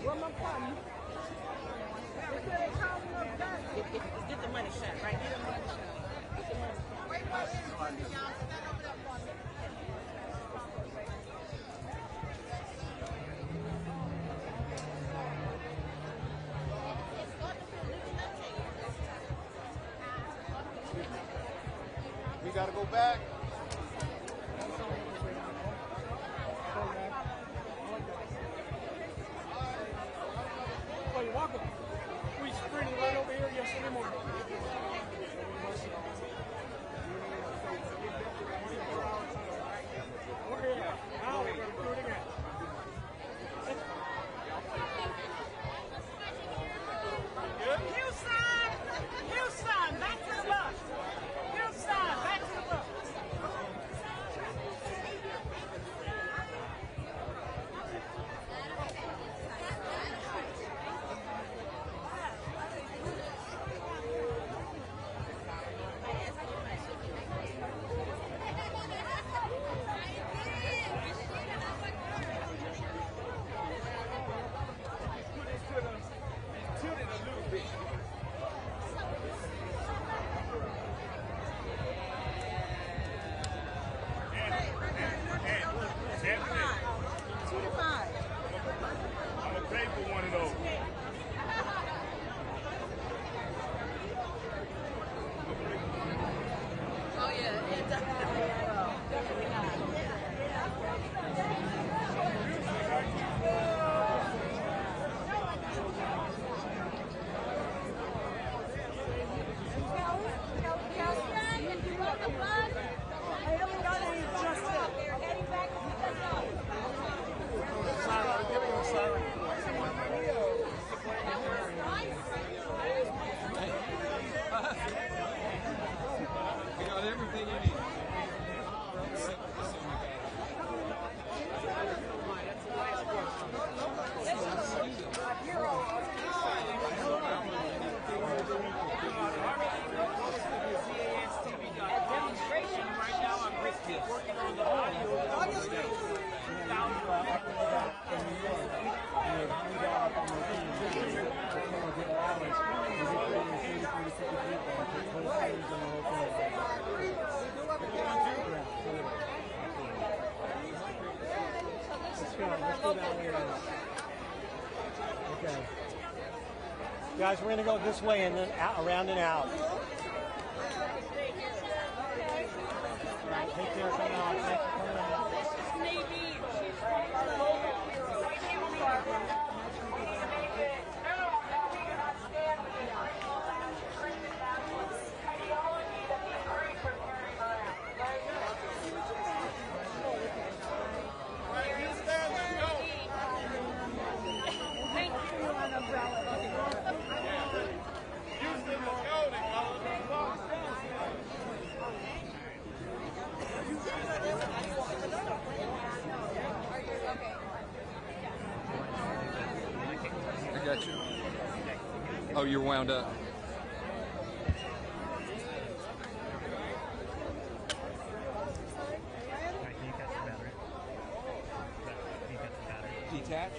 Where my partner? Get the money shot, right? Get the money shot. Wait for it, y'all. Stand over there for me. We gotta go back. Oh, you're welcome. We sprinted right over here yesterday morning. Okay, now we're going to do it again. Houston, back to the bus. Houston, back to the bus. go that way around. Okay. Guys, we're going to go this way and then out, around and out. All right, take care. Coming on. Thanks for coming on. I got you. Oh, you're wound up. Detach?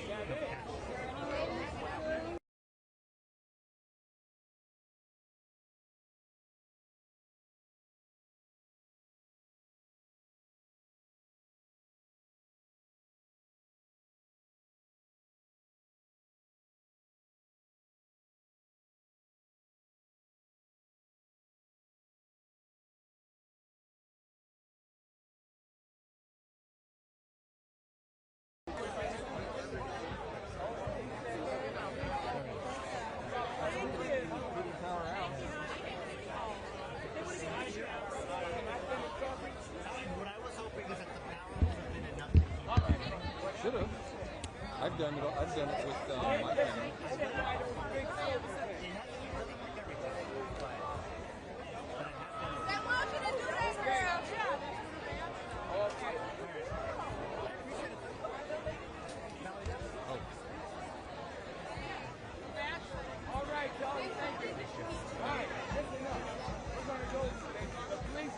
Should have. I've done it. I've done it with my family. All right, Joey, thank you. All right, listen up. We're going to go to the police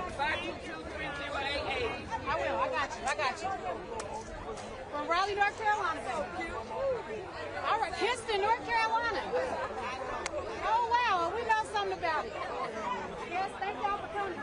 522-3088. I will. I got you. From Raleigh, North Carolina. All right, Kinston, North Carolina. Oh, wow. We know something about it. Yes, thank y'all for coming.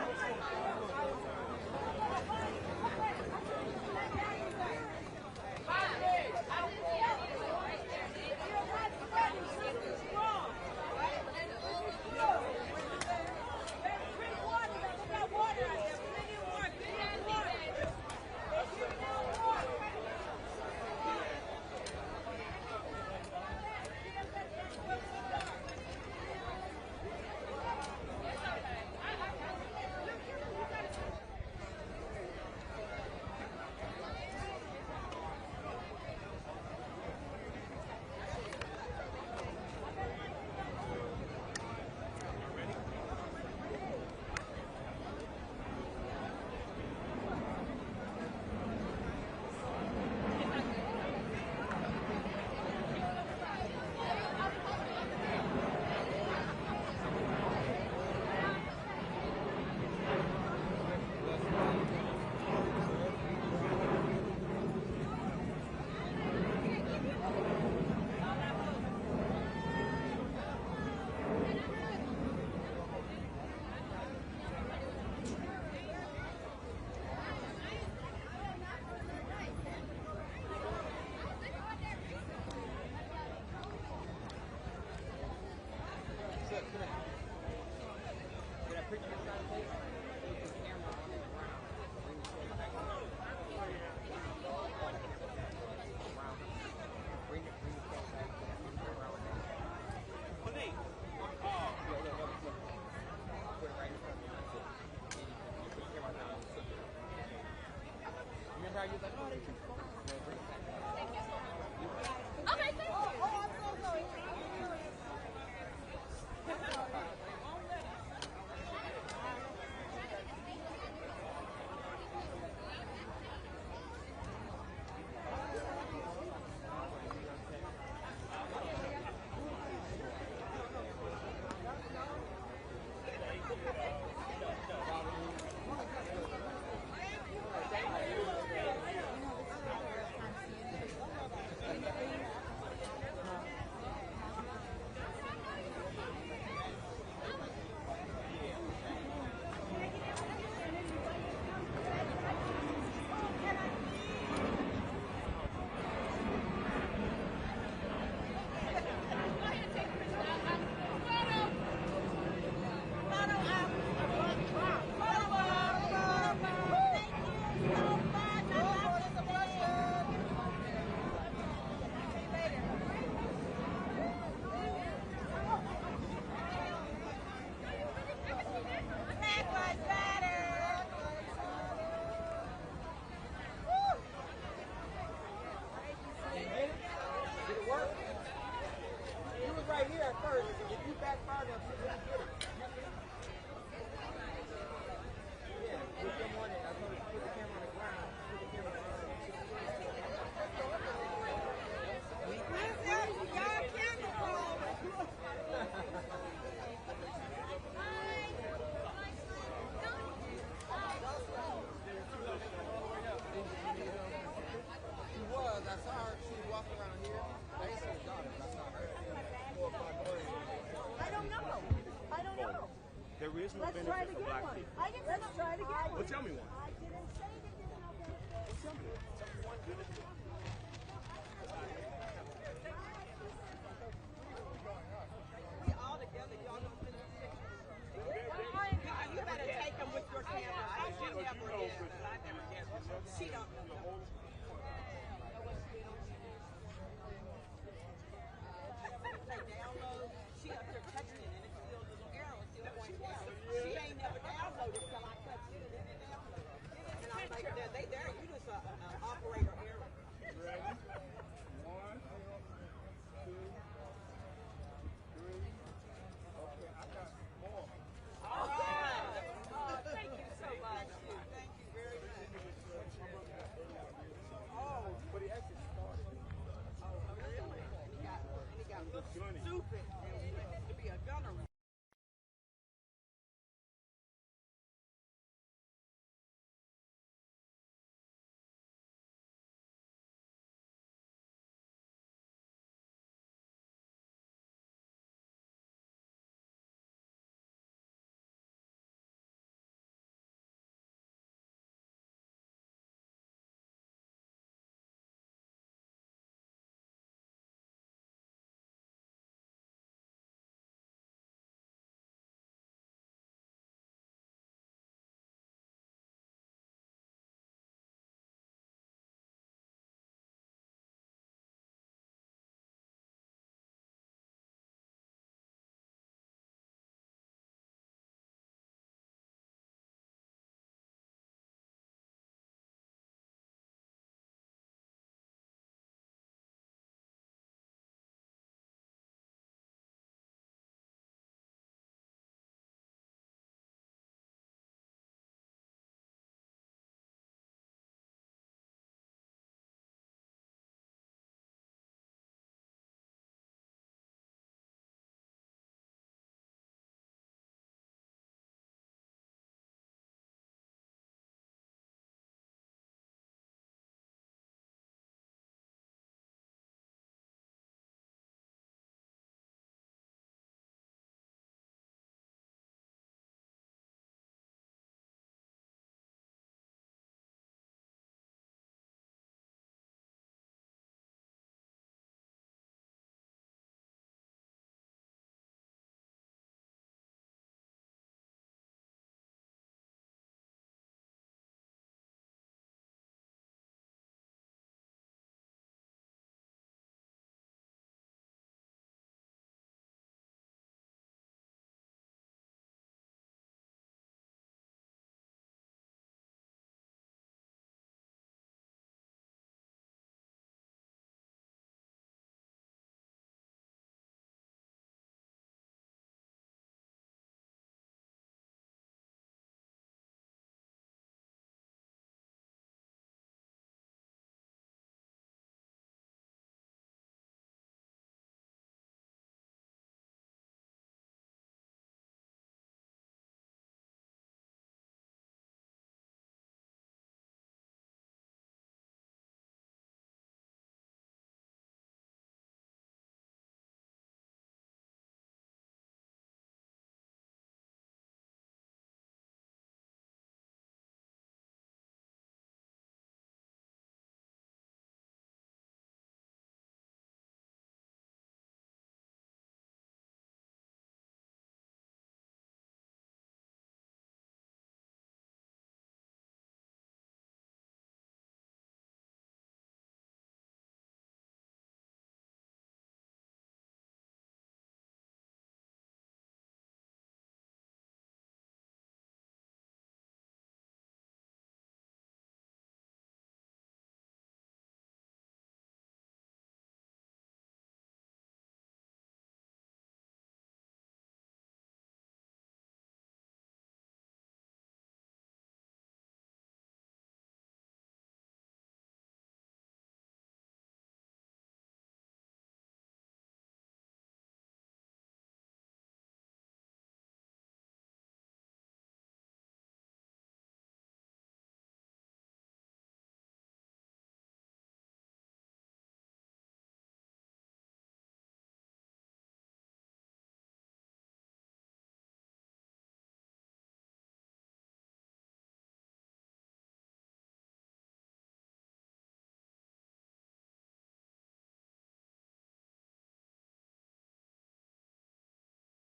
There is no benefit for black people. Let's try it again. Well, tell me one. I didn't say that you didn't know benefits. Tell me one. Tell me one good. We all together, y'all don't finish the picture. You better take them with your camera. I should never guess. I never guess. She don't know.